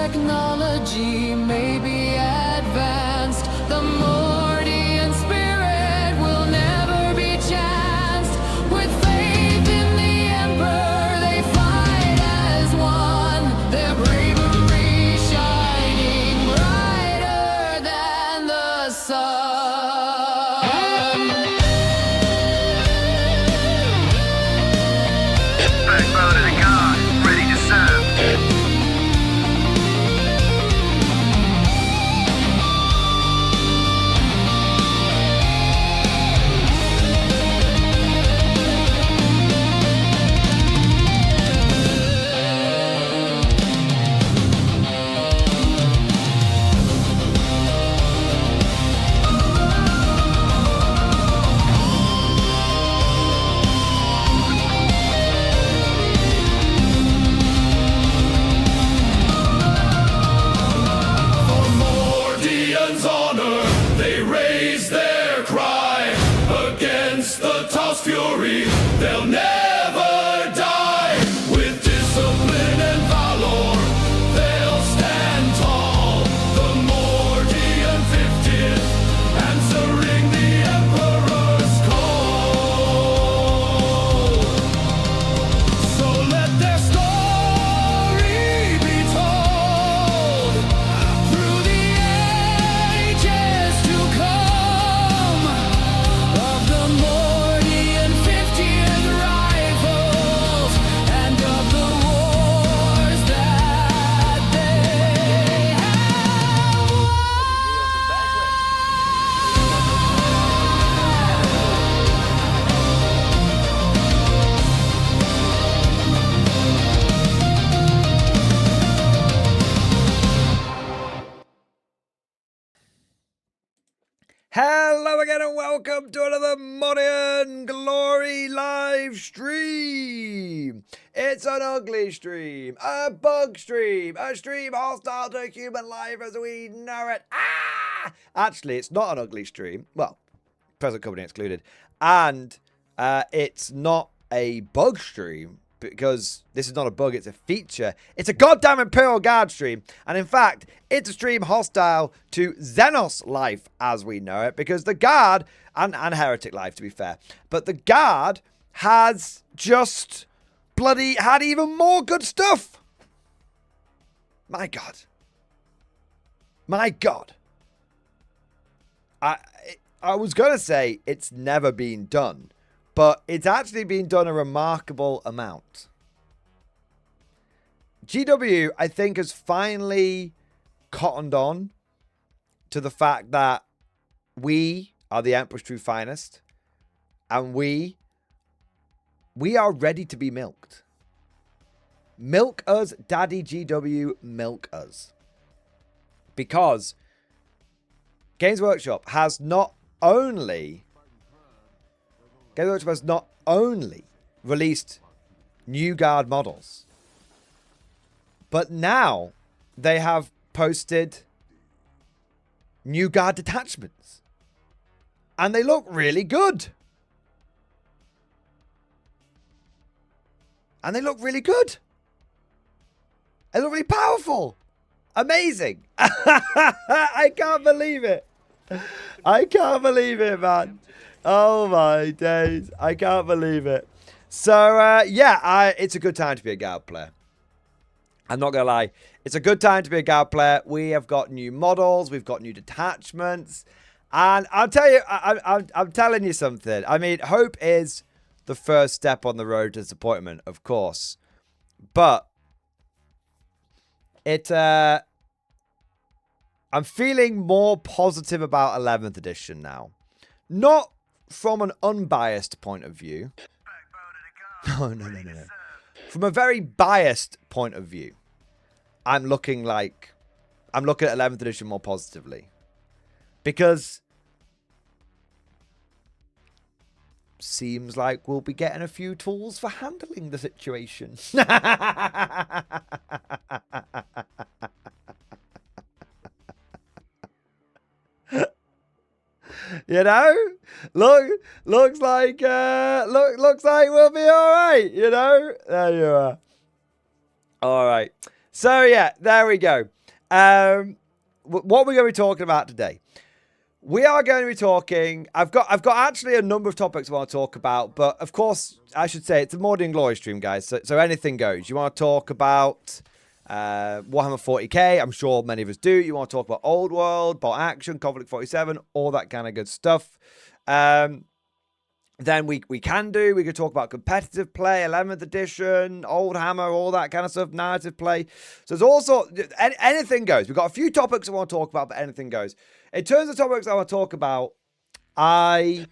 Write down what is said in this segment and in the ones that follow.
technology may be advanced, the Mordian spirit will never be chanced. With faith in the Emperor, they fight as one, their bravery shining brighter than the sun. Backbone of the guard, ready to serve. Mordian's honor, they raise their cry against the Toss Fury. They'll never die. With discipline and valor, they'll stand tall. The Mordian 50th, answering the Emperor's call. So let their story be told through the ages to come, of the Mordian 50th rifles and of the wars that they have Hello again and welcome to another Mordian Glory live stream. It's an ugly stream, a bug stream, a stream hostile to human life as we know it. Actually, it's not an ugly stream. Well, present company excluded. And it's not a bug stream because this is not a bug, it's a feature. It's a goddamn Imperial Guard stream. And in fact, it's a stream hostile to Xenos life as we know it, because the Guard, and Heretic life to be fair, but the Guard has just bloody had even more good stuff. My God. My God. I was going to say it's never been done, but it's actually been done a remarkable amount. GW, I think, has finally cottoned on to the fact that we are the Emperor's true finest, and we are ready to be milked. Milk us, Daddy GW, milk us. Because Games Workshop has not only released new Guard models, but now they have posted new Guard detachments. And they look really good. And they look really good. They look really powerful. Amazing. I can't believe it. I can't believe it, man. Oh my days. I can't believe it. So, yeah, it's a good time to be a Guard player. I'm not going to lie. It's a good time to be a Guard player. We have got new models. We've got new detachments. And I'll tell you, I'm telling you something. I mean, hope is the first step on the road to disappointment, of course. But I'm feeling more positive about 11th edition now. Not from an unbiased point of view. No. From a very biased point of view, I'm looking at 11th edition more positively. Because seems like we'll be getting a few tools for handling the situation. You know, looks like we'll be all right. You know, there you are. All right. So yeah, there we go. What we're going to be talking about today. We are going to be talking. I've got actually a number of topics I want to talk about, but of course, I should say it's a Mordy and Glory stream, guys. So anything goes. You want to talk about Warhammer 40k? I'm sure many of us do. You want to talk about Old World, Bolt Action, Conflict 47, all that kind of good stuff. Then we could talk about competitive play, 11th edition, Old Hammer, all that kind of stuff, narrative play. So there's also anything goes. We've got a few topics I want to talk about, but anything goes. In terms of topics I want to talk about, I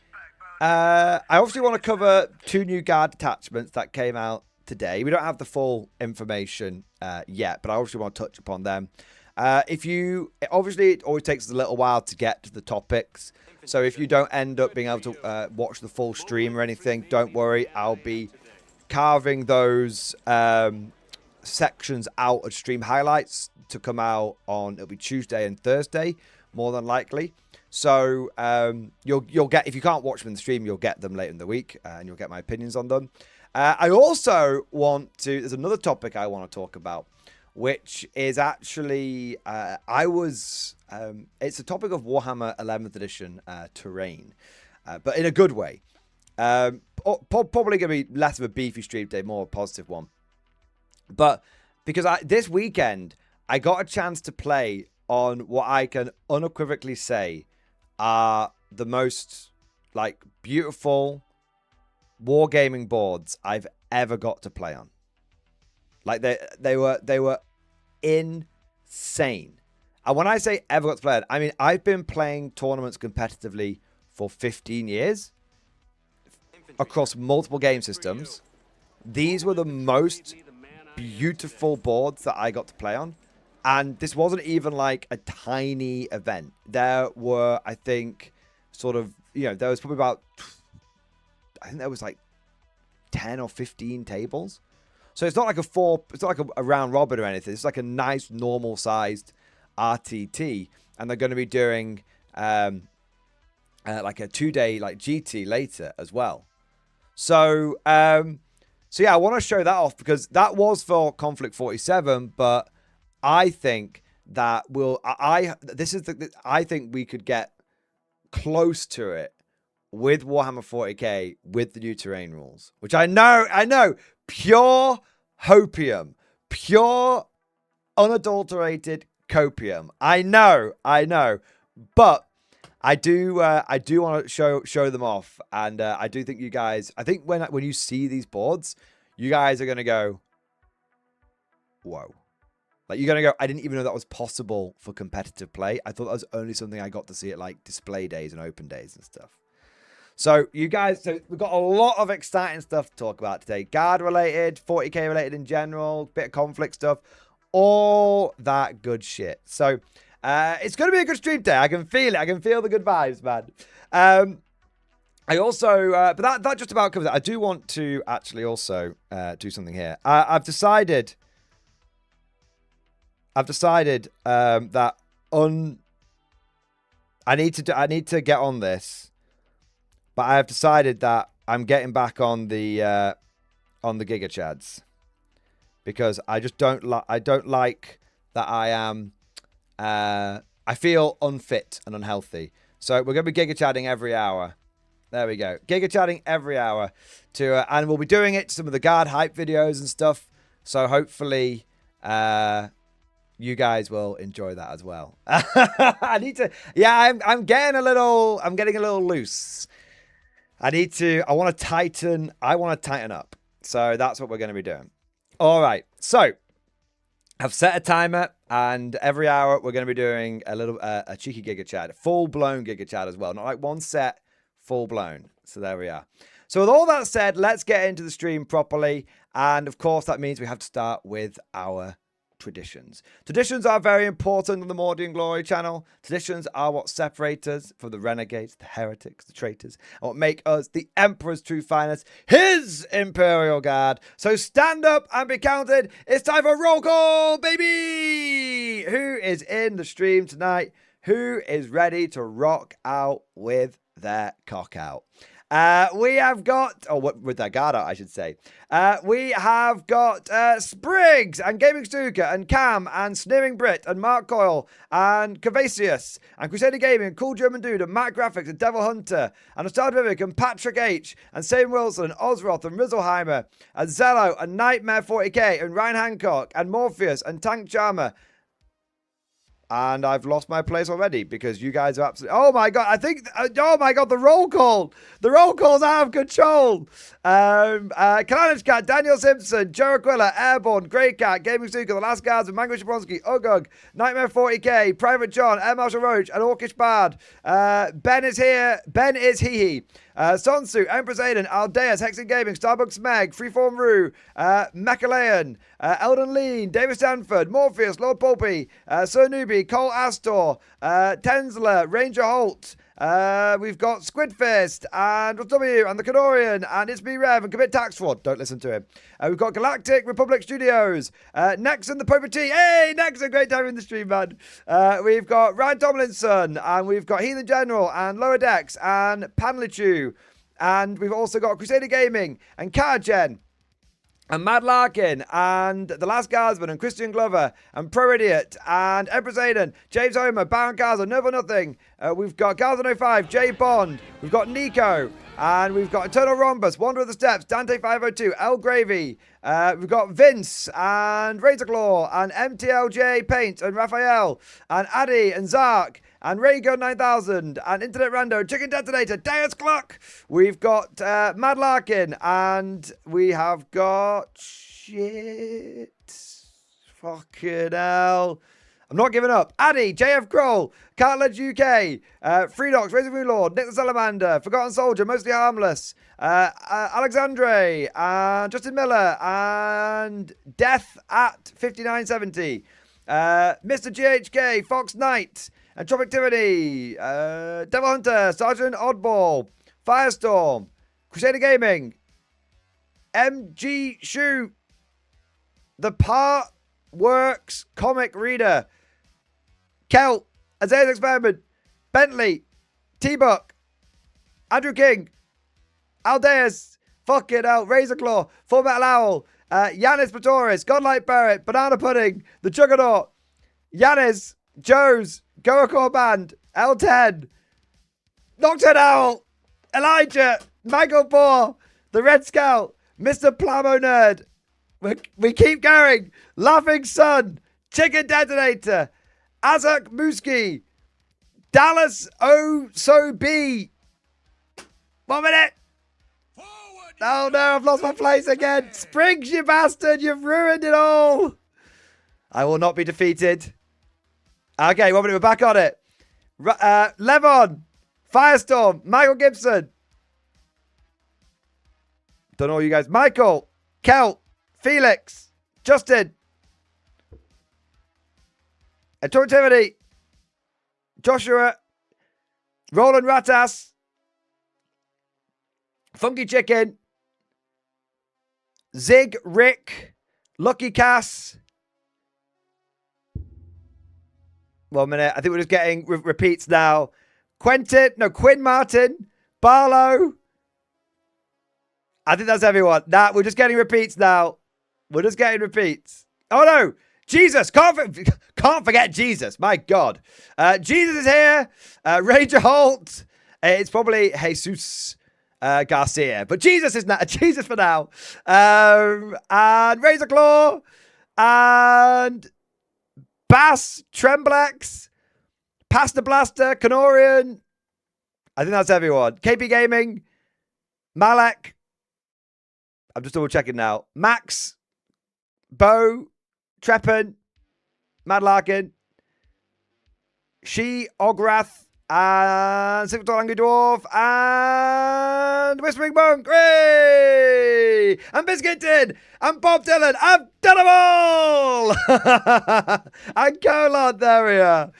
obviously want to cover 2 new guard detachments that came out today. We don't have the full information yet, but I obviously want to touch upon them. Obviously it always takes us a little while to get to the topics. So if you don't end up being able to watch the full stream or anything, don't worry. I'll be carving those sections out of stream highlights to come out on, it'll be Tuesday and Thursday, more than likely. So you'll get, if you can't watch them in the stream, you'll get them later in the week and you'll get my opinions on them. I also want to, there's another topic I want to talk about, which is actually, it's a topic of Warhammer 11th edition terrain, but in a good way. Probably going to be less of a beefy stream day, more a positive one. But because this weekend, I got a chance to play on what I can unequivocally say are the most beautiful wargaming boards I've ever got to play on. Like they were insane. And when I say ever got to play it, I mean I've been playing tournaments competitively for 15 years across multiple game systems. These were the most beautiful boards that I got to play on. And this wasn't even like a tiny event. There were, I think, there was probably about, I think there was like 10 or 15 tables. So it's not like it's not like a round robin or anything. It's like a nice normal sized RTT. And they're going to be doing like a 2-day like GT later as well. So yeah, I want to show that off because that was for Conflict 47, but I think that I think we could get close to it with Warhammer 40k with the new terrain rules, which I know, pure hopium, pure unadulterated copium. I know, but I do want to show them off, and I do think you guys. I think when you see these boards, you guys are gonna go, whoa. Like, you're going to go, I didn't even know that was possible for competitive play. I thought that was only something I got to see at, like, display days and open days and stuff. So, you guys, we've got a lot of exciting stuff to talk about today. Guard-related, 40k related in general, bit of conflict stuff, all that good shit. So, it's going to be a good stream day. I can feel it. I can feel the good vibes, man. I also, but that just about covers it. I do want to actually also do something here. I've decided that I need to get on this, but I have decided that I'm getting back on the Giga Chads because I just don't like that I am I feel unfit and unhealthy. So we're going to be Giga Chadding every hour. There we go. Giga Chadding every hour and we'll be doing it to some of the guard hype videos and stuff. So hopefully you guys will enjoy that as well. I need to, yeah, I'm getting a little loose. I want to tighten up. So that's what we're going to be doing. All right. So I've set a timer, and every hour we're going to be doing a cheeky Giga Chad, full blown Giga Chad as well. Not like one set, full blown. So there we are. So with all that said, let's get into the stream properly. And of course, that means we have to start with our traditions. Traditions are very important on the Mordy and Glory channel. Traditions are what separate us from the renegades, the heretics, the traitors, and what make us the Emperor's true finest, his Imperial Guard. So stand up and be counted. It's time for roll call, baby! Who is in the stream tonight? Who is ready to rock out with their cock out? We have got, what with that guard out, I should say. We have got Spriggs and Gaming Snooker and Cam and Sneering Brit and Mark Coyle and Cavasius and Crusader Gaming and Cool German Dude and Matt Graphics and Devil Hunter and Astard Vivek and Patrick H and Sam Wilson and Ozroth and Rizzleheimer and Zello and Nightmare 40k and Ryan Hancock and Morpheus and Tank Charmer. And I've lost my place already because you guys are absolutely... Oh, my God. I think... Oh, my God. The roll call. The roll call's out of control. Kalanic Cat, Daniel Simpson, Joe Aquila, Airborne, Grey Cat, Gaming Snooker, The Last Guards, and Mango Shabronsky, Ugug, Nightmare 40k, Private John, Air Marshal Roach, and Orcish Bard. Ben is here. Ben is Hee. Sonsu, Empress Aiden, Aldeas, Hexen Gaming, Starbucks Meg, Freeform Rue, Mechalayan, Eldon Lean, David Stanford, Morpheus, Lord Pulpy, Sir Newbie, Cole Astor, Tensler, Ranger Holt. We've got Squidfist and W and the Canorian and It's Me Rev and Commit Tax Fraud. Don't listen to him. We've got Galactic Republic Studios, Nexon the Poper T. Hey, Nexon, great time in the stream, man. We've got Ryan Tomlinson and we've got Heathen General and Lower Decks and Panlichu. And we've also got Crusader Gaming and Cargen and Mad Larkin, and The Last Guardsman, and Christian Glover, and Pro Idiot, and Empress Aiden, James Homer, Baron Gaza, Nova Nothing. We've got Gaza05, Jay Bond, we've got Nico, and we've got Eternal Rhombus, Wander of the Steps, Dante502, El Gravy. We've got Vince, and Razorclaw, and MTLJ Paint, and Raphael, and Addy, and Zark, and Raygun 9000, and Internet Rando, Chicken Detonator, Deus Clock. We've got Mad Larkin, and we have got shit. Fucking hell. I'm not giving up. Addy, JF Kroll, Cartledge UK, Freedox, Razor Moon Lord, Nick the Salamander, Forgotten Soldier, Mostly Harmless, Alexandre, and Justin Miller, and Death at 5970, Mr. GHK, Fox Knight, and Tropictivity, Devil Hunter, Sergeant Oddball, Firestorm, Crusader Gaming, MG Shoe, The Part Works Comic Reader, Kel, Isaiah's Experiment, Bentley, T-Buck, Andrew King, Aldeas, fucking hell, Razorclaw, Full Metal Owl, Yanis Patoris, Godlight Barrett, Banana Pudding, The Juggernaut, Yanis, Joe's, Goacore Band, L10, Nocturne Owl, Elijah, Michael Bohr, The Red Scout, Mr. Plamo Nerd. We keep going. Laughing Sun, Chicken Detonator, Azak Muski, Dallas O So B. 1 minute. Oh no, I've lost my place again. Spriggs, you bastard, you've ruined it all. I will not be defeated. Okay, 1 minute, we're back on it. Levon, Firestorm, Michael Gibson. Don't know you guys. Michael, Kel, Felix, Justin, Authority, Joshua, Roland Ratas, Funky Chicken, Zig, Rick, Lucky Cass. 1 minute. I think we're just getting repeats now. Quinn Martin, Barlow. I think that's everyone. Nah, we're just getting repeats now. We're just getting repeats. Oh no, Jesus! Can't forget Jesus. My God, Jesus is here. Ranger Holt. It's probably Jesus Garcia, but Jesus is not Jesus for now. And Razorclaw and Bass, Tremblex, Pasta Blaster, Canorian. I think that's everyone. KP Gaming, Malek. I'm just double checking now. Max, Bo, Treppen, Mad Larkin, She, Ograth, and Silver Angry Dwarf, and Whispering Monk, hooray! And Biscuited, and Bob Dylan, I've done them all! And Colon, there we are.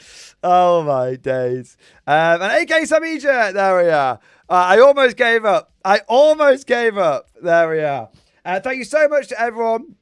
Oh my days. And AK Samija, there we are. I almost gave up. There we are. Thank you so much to everyone.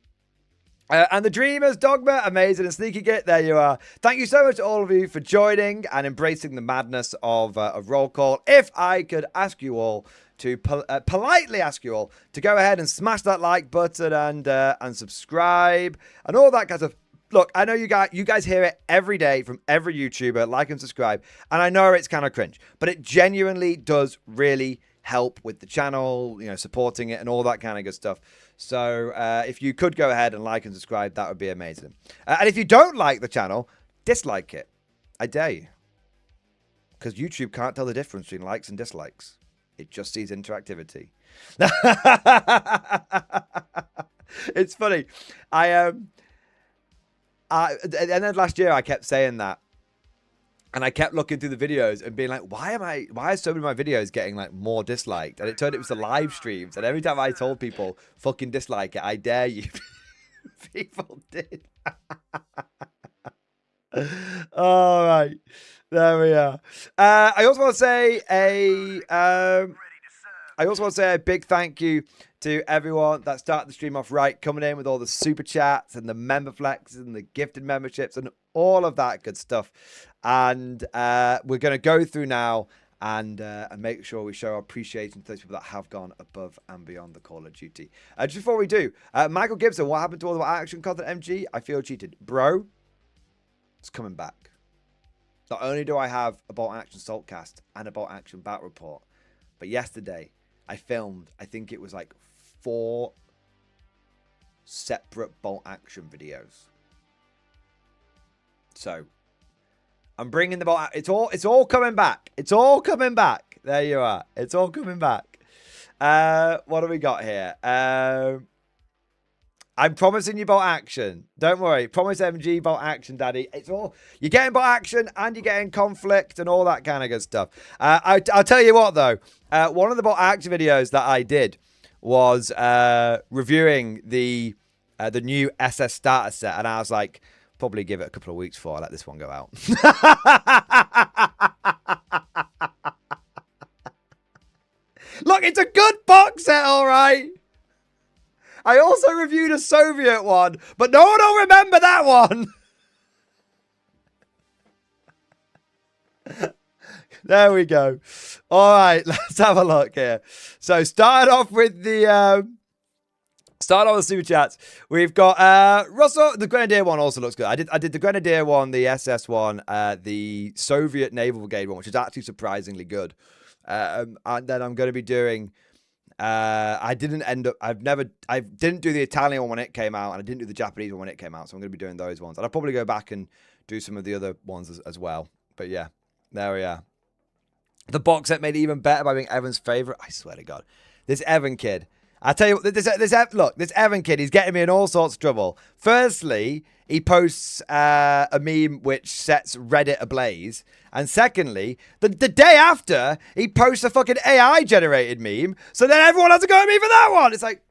And the Dreamers, Dogma, Amazing, and Sneaky Git, there you are. Thank you so much to all of you for joining and embracing the madness of Roll Call. If I could ask you all to politely ask you all to go ahead and smash that like button and subscribe and all that kind of stuff. Look, I know you guys hear it every day from every YouTuber, like and subscribe, and I know it's kind of cringe, but it genuinely does really help with the channel, you know, supporting it and all that kind of good stuff. So if you could go ahead and like and subscribe, that would be amazing. And if you don't like the channel, dislike it. I dare you. Because YouTube can't tell the difference between likes and dislikes. It just sees interactivity. It's funny. And then last year I kept saying that. And I kept looking through the videos and being like, why are so many of my videos getting like more disliked? And it turned out it was the live streams. And every time I told people, fucking dislike it, I dare you. People did. All right. There we are. I also want to say a big thank you to everyone that started the stream off right, coming in with all the super chats and the member flexes and the gifted memberships and all of that good stuff. And we're going to go through now and make sure we show our appreciation to those people that have gone above and beyond the Call of Duty. Just before we do, Michael Gibson, what happened to all the action content, MG? I feel cheated. Bro, it's coming back. Not only do I have a Bolt Action Saltcast and a Bolt Action Battle Report, but yesterday I filmed, I think it was like 4 separate Bolt Action videos. So I'm bringing the Bolt. It's all coming back. It's all coming back. There you are. It's all coming back. What do we got here? I'm promising you Bolt Action. Don't worry. Promise MG Bolt Action, Daddy. It's all, you're getting Bolt Action and you're getting conflict and all that kind of good stuff. I'll tell you what though. One of the Bolt Action videos that I did was reviewing the new SS starter set, and I was like, probably give it a couple of weeks before I let this one go out. Look, it's a good box set, all right. I also reviewed a Soviet one, but no one will remember that one. There we go. All right, let's have a look here. So start off with the super chats. We've got Russell. The Grenadier one also looks good. I did the Grenadier one, the SS one, the Soviet Naval Brigade one, which is actually surprisingly good. And then I'm going to be doing. I didn't do the Italian one when it came out, and I didn't do the Japanese one when it came out, so I'm going to be doing those ones. And I'll probably go back and do some of the other ones as well. But yeah, there we are. The box set made it even better by being Evan's favorite. I swear to God, this Evan kid. I tell you what, this Evan kid, he's getting me in all sorts of trouble. Firstly, he posts a meme which sets Reddit ablaze. And secondly, the day after, he posts a fucking AI-generated meme. So then everyone has to go at me for that one. It's like,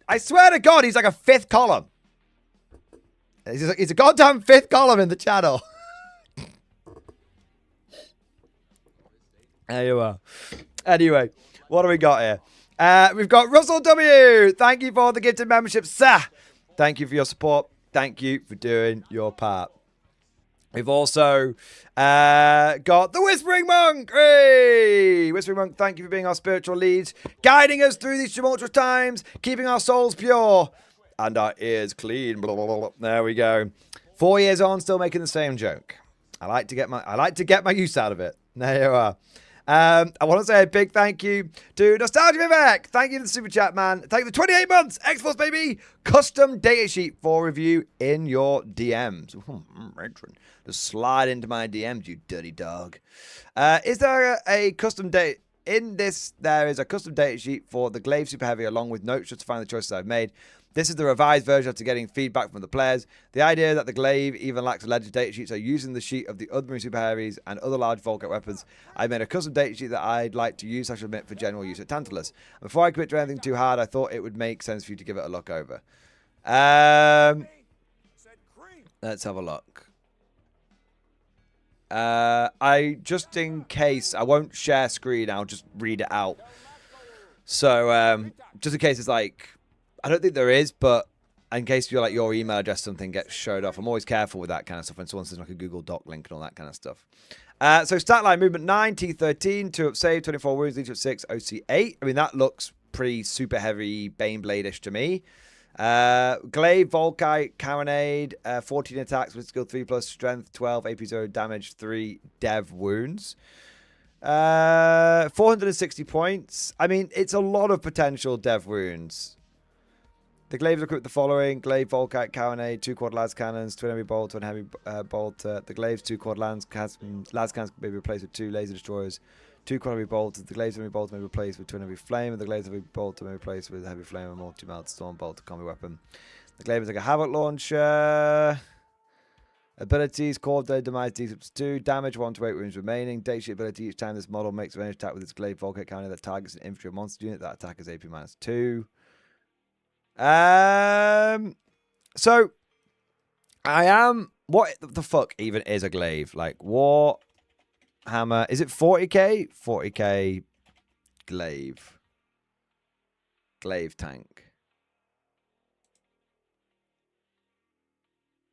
I swear to God, he's like a 5th column. He's a goddamn 5th column in the channel. There you are. Anyway, what do we got here? We've got Russell W. Thank you for the gifted membership, sir. Thank you for your support. Thank you for doing your part. We've also got the Whispering Monk. Hey! Whispering Monk, thank you for being our spiritual lead, guiding us through these tumultuous times, keeping our souls pure and our ears clean. Blah, blah, blah, blah. There we go. 4 years on, still making the same joke. I like to get my use out of it. There you are. I want to say a big thank you to Nostalgia Vivek. Thank you for the super chat, man. Thank you for 28 months. X-Force, baby. Custom data sheet for review in your DMs. Just slide into my DMs, you dirty dog. Is there a custom date? In this, there is a custom data sheet for the Glaive Super Heavy along with notes justifying the choices I've made. This is the revised version after getting feedback from the players. The idea that the Glaive even lacks a legend data sheet, so using the sheet of the other Marine Super Heavies and other large Volkite weapons, I made a custom data sheet that I'd like to use, I should admit, for general use at Tantalus. Before I commit to anything too hard, I thought it would make sense for you to give it a look over. Let's have a look. Just in case, I won't share screen, I'll just read it out. So, just in case it's like, I don't think there is, but in case you're like your email address, something gets showed off. I'm always careful with that kind of stuff when someone says like a Google Doc link and all that kind of stuff. So stat line movement 9, T13, 2 up save, 24 wounds, leech up 6, OC 8. I mean, that looks pretty super heavy Baneblade-ish to me. Glaive, Volkite, Carronade, 14 attacks with skill 3 plus, strength 12, AP 0, damage 3, dev wounds. 460 points. I mean, it's a lot of potential dev wounds. The glaives equip the following: glaive, Volkite, Carronade, 2 quad las cannons, twin heavy bolt, twin heavy bolt. The glaives, 2 quad las cannons can be replaced with 2 laser destroyers, 2 quad heavy bolts. The glaives heavy bolt may be replaced with twin heavy flame, and the glaives heavy bolt may be replaced with heavy flame and multi-melt storm bolt, a combi weapon. The glaive is like a havoc launcher. Abilities: core day demise D 2, damage 1 to 8 wounds remaining. Date sheet ability: each time this model makes a ranged attack with its glaive Volkite cannon that targets an infantry or monster unit, that attack is AP -2. So I am. What the fuck even is a glaive? Like War Hammer? Is it 40k? 40k glaive. Glaive tank.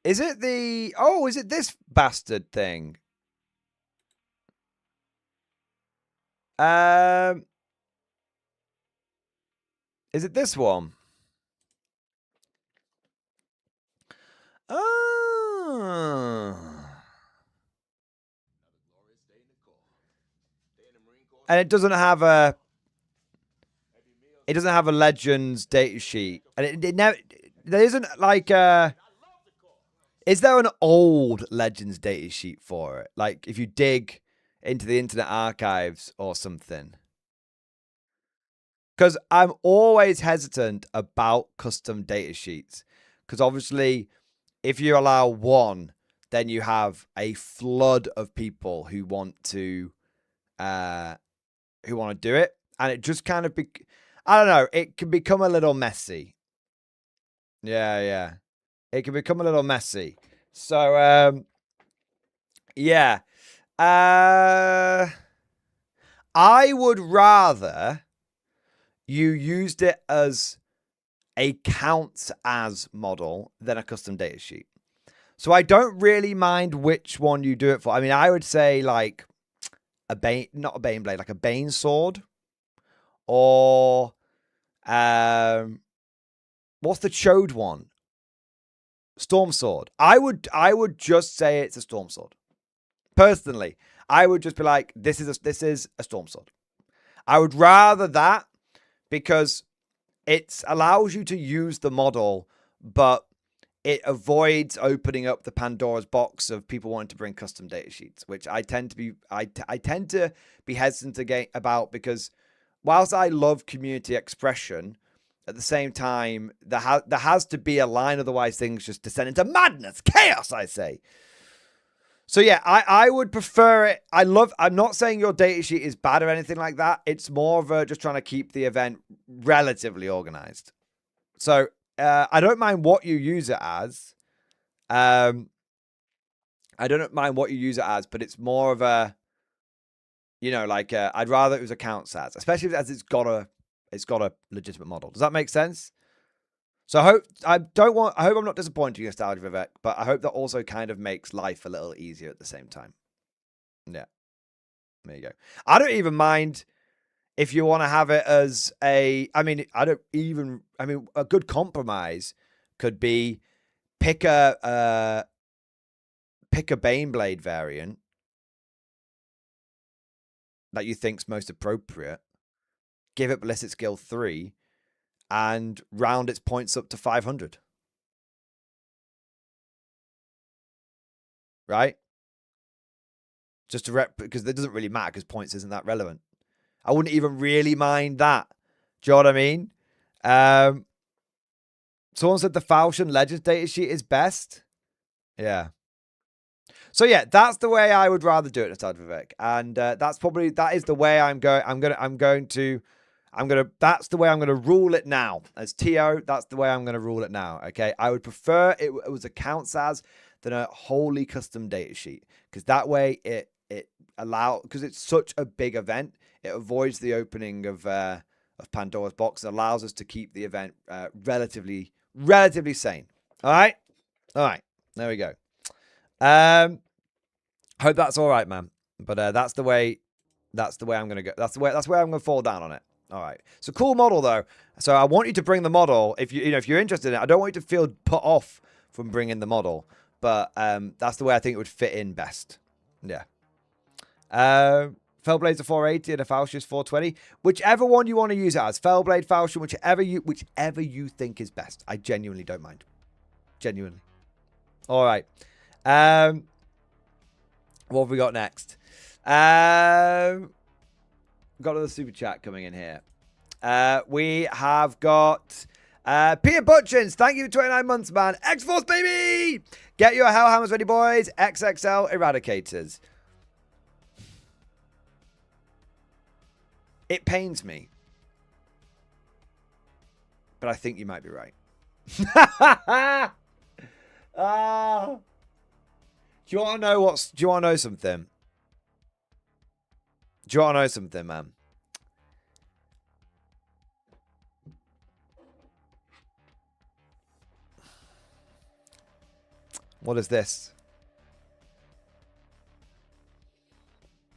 Is it the... Oh, is it this bastard thing? Is it this one? Oh. And it doesn't have a... It doesn't have a Legends data sheet. And it never... There isn't like a... Is there an old Legends data sheet for it? Like, if you dig into the Internet Archives or something. Because I'm always hesitant about custom data sheets. Because obviously, if you allow one, then you have a flood of people who want to do it. And it just kind of... I don't know. It can become a little messy. Yeah. It can become a little messy. So, yeah. I would rather you used it as a counts as model than a custom data sheet. So I don't really mind which one you do it for. I mean, I would say like a Bane, not a Bane blade, like a Bane sword. Or, what's the Chode one? Storm sword. I would just say it's a storm sword. Personally, I would just be like, this is a storm sword. I would rather that because it allows you to use the model, but it avoids opening up the Pandora's box of people wanting to bring custom data sheets, which I tend to be hesitant about because whilst I love community expression, at the same time, there has to be a line, otherwise things just descend into madness, chaos, I say. So yeah, I would prefer it. I'm not saying your data sheet is bad or anything like that. It's more of just trying to keep the event relatively organized. So I don't mind what you use it as. I don't mind what you use it as, but it's more of a, like I'd rather it was a counts as, especially as it's got a legitimate model. Does that make sense? So I hope I'm not disappointing you, Nostalgia Vivek, but I hope that also kind of makes life a little easier at the same time. Yeah. There you go. I don't even mind if you want to have it as a good compromise could be pick a Baneblade variant that you think's most appropriate. Give it Ballistic Skill 3 and round its points up to 500. Right? Just to because it doesn't really matter because points isn't that relevant. I wouldn't even really mind that. Do you know what I mean? Someone said the Falchion Legends data sheet is best. Yeah. So yeah, that's the way I would rather do it, Nostalgia Vivek. And that is the way that's the way I'm going to rule it now. As TO, that's the way I'm going to rule it now. Okay. I would prefer it was a counts as than a wholly custom data sheet. Because that way because it's such a big event, it avoids the opening of Pandora's box. It allows us to keep the event relatively relatively sane. All right? All right. There we go. Hope that's all right, man. But that's the way I'm going to go. That's where I'm going to fall down on it. All right. So cool model though. So I want you to bring the model if if you're interested in it. I don't want you to feel put off from bringing the model, but that's the way I think it would fit in best. Yeah. Fellblade's a 480 and a Falchion's 420. Whichever one you want to use it as. Fellblade, Falchion, whichever you think is best. I genuinely don't mind. Genuinely. All right. What have we got next? Got another super chat coming in here. We have got Peter Butchins. Thank you for 29 months, man. X-Force, baby! Get your Hellhammers ready, boys. XXL Eradicators. It pains me. But I think you might be right. Do you want to know do you want to know something? Do you want to know something, man? What is this?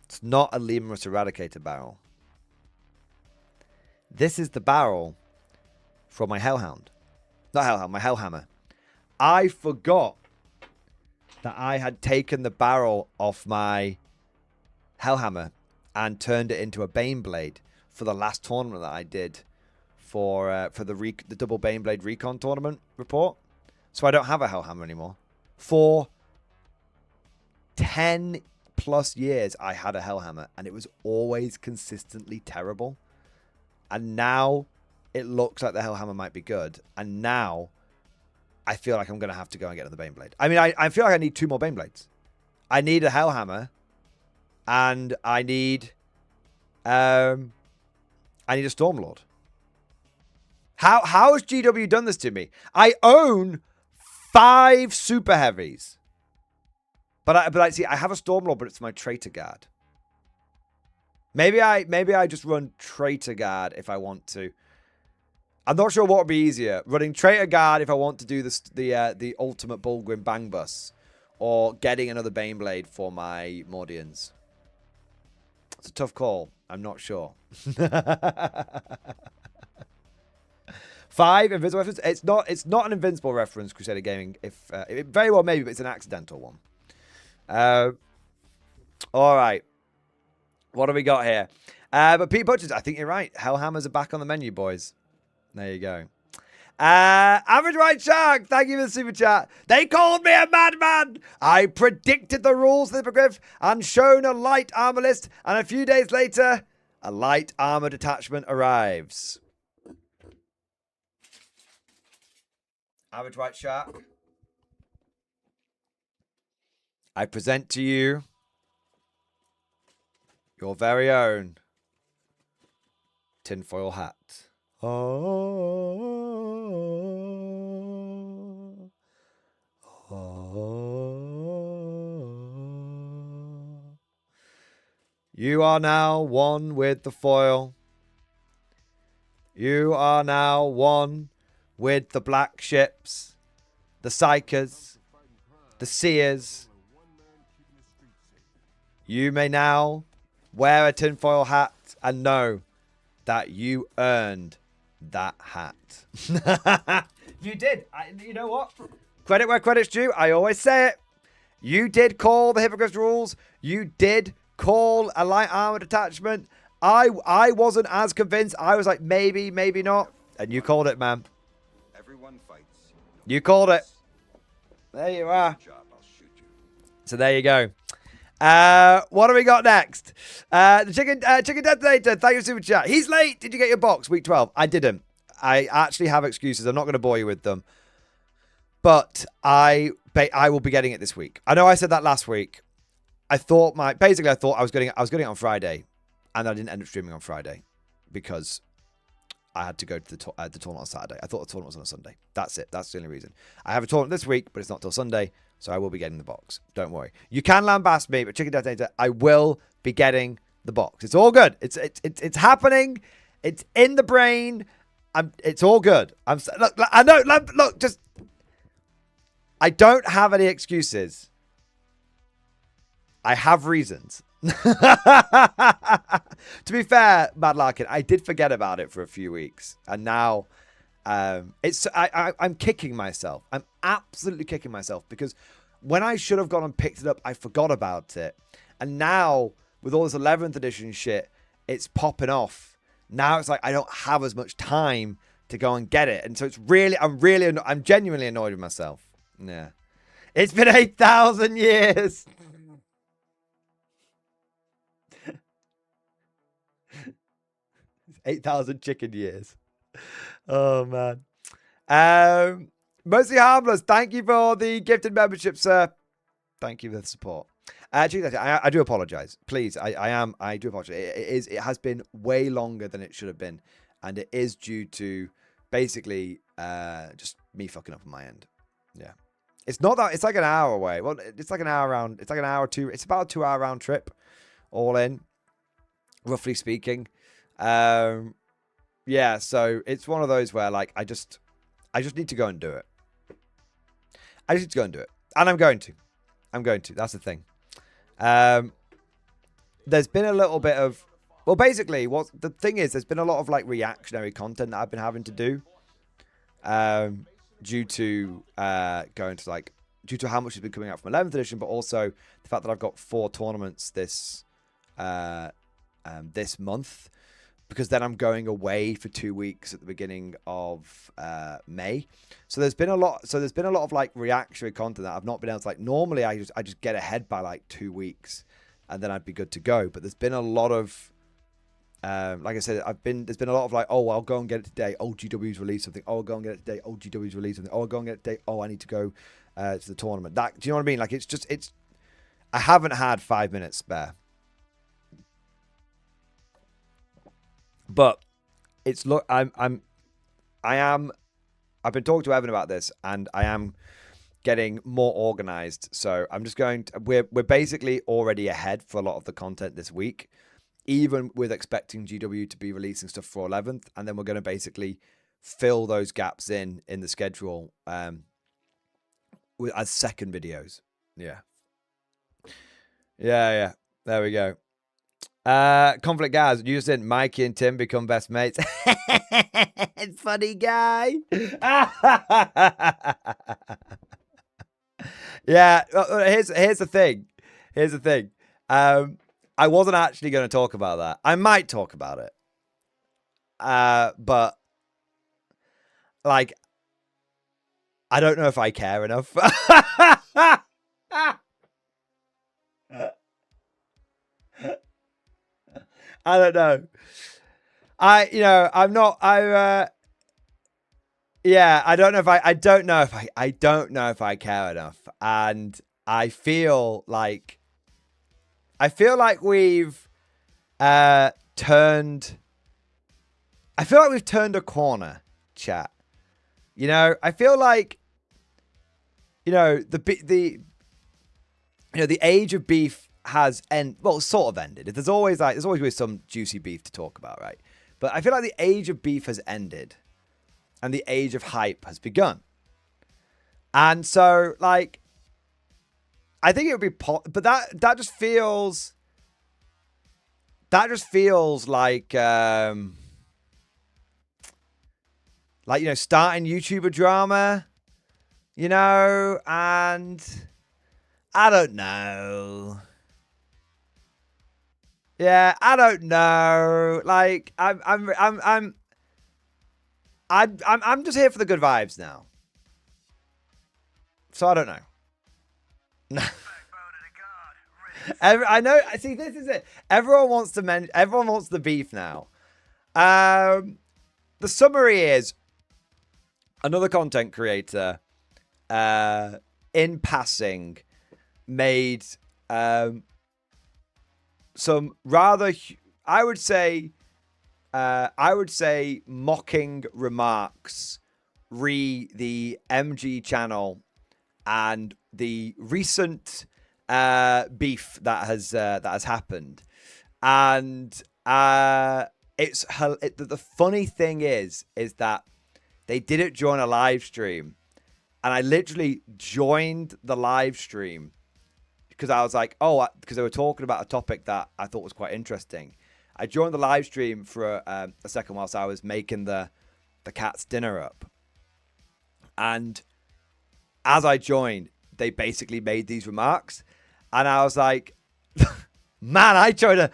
It's not a Lemurus Eradicator barrel. This is the barrel from my Hellhound. Not Hellhound, my Hellhammer. I forgot that I had taken the barrel off my Hellhammer and turned it into a Baneblade for the last tournament that I did for the double Baneblade recon tournament report. So I don't have a Hellhammer anymore. For 10 plus years, I had a Hellhammer, and it was always consistently terrible. And now it looks like the Hellhammer might be good. And now I feel like I'm going to have to go and get another Baneblade. I mean, I feel like I need 2 more Baneblades. I need a Hellhammer, and I need a Stormlord. How has GW done this to me? I own 5 super heavies. But I see I have a Stormlord, but it's my Traitor Guard. Maybe I just run Traitor Guard if I want to. I'm not sure what would be easier. Running Traitor Guard if I want to do the ultimate Bullgrim Bang Bus, or getting another Baneblade for my Mordians. It's a tough call. I'm not sure. 5 invincible reference. It's not an invincible reference, Crusader Gaming. It very well maybe, but it's an accidental one. All right. What do we got here? But Pete Butchers, I think you're right. Hellhammers are back on the menu, boys. There you go. Average White Shark, thank you for the super chat. They called me a madman. I predicted the rules of the Hippogriff and shown a light armor list, and a few days later, a light armor detachment arrives. Average White Shark, I present to you your very own tinfoil hat. Oh, oh. You are now one with the foil. You are now one with the black ships, the Psychers, the Seers. You may now wear a tinfoil hat and know that you earned that hat. You did. You know what? Credit where credit's due. I always say it. You did call the Hippogriff's rules. You did call a light armor detachment. I wasn't as convinced. I was like, maybe, maybe not. And you called it, man. Everyone fights. You called it. There you are. So there you go. What do we got next? The Chicken Detonator. Thank you, super chat. He's late. Did you get your box? Week 12. I didn't. I actually have excuses. I'm not going to bore you with them. But I will be getting it this week. I know I said that last week. I thought I was getting it on Friday, and I didn't end up streaming on Friday because I had to go to the tournament on Saturday. I thought the tournament was on a Sunday. That's it. That's the only reason. I have a tournament this week, but it's not till Sunday, so I will be getting the box. Don't worry. You can lambast me, but Chicken Detonator, I will be getting the box. It's all good. It's happening. It's in the brain. It's all good. Look, I know. Look, just. I don't have any excuses. I have reasons. To be fair, Mad Larkin, I did forget about it for a few weeks, and now I'm kicking myself. I'm absolutely kicking myself because when I should have gone and picked it up, I forgot about it, and now with all this 11th edition shit, it's popping off. Now it's like I don't have as much time to go and get it, and so it's really, I'm genuinely annoyed with myself. Yeah, it's been 8,000 years. 8,000 chicken years. Oh, man. Mostly Harmless, thank you for the gifted membership, sir. Thank you for the support. Actually, I do apologize. Please, I do apologize. It has been way longer than it should have been. And it is due to basically just me fucking up on my end. Yeah. It's not that, it's like an hour away. Well, it's like an hour round. It's like an hour two. It's about a 2-hour round trip all in, roughly speaking. Yeah, so it's one of those where like I just need to go and do it. I just need to go and do it. And I'm going to. That's the thing. There's been a little bit of, well, basically what the thing is, there's been a lot of like reactionary content that I've been having to do. Due to due to how much has been coming out from 11th edition, but also the fact that I've got 4 tournaments this month, because then I'm going away for 2 weeks at the beginning of May. So there's been a lot. So there's been a lot of like reactionary content that I've not been able to, like, normally I just get ahead by like 2 weeks and then I'd be good to go. But there's been a lot of like I said, there's been a lot of like, oh, I'll go and get it today. Oh, GW's released something. Oh, I'll go and get it today. Oh, GW's released something. Oh, I'll go and get it today. Oh, I need to go to the tournament. Do you know what I mean? Like, I haven't had 5 minutes spare. But I've been talking to Evan about this, and I am getting more organized. So I'm just we're basically already ahead for a lot of the content this week, even with expecting GW to be releasing stuff for 11th. And then we're going to basically fill those gaps in the schedule as second videos. Yeah. Yeah. There we go. Conflict guys, you just didn't Mikey and Tim become best mates. It's funny, guy. Yeah, here's the thing. I wasn't actually going to talk about that. I might talk about it. But like, I don't know if I care enough. I don't know. I don't know if I care enough. And I feel like we've turned a corner, chat. I feel like the age of beef has sort of ended. There's always some juicy beef to talk about, right? But I feel like the age of beef has ended and the age of hype has begun. And so, like, I think it would be but that just feels like starting YouTuber drama, and I don't know. Yeah, I don't know. Like, I'm just here for the good vibes now. So I don't know. I know. See, this is it. Everyone wants the beef now. The summary is another content creator, in passing, made some rather, I would say mocking remarks re the MG channel and the recent beef that has happened, and the funny thing is that they did it during a live stream, and I literally joined the live stream because I was like, because they were talking about a topic that I thought was quite interesting. I joined the live stream for a second whilst I was making the cat's dinner up, and as I joined, they basically made these remarks, and I was like, man, I chose.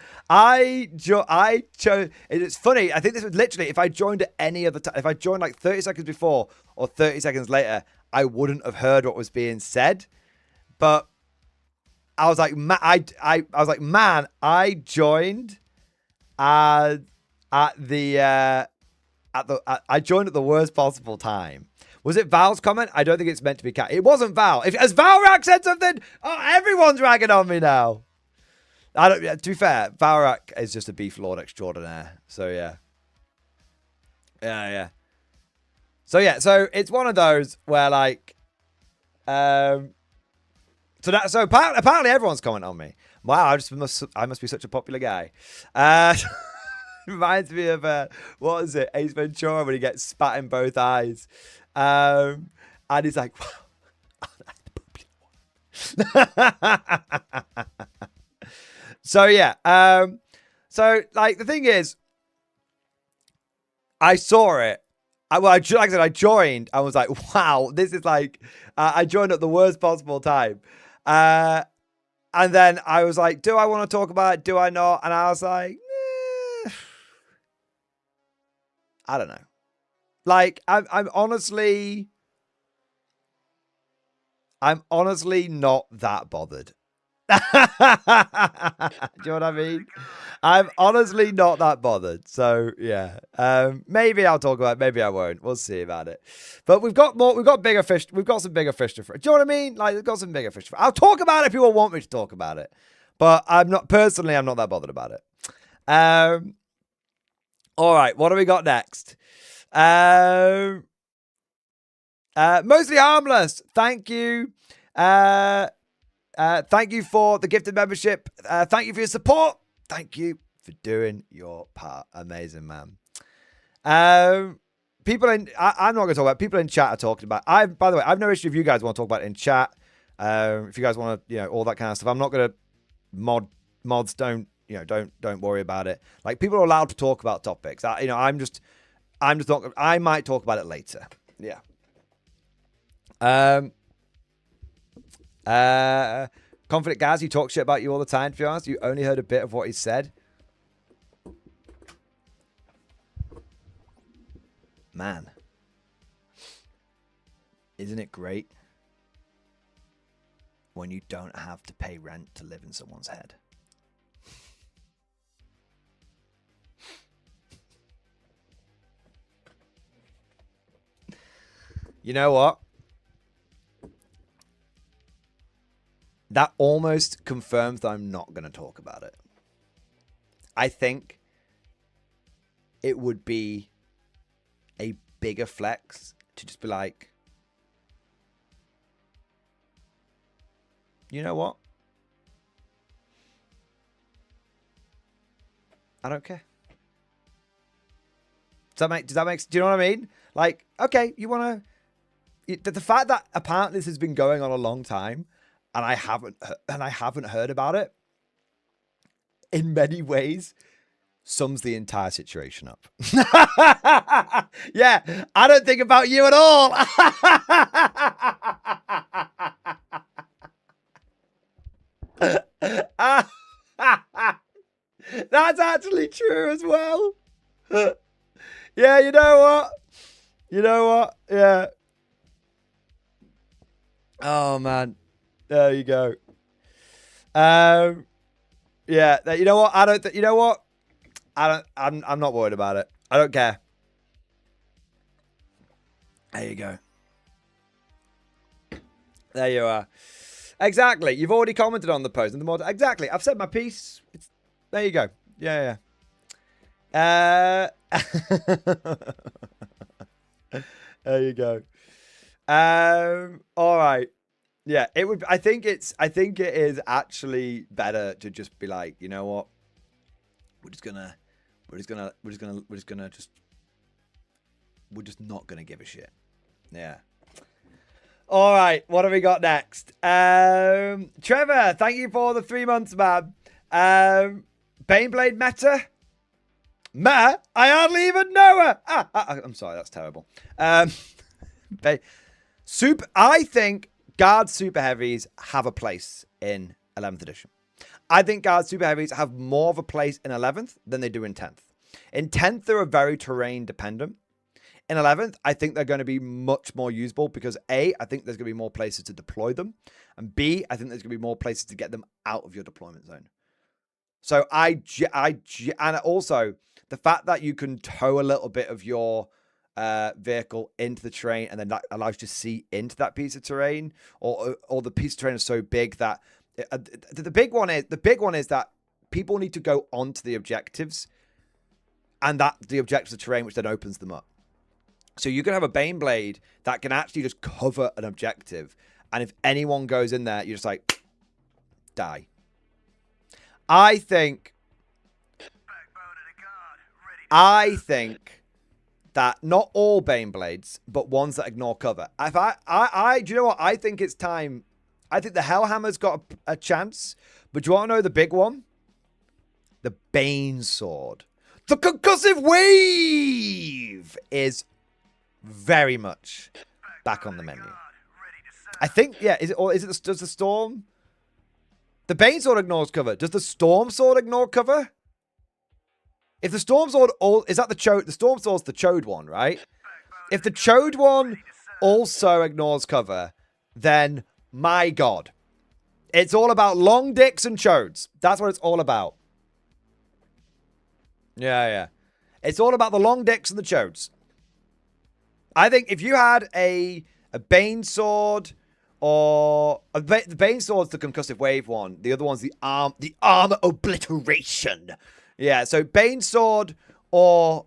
It's funny. I think this was literally, if I joined at any other time, if I joined like 30 seconds before or 30 seconds later, I wouldn't have heard what was being said. But I was like, I was like, man, I joined I joined at the worst possible time. Was it Val's comment? I don't think it's meant to be cat. It wasn't Val. Has Valrak said something? Oh, everyone's ragging on me now. To be fair, Valrak is just a beef lord extraordinaire. So yeah. Yeah. So it's one of those where like, so apparently everyone's commenting on me. Wow, I must be such a popular guy. Reminds me of what was it, Ace Ventura, when he gets spat in both eyes, and he's like, wow, that's the popular one. So yeah, so like the thing is, I saw it. Like I said, I joined. I was like, wow, this is like, I joined at the worst possible time. And then I was like, do I want to talk about it? Do I not? And I was like, I don't know. Like, I'm honestly not that bothered. Do you know what I mean? I'm honestly not that bothered. So yeah, maybe I'll talk about it. Maybe I won't. We'll see about it. But we've got bigger fish. We've got some bigger fish to fry. Do you know what I mean? Like, we've got some bigger fish to fry. I'll talk about it if people want me to talk about it. But I'm not that bothered about it. All right, what do we got next? Mostly harmless. Thank you. Thank you for the gifted membership. Thank you for your support. Thank you for doing your part. Amazing, man. People in, I'm not going to talk about, people in chat are talking about, by the way, I've no issue if you guys want to talk about it in chat. If you guys want to, all that kind of stuff. I'm not going to mods don't worry about it. Like, people are allowed to talk about topics. I'm just not, I might talk about it later. Yeah. Confident Gaz, he talks shit about you all the time, to be honest. You only heard a bit of what he said. Man. Isn't it great when you don't have to pay rent to live in someone's head? You know what? That almost confirms that I'm not going to talk about it. I think it would be a bigger flex to just be like, you know what? I don't care. Do you know what I mean? Like, okay, you want to, the fact that apparently this has been going on a long time, and I haven't heard about it, in many ways sums the entire situation up. Yeah, I don't think about you at all. That's actually true as well. Yeah, you know what? Yeah. Oh man. There you go. Yeah, you know what? I'm not worried about it. I don't care. There you go. There you are. Exactly. You've already commented on the post and the mod. Exactly. I've said my piece. There you go. Yeah. There you go. All right. Yeah, it would. I think it is actually better to just be like, you know what? We're We're just not gonna give a shit. Yeah. All right, what have we got next? Trevor, thank you for the 3 months, man. Baneblade meta? Meta? I hardly even know her. I'm sorry, that's terrible. I think Guard Super Heavies have a place in 11th edition. I think Guard Super Heavies have more of a place in 11th than they do in 10th. In 10th, they're very terrain dependent. In 11th, I think they're going to be much more usable because A, I think there's going to be more places to deploy them. And B, I think there's going to be more places to get them out of your deployment zone. So and also the fact that you can tow a little bit of your vehicle into the terrain and then that allows you to see into that piece of terrain, or the piece of terrain is so big that the big one is that people need to go onto the objectives, and that the objectives of terrain, which then opens them up. So you can have a Baneblade that can actually just cover an objective, and if anyone goes in there, you're just like, die. I think that not all Baneblades, but ones that ignore cover. Do you know what? I think it's time. I think the Hellhammer's got a chance, but do you want to know the big one? The Bane Sword. The Concussive Wave is very much back on the menu. I think, yeah, does the Storm? The Bane Sword ignores cover. Does the Storm Sword ignore cover? If the Storm Sword, is that the Chode? The Storm Sword's the Chode one, right? If the Chode one also ignores cover, then my God. It's all about long dicks and Chodes. That's what it's all about. Yeah. It's all about the long dicks and the Chodes. I think if you had a Bane Sword, or the Bane Sword's the Concussive Wave one. The other one's the Armor Obliteration. Yeah, so Bane Sword or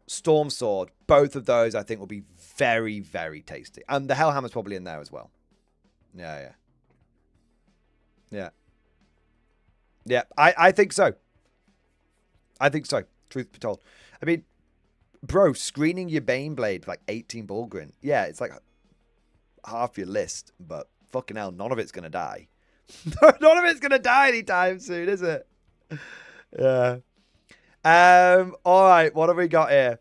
Storm Sword, both of those I think will be very, very tasty. And the Hellhammer's probably in there as well. Yeah. I think so. Truth be told. I mean, bro, screening your Baneblade for like 18 Bullgrin. Yeah, it's like half your list, but fucking hell, none of it's going to die. None of it's going to die anytime soon, is it? Yeah. All right, what have we got here?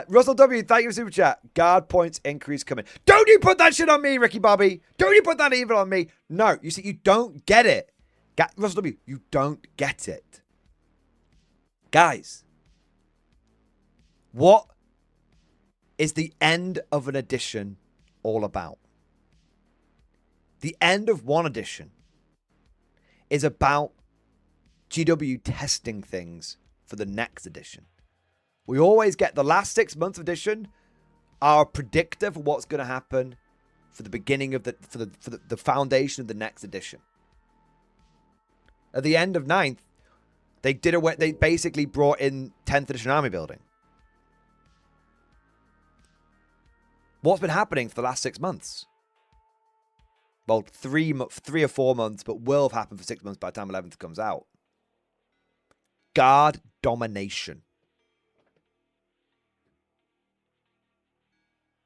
Russell W, thank you for super chat. Guard points increase coming. Don't you put that shit on me, Ricky Bobby. Don't you put that even on me. No, you see, you don't get it. Russell W, you don't get it. Guys, what is the end of an edition all about? The end of one edition is about GW testing things for the next edition. We always get the last 6 months of edition are a predictor for what's going to happen for the beginning of the foundation of the next edition. At the end of 9th, they basically brought in 10th edition army building. What's been happening for the last 6 months? Well, 3 or 4 months, but will have happened for 6 months by the time 11th comes out. Guard domination.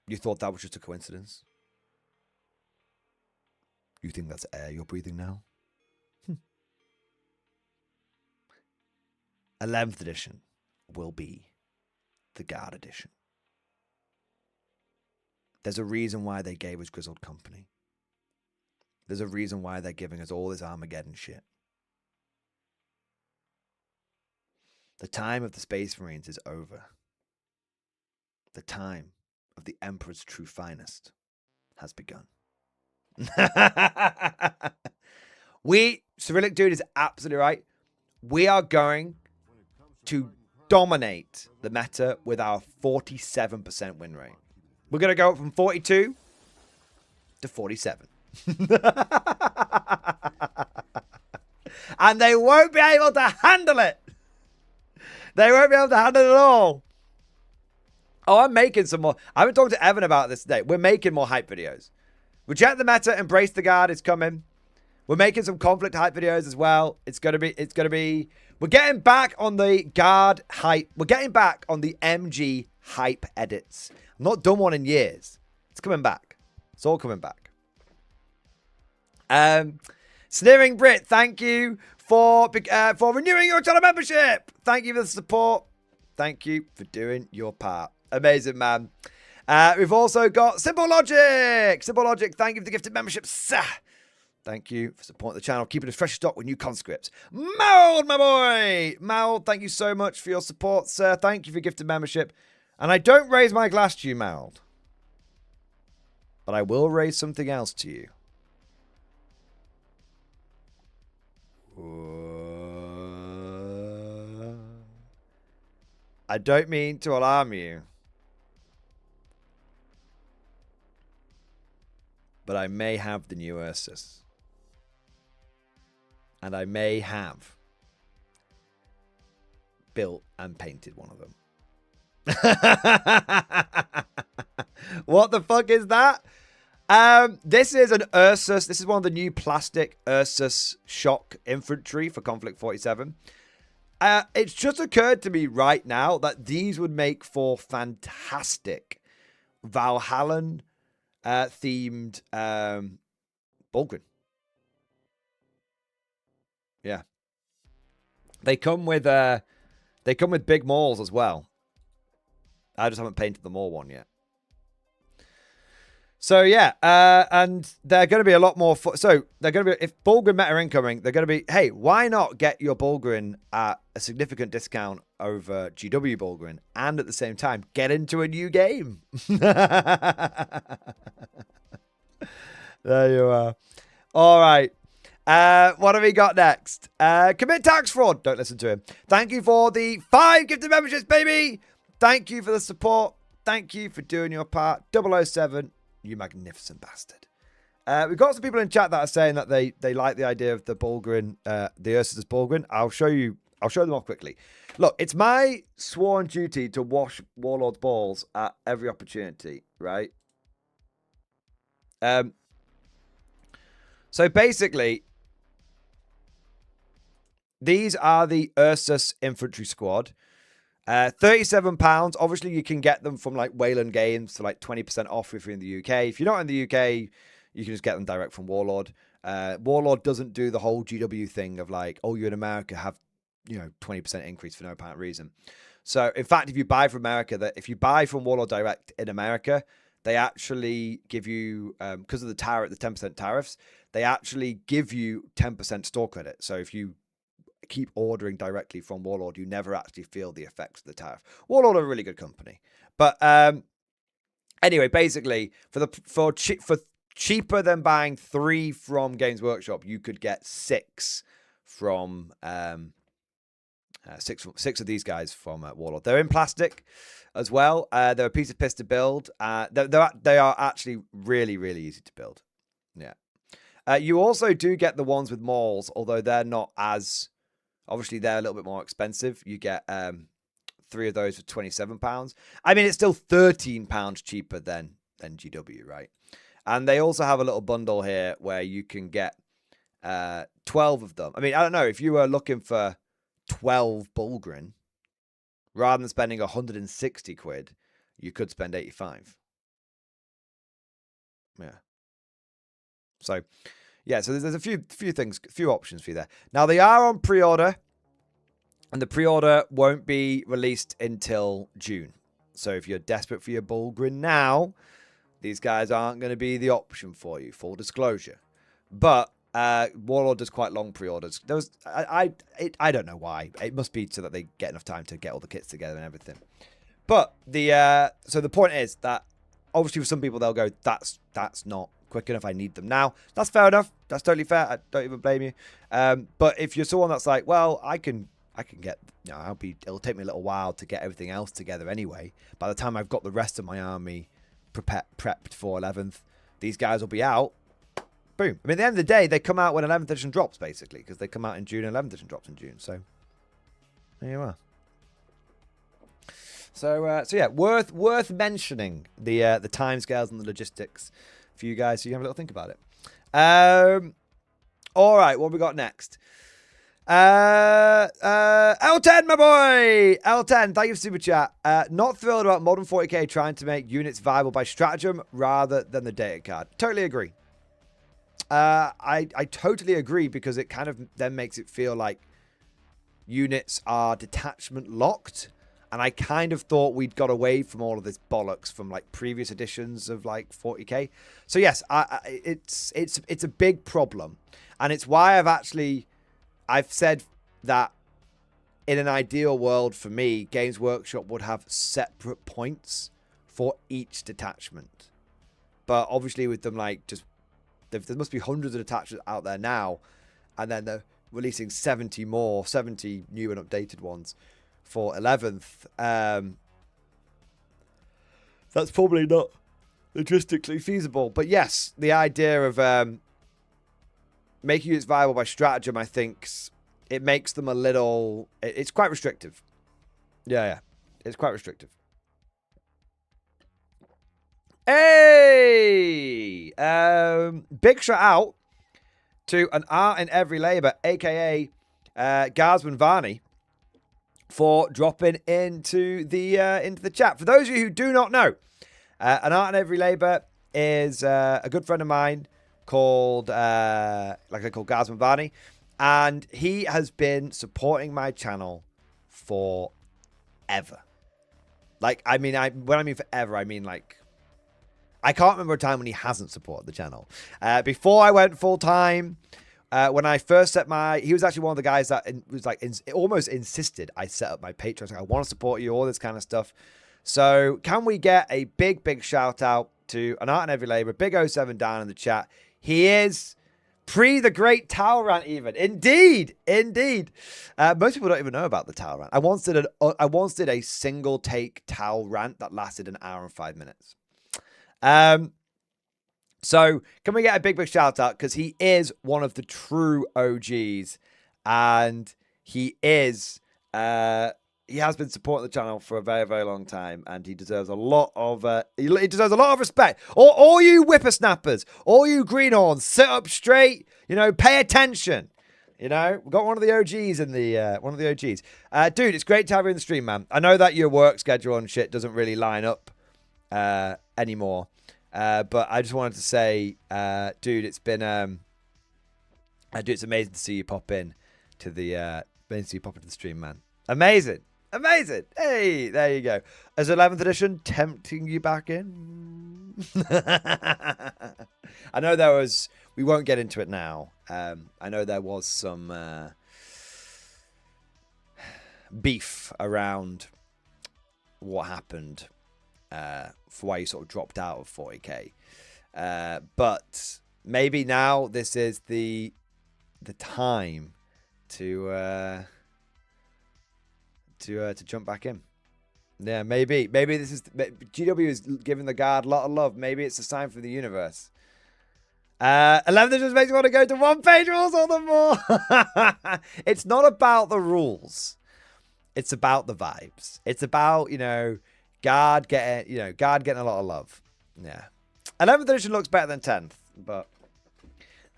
You thought that was just a coincidence? You think that's air you're breathing now? 11th edition will be the Guard edition. There's a reason why they gave us Grizzled Company. There's a reason why they're giving us all this Armageddon shit. The time of the Space Marines is over. The time of the Emperor's true finest has begun. Cyrillic Dude is absolutely right. We are going to dominate the meta with our 47% win rate. We're going to go up from 42 to 47. And they won't be able to handle it. They won't be able to handle it at all. Oh, I'm making some more. I haven't talked to Evan about this today. We're making more hype videos. Reject the meta, embrace the Guard is coming. We're making some conflict hype videos as well. It's gonna be. We're getting back on the guard hype. We're getting back on the MG hype edits. I've not done one in years. It's coming back. It's all coming back. Sneering Brit, thank you for renewing your channel membership. Thank you for the support. Thank you for doing your part. Amazing, man. We've also got Simple Logic. Simple Logic, thank you for the gifted membership. Thank you for supporting the channel, keeping us fresh stock with new conscripts. Mould, my boy! Mould, thank you so much for your support, sir. Thank you for gifted membership. And I don't raise my glass to you, Mould. But I will raise something else to you. I don't mean to alarm you. But I may have the new Ursus. And I may have built and painted one of them. What the fuck is that? This is an Ursus. This is one of the new plastic Ursus shock infantry for Conflict 47. It's just occurred to me right now that these would make for fantastic Valhallan themed Bulgrin. Yeah. They come with big mauls as well. I just haven't painted the maul one yet. So yeah, and they're going to be a lot more. So they're going to be, if Bulgrin meta incoming, they're going to be, hey, why not get your Bulgrin at a significant discount over GW Bulgrin, and at the same time get into a new game. There you are. All right. What have we got next? Commit tax fraud. Don't listen to him. Thank you for the 5 gifted memberships, baby. Thank you for the support. Thank you for doing your part. 007, you magnificent bastard. We've got some people in chat that are saying that they like the idea of the Bulgrin, the Ursus Bulgrin. I'll show them off quickly. Look, it's my sworn duty to wash Warlord's balls at every opportunity, right? So basically, these are the Ursus Infantry Squad. £37. Obviously, you can get them from like Wayland Games for like 20% off if you're in the UK. If you're not in the UK, you can just get them direct from Warlord. Warlord doesn't do the whole GW thing of like, oh, you're in America, have 20% increase for no apparent reason. So, in fact, if you buy from America, if you buy from Warlord direct in America, they actually give you, because of the 10% tariffs, they actually give you 10% store credit. So if you keep ordering directly from Warlord, you never actually feel the effects of the tariff. Warlord are a really good company. But anyway, basically, for cheaper than buying 3 from Games Workshop, you could get 6 from six of these guys from Warlord. They're in plastic as well. They're a piece of piss to build. They are actually really, really easy to build. Yeah. You also do get the ones with mauls, although they're not as... Obviously, they're a little bit more expensive. You get 3 of those for £27. I mean, it's still £13 cheaper than GW, right? And they also have a little bundle here where you can get 12 of them. I mean, I don't know. If you were looking for 12 Bulgrin, rather than spending 160 quid, you could spend 85. Yeah. So... yeah, so there's a few options for you there. Now, they are on pre-order, and the pre-order won't be released until June. So if you're desperate for your Bulgrin now, these guys aren't going to be the option for you, full disclosure. But Warlord does quite long pre-orders. I don't know why. It must be so that they get enough time to get all the kits together and everything. But so the point is that obviously for some people they'll go, that's not quick enough, I need them now. That's fair enough. That's totally fair. I don't even blame you. But if you're someone that's like, well, I can get, it'll take me a little while to get everything else together anyway. By the time I've got the rest of my army prepped for 11th, these guys will be out. Boom. I mean, at the end of the day, they come out when 11th edition drops, basically, because they come out in June and 11th edition drops in June. So there you are. So yeah, worth mentioning the timescales and the logistics for you guys, so you have a little think about it. All right, what have we got next? L10, my boy! L10, thank you for super chat. Not thrilled about modern 40k trying to make units viable by stratagem rather than the data card. Totally agree. I totally agree, because it kind of then makes it feel like units are detachment locked. And I kind of thought we'd got away from all of this bollocks from like previous editions of like 40k. So yes, it's a big problem, and it's why I've said that in an ideal world for me, Games Workshop would have separate points for each detachment. But obviously with them like just there must be hundreds of detachments out there now, and then they're releasing 70 new and updated ones for 11th. That's probably not logistically feasible. But yes, the idea of making it viable by stratagem, I think it makes them a little... It's quite restrictive. Yeah. It's quite restrictive. Hey! Big shout out to an art in every labour, a.k.a. Garsman Varney, for dropping into the chat. For those of you who do not know, an art in every labour is a good friend of mine called Garsman Varney, and he has been supporting my channel forever. Like, I mean, when I mean forever, I mean like, I can't remember a time when he hasn't supported the channel. Before I went full time, when I first set he was actually one of the guys that was like almost insisted I set up my Patreon. I was like, I want to support you, all this kind of stuff. So can we get a big shout out to an art in every labour, Big 07 down in the chat. He is pre the great towel rant even. Indeed. Most people don't even know about the towel rant. I once did a single take towel rant that lasted an hour and 5 minutes. So can we get a big shout out, because he is one of the true OGs, and he is he has been supporting the channel for a very long time, and he deserves a lot of he deserves a lot of respect. All you whippersnappers, all you greenhorns, sit up straight, pay attention. We've got one of the OGs in the one of the OGs. Dude, it's great to have you in the stream, man. I know that your work schedule and shit doesn't really line up anymore. But I just wanted to say, dude, it's been, dude, it's amazing to see you pop in to the, stream, man. Amazing. Hey, there you go. As 11th edition tempting you back in? I know we won't get into it now. I know there was some, beef around what happened for why you sort of dropped out of 40k, but maybe now this is the time to jump back in. Yeah, maybe this is GW is giving the guard a lot of love. Maybe it's a sign from the universe. 11 just makes me want to go to one-page rules all the more. It's not about the rules. It's about the vibes. It's about, guard getting a lot of love. Yeah. 11th edition looks better than 10th, but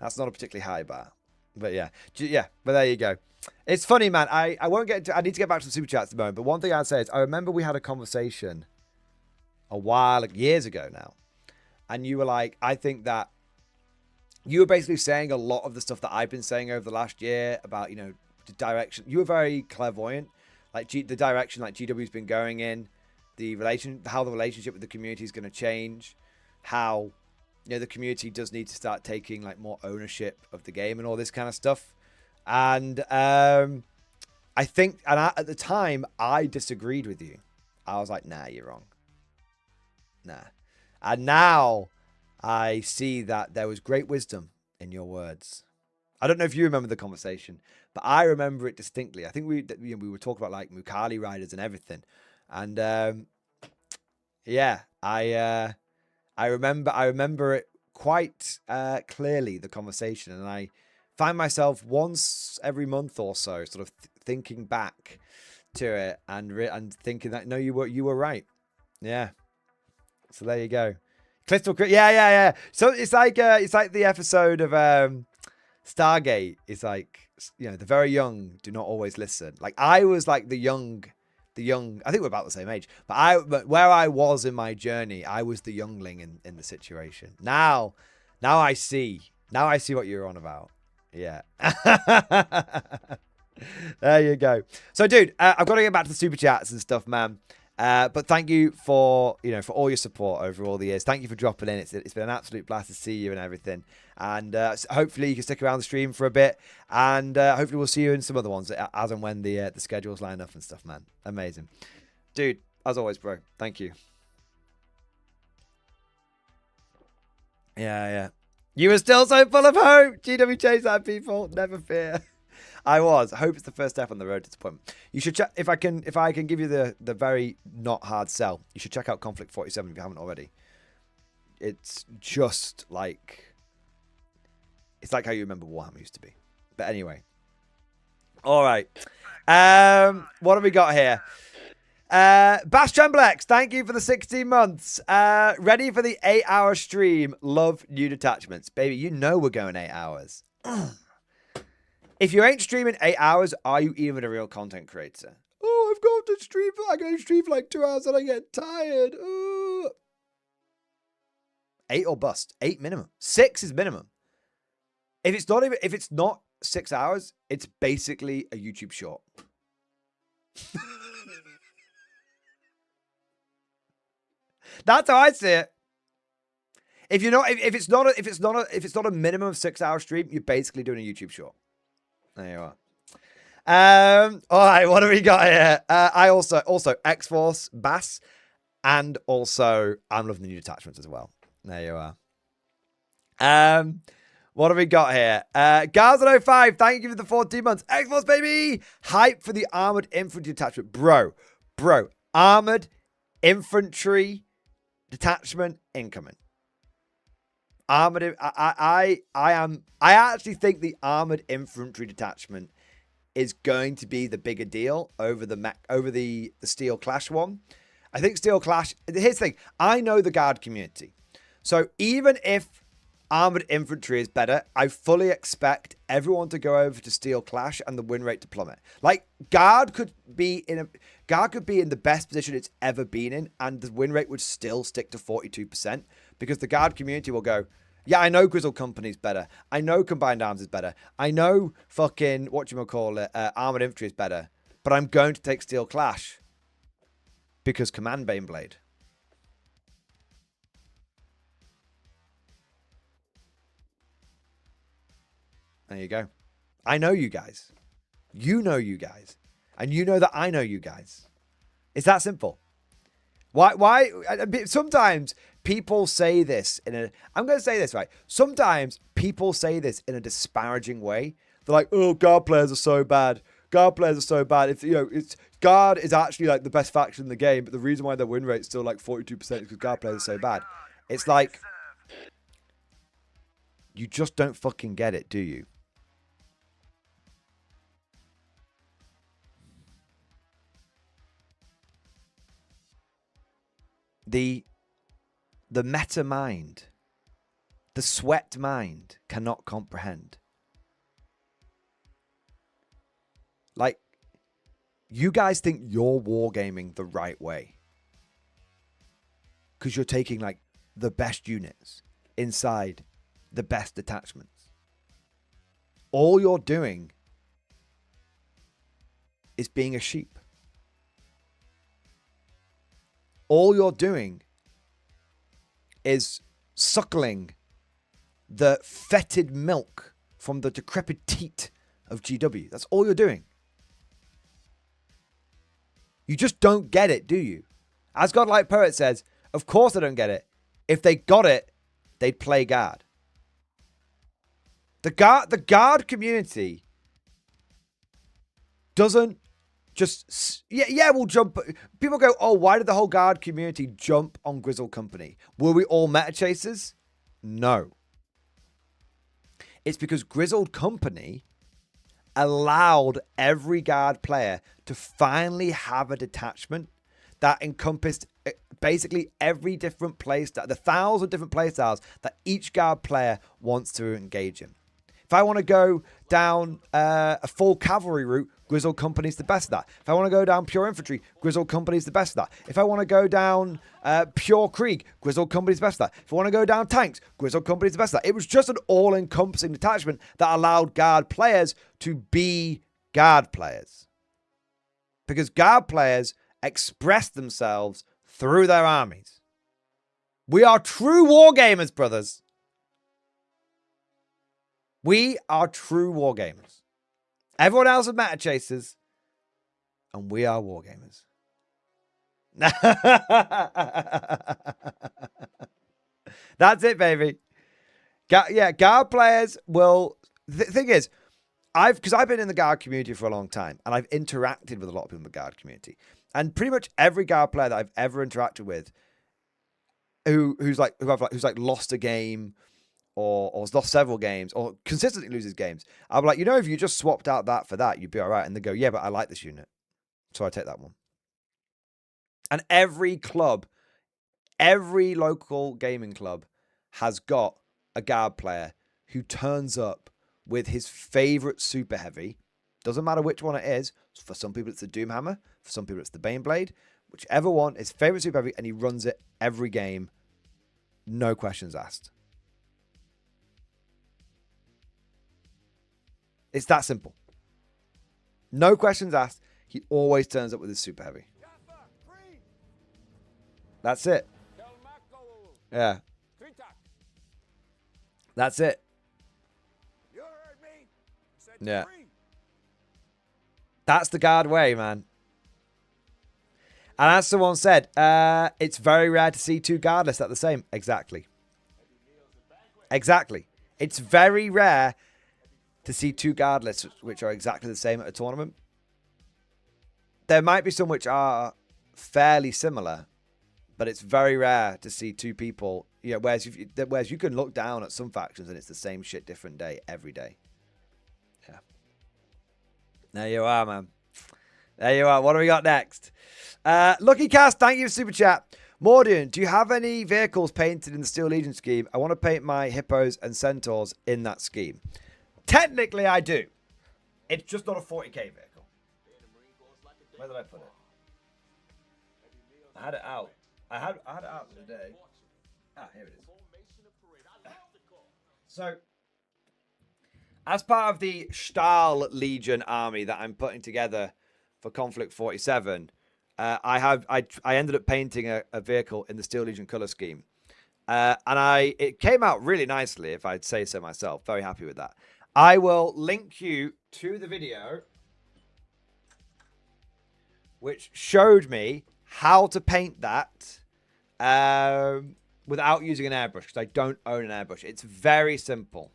that's not a particularly high bar. But yeah. But there you go. It's funny, man. I won't get into, I need to get back to the super chats at the moment, but one thing I'd say is I remember we had a conversation years ago now, and you were like, I think that you were basically saying a lot of the stuff that I've been saying over the last year about, the direction. You were very clairvoyant, like the direction like GW's been going in, how the relationship with the community is going to change, how, the community does need to start taking like more ownership of the game and all this kind of stuff. And I think, at the time, I disagreed with you. I was like, nah, you're wrong. Nah. And now I see that there was great wisdom in your words. I don't know if you remember the conversation, but I remember it distinctly. I think we were talking about like Mukali riders and everything. And I remember it quite clearly, the conversation, and I find myself once every month or so sort of thinking back to it and thinking that no, you were right. Yeah. So there you go. Yeah. So it's like the episode of Stargate is like, you know, the very young do not always listen. Like I was like the young, I think we're about the same age, but where I was in my journey, I was the youngling in the situation. Now I see what you're on about. Yeah. There you go. So dude, I've got to get back to the super chats and stuff, man. But thank you for all your support over all the years. Thank you for dropping in. It's been an absolute blast to see you and everything. And hopefully you can stick around the stream for a bit. And hopefully we'll see you in some other ones as and when the schedules line up and stuff, man. Amazing. Dude, as always, bro. Thank you. Yeah. You were still so full of hope. GW chase that, people. Never fear. I was. I hope it's the first step on the road to disappointment. You should check if I can give you the very not hard sell. You should check out Conflict 47 if you haven't already. It's just like how you remember Warhammer used to be. But anyway. All right. What have we got here? Bash Tremblex, thank you for the 16 months. Ready for the 8-hour stream. Love new detachments. Baby, you know we're going 8 hours. If you ain't streaming 8 hours, are you even a real content creator? Oh, I've got to stream for like 2 hours and I get tired. Ooh. 8 or bust. 8 minimum. 6 is minimum. If it's not 6 hours, it's basically a YouTube short. That's how I see it. If it's not a minimum of 6 hour stream, you're basically doing a YouTube short. There you are. All right, what have we got here? I also X-Force, Bass, and also I'm loving the new detachments as well. There you are. What have we got here? Garzan05, thank you for the 14 months. X-Force, baby! Hype for the armored infantry detachment. Bro, armored infantry detachment incoming. I actually think the armored infantry detachment is going to be the bigger deal over the Steel Clash one. I think Steel Clash. Here's the thing. I know the Guard community, so even if armored infantry is better, I fully expect everyone to go over to Steel Clash and the win rate to plummet. Like Guard could be in the best position it's ever been in, and the win rate would still stick to 42% because the Guard community will go, yeah, I know Grizzled Company's better. I know Combined Arms is better. I know fucking Armored Infantry is better. But I'm going to take Steel Clash because Command Baneblade. There you go. I know you guys. You know you guys. And you know that I know you guys. It's that simple. Why? Sometimes people say this I'm going to say this, right? Sometimes people say this in a disparaging way. They're like, oh, Guard players are so bad. Guard players are so bad. It's Guard is actually like the best faction in the game, but the reason why their win rate's still like 42% is because Guard players are so bad. It's like, you just don't fucking get it, do you? The meta mind, the sweat mind cannot comprehend. Like, you guys think you're wargaming the right way because you're taking like the best units inside the best detachments. All you're doing is being a sheep. All you're doing is suckling the fetid milk from the decrepit teat of GW. That's all you're doing. You just don't get it, do you? As Godlike Poet says, of course I don't get it. If they got it, they'd play Guard. The Guard community doesn't just, we'll jump. People go, oh, why did the whole Guard community jump on Grizzled Company? Were we all meta chasers? No. It's because Grizzled Company allowed every Guard player to finally have a detachment that encompassed basically every different playstyle, the 1,000 different playstyles that each Guard player wants to engage in. In If I want to go down a full cavalry route, Grizzled Company's the best at that. If I want to go down pure infantry, Grizzled Company's the best at that. If I want to go down pure Krieg, Grizzled Company's the best at that. If I want to go down tanks, Grizzled Company's the best at that. It was just an all-encompassing detachment that allowed Guard players to be Guard players. Because Guard players express themselves through their armies. We are true wargamers, brothers. We are true wargamers. Everyone else are meta chasers, and we are wargamers. That's it, baby. Guard players will. The thing is, because I've been in the Guard community for a long time, and I've interacted with a lot of people in the Guard community, and pretty much every Guard player that I've ever interacted with, who's lost a game, or has lost several games, or consistently loses games, I'm like, if you just swapped out that for that, you'd be all right. And they go, yeah, but I like this unit, so I take that one. And every club, every local gaming club has got a Guard player who turns up with his favorite super heavy. Doesn't matter which one it is. For some people, it's the Doomhammer. For some people, it's the Baneblade. Whichever one, his favorite super heavy, and he runs it every game. No questions asked. It's that simple. No questions asked. He always turns up with his super heavy. That's it. Yeah. That's it. Yeah. That's the Guard way, man. And as someone said, it's very rare to see two Guard lists at the same. Exactly. Exactly. It's very rare to see two Guard lists which are exactly the same at a tournament. There might be some which are fairly similar, but it's very rare to see two people. Whereas you can look down at some factions and it's the same shit, different day, every day. Yeah. There you are, man. There you are. What do we got next? Lucky Cast, thank you for Super Chat. Mordian, do you have any vehicles painted in the Steel Legion scheme? I want to paint my hippos and centaurs in that scheme. Technically, I do. It's just not a 40k vehicle. Where did I put it? I had it out. I had it out today. Ah, here it is. So, as part of the Stahl Legion army that I'm putting together for Conflict 47, I ended up painting a vehicle in the Steel Legion color scheme, and it came out really nicely, if I'd say so myself. Very happy with that. I will link you to the video which showed me how to paint that without using an airbrush, because I don't own an airbrush. It's very simple.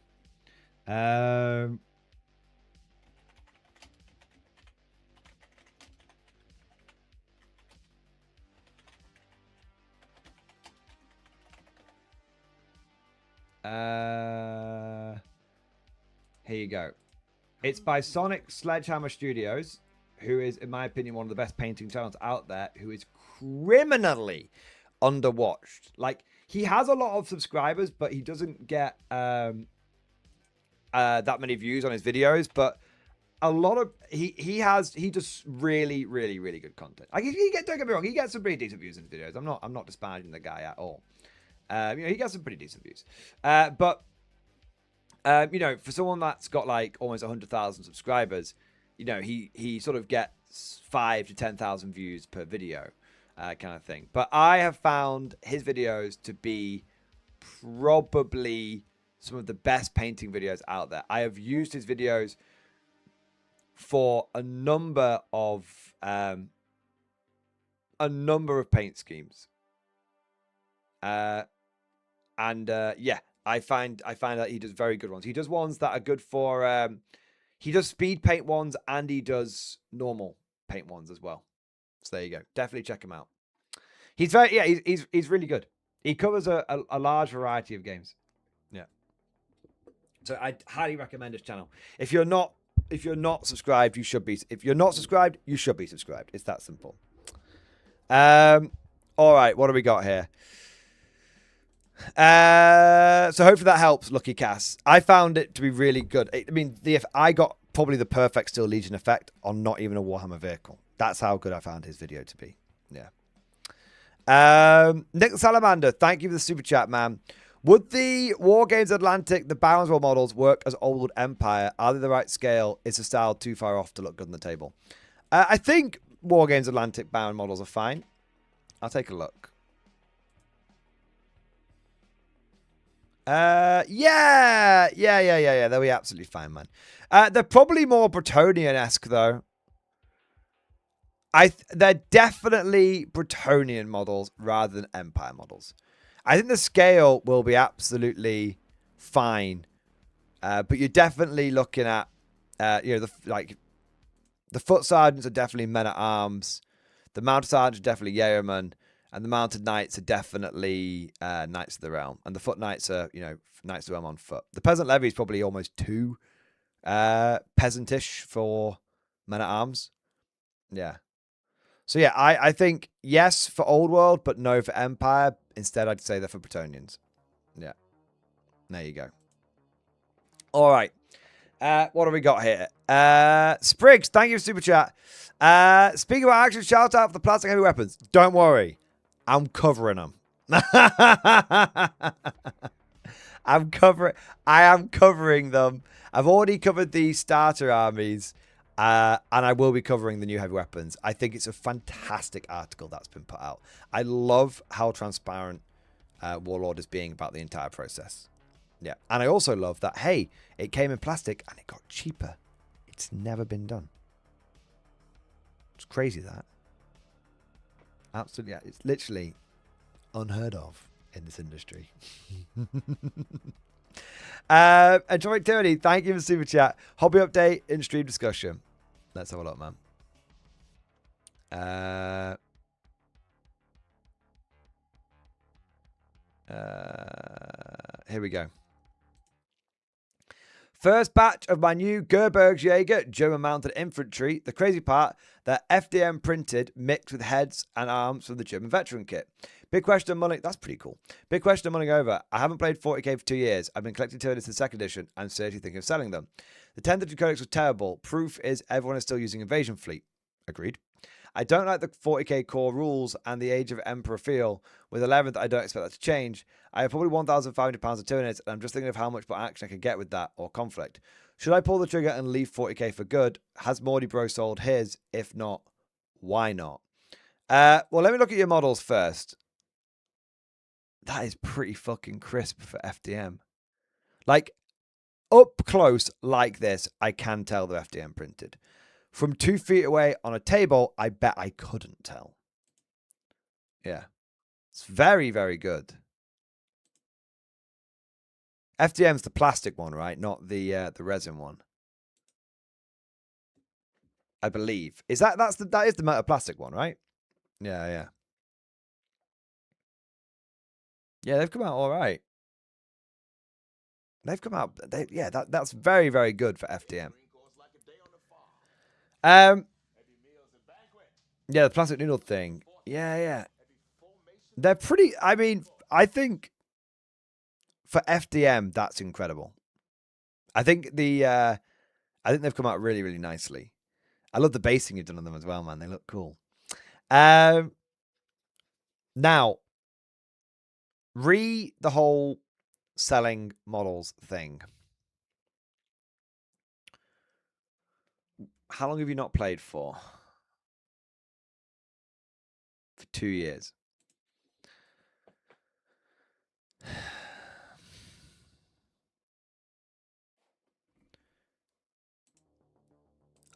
Here you go. It's by Sonic Sledgehammer Studios, who is, in my opinion, one of the best painting channels out there, who is criminally underwatched. Like, he has a lot of subscribers, but he doesn't get that many views on his videos. But a lot of he does really, really, really good content. Like, don't get me wrong, he gets some pretty decent views in his videos. I'm not disparaging the guy at all. He gets some pretty decent views. But for someone that's got like almost 100,000 subscribers, he sort of gets 5,000 to 10,000 views per video, kind of thing. But I have found his videos to be probably some of the best painting videos out there. I have used his videos for a number of paint schemes. I find that he does very good ones. He does ones that are good for he does speed paint ones, and he does normal paint ones as well. So there you go. Definitely check him out. He's he's really good. He covers a large variety of games. Yeah. So I highly recommend his channel. If you're not subscribed, you should be. If you're not subscribed, you should be subscribed. It's that simple. All right, what do we got here? So hopefully that helps, Lucky Cass. I found it to be really good. I mean, I got probably the perfect Steel Legion effect on not even a Warhammer vehicle. That's how good I found his video to be. Yeah. Nick Salamander, thank you for the super chat, man. Would the War Games Atlantic, the Barons World models work as Old Empire? Are they the right scale? Is the style too far off to look good on the table? I think War Games Atlantic Baron models are fine. I'll take a look. Yeah. They'll be absolutely fine, man. They're probably more Bretonian-esque, though. They're definitely Bretonian models rather than Empire models. I think the scale will be absolutely fine, but you're definitely looking at, the foot sergeants are definitely men at arms, the mounted sergeants are definitely yeomen, and the mounted knights are definitely knights of the realm, and the foot knights are knights of the realm on foot. The peasant levy is probably almost too peasantish for men at arms. Yeah. So yeah, I think yes for Old World, but no for Empire. Instead, I'd say they're for Bretonians. Yeah. There you go. All right. What have we got here? Spriggs, thank you for super chat. Speaking about action, shout out for the plastic heavy weapons. Don't worry. I'm covering them. I am covering them. I've already covered the starter armies. And I will be covering the new heavy weapons. I think it's a fantastic article that's been put out. I love how transparent Warlord is being about the entire process. Yeah. And I also love that, hey, it came in plastic and it got cheaper. It's never been done. It's crazy, that. Absolutely. Yeah, it's literally unheard of in this industry. Enjoy Tyranny, thank you for super chat. Hobby update in stream discussion. Let's have a look, man. Here we go. First batch of my new Gebirgsjäger German mounted infantry. The crazy part, they're FDM printed, mixed with heads and arms from the German veteran kit. Big question mulling. That's pretty cool. Big question mulling over. I haven't played 40k for 2 years. I've been collecting Tyranids in 2nd edition and seriously thinking of selling them. The 10th edition codex was terrible. Proof is everyone is still using Invasion Fleet. Agreed. I don't like the 40k core rules and the Age of Emperor feel. With 11th, I don't expect that to change. I have probably £1,500 of Tyranids, and I'm just thinking of how much more action I could get with that, or conflict. Should I pull the trigger and leave 40k for good? Has Mordy Bro sold his? If not, why not? Well, let me look at your models first. That is pretty fucking crisp for FDM. Like, up close like this, I can tell they're FDM printed. From 2 feet away on a table, I bet I couldn't tell. Yeah. It's very, very good. FDM's the plastic one, right? Not the resin one. I believe. Is that is the metal plastic one, right? Yeah. Yeah, they've come out all right. They've come out. That's very, very good for FDM. Yeah, the plastic noodle thing. Yeah. They're pretty. I mean, I think for FDM, that's incredible. I think they've come out really, really nicely. I love the basing you've done on them as well, man. They look cool. Now, the whole selling models thing. How long have you not played for? For 2 years.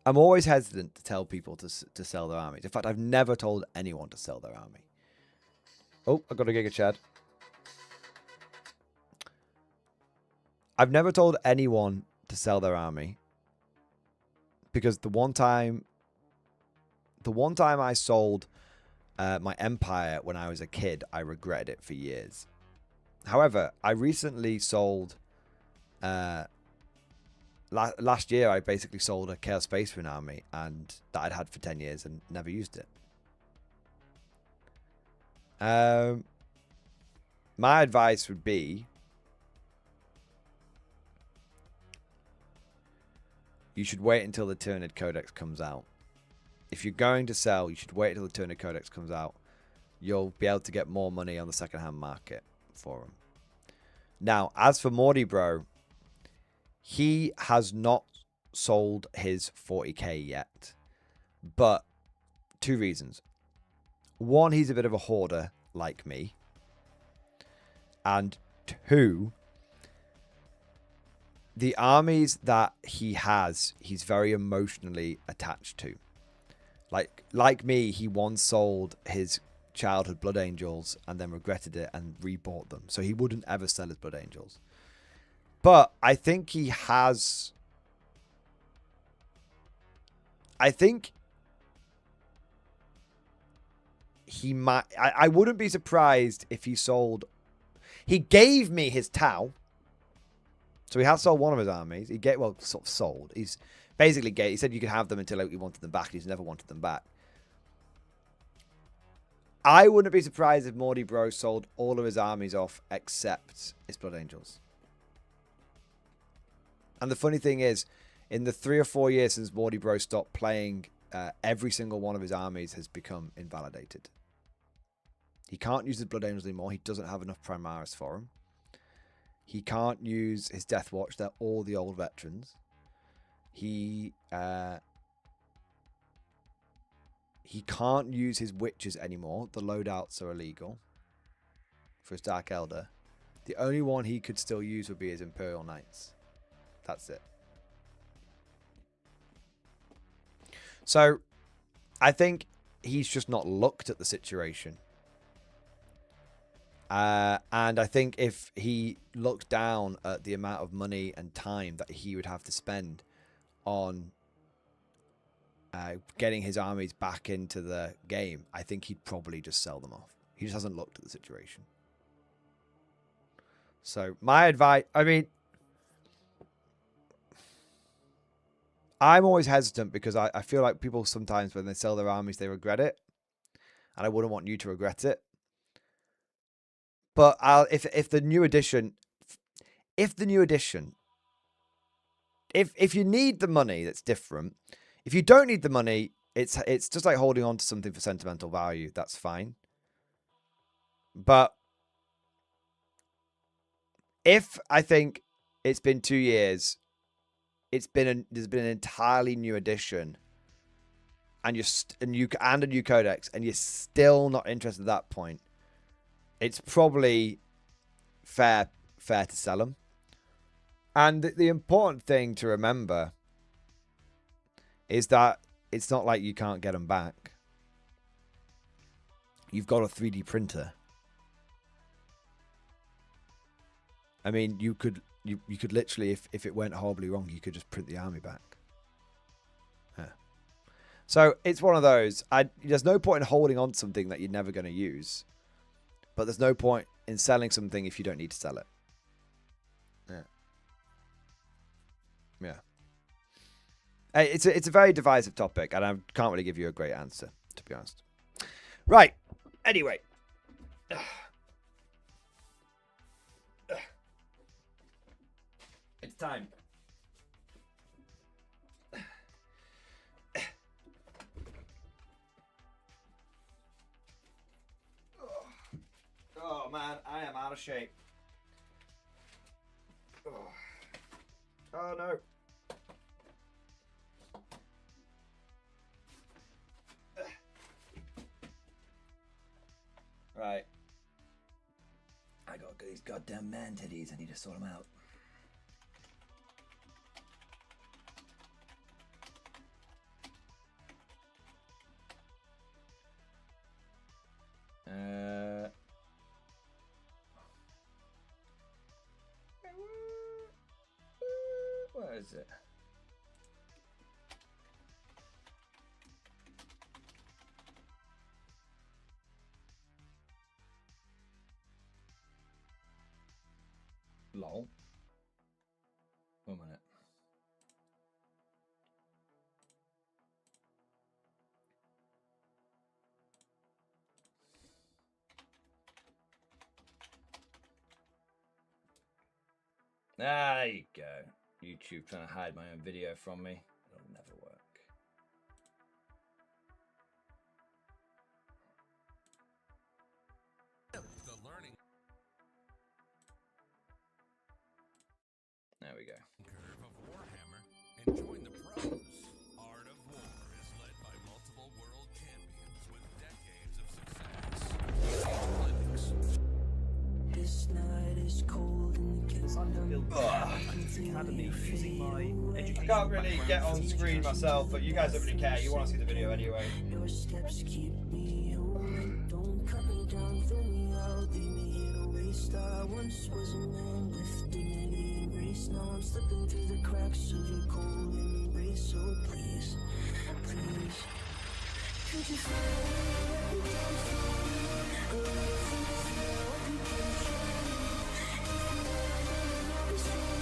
I'm always hesitant to tell people to sell their armies. In fact, I've never told anyone to sell their army. Oh, I got a Giga Chad. I've never told anyone to sell their army because the one time I sold my empire when I was a kid, I regretted it for years. However, I recently sold last year I basically sold a Chaos Space Marine army and that I'd had for 10 years and never used it. My advice would be you should wait until the Tyrannid Codex comes out. If you're going to sell, you should wait until the Tyrannid Codex comes out. You'll be able to get more money on the secondhand market for them. Now, as for Mordy Bro, he has not sold his 40k yet. But 2 reasons. One, he's a bit of a hoarder like me. And 2, the armies that he has, he's very emotionally attached to. Like me, he once sold his childhood Blood Angels and then regretted it and rebought them. So he wouldn't ever sell his Blood Angels. But I think he has... I think he might... I wouldn't be surprised if he sold... He gave me his Tau. So he has sold one of his armies. Well, sort of sold. He's basically he said you could have them until he wanted them back. He's never wanted them back. I wouldn't be surprised if Mordy Bro sold all of his armies off except his Blood Angels. And the funny thing is, in the 3 or 4 years since Mordy Bro stopped playing, every single one of his armies has become invalidated. He can't use his Blood Angels anymore. He doesn't have enough Primaris for them. He can't use his Death Watch. They're all the old veterans. He can't use his Witches anymore. The loadouts are illegal for his Dark Elder. The only one he could still use would be his Imperial Knights. That's it. So, I think he's just not looked at the situation. And I think if he looked down at the amount of money and time that he would have to spend on getting his armies back into the game, I think he'd probably just sell them off. He just hasn't looked at the situation. So my advice, I mean, I'm always hesitant because I feel like people sometimes when they sell their armies, they regret it. And I wouldn't want you to regret it. But if the new edition, if you need the money, that's different. If you don't need the money, it's just like holding on to something for sentimental value. That's fine. But if I think it's been 2 years, there's been an entirely new edition, and a new codex, and you're still not interested at that point, it's probably fair to sell them. And the important thing to remember is that it's not like you can't get them back. You've got a 3D printer. I mean, you could literally, if it went horribly wrong, you could just print the army back. Yeah. So it's one of those. There's no point in holding on to something that you're never going to use. But there's no point in selling something if you don't need to sell it. Yeah. Yeah. It's a very divisive topic, and I can't really give you a great answer, to be honest. Right. Anyway. It's time. Oh man, I am out of shape. Oh no. Right. I got these goddamn man titties. I need to sort them out. Where is it? Lol. 1 minute. There you go. YouTube trying to hide my own video from me. It'll never work. The learning There we go. curve of Warhammer and join the pros. Art of War is led by multiple world champions with decades of success. This night is cold in the Academy using my education I can't really background get for on teaching screen children. myself, but you guys don't really care. You want to see the video anyway. Your steps keep me awake. Don't cut me down, throw me out, leave me here to waste. I once was a man with dignity and grace. Now I'm slipping through the cracks of your cold embrace. So please, please, could you feel it? A little sympathy, I hope you can show me. If you want to go, then I'll be strong.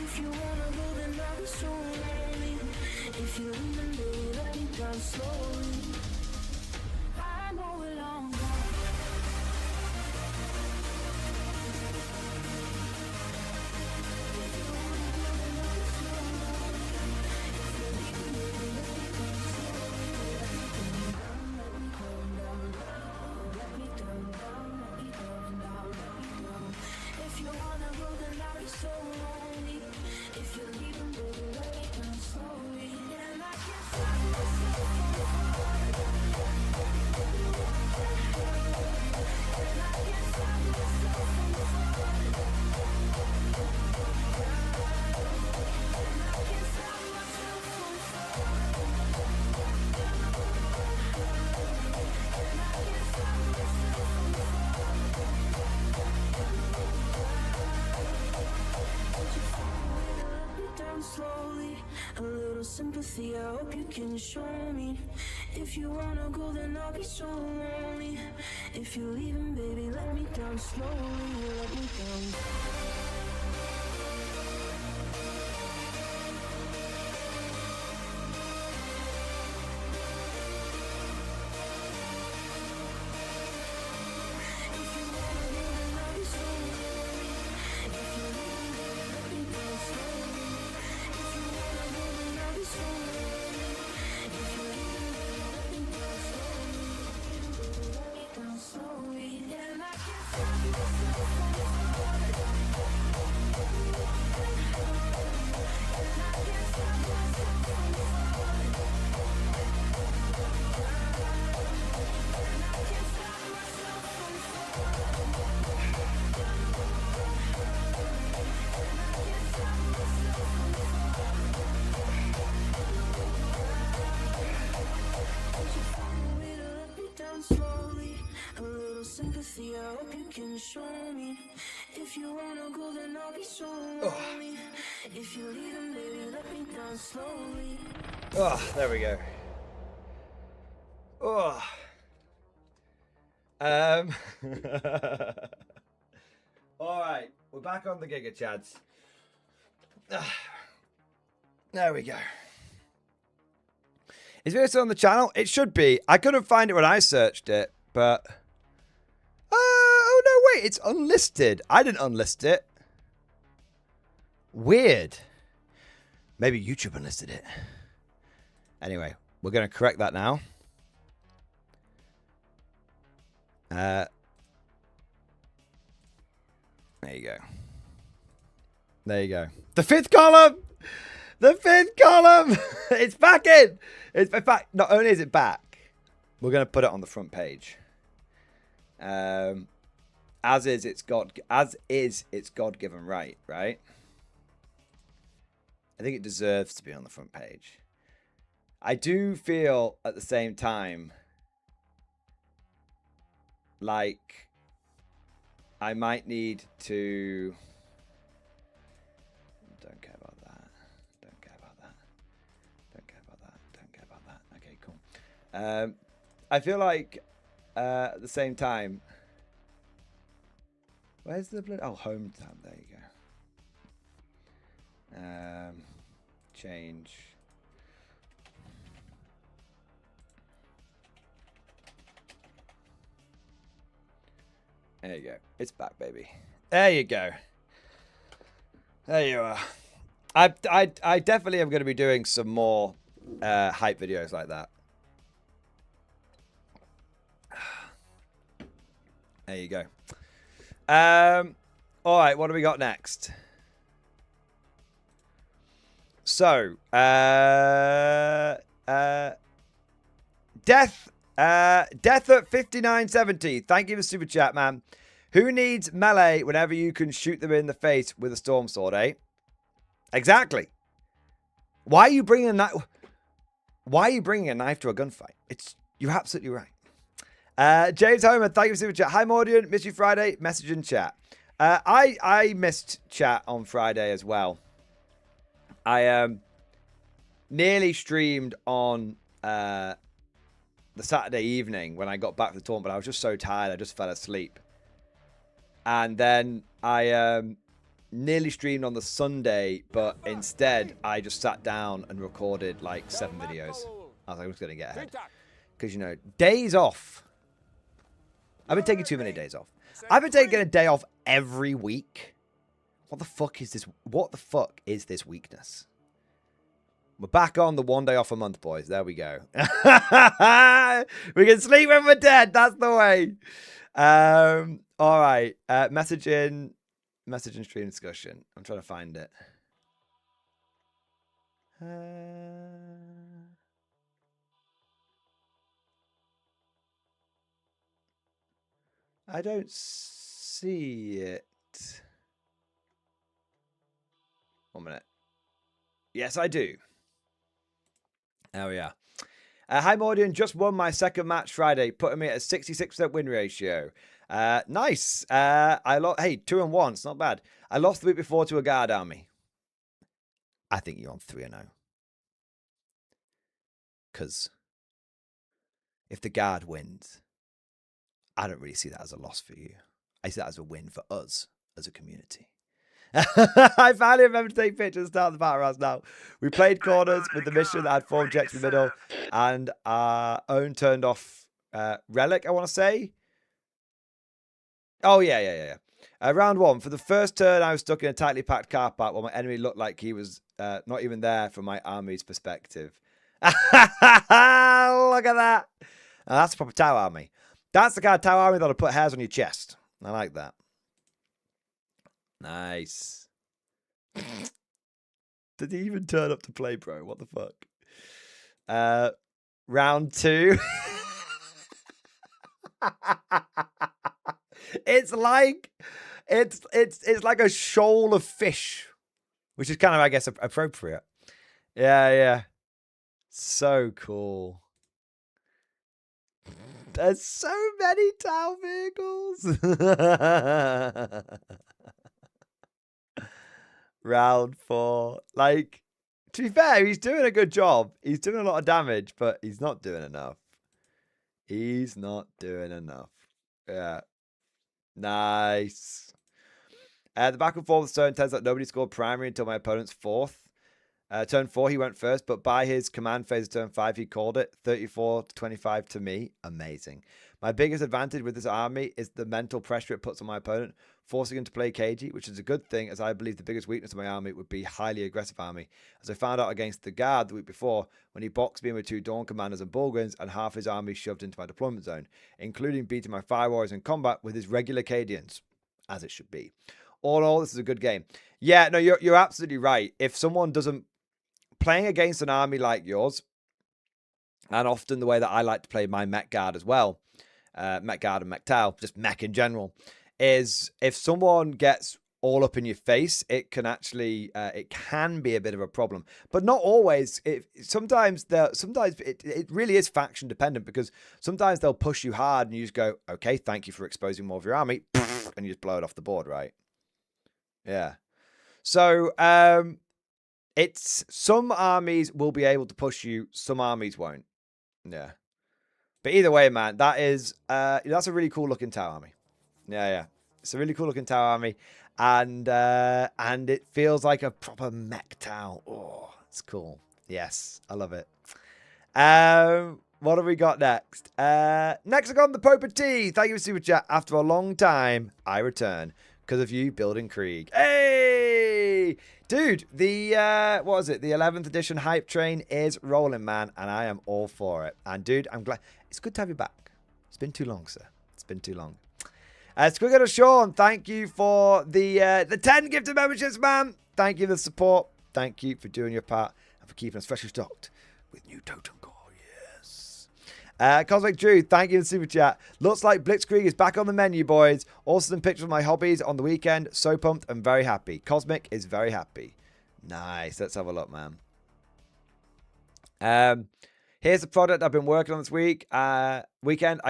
If you wanna go, then I'll be so lonely. If you're leaving, baby, let me down slowly. I know we're long gone. If you wanna go, then I'll be so lonely. If you're leaving, baby, let me down slowly. And I can't stop myself from falling. And I can't stop myself from falling. And I can't stop myself from falling. And I can't stop myself from down slowly. A little sympathy, I hope you can show me. If you wanna go, then I'll be so lonely. If you're leaving, baby, let me down slowly. Let me down. If you wanna go, then I'll be so lonely. If you're leaving, baby, let me down slowly. If you wanna go, then I'll be so lonely. If you're leaving, baby, let me down slowly. Let me down slowly. And I can't stop myself from falling. And I can't stop myself from falling. And I can't stop myself from falling. Slowly, a little sympathy, I hope you can show me. If you wanna go, then I'll be so lonely. If you're leaving, baby, let me down slowly. Oh, there we go. Oh. All right, we're back on the Giga Chads. There we go. Is video still on the channel? It should be. I couldn't find it when I searched it, but... oh, no, wait. It's unlisted. I didn't unlist it. Weird. Maybe YouTube unlisted it. Anyway, we're going to correct that now. There you go. There you go. The fifth column! The fifth column! It's back in! It's, in fact, not only is it back, we're going to put it on the front page. As is its God-given right, right? I think it deserves to be on the front page. I do feel at the same time like I might need to... Don't care about that. Don't care about that. Don't care about that. Don't care about that. Okay, cool. I feel like at the same time... Where's the blood? Oh, home tab. There you go. Change. There you go. It's back, baby. There you go. There you are. I definitely am going to be doing some more hype videos like that. There you go. All right, what do we got next? So, Death at 5970. Thank you for super chat, man. Who needs melee whenever you can shoot them in the face with a storm sword, eh? Exactly. Why are you bringing a knife? Why are you bringing a knife to a gunfight? You're absolutely right. James Homer, thank you for super chat. Hi, Mordian. Missed you Friday. Message in chat. I missed chat on Friday as well. I nearly streamed on the Saturday evening when I got back from the tournament, but I was just so tired I just fell asleep. And then I nearly streamed on the Sunday, but instead I just sat down and recorded like 7 videos. I was like, I'm just going to get ahead. Because, you know, days off. I've been taking too many days off. I've been taking a day off every week. What the fuck is this? What the fuck is this weakness? We're back on the 1 day off a month, boys. There we go. We can sleep when we're dead. That's the way. All right. Message in stream discussion. I'm trying to find it. I don't see it. 1 minute. Yes, I do. There we are. Hi, Mordian. Just won my second match Friday, putting me at a 66% win ratio. Nice. Hey, 2-1. It's not bad. I lost the week before to a guard army. I think you're on 3-0. Because if the guard wins, I don't really see that as a loss for you. I see that as a win for us as a community. I finally remember to take pictures and start the battle rounds now. We played corners with the mission that had 4 objectives in the middle, and our own turned off relic, I want to say. Oh, yeah. Round 1. For the first turn, I was stuck in a tightly packed car park while my enemy looked like he was not even there from my army's perspective. Look at that. Now, that's a proper tower army. That's the kind of tower army that'll put hairs on your chest. I like that. Nice. Did he even turn up to play, bro? What the fuck? Round 2. It's like like a shoal of fish, which is kind of, I guess, appropriate. Yeah. So cool. There's so many town vehicles. Round 4. Like, to be fair, he's doing a good job. He's doing a lot of damage, but he's not doing enough. He's not doing enough. Yeah. Nice. The back and forth turn turns out nobody scored primary until my opponent's 4th. Turn 4, he went first, but by his command phase of turn 5, he called it 34-25 to me. Amazing. My biggest advantage with this army is the mental pressure it puts on my opponent, forcing him to play cagey, which is a good thing, as I believe the biggest weakness of my army would be highly aggressive army, as I found out against the guard the week before, when he boxed me with 2 Dawn Commanders and Bulgarians and half his army shoved into my deployment zone, including beating my Fire Warriors in combat with his regular Cadians, as it should be. All in all, this is a good game. Yeah, no, you're absolutely right. If someone doesn't... Playing against an army like yours, and often the way that I like to play my Mech Guard as well, Mech Guard and Mech Tau, just Mech in general, is if someone gets all up in your face, it can actually, it can be a bit of a problem. But not always. Sometimes it really is faction dependent, because sometimes they'll push you hard and you just go, okay, thank you for exposing more of your army, and you just blow it off the board, right? Yeah. So, it's some armies will be able to push you, some armies won't. Yeah. But either way, man, that's a really cool looking tower army. Yeah. It's a really cool looking tower army. And it feels like a proper mech tower. Oh, it's cool. Yes, I love it. What have we got next? Next I got the Poper T. Thank you for super chat. After a long time, I return because of you building Krieg. Hey, dude, the what was it? The 11th edition hype train is rolling, man, and I am all for it. And dude, I'm glad. It's good to have you back. It's been too long, sir. It's been too long. Squiggle Sean, thank you for the 10 gifted memberships, man. Thank you for the support. Thank you for doing your part and for keeping us freshly stocked with new totem core. Yes. Cosmic Drew, thank you for the super chat. Looks like Blitzkrieg is back on the menu, boys. Also some pictures of my hobbies on the weekend. So pumped and very happy. Cosmic is very happy. Nice. Let's have a look, man. Here's the product I've been working on this weekend. I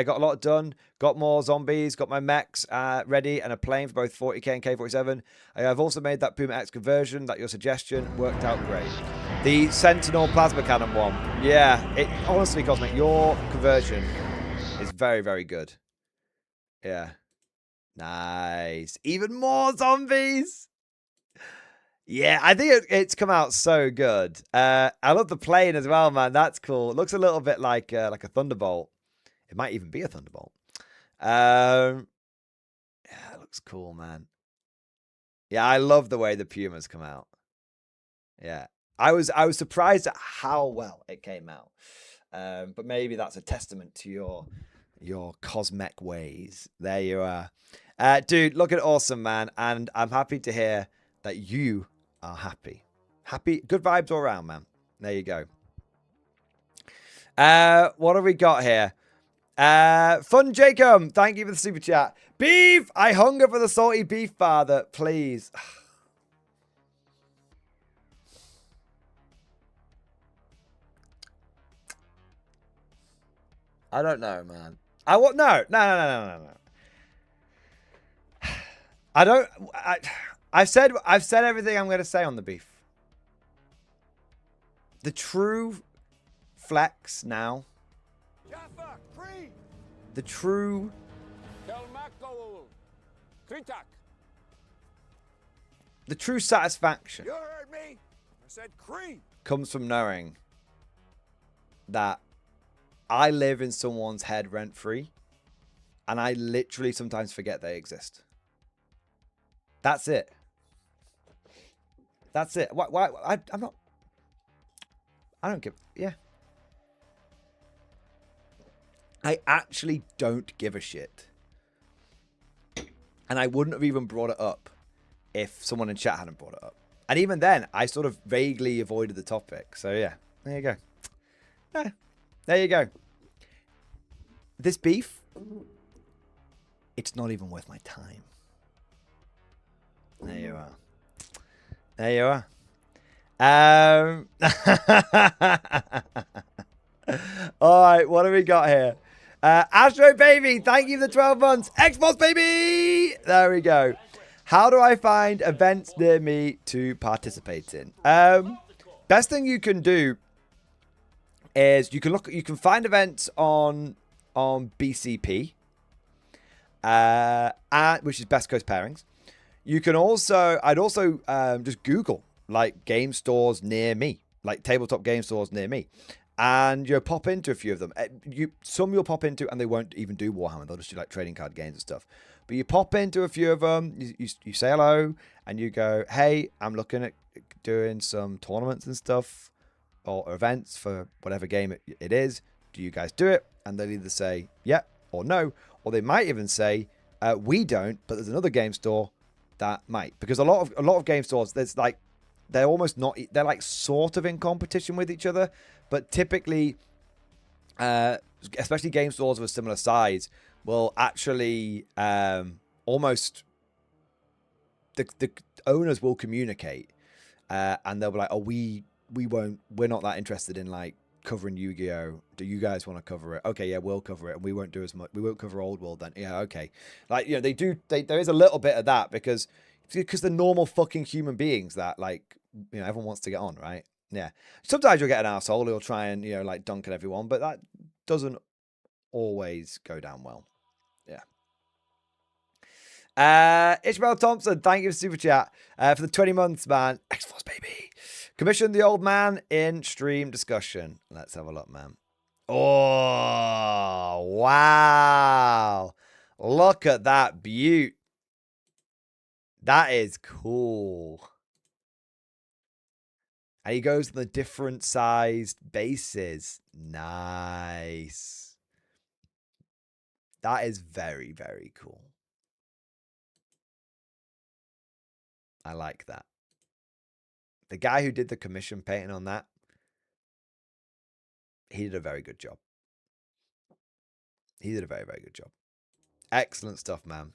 got a lot done. Got more zombies. Got my mechs ready and a plane for both 40k and K47. I've also made that Puma X conversion. That your suggestion worked out great. The Sentinel plasma cannon one. Yeah. Honestly, Cosmic, your conversion is very, very good. Yeah. Nice. Even more zombies. Yeah, I think it's come out so good. I love the plane as well, man. That's cool. It looks a little bit like a Thunderbolt. It might even be a Thunderbolt. Yeah, it looks cool, man. Yeah, I love the way the Pumas come out. Yeah, I was surprised at how well it came out. But maybe that's a testament to your cosmic ways. There you are, dude. Looking awesome, man. And I'm happy to hear that you are happy. Good vibes all around, man. There you go. What have we got here? Fun Jacob, thank you for the super chat. Beef! I hunger for the salty beef, father. Please. I don't know, man. No. I've said everything I'm going to say on the beef. The true flex now. The true satisfaction. You heard me. I said cream. Comes from knowing that I live in someone's head rent free, and I literally sometimes forget they exist. That's it. That's it. Why? I'm not. I don't give. Yeah. I actually don't give a shit. And I wouldn't have even brought it up if someone in chat hadn't brought it up. And even then, I sort of vaguely avoided the topic. So yeah, there you go. Yeah, there you go. This beef, it's not even worth my time. There you are. There you are. All right, what have we got here? Astro Baby, thank you for the 12 months. Xbox Baby! There we go. How do I find events near me to participate in? Best thing you can do is you can find events on BCP, which is Best Coast Pairings. You can also, I'd also just Google like game stores near me, like tabletop game stores near me. And you pop into a few of them. Some you'll pop into and they won't even do Warhammer. They'll just do like trading card games and stuff. But you pop into a few of them, you say hello, and you go, hey, I'm looking at doing some tournaments and stuff or events for whatever game it is. Do you guys do it? And they'll either say yeah or no. Or they might even say, we don't, but there's another game store that might. Because a lot of game stores, there's like, they're almost not, they're like sort of in competition with each other. But typically, especially game stores of a similar size, will actually almost, the owners will communicate. And they'll be like, oh, we're not that interested in like covering Yu-Gi-Oh! Do you guys want to cover it? Okay, yeah, we'll cover it. And we won't do as much. We won't cover Old World then. Yeah, okay. Like, you know, there is a little bit of that because they're normal fucking human beings that like, you know, everyone wants to get on, right? Yeah. Sometimes you'll get an arsehole who'll try and, you know, like dunk at everyone, but that doesn't always go down well. Yeah. Ishmael Thompson, thank you for super chat. For the 20 months, man. X-Force, baby. Commissioned the old man in stream discussion. Let's have a look, man. Oh, wow. Look at that beaut. That is cool. And he goes on the different sized bases. Nice. That is very, very cool. I like that. The guy who did the commission painting on that, he did a very good job. He did a very, very good job. Excellent stuff, man.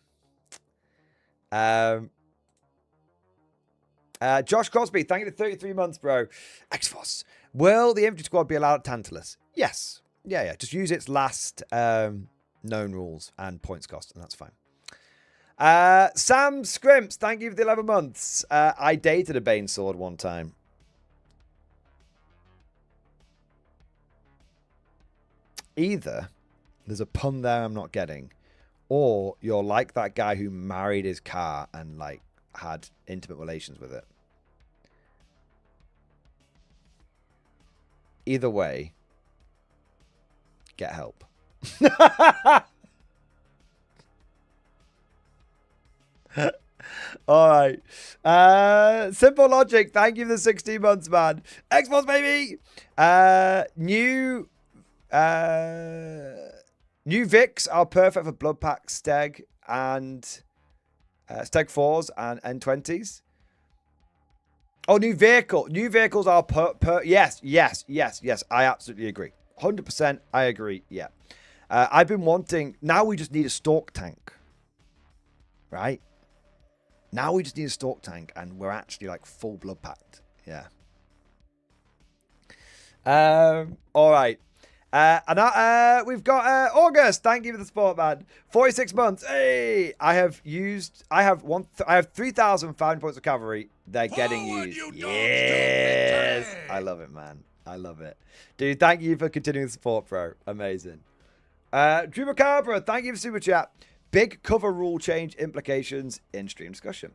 Josh Crosby, thank you for 33 months, bro. X-Force. Will the infantry squad be allowed at Tantalus? Yes. Yeah. Just use its last known rules and points cost, and that's fine. Sam Scrimps, thank you for the 11 months. I dated a Bane sword one time. Either there's a pun there I'm not getting, or you're like that guy who married his car and like had intimate relations with it. Either way, get help. All right. Simple Logic, thank you for the 16 months, man. Xbox, baby. New Vics are perfect for Blood Pack Steg and Steg 4s and N20s. Oh, new vehicle. New vehicles are yes. I absolutely agree. 100% I agree. Yeah. I've been wanting, now we just need a stalk tank. Right? Now we just need a stalk tank and we're actually like full blood packed. Yeah. All right. And we've got August. Thank you for the support, man. 46 months. Hey, I have 3,500 points of cavalry. They're getting used. Yes, I love it, man. I love it, dude. Thank you for continuing the support, bro. Amazing. Drew Macabre, thank you for super chat. Big cover rule change implications in stream discussion.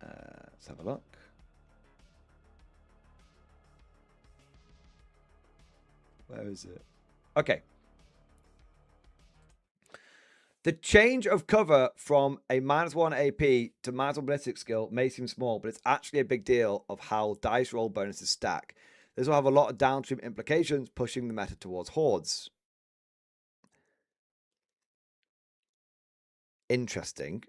Let's have a look. Where is it? Okay. The change of cover from a -1 AP to -1 ballistic skill may seem small, but it's actually a big deal of how dice roll bonuses stack. This will have a lot of downstream implications, pushing the meta towards hordes. Interesting.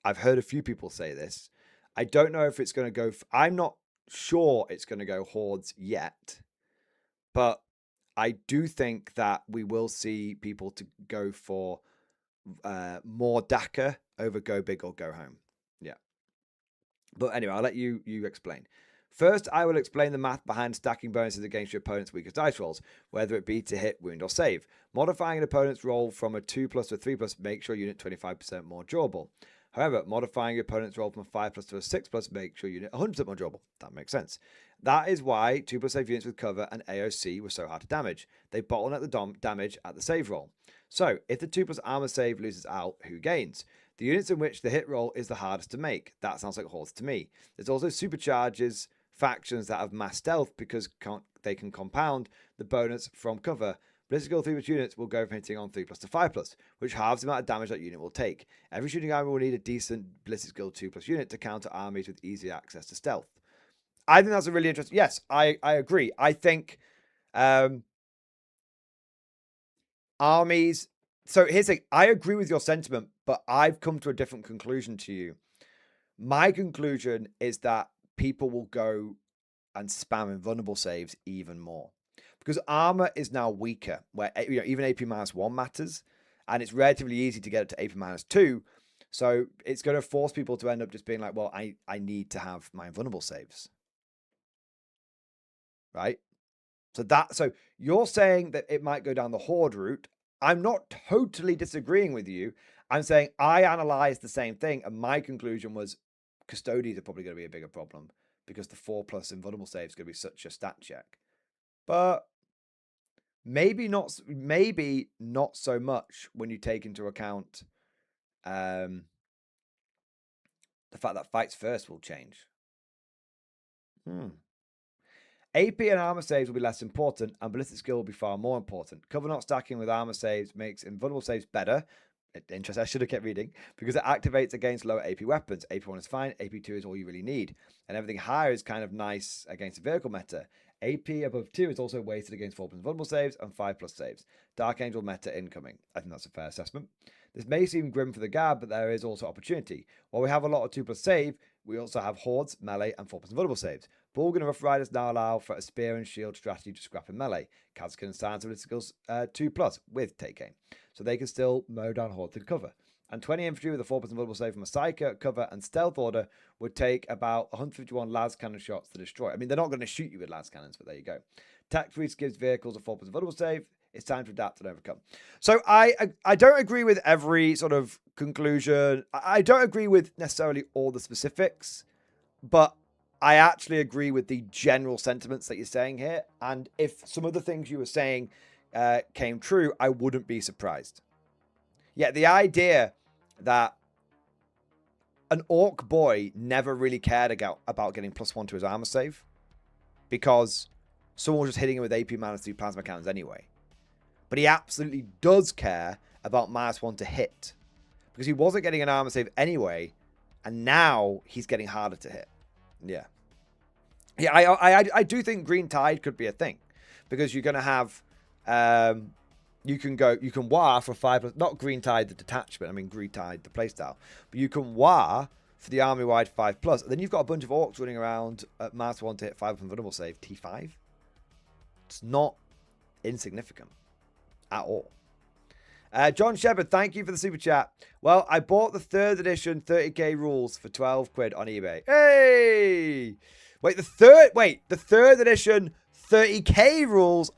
I've heard a few people say this. I don't know if it's going to go... I'm not sure it's going to go hordes yet, but I do think that we will see people to go for more DACA over go big or go home. Yeah. But anyway, I'll let you explain. First, I will explain the math behind stacking bonuses against your opponent's weakest dice rolls, whether it be to hit, wound, or save. Modifying an opponent's roll from a 2+ to a 3+ makes your unit 25% more durable. However, modifying your opponent's roll from a 5+ to a 6+ makes your unit 100% more durable. That makes sense. That is why 2+ save units with cover and AOC were so hard to damage. They bottleneck the damage at the save roll. So, if the 2+ armor save loses out, who gains? The units in which the hit roll is the hardest to make. That sounds like hordes to me. There's also supercharges factions that have mass stealth because they can compound the bonus from cover. Ballistic skill 3+ units will go from hitting on 3+ to 5+, which halves the amount of damage that unit will take. Every shooting army will need a decent ballistic skill 2+ unit to counter armies with easy access to stealth. I think that's a really interesting... Yes, I agree. I think armies... So here's the thing. I agree with your sentiment, but I've come to a different conclusion to you. My conclusion is that people will go and spam invulnerable saves even more. Because armor is now weaker, where even AP -1 matters, and it's relatively easy to get it to AP -2. So it's going to force people to end up just being like, well, I need to have my invulnerable saves. Right? So you're saying that it might go down the horde route. I'm not totally disagreeing with you. I'm saying I analyzed the same thing, and my conclusion was custodians are probably going to be a bigger problem because the 4+ invulnerable save is going to be such a stat check. But maybe not so much when you take into account the fact that fights first will change. AP and armor saves will be less important, and ballistic skill will be far more important. Cover not stacking with armor saves makes invulnerable saves better. Interesting, I should have kept reading, because it activates against lower AP weapons. AP1 is fine, AP2 is all you really need. And everything higher is kind of nice against the vehicle meta. AP above 2 is also weighted against 4+ vulnerable saves and 5+ saves. Dark Angel meta incoming. I think that's a fair assessment. This may seem grim for the Gab, but there is also opportunity. While we have a lot of 2+ save, we also have hordes, melee, and 4+ vulnerable saves. Bulg and Rough Riders now allow for a spear and shield strategy to scrap in melee. Kazkin and Silence of skills 2+ with take aim. So they can still mow down hordes in cover. And 20 infantry with a 4+ vulnerable save from a Psyker, cover, and stealth order would take about 151 las cannon shots to destroy. I mean, they're not going to shoot you with las cannons, but there you go. Tech Freeze gives vehicles a 4+ vulnerable save. It's time to adapt and overcome. So I don't agree with every sort of conclusion. I don't agree with necessarily all the specifics, but I actually agree with the general sentiments that you're saying here. And if some of the things you were saying came true, I wouldn't be surprised. Yeah, the idea that an orc boy never really cared about getting +1 to his armor save because someone was just hitting him with AP mana through plasma cannons anyway. But he absolutely does care about -1 to hit because he wasn't getting an armor save anyway, and now he's getting harder to hit. Yeah. Yeah, I do think Green Tide could be a thing because you're going to have you can war for 5+, not Green Tide the detachment, I mean Green Tide the playstyle, but you can war for the army wide 5+, and then you've got a bunch of orcs running around at -1 to hit 5 and vulnerable save T5. It's not insignificant at all. John Shepard, thank you for the super chat. Well, I bought the 3rd edition 30k rules for 12 quid on eBay. Hey! Wait, the 3rd edition 30k rules.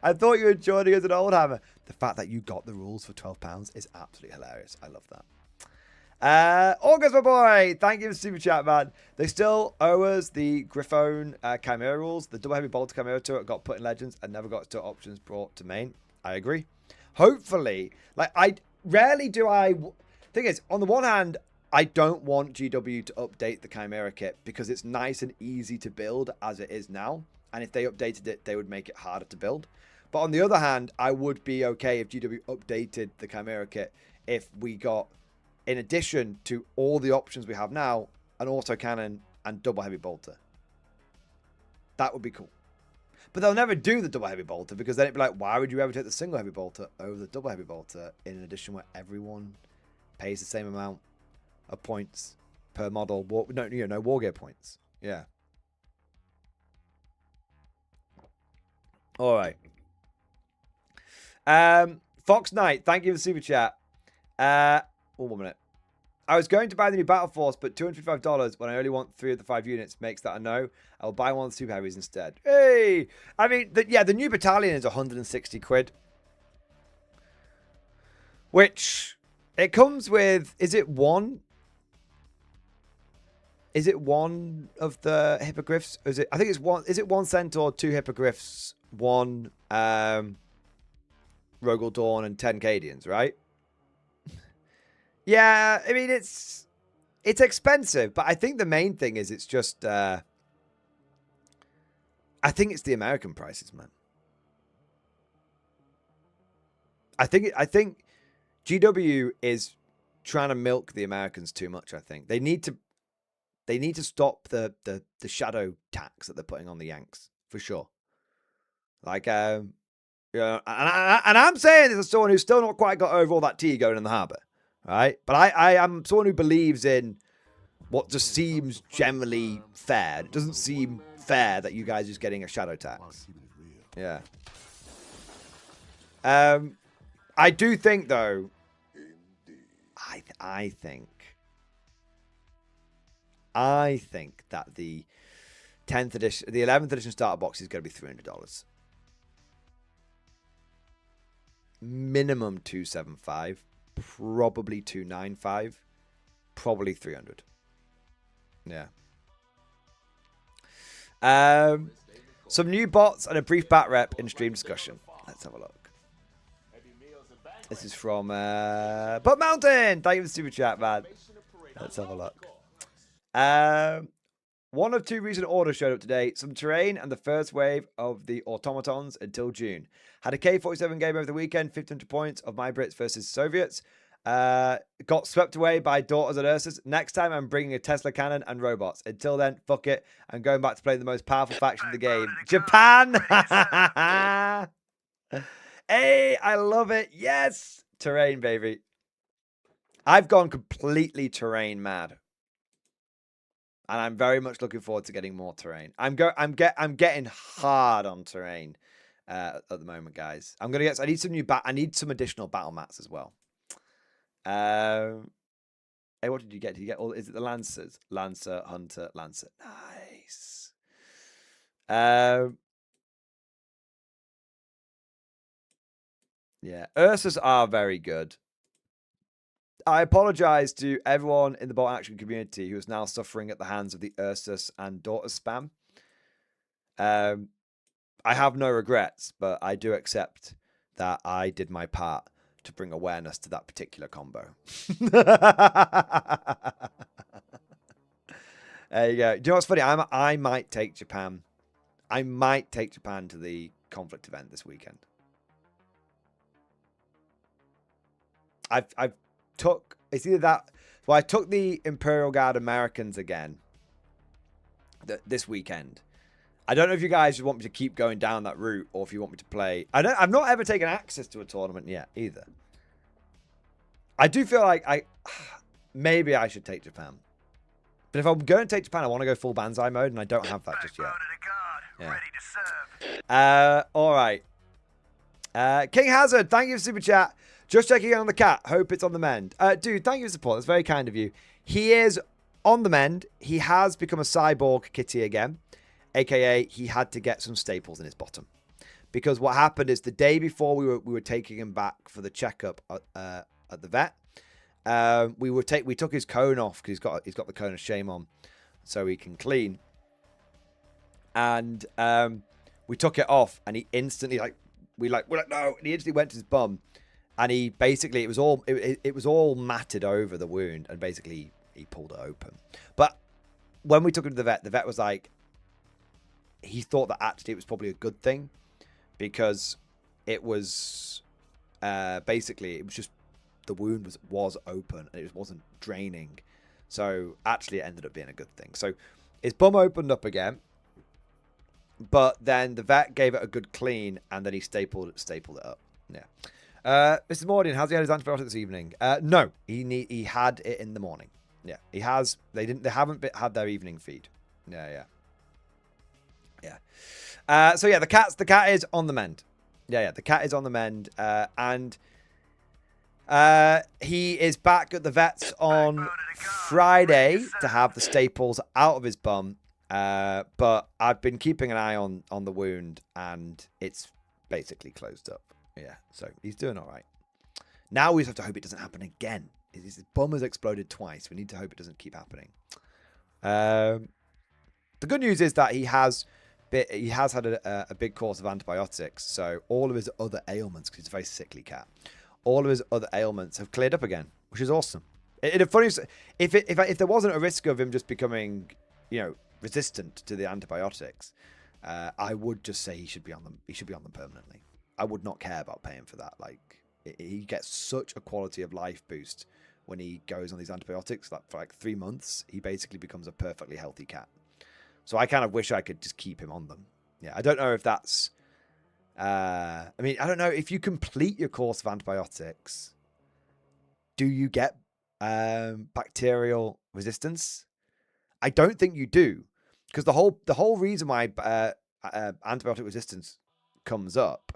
I thought you were joining us at Oldhammer. The fact that you got the rules for £12 is absolutely hilarious. I love that. August, my boy. Thank you for the super chat, man. They still owe us the Griffon Chimera rules. The double heavy bolter Chimera turret got put in Legends and never got to options brought to main. I agree. Hopefully, thing is, on the one hand, I don't want GW to update the Chimera kit because it's nice and easy to build as it is now. And if they updated it, they would make it harder to build. But on the other hand, I would be okay if GW updated the Chimera kit if we got, in addition to all the options we have now, an autocannon and double heavy bolter. That would be cool. But they'll never do the double heavy bolter because then it'd be like, why would you ever take the single heavy bolter over the double heavy bolter in an edition where everyone pays the same amount of points per model? No war gear points. Yeah. All right. Fox Knight, thank you for the super chat. 1 minute. I was going to buy the new Battle Force, but $255 when I only want 3 of the 5 units makes that a no. I'll buy one of the super heavies instead. Hey! I mean, the new battalion is 160 quid. Which, it comes with, is it one of the hippogriffs? Or I think it's one, is it 1 centaur, 2 hippogriffs, 1 Rogel Dawn, and 10 Cadians, right? Yeah, I mean, it's expensive, but I think the main thing is it's just, I think it's the American prices, man. I think GW is trying to milk the Americans too much, I think. They need to stop the shadow tax that they're putting on the Yanks, for sure. Like, yeah, and I'm saying this as someone who's still not quite got over all that tea going in the harbour. Right, but I am someone who believes in what just seems generally fair. It doesn't seem fair that you guys are just getting a shadow tax. Yeah. I do think though. I think that the 10th edition, the 11th edition starter box is going to be $300. Minimum $275. Probably $295, probably $300. Yeah. Some new bots and a brief bat rep in stream discussion. Let's have a look. This is from Butt Mountain. Thank you for the super chat, man. Let's have a look. One of two recent orders showed up today. Some terrain and the first wave of the automatons until June. Had a K-47 game over the weekend, 1,500 points of my Brits versus Soviets. Got swept away by Daughters and Ursus. Next time I'm bringing a Tesla cannon and robots. Until then, fuck it. I'm going back to play the most powerful faction in the game. Japan! Hey, I love it. Yes! Terrain, baby. I've gone completely terrain mad. And I'm very much looking forward to getting more terrain. I'm getting hard on terrain at the moment, guys. I need some new I need some additional battle mats as well. Hey, what did you get? Did you get all? Is it the Lancers? Lancer, Hunter, Lancer. Nice. Yeah, Ursus are very good. I apologize to everyone in the bolt action community who is now suffering at the hands of the Ursus and Daughters spam. I have no regrets, but I do accept that I did my part to bring awareness to that particular combo. There you go. Do you know what's funny? I might take Japan. I might take Japan to the conflict event this weekend. It's either that. Well, I took the Imperial Guard Americans again this weekend. I don't know if you guys want me to keep going down that route or if you want me to play. I've not ever taken access to a tournament yet either. I do feel like maybe I should take Japan. But if I'm going to take Japan, I want to go full Banzai mode, and I don't have that just yet. Yeah. Ready to serve. All right. King Hazard, thank you for super chat. Just checking in on the cat. Hope it's on the mend. Dude, thank you for support. That's very kind of you. He is on the mend. He has become a cyborg kitty again. AKA, he had to get some staples in his bottom. Because what happened is the day before we were taking him back for the checkup at the vet, we took his cone off because he's got the cone of shame on, so he can clean. And we took it off, and he instantly we're like no, and he instantly went to his bum, and he basically it was all matted over the wound, and basically he pulled it open. But when we took him to the vet was like, he thought that actually it was probably a good thing because it was basically it was just the wound was open and it wasn't draining, so actually it ended up being a good thing. So his bum opened up again, but then the vet gave it a good clean and then he stapled it up. Yeah. Mr. Mordian, has he had his antibiotic this evening? No, he had it in the morning. Yeah, he has. They haven't had their evening feed. Yeah. So yeah, the cat is on the mend. Yeah, the cat is on the mend, and he is back at the vet's on Friday to have the staples out of his bum. But I've been keeping an eye on the wound, and it's basically closed up. Yeah, so he's doing all right. Now we just have to hope it doesn't happen again. His bum has exploded twice. We need to hope it doesn't keep happening. The good news is that he has had a big course of antibiotics, so all of his other ailments, because he's a very sickly cat, all of his other ailments have cleared up again, which is awesome. If there wasn't a risk of him just becoming, resistant to the antibiotics, I would just say he should be on them. He should be on them permanently. I would not care about paying for that. He gets such a quality of life boost when he goes on these antibiotics. For 3 months, he basically becomes a perfectly healthy cat. So I kind of wish I could just keep him on them. Yeah, I don't know if that's... I don't know. If you complete your course of antibiotics, do you get bacterial resistance? I don't think you do. Because the whole reason why antibiotic resistance comes up,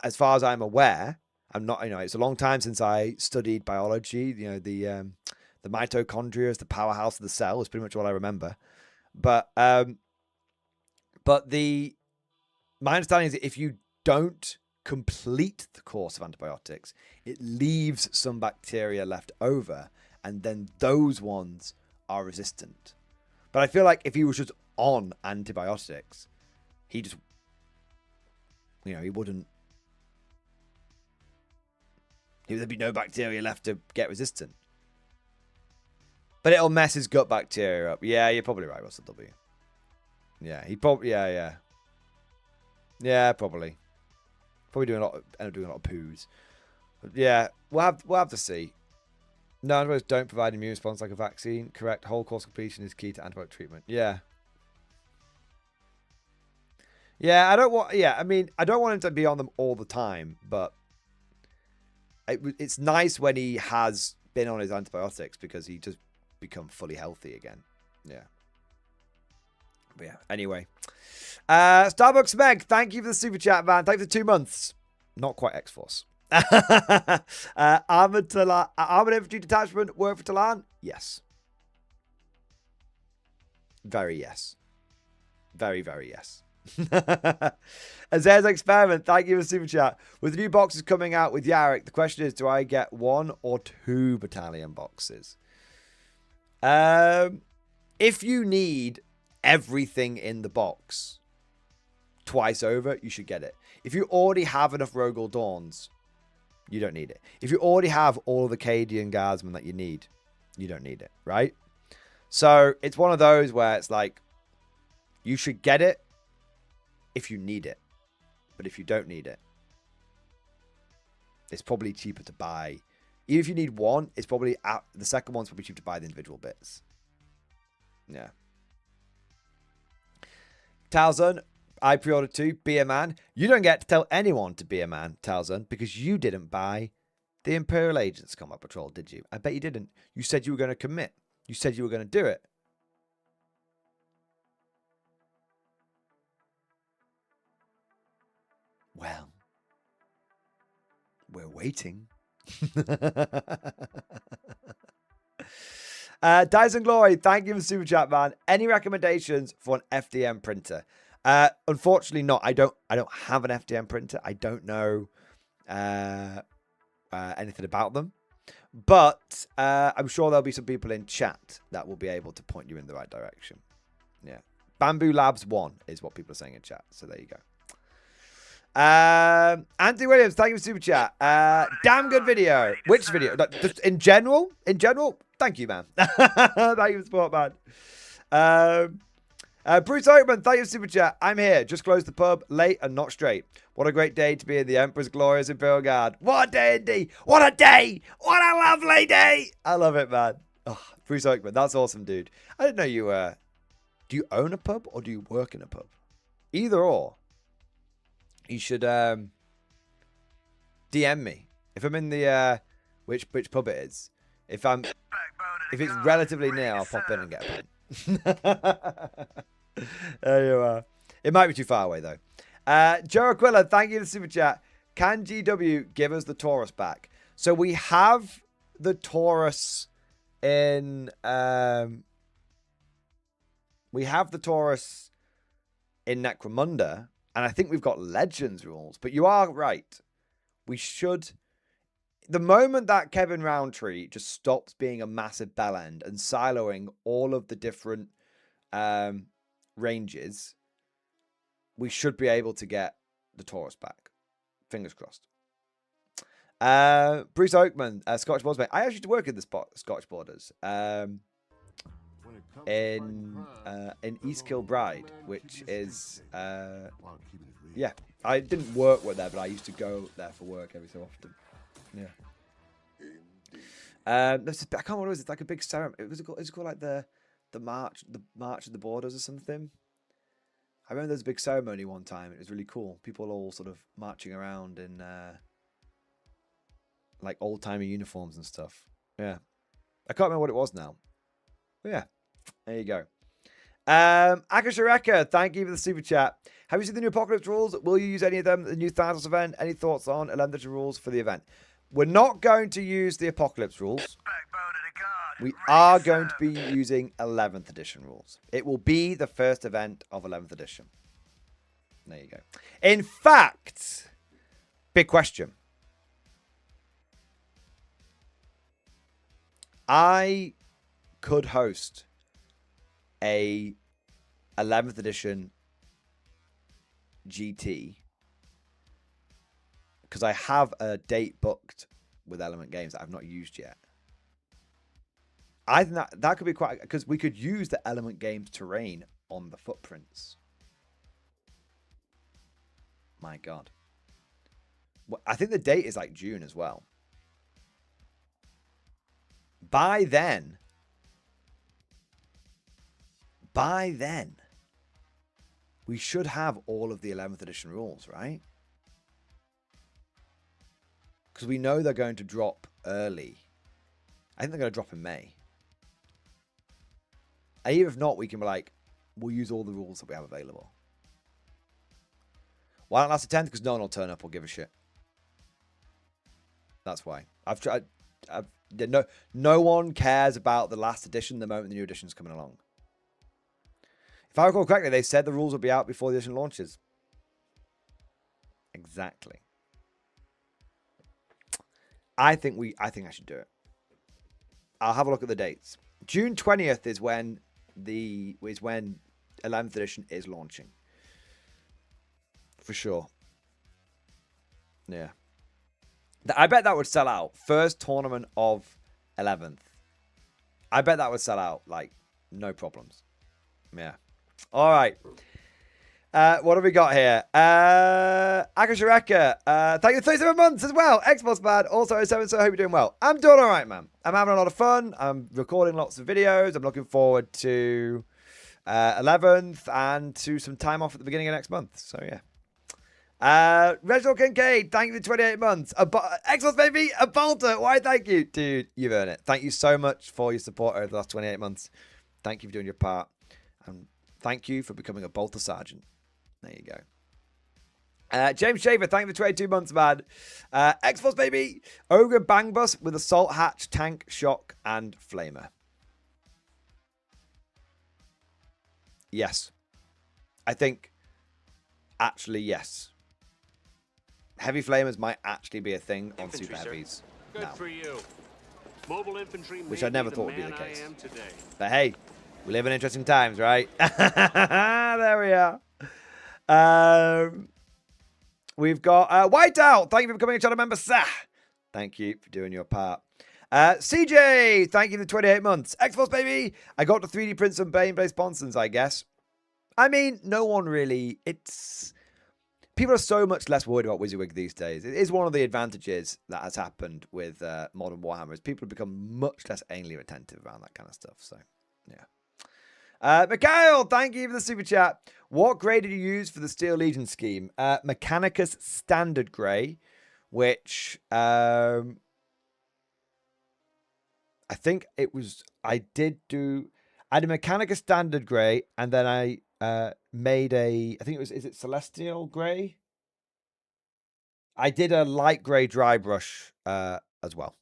as far as I'm aware, I'm not, it's a long time since I studied biology. The mitochondria is the powerhouse of the cell is pretty much what I remember. But my understanding is that if you don't complete the course of antibiotics, it leaves some bacteria left over, and then those ones are resistant. But I feel like if he was just on antibiotics, he just, he wouldn't. There'd be no bacteria left to get resistant. But it'll mess his gut bacteria up. Yeah, you're probably right, Russell W. Yeah, he probably... Yeah. Yeah, probably. Probably end up doing a lot of poos. But yeah, we'll have to see. No, antibiotics don't provide immune response like a vaccine. Correct. Whole course completion is key to antibiotic treatment. Yeah. Yeah, I don't want... Yeah, I mean, I don't want him to be on them all the time, but it's nice when he has been on his antibiotics because he just become fully healthy again. Yeah. But yeah, anyway. Starbucks Meg, thank you for the super chat, man. Thank you for 2 months. Not quite X-Force. Armored Infantry Detachment work for Talan? Yes. Very yes. Very, very yes. Azer's Experiment, thank you for super chat. With the new boxes coming out with Yarrick, the question is, do I get 1 or 2 battalion boxes? If you need everything in the box twice over, you should get it. If you already have enough Rogel Dawns, you don't need it. If you already have all of the Cadian Guardsmen that you need, you don't need it, right? So it's one of those where it's like, you should get it if you need it. But if you don't need it, it's probably cheaper to buy. Even if you need 1, it's probably the second one's probably cheaper to buy the individual bits. Yeah. Talzun, I pre-ordered 2. Be a man. You don't get to tell anyone to be a man, Talzun, because you didn't buy the Imperial Agents Combat Patrol, did you? I bet you didn't. You said you were going to commit. You said you were going to do it. Well, we're waiting. Dyson Glory, thank you for super chat, man. Any recommendations for an FDM printer? Unfortunately, not. I don't have an FDM printer. I don't know anything about them, but I'm sure there'll be some people in chat that will be able to point you in the right direction. Yeah, Bamboo Labs 1 is what people are saying in chat. So there you go. Anthony Williams, thank you for super chat. Damn good video. Which video? Just in general? In general? Thank you, man. Thank you for support, man. Bruce Oakman, thank you for super chat. I'm here. Just closed the pub. Late and not straight. What a great day to be in the Emperor's Glorious Imperial Guard. What a day indeed. What a day. What a lovely day. I love it, man. Oh, Bruce Oakman, that's awesome, dude. I didn't know you do you own a pub or do you work in a pub? Either or. You should DM me if I'm in the which pub it is. If it's relatively near, I'll pop in and get a pen. There you are. It might be too far away though. Joe Aquila, thank you for the super chat. Can GW give us the Taurus back? So we have the Taurus in Necromunda. And I think we've got Legends rules. But you are right. We should... The moment that Kevin Roundtree just stops being a massive bellend and siloing all of the different ranges, we should be able to get the Taurus back. Fingers crossed. Bruce Oakman, Scottish Borders, mate. I actually used to work in the Scottish Borders. In East Kilbride, which is yeah, I didn't work there, but I used to go there for work every so often. Yeah. I can't remember what it was. It's like a big ceremony. It was called like the March of the Borders or something. I remember there was a big ceremony one time. It was really cool. People all sort of marching around in like old-timey uniforms and stuff. Yeah. I can't remember what it was now. But yeah. There you go. Akashareka, thank you for the super chat. Have you seen the new Apocalypse rules? Will you use any of them at the new Thanos event? Any thoughts on 11th rules for the event? We're not going to use the Apocalypse rules. We are going to be using 11th edition rules. It will be the first event of 11th edition. There you go. In fact, big question. I could host a 11th edition GT because I have a date booked with Element Games that I've not used yet. I think that could be quite, because we could use the Element Games terrain on the footprints. My God. Well, I think the date is like June as well. By then, we should have all of the 11th edition rules, right? Because we know they're going to drop early. I think they're going to drop in May. And even if not, we can be like, we'll use all the rules that we have available. Why don't last the 10th? Because no one will turn up or give a shit. That's why. I've tried. No one cares about the last edition the moment the new edition's coming along. If I recall correctly, they said the rules will be out before the edition launches. Exactly. I think I should do it. I'll have a look at the dates. June 20th is when 11th edition is launching. For sure. Yeah. I bet that would sell out. First tournament of 11th. I bet that would sell out. Like, no problems. Yeah. All right. What have we got here? Akashareka. Thank you for 37 months as well. Xbox man. Also 07, so I hope you're doing well. I'm doing all right, man. I'm having a lot of fun. I'm recording lots of videos. I'm looking forward to 11th and to some time off at the beginning of next month. So, yeah. Reginald Kincaid, thank you for 28 months. Xbox baby, a bolter. Why, thank you. Dude, you've earned it. Thank you so much for your support over the last 28 months. Thank you for doing your part. And thank you for becoming a bolter sergeant. There you go. James Shaver, thank you for 22 months, man. X-Force, baby. Ogre Bang Bus with Assault Hatch, Tank, Shock, and Flamer. Yes. I think, actually, yes. Heavy Flamers might actually be a thing on Infantry, Super sir. Heavies Good now. for you. Mobile infantry Which may I never be thought would be man the case. I am today. But hey, we live in interesting times, right? There we are. We've got Whiteout. Thank you for becoming a channel member, sir. Thank you for doing your part. CJ, thank you for 28 months. X-Force, baby. I got to 3D print some Bane-based Sponsons, I guess. I mean, no one really... People are so much less worried about WYSIWYG these days. It is one of the advantages that has happened with modern Warhammer. Is people have become much less anally attentive around that kind of stuff. So, yeah. Mikhail, thank you for the super chat. What grade did you use for the Steel Legion scheme? Mechanicus Standard Grey, which I think it was... I did a Mechanicus Standard Grey, and then I made I think it was, is it Celestial Grey? I did a light grey dry brush as well.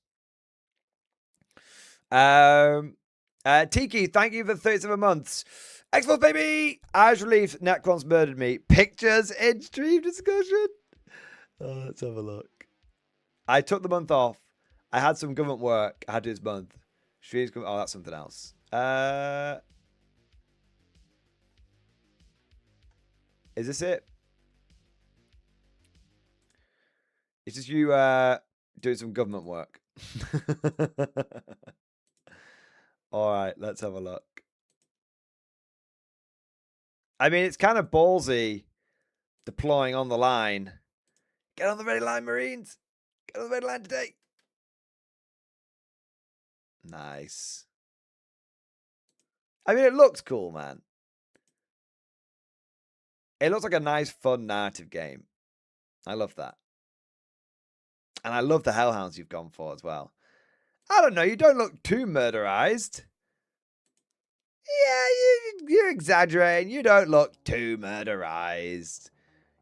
Tiki, thank you for 37 months. X-Force, baby! As relief, Necrons murdered me. Pictures in stream discussion. Oh, let's have a look. I took the month off. I had some government work. I had to do this month. Oh, that's something else. Is this it? It's just you doing some government work. All right, let's have a look. I mean, it's kind of ballsy deploying on the line. Get on the ready line, Marines. Get on the ready line today. Nice. I mean, it looks cool, man. It looks like a nice, fun narrative game. I love that. And I love the Hellhounds you've gone for as well. I don't know. You don't look too murderized. Yeah, you're exaggerating. You don't look too murderized.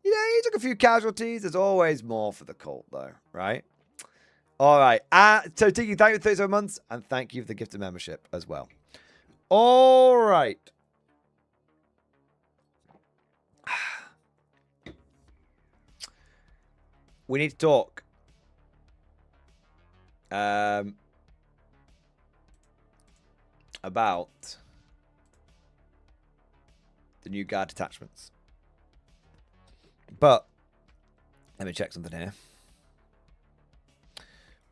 You know, you took a few casualties. There's always more for the cult, though, right? All right. So, Tiki, thank you for 37 months. And thank you for the gift of membership as well. All right. We need to talk. About the new guard detachments. But let me check something here.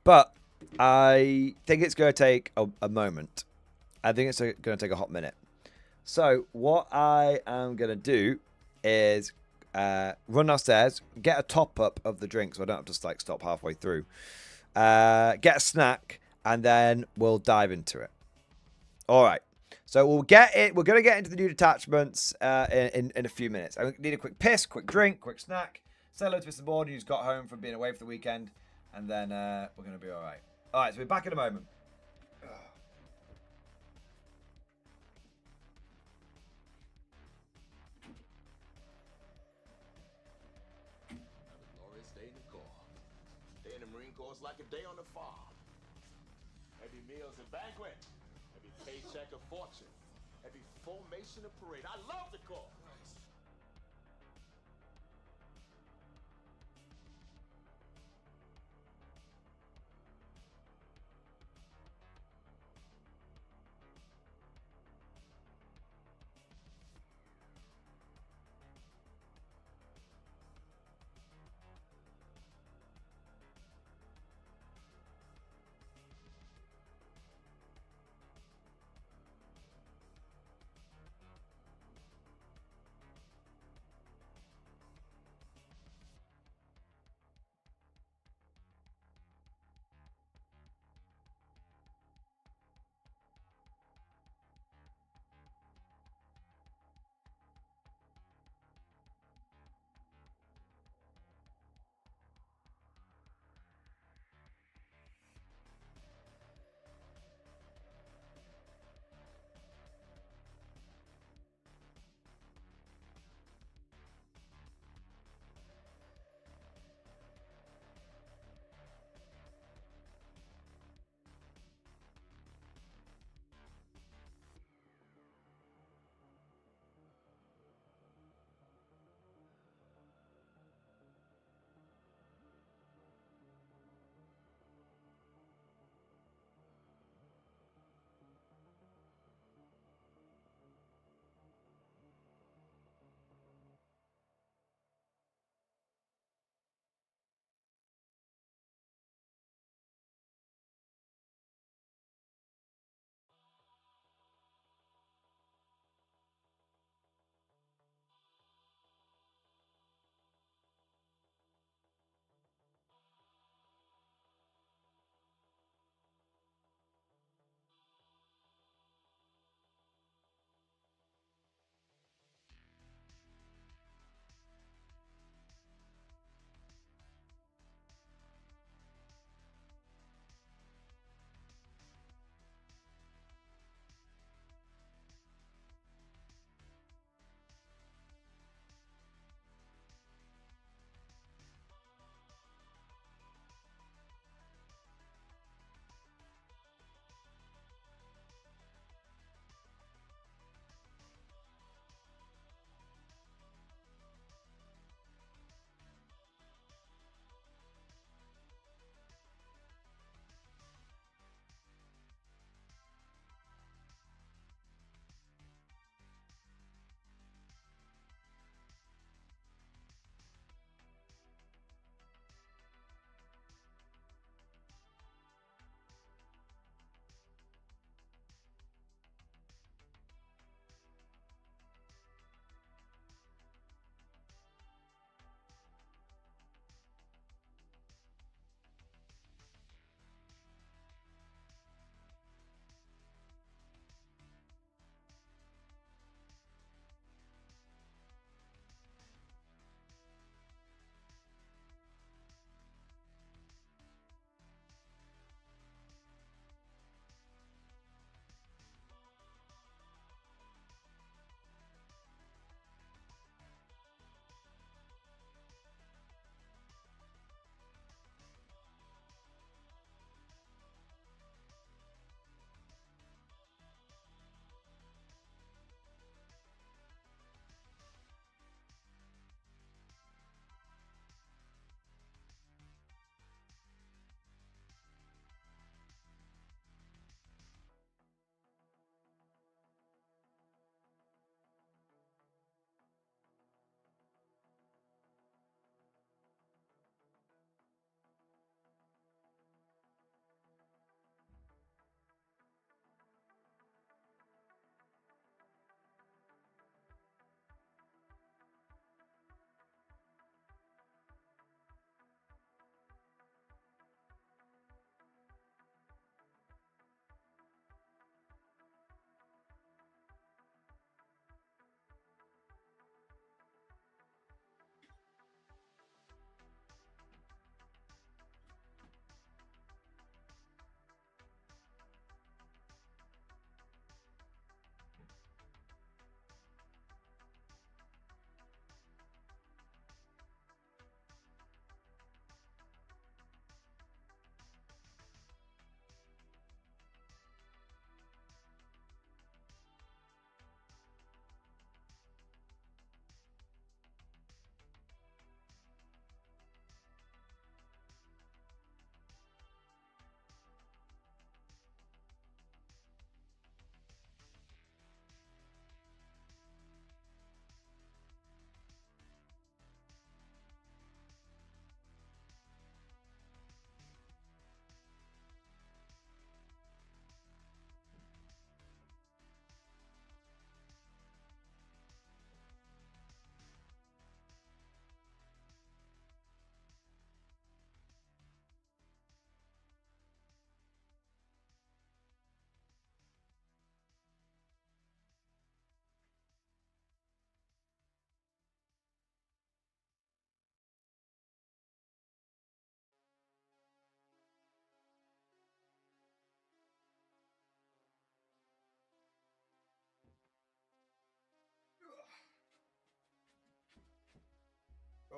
But I think it's going to take a moment I think it's going to take a hot minute. So what I am going to do is run downstairs, get a top up of the drink so I don't have to like stop halfway through. Get a snack, and then we'll dive into it. All right. So we'll get it. We're going to get into the new detachments in a few minutes. I need a quick piss, quick drink, quick snack. Say hello to Mr. Borden, who's got home from being away for the weekend. And then we're going to be all right. All right, so we're back in a moment. Glorious day in the Corps. Day in the Marine Corps is like a day on the farm. Every meal's a banquet. Every paycheck a fortune. Every formation a parade. I love the Corps.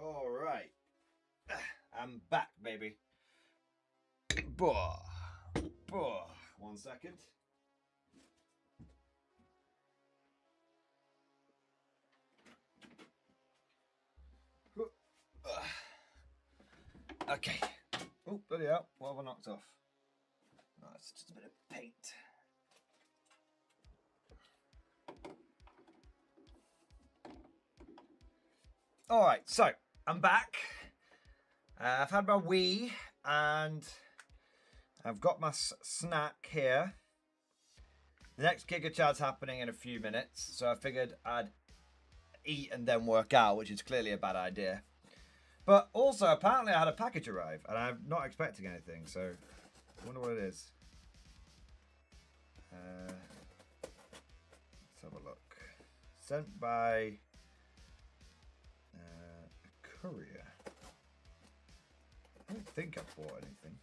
All right. I'm back, baby. Bah. Bah. 1 second. Okay. Oh, bloody hell. What have I knocked off? No, it's just a bit of paint. All right, so I'm back. I've had my wee and I've got my snack here. The next Giga Chat's happening in a few minutes, so I figured I'd eat and then work out, which is clearly a bad idea. But also, apparently I had a package arrive, and I'm not expecting anything, so I wonder what it is. Let's have a look. Sent by a courier. I don't think I've bought anything.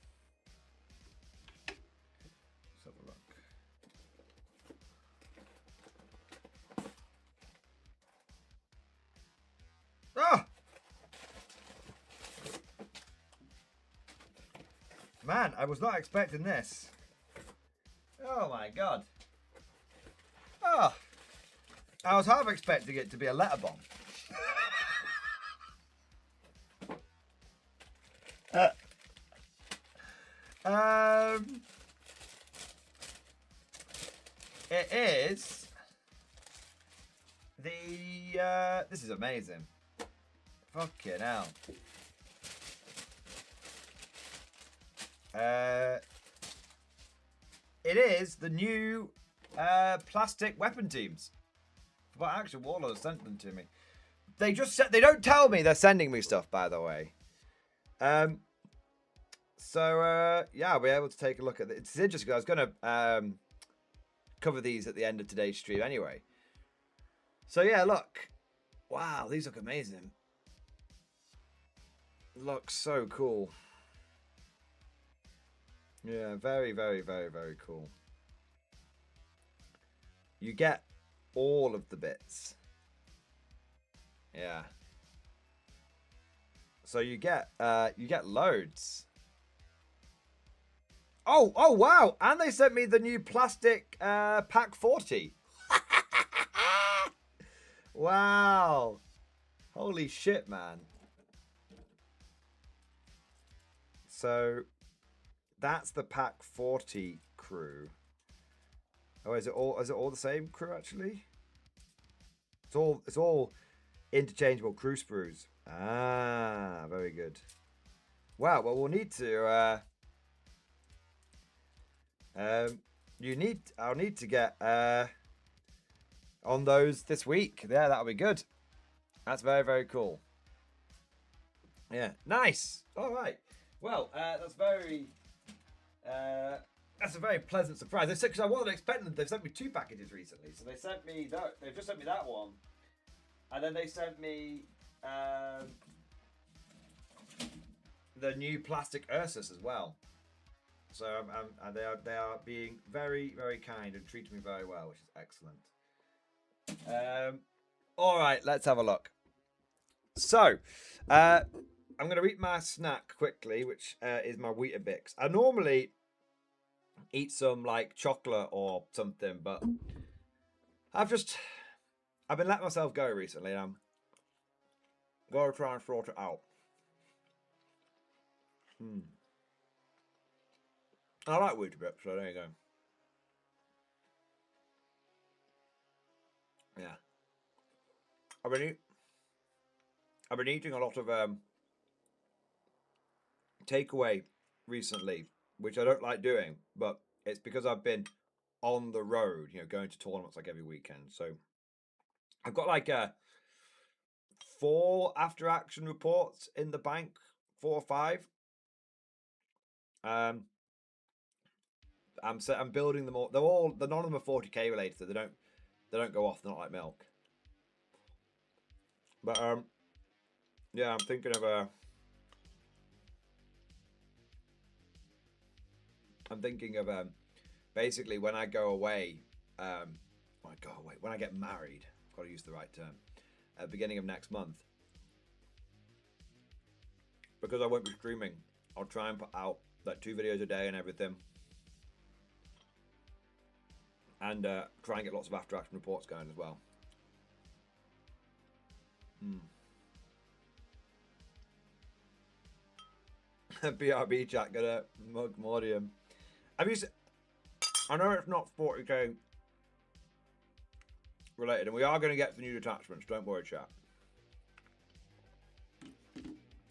Let's have a look. Ah! Man, I was not expecting this. Oh my god. Oh. I was half expecting it to be a letter bomb. It is the this is amazing. Fucking hell. It is the new plastic weapon teams. But actually, Warlord sent them to me. They just said they don't tell me they're sending me stuff, by the way. So yeah, I'll be able to take a look at it. It's interesting because I was gonna cover these at the end of today's stream anyway. So yeah, look. Wow, these look amazing. Looks so cool. Yeah, very, very, very, very cool. You get all of the bits. Yeah. So you get loads. Oh wow! And they sent me the new plastic pack 40. Wow. Holy shit, man. So that's the pack 40 crew. Oh, is it all the same crew actually? It's all interchangeable crew sprues. Ah, very good. Wow, well we'll need to I'll need to get on those this week. Yeah, that'll be good. That's very, very cool. Yeah, nice. All right. Well, that's a very pleasant surprise. They said, because I wasn't expecting them. They've sent me 2 packages recently. So they sent me that. They've just sent me that one, and then they sent me the new plastic Ursus as well. So they are being very, very kind and treating me very well, which is excellent. All right, let's have a look. So, I'm going to eat my snack quickly, which is my Weetabix. I normally eat some like chocolate or something, but I've been letting myself go recently, and I'm going to try and sort it out. I like Weetabix, so there you go. Yeah. I've been eating a lot of takeaway recently, which I don't like doing, but it's because I've been on the road, you know, going to tournaments like every weekend. So I've got like 4 after action reports in the bank, 4 or 5. I'm building them all. None of them are 40k related, so they don't go off. They're not like milk. But yeah, I'm thinking of basically when I go away, when I get married, I've got to use the right term, at the beginning of next month, because I won't be streaming, I'll try and put out like 2 videos a day and everything. And try and get lots of after action reports going as well. BRB chat gonna mug Mordium. Have you I know it's not 40k related, and we are going to get the new detachments, don't worry chat.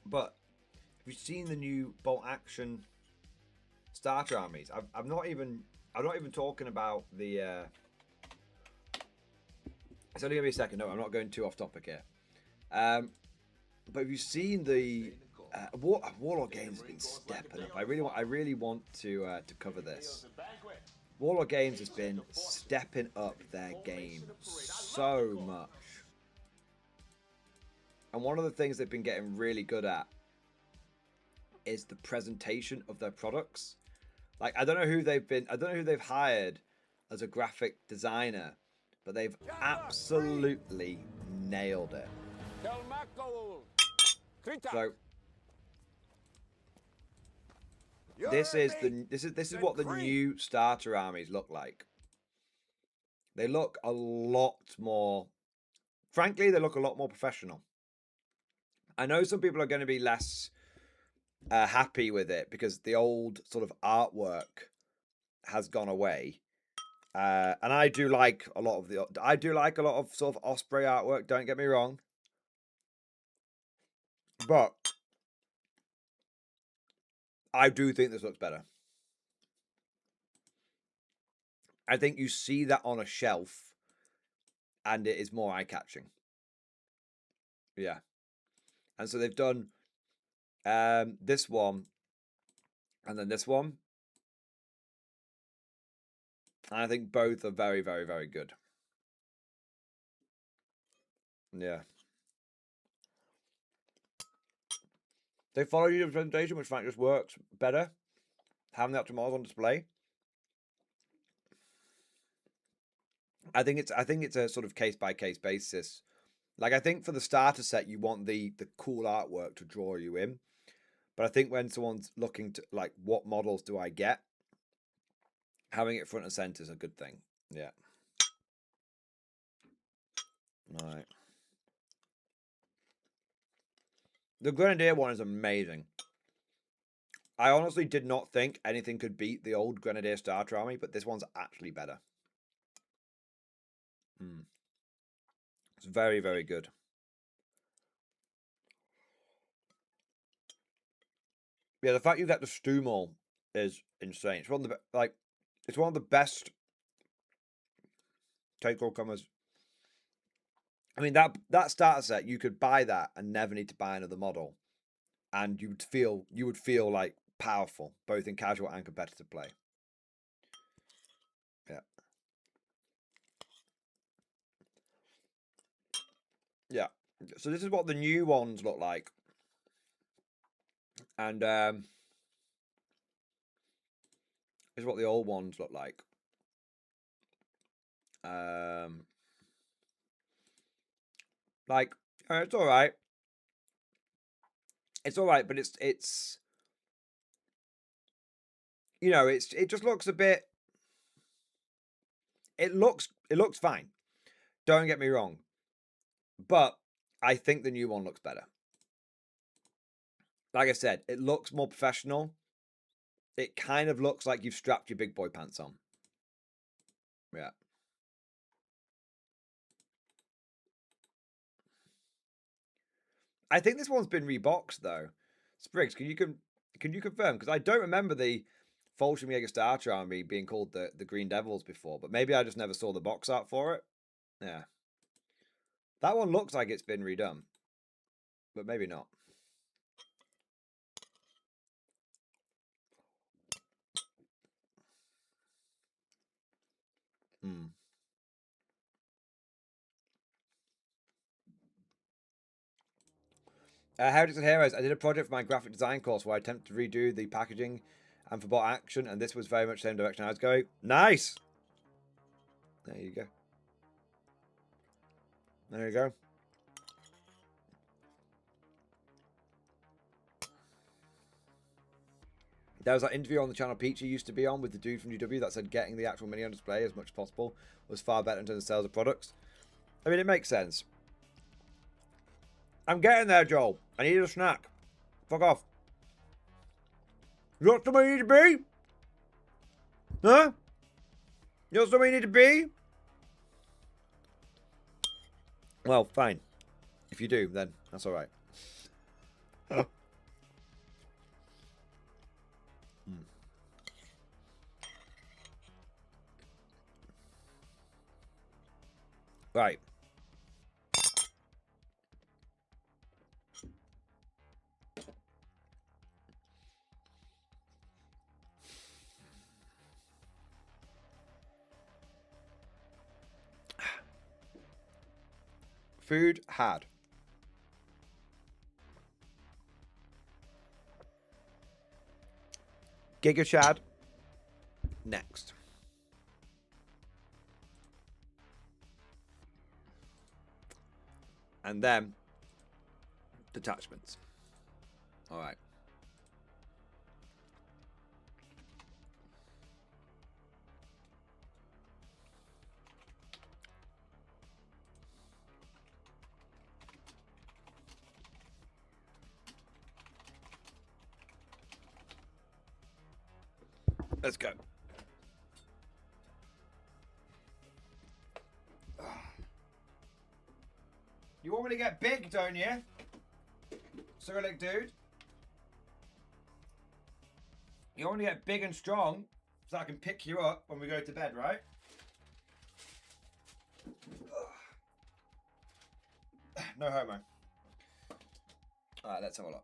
But have you seen the new bolt action starter armies? I'm not even talking about the it's only gonna be a second. No, I'm not going too off topic here. But have you seen the Warlord Games has been stepping up? I really want to cover this. Warlord Games has been stepping up their game so much. And one of the things they've been getting really good at is the presentation of their products. Like, I don't know who they've hired as a graphic designer, but they've absolutely nailed it. So this is what the new starter armies look like. They look a lot more, frankly, they look a lot more professional. I know some people are going to be less happy with it because the old sort of artwork has gone away. And I do like a lot of sort of Osprey artwork, don't get me wrong. But I do think this looks better. I think you see that on a shelf and it is more eye-catching. Yeah. And so they've done this one and then this one. And I think both are very, very, very good. Yeah. They follow user presentation, which frankly just works better. Having the actual models on display. I think it's a sort of case by case basis. Like, I think for the starter set, you want the cool artwork to draw you in. But I think when someone's looking to, like, what models do I get? Having it front and center is a good thing. Yeah. All right. The Grenadier one is amazing. I honestly did not think anything could beat the old Grenadier starter army, but this one's actually better. It's very, very good. Yeah, the fact you get the Stumall is insane. It's one of the it's one of the best take all comers. I mean, that starter set, you could buy that and never need to buy another model, and you would feel like powerful both in casual and competitive play. Yeah. Yeah. So this is what the new ones look like. And this is what the old ones look like. Like, it's all right. It's all right, but it's you know, it just looks a bit. It looks fine. Don't get me wrong, but I think the new one looks better. Like I said, it looks more professional. It kind of looks like you've strapped your big boy pants on. Yeah. I think this one's been reboxed though. Spriggs, can you confirm? Because I don't remember the Folsham Starter Army being called the Green Devils before, but maybe I just never saw the box art for it. Yeah. That one looks like it's been redone, but maybe not. Heretics and Heroes. I did a project for my graphic design course where I attempted to redo the packaging and for bot action, and this was very much the same direction I was going. Nice! There you go. There you go. There was that interview on the channel Peachy used to be on with the dude from GW that said getting the actual mini on display as much as possible was far better in terms of sales of products. I mean, it makes sense. I'm getting there, Joel. I need a snack. Fuck off. You got somewhere you need to be? Huh? You got somewhere you need to be? Well, fine. If you do, then that's alright. Right. Food had. Giga Chad. Next. And then detachments. All right. Let's go. You want me to get big, don't you? Cyrillic dude. You want me to get big and strong so I can pick you up when we go to bed, right? No homo. Alright, let's have a look.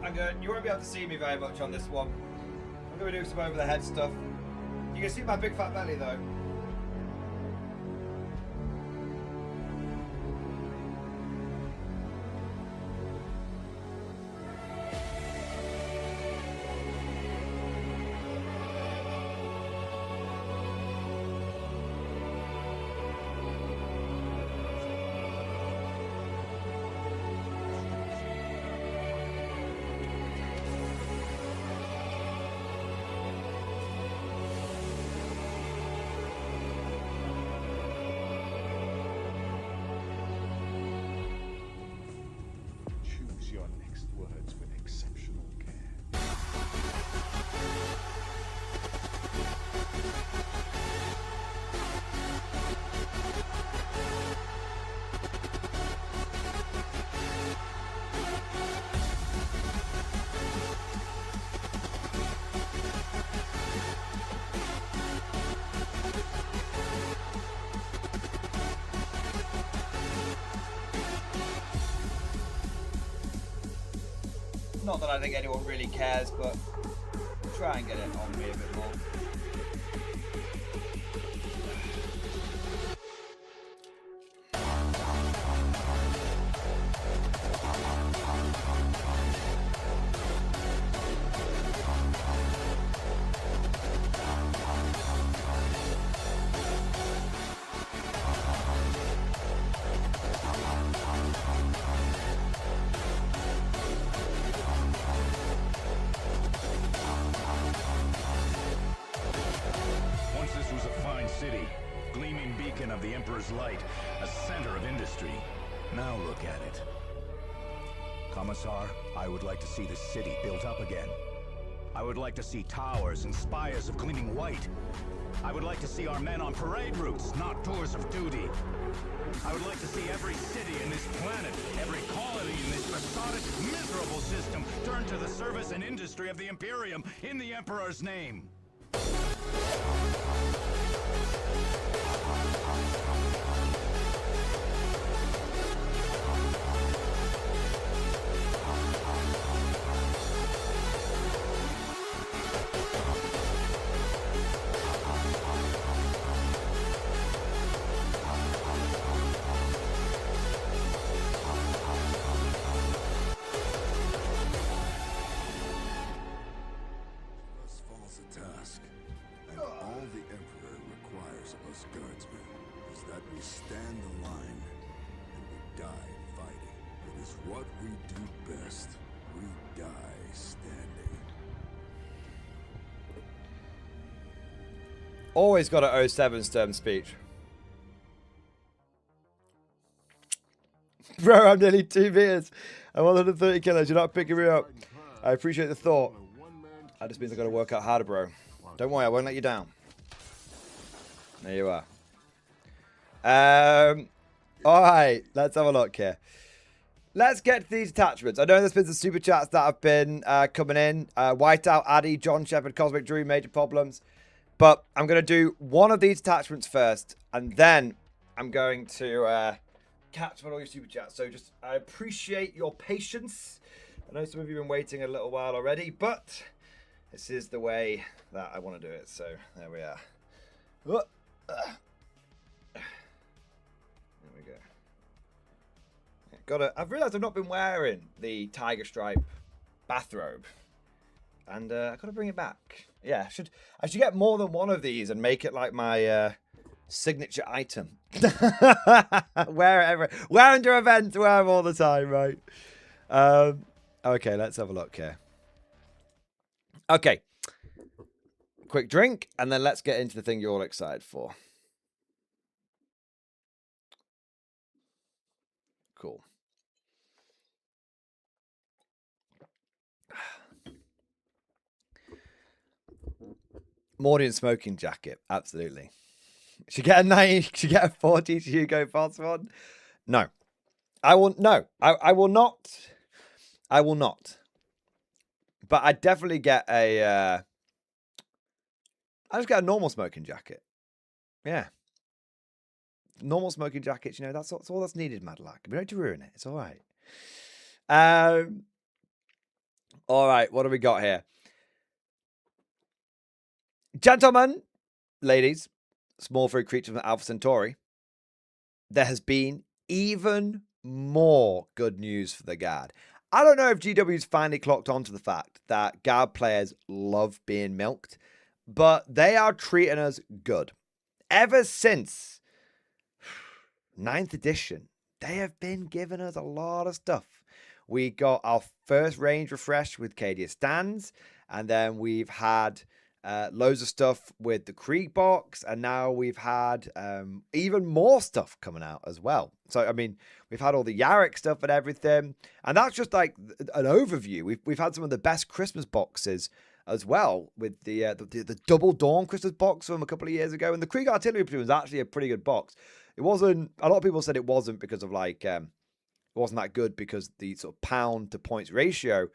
I'm good. You won't be able to see me very much on this one. I'm going to do some over the head stuff. You can see my big fat belly though. Choose your next words with exceptional care. Not that I think anyone really cares, but try and get it on me a bit more. Once this was a fine city, gleaming beacon of the Emperor's light, a center of industry. Now look at it. Commissar, I would like to see this city built up again. I would like to see towers and spires of gleaming white. I would like to see our men on parade routes, not tours of duty. I would like to see every city in this planet, every colony in this besotted, miserable system turn to the service and industry of the Imperium in the Emperor's name. of us guardsmen is that we stand the line and we die fighting. It is what we do best. We die standing. Always got a 07 Stern speech. Bro, I'm nearly 2 meters. I'm 130 kilos. You're not picking me up. I appreciate the thought. That just means I've got to work out harder, bro. Don't worry, I won't let you down. There you are. Alright, let's have a look here. Let's get to these attachments. I know there's been some super chats that have been coming in. Whiteout, Addy, John Shepherd, Cosmic Dream, Major Problems. But I'm going to do one of these attachments first, and then I'm going to catch up on all your super chats. So just, I appreciate your patience. I know some of you have been waiting a little while already, but this is the way that I want to do it. So there we are. There we go. I've realised I've not been wearing the tiger stripe bathrobe, and I gotta bring it back. Yeah, I should get more than one of these and make it like my signature item. Wear it everywhere. Wear under events. Wear them all the time, right? Okay, let's have a look here. Okay, quick drink, and then let's get into the thing you're all excited for. Cool. Mordian smoking jacket, absolutely. Should get a 90, should get a 40 to Hugo Boss one. No. I will not. I will not. But I definitely get a I just get a normal smoking jacket. Yeah. Normal smoking jackets, you know, that's all that's needed, Madlock. We don't have to ruin it. It's all right. All right, what do we got here? Gentlemen, ladies, small furry creatures from Alpha Centauri, there has been even more good news for the Guard. I don't know if GW's finally clocked on to the fact that Guard players love being milked, but they are treating us good. Ever since 9th edition, they have been giving us a lot of stuff. We got our first range refresh with Cadia Stands, and then we've had loads of stuff with the Krieg box, and now we've had even more stuff coming out as well. So, I mean, we've had all the Yarrick stuff and everything, and that's just like an overview. We've had some of the best Christmas boxes as well, with the Double Dawn Christmas box from a couple of years ago, and the Krieg Artillery Platoon was actually a pretty good box. It wasn't, a lot of people said it wasn't because of like, it wasn't that good because the sort of pound to points ratio,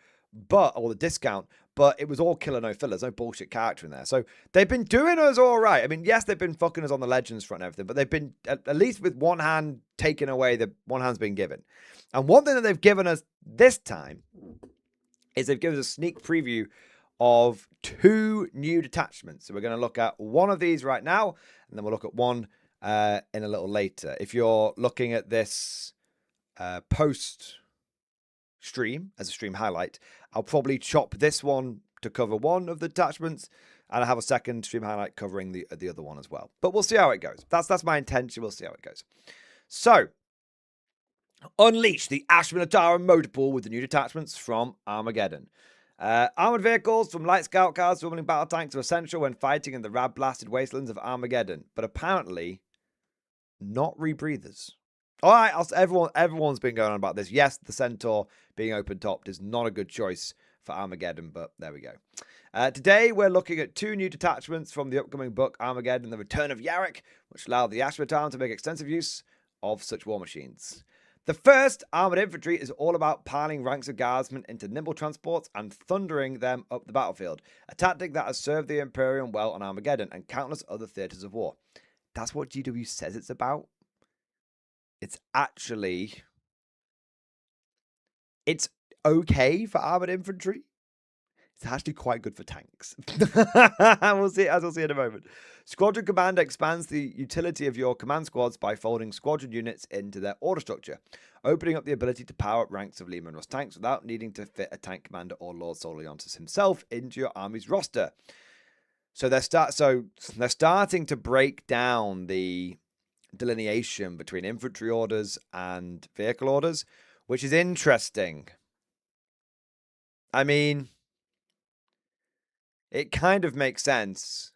or the discount, but it was all killer, no fillers, no bullshit character in there. So they've been doing us all right. I mean, yes, they've been fucking us on the Legends front and everything, but they've been, at least with one hand taken away, the one hand's been given. And one thing that they've given us this time is they've given us a sneak preview of 2 new detachments. So we're going to look at one of these right now, and then we'll look at one in a little later. If you're looking at this post stream as a stream highlight, I'll probably chop this one to cover one of the detachments, and I have a second stream highlight covering the other one as well. But we'll see how it goes. That's my intention. We'll see how it goes. So, unleash the Ash Minotaur motor pool with the new detachments from Armageddon. Armored vehicles from light scout cars to rumbling battle tanks are essential when fighting in the rad-blasted wastelands of Armageddon, but apparently not rebreathers. All right, everyone's been going on about this. Yes, the Centaur being open-topped is not a good choice for Armageddon, but there we go. Today, we're looking at 2 new detachments from the upcoming book Armageddon, The Return of Yarrick, which allow the Ash Minotaur to make extensive use of such war machines. The first, Armored Infantry, is all about piling ranks of guardsmen into nimble transports and thundering them up the battlefield, a tactic that has served the Imperium well on Armageddon and countless other theatres of war. That's what GW says it's about. It's actually, it's okay for armored infantry. It's actually quite good for tanks. We'll see, as we'll see in a moment. Squadron Commander expands the utility of your command squads by folding squadron units into their order structure, opening up the ability to power up ranks of Lehman Russ tanks without needing to fit a tank commander or Lord Soliantus himself into your army's roster. So they're starting to break down the delineation between infantry orders and vehicle orders, which is interesting. I mean, it kind of makes sense.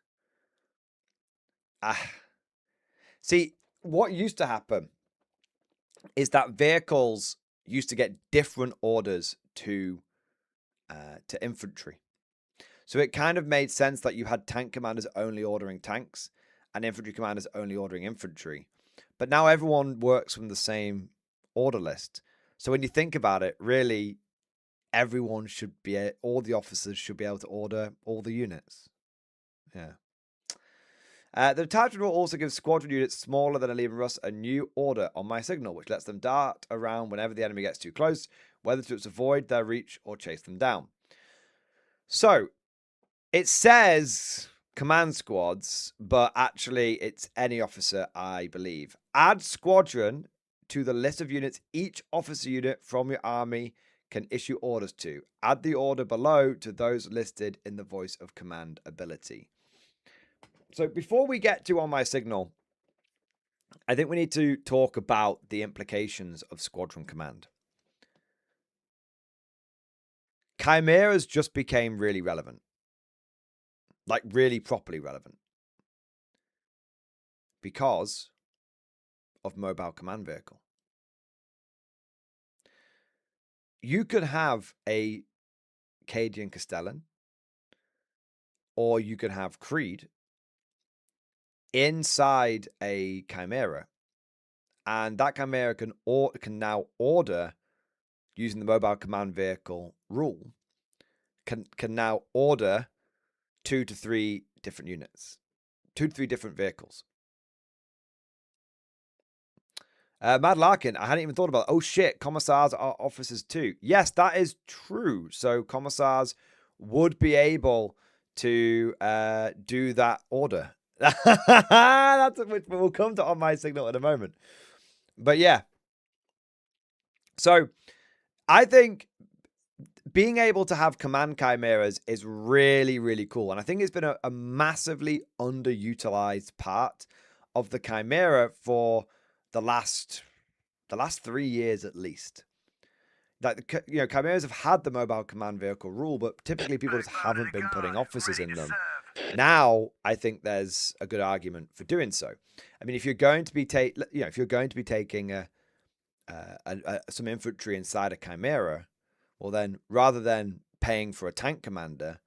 See, what used to happen is that vehicles used to get different orders to infantry. So it kind of made sense that you had tank commanders only ordering tanks and infantry commanders only ordering infantry. But now everyone works from the same order list. So when you think about it, really, everyone should be, all the officers should be able to order all the units. Yeah. The detachment will also give squadron units smaller than a Lehman Russ a new order on my signal, which lets them dart around whenever the enemy gets too close, whether to avoid their reach or chase them down. So, it says command squads, but actually it's any officer, I believe. Add squadron to the list of units each officer unit from your army can issue orders to. Add the order below to those listed in the voice of command ability. So before we get to on my signal, I think we need to talk about the implications of squadron command. Chimeras just became really relevant. Like really properly relevant. Because of mobile command vehicle. You could have a Cadian Castellan, or you could have Creed inside a Chimera, and that Chimera can now order, using the mobile command vehicle rule, can now order 2 to 3 different units, 2 to 3 different vehicles. Mad Larkin, I hadn't even thought about it. Oh shit, commissars are officers too. Yes, that is true. So commissars would be able to do that order. That's which we'll come to on my signal in a moment. But yeah. So I think being able to have command chimeras is really, really cool. And I think it's been a massively underutilized part of the chimera for the last 3 years at least. Like, you know, chimeras have had the mobile command vehicle rule, but typically people just haven't been putting officers in them. Now, I think there's a good argument for doing so. I mean, if you're going to be taking some infantry inside a chimera, well then, rather than paying for a tank commander,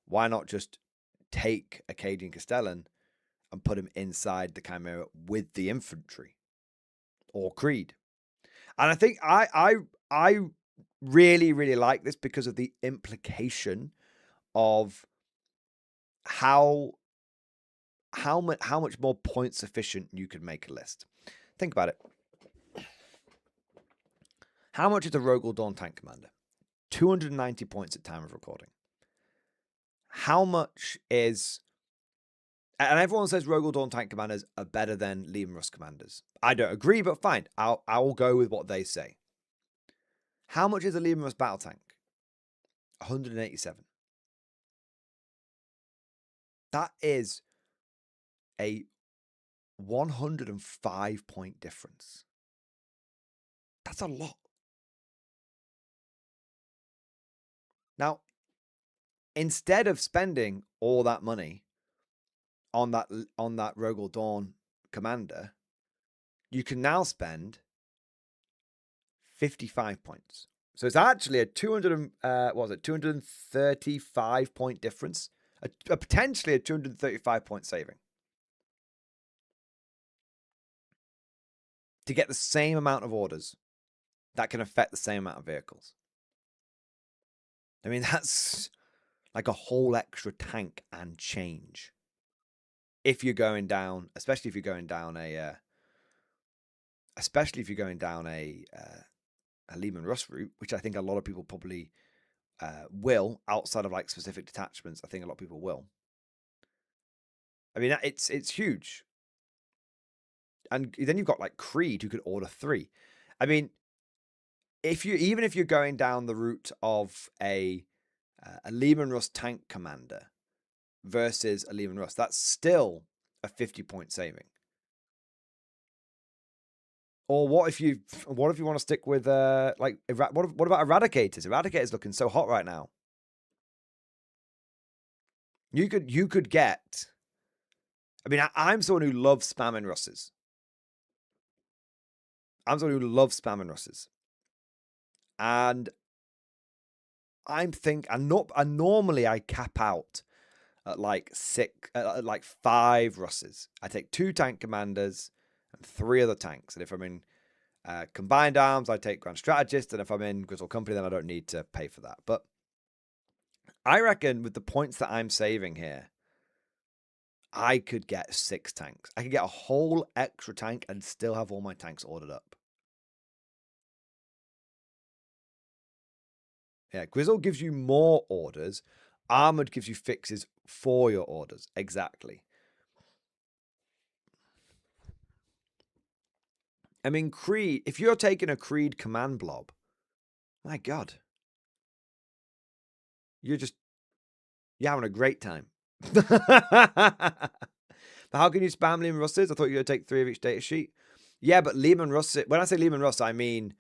why not just take a Cadian Castellan and put him inside the chimera with the infantry or Creed? And I think I really, really like this because of the implication of how much more points efficient you could make a list. Think about it. How much is a Rogel Dawn tank commander? 290 points at time of recording. How much is... And everyone says Rogel Dawn tank commanders are better than Lehman Russ commanders. I don't agree, but fine. I'll go with what they say. How much is a Lehman Russ battle tank? 187. That is a 105 point difference. That's a lot. Now, instead of spending all that money on that Rogel Dawn commander, you can now spend 55 points. So it's actually a 235 point difference, a potentially a 235 point saving to get the same amount of orders that can affect the same amount of vehicles. I mean, that's like a whole extra tank and change. If you're going down, especially if you're going down a Lehman Russ route, which I think a lot of people probably will, outside of like specific detachments. I think a lot of people will. I mean, it's huge. And then you've got like Creed, who could order 3. I mean, if you're going down the route of a Lehman Russ tank commander, versus a Lehman Russ. That's still a 50-point saving. Or what if you want to stick with like what about Eradicators? Eradicators looking so hot right now. You could get. I mean, I'm someone who loves spamming Russes. I'm someone who loves spamming Russes, and normally I cap out at like like 5 Russes. I take 2 tank commanders and 3 other tanks, and if I'm in combined arms, I take Grand Strategist, and if I'm in Grizzle Company, then I don't need to pay for that. But I reckon with the points that I'm saving here, I could get 6 tanks. I could get a whole extra tank and still have all my tanks ordered up. Yeah, Grizzle gives you more orders. Armored gives you fixes for your orders. Exactly. I mean, Creed, if you're taking a Creed command blob, my God, you're having a great time. But how can you spam Lehman Russes? I thought you were going to take 3 of each data sheet. Yeah, but Lehman Russ, when I say Lehman Russ, I mean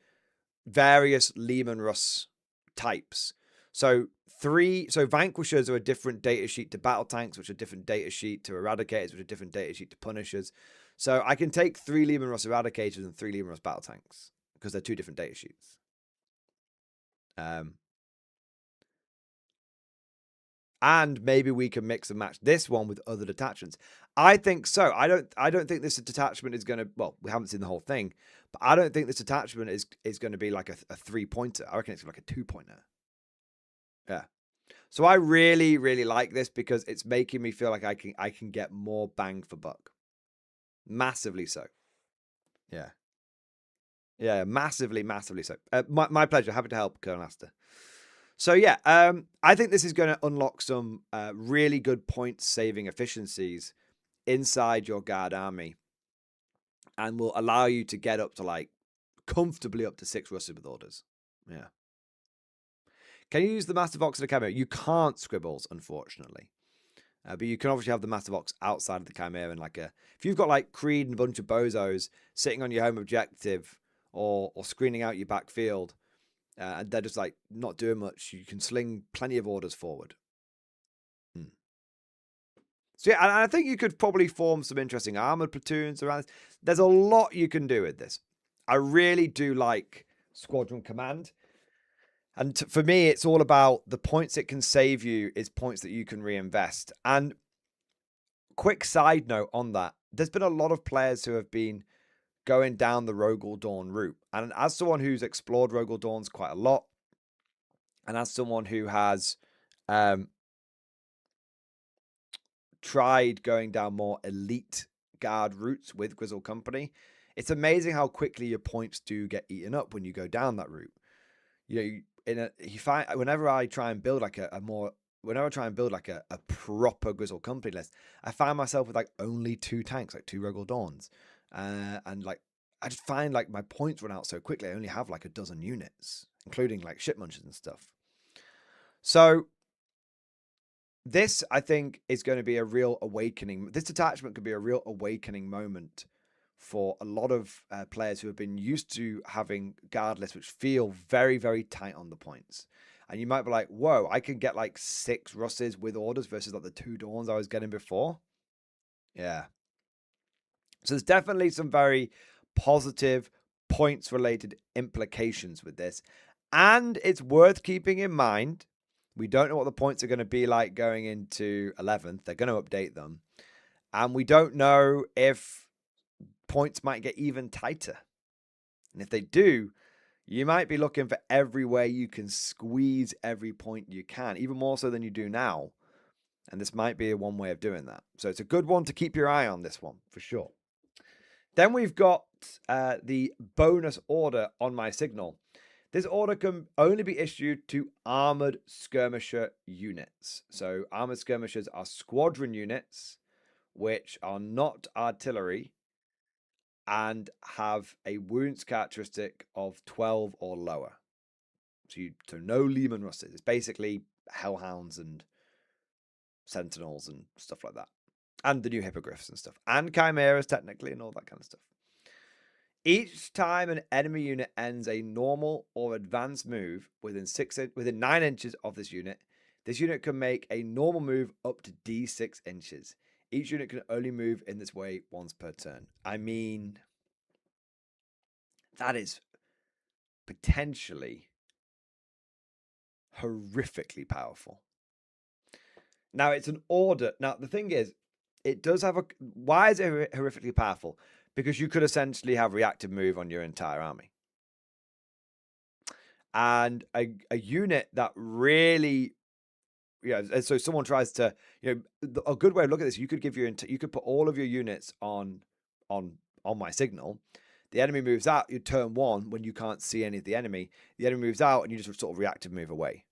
various Lehman Russ types. So Vanquishers are a different data sheet to Battle Tanks, which are a different data sheet to Eradicators, which are a different data sheet to Punishers. So I can take 3 Lehman Russ Eradicators and 3 Lehman Russ Battle Tanks because they're 2 different data sheets. And maybe we can mix and match this one with other detachments. I think so. I don't think this detachment is going to, well, we haven't seen the whole thing, but I don't think this detachment is going to be like a 3-pointer. I reckon it's like a 2-pointer. Yeah. So I really, really like this because it's making me feel like I can get more bang for buck. Massively so. Yeah. Yeah, massively, massively so. My pleasure. Happy to help, Colonel Astor. So yeah, I think this is going to unlock some really good point-saving efficiencies inside your guard army, and will allow you to get up to like comfortably up to 6 Russes with orders. Yeah. Can you use the Master Vox in a Chimera? You can't, Scribbles, unfortunately. But you can obviously have the Master Vox outside of the Chimera, and if you've got like Creed and a bunch of bozos sitting on your home objective or screening out your backfield, and they're just like not doing much, you can sling plenty of orders forward. So yeah, and I think you could probably form some interesting armored platoons around this. There's a lot you can do with this. I really do like Squadron Command. And for me, it's all about the points it can save you is points that you can reinvest. And quick side note on that, there's been a lot of players who have been going down the Rogel Dawn route. And as someone who's explored Rogel Dawns quite a lot, and as someone who has tried going down more elite guard routes with Grizzle Company, it's amazing how quickly your points do get eaten up when you go down that route. You find whenever I try and build like a proper Grizzle Company list, I find myself with like only 2 tanks, like 2 Rogel Dawns, and like I just find like my points run out so quickly. I only have like a dozen units, including like ship munchers and stuff. So this, I think, is going to be a real awakening. This detachment could be a real awakening moment for a lot of players who have been used to having guard lists which feel very, very tight on the points. And you might be like, whoa, I can get like 6 Russes with orders versus like the 2 Dawns I was getting before. Yeah. So there's definitely some very positive points-related implications with this. And it's worth keeping in mind, we don't know what the points are going to be like going into 11th. They're going to update them. And we don't know if points might get even tighter. And if they do, you might be looking for every way you can squeeze every point you can, even more so than you do now. And this might be one way of doing that. So it's a good one to keep your eye on, this one, for sure. Then we've got the bonus order on my signal. This order can only be issued to armored skirmisher units. So armored skirmishers are squadron units, which are not artillery and have a wounds characteristic of 12 or lower. So no Lehman Russes. It's basically Hellhounds and sentinels and stuff like that. And the new hippogriffs and stuff. And chimeras, technically, and all that kind of stuff. Each time an enemy unit ends a normal or advanced move within 9 inches of this unit can make a normal move up to D6 inches. Each unit can only move in this way once per turn. I mean, that is potentially horrifically powerful. Now, it's an order. Now, the thing is, it does have a... Why is it horrifically powerful? Because you could essentially have reactive move on your entire army. And a unit that really... Yeah, so someone tries to... a good way of looking at this, you could you could put all of your units on my signal. The enemy moves out, you turn 1 when you can't see any of the enemy. The enemy moves out and you just sort of reactive move away.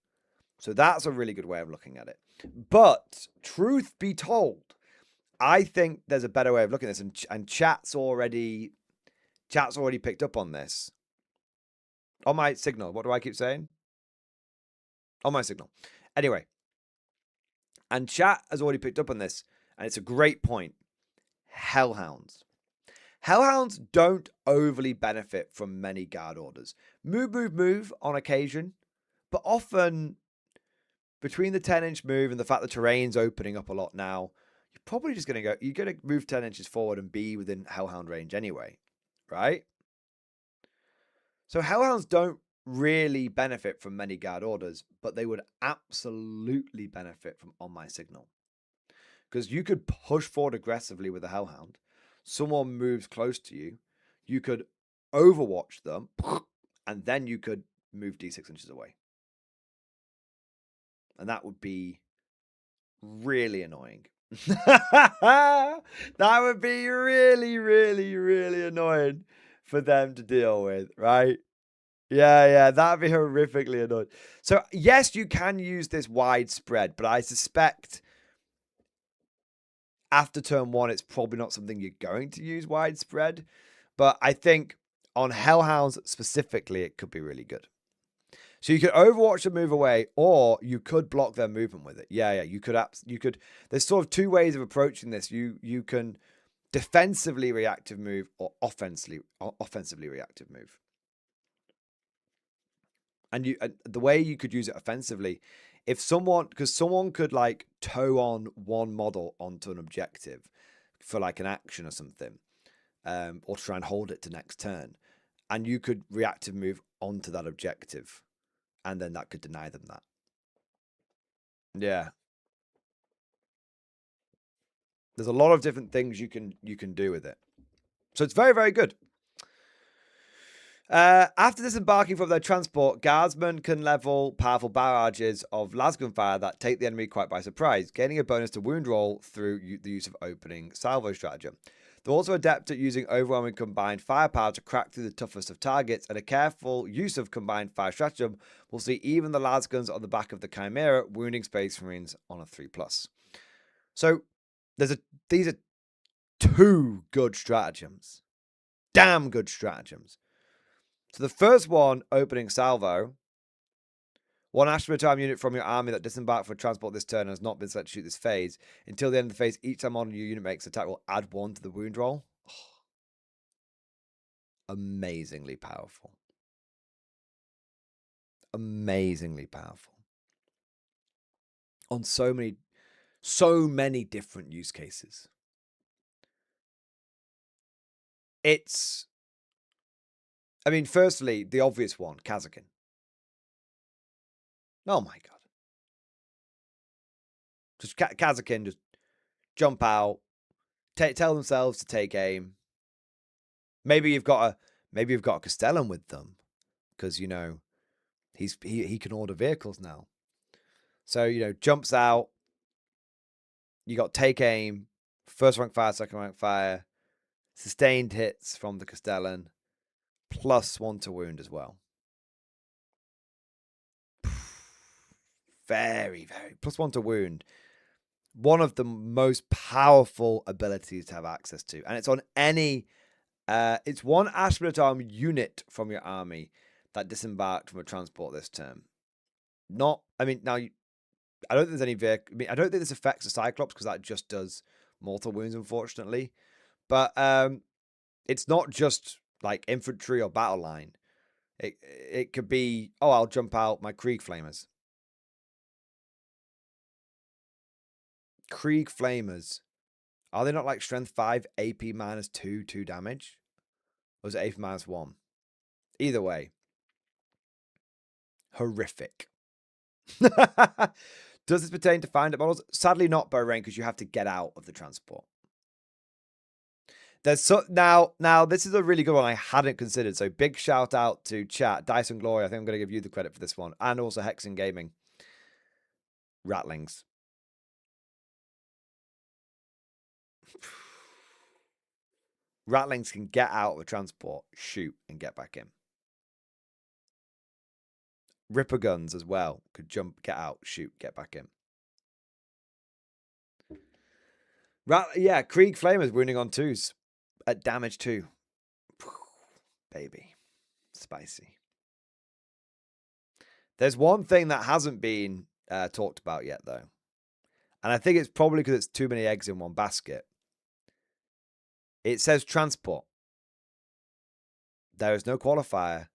So that's a really good way of looking at it. But truth be told, I think there's a better way of looking at this, and chat's already picked up on this. On my signal. What do I keep saying? On my signal. Anyway. And chat has already picked up on this, and it's a great point. Hellhounds. Hellhounds don't overly benefit from many guard orders. Move on occasion, but often between the 10-inch move and the fact the terrain's opening up a lot now, you're probably just going to move 10 inches forward and be within Hellhound range anyway, right? So Hellhounds don't really benefit from many guard orders, but they would absolutely benefit from on my signal. Because you could push forward aggressively with a Hellhound. Someone moves close to you. You could overwatch them, and then you could move D6 inches away. And that would be really annoying. That would be really, really, really annoying for them to deal with, right? Yeah, that'd be horrifically annoying. So, yes, you can use this widespread, but I suspect after turn 1, it's probably not something you're going to use widespread. But I think on Hellhounds specifically, it could be really good. So you could overwatch and move away, or you could block their movement with it. Yeah, you could. There's sort of two ways of approaching this. You can defensively reactive move or offensively reactive move. And the way you could use it offensively, because someone could like tow on one model onto an objective for like an action or something, or try and hold it to next turn, and you could reactive move onto that objective. And then that could deny them that. Yeah. There's a lot of different things you can do with it. So it's very, very good. After disembarking from their transport, guardsmen can level powerful barrages of lasgun fire that take the enemy quite by surprise, gaining a bonus to wound roll through the use of opening salvo stratagem. They're also adept at using overwhelming combined firepower to crack through the toughest of targets, and a careful use of combined fire stratagem will see even the lasguns on the back of the Chimera wounding Space Marines on a 3+. So these are 2 good stratagems. Damn good stratagems. So the first one, opening salvo. 1 Ashram unit from your army that disembarked for transport this turn and has not been set to shoot this phase. Until the end of the phase, each time on your unit makes an attack will add 1 to the wound roll. Oh. Amazingly powerful. Amazingly powerful. On so many different use cases. Firstly, the obvious one, Kazakin. Oh my god. Just Kazakin, just jump out, tell themselves to take aim. Maybe you've got a Castellan with them, because he can order vehicles now. So jumps out. You got take aim, first rank fire, second rank fire, sustained hits from the Castellan, +1 to wound as well. Very, very +1 to wound. One of the most powerful abilities to have access to, and it's on any. It's 1 Ashram unit from your army that disembarked from a transport this term. I don't think there's any vehicle. I mean, I don't think this affects the Cyclops because that just does mortal wounds, unfortunately. But it's not just like infantry or battle line. It could be, oh, I'll jump out my Krieg Flamers. Krieg Flamers. Are they not like strength 5, AP -2, 2 damage? Or is it AP -1? Either way. Horrific. Does this pertain to find-up models? Sadly not, Bahrain, because you have to get out of the transport. There's now this is a really good one I hadn't considered. So big shout out to chat. Dyson Glory, I think I'm going to give you the credit for this one. And also Hexen Gaming. Rattlings. Rattlings can get out of the transport, shoot, and get back in. Ripper guns as well could jump, get out, shoot, get back in. Yeah, Krieg Flamers wounding on 2s at damage 2. Baby. Spicy. There's one thing that hasn't been talked about yet, though. And I think it's probably because it's too many eggs in one basket. It says transport. There is no qualifier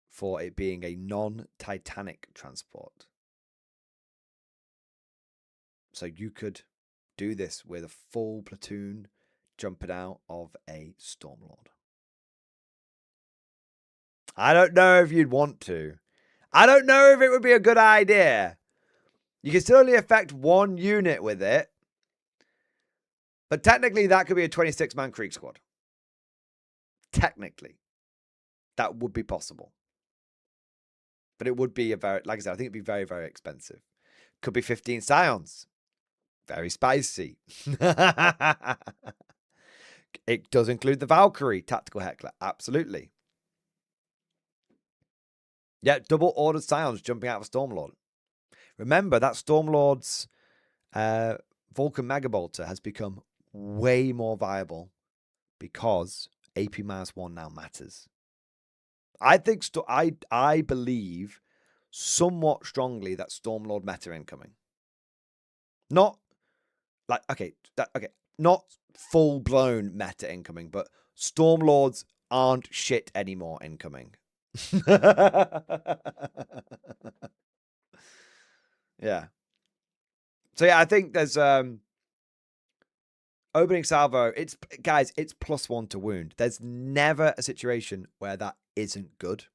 for it being a non-Titanic transport. So you could do this with a full platoon jumping out of a Stormlord. I don't know if you'd want to. I don't know if it would be a good idea. You can still only affect one unit with it. But technically, that could be a 26-man Krieg squad. Technically. That would be possible. But it would be like I said, I think it'd be very, very expensive. Could be 15 Scions. Very spicy. It does include the Valkyrie Tactical Heckler. Absolutely. Yeah, double ordered Scions jumping out of a Stormlord. Remember, that Stormlord's Vulcan Megabolter has become way more viable because AP -1 now matters. I think I believe somewhat strongly that Stormlord meta incoming. Not like not full blown meta incoming, but Stormlords aren't shit anymore incoming. Yeah. So yeah, I think there's opening salvo. It's guys, it's +1 to wound. There's never a situation where that isn't good.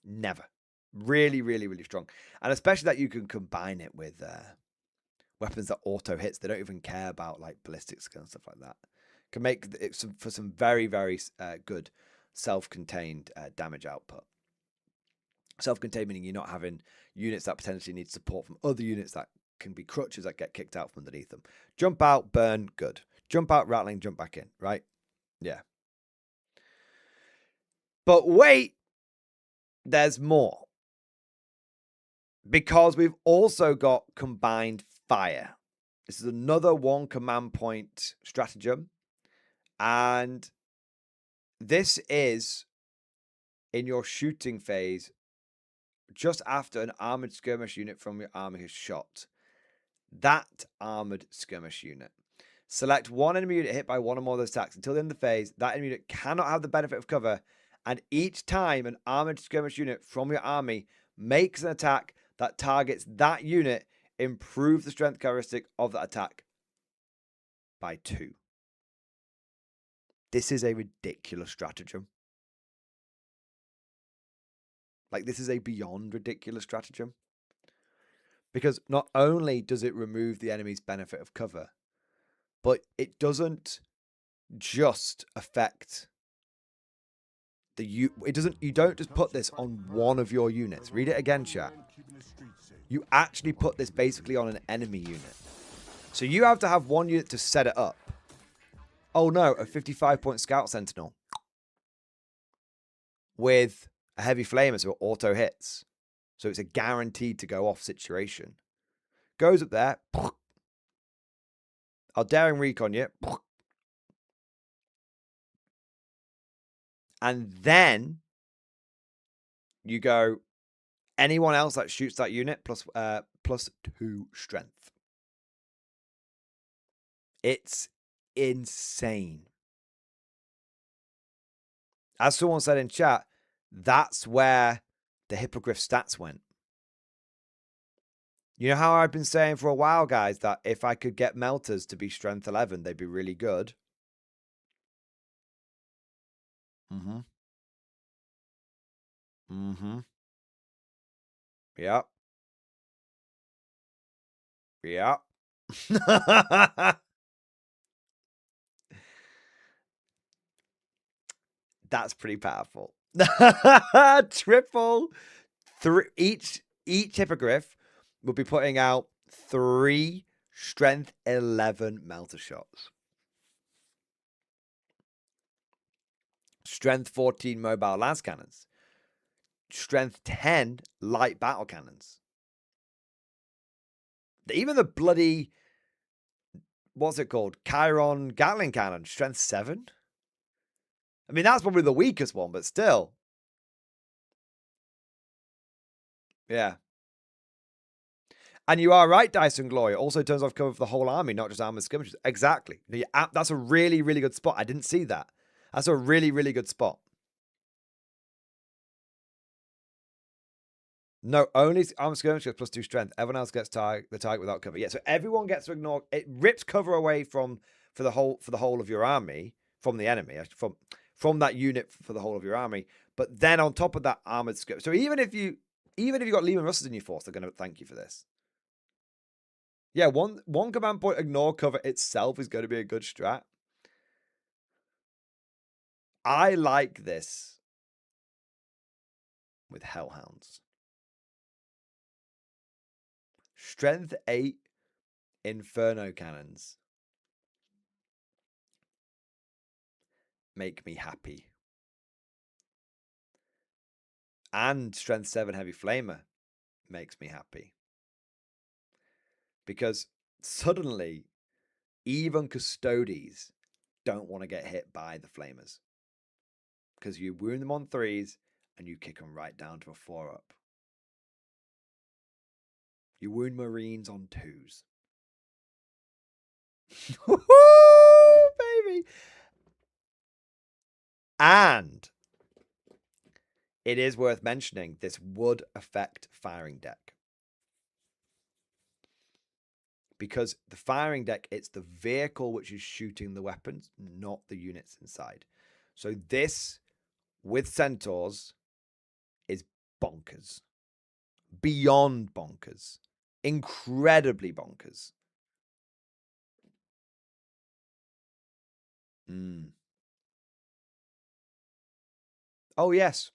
Never. Really, really, really strong. And especially that you can combine it with weapons that auto hits. They don't even care about like ballistic skill and stuff like that. Can make it for some very, very good self-contained damage output. Self-contained meaning you're not having units that potentially need support from other units that can be crutches that get kicked out from underneath them. Jump out, burn, good. Jump out, rattling, jump back in, right? Yeah. But wait, there's more. Because we've also got combined fire. This is another 1 command point stratagem. And this is in your shooting phase just after an armored skirmish unit from your army has shot. That armored skirmish unit. Select one enemy unit hit by one or more of those attacks. Until the end of the phase, that enemy unit cannot have the benefit of cover. And each time an armored skirmish unit from your army makes an attack that targets that unit, improve the strength characteristic of that attack by 2. This is a ridiculous stratagem. Like, this is a beyond ridiculous stratagem. Because not only does it remove the enemy's benefit of cover, but it doesn't just affect you don't just put this on one of your units. Read it again, chat. You actually put this basically on an enemy unit. So you have to have one unit to set it up. Oh no, a 55-point Scout Sentinel with a heavy flamer, so it auto hits. So it's a guaranteed to go off situation. Goes up there. I'll daring recon you. And then you go, Anyone else that shoots that unit plus 2 strength. It's insane. As someone said in chat, that's where the Hippogriff stats went. You know how I've been saying for a while, guys, that if I could get melters to be strength 11, they'd be really good. Mm-hmm. Mm-hmm. Yep. Yep. That's pretty powerful. Triple. Each Hippogriff will be putting out 3 strength 11 melter shots. Strength 14 mobile las cannons. Strength 10 light battle cannons. Even the bloody, what's it called? Chiron Gatling cannon. Strength 7. I mean, that's probably the weakest one, but still. Yeah. And you are right, Dyson Glory. It also turns off cover for the whole army, not just armored skirmishers. Exactly. That's a really, really good spot. I didn't see that. That's a really, really good spot. No, only armored skirmishers plus 2 strength. Everyone else gets the target without cover. Yeah, so everyone gets to ignore. It rips cover away for the whole of your army from the enemy, from that unit for the whole of your army. But then on top of that, armored skirmishers. So even if you got Lehman Russes in your force, they're going to thank you for this. Yeah, one command point ignore cover itself is going to be a good strat. I like this with Hellhounds. Strength 8 Inferno cannons make me happy. And Strength 7 Heavy Flamer makes me happy. Because suddenly, even Custodes don't want to get hit by the Flamers. Because you wound them on 3s and you kick them right down to a 4-up. You wound Marines on 2s. Woohoo, baby! And it is worth mentioning this would affect firing deck. Because the firing deck, it's the vehicle which is shooting the weapons, not the units inside. So this, with Centaurs, is bonkers. Beyond bonkers. Incredibly bonkers. Oh, yes.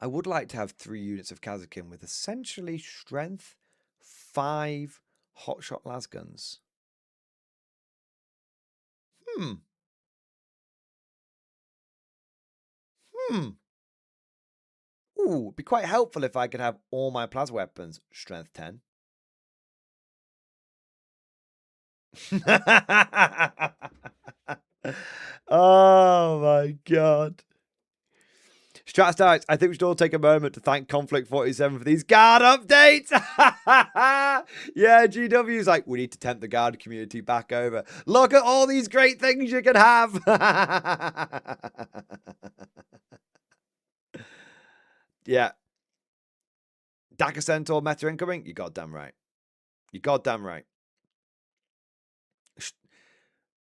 I would like to have 3 units of Kazakin with essentially strength 5 hotshot lasguns. Ooh, it'd be quite helpful if I could have all my plasma weapons strength 10. Oh my god. Stratastarks, I think we should all take a moment to thank Conflict 47 for these guard updates. Yeah, GW's like, we need to tempt the guard community back over. Look at all these great things you can have. Yeah. Daka Centaur meta incoming? You goddamn right. You goddamn right.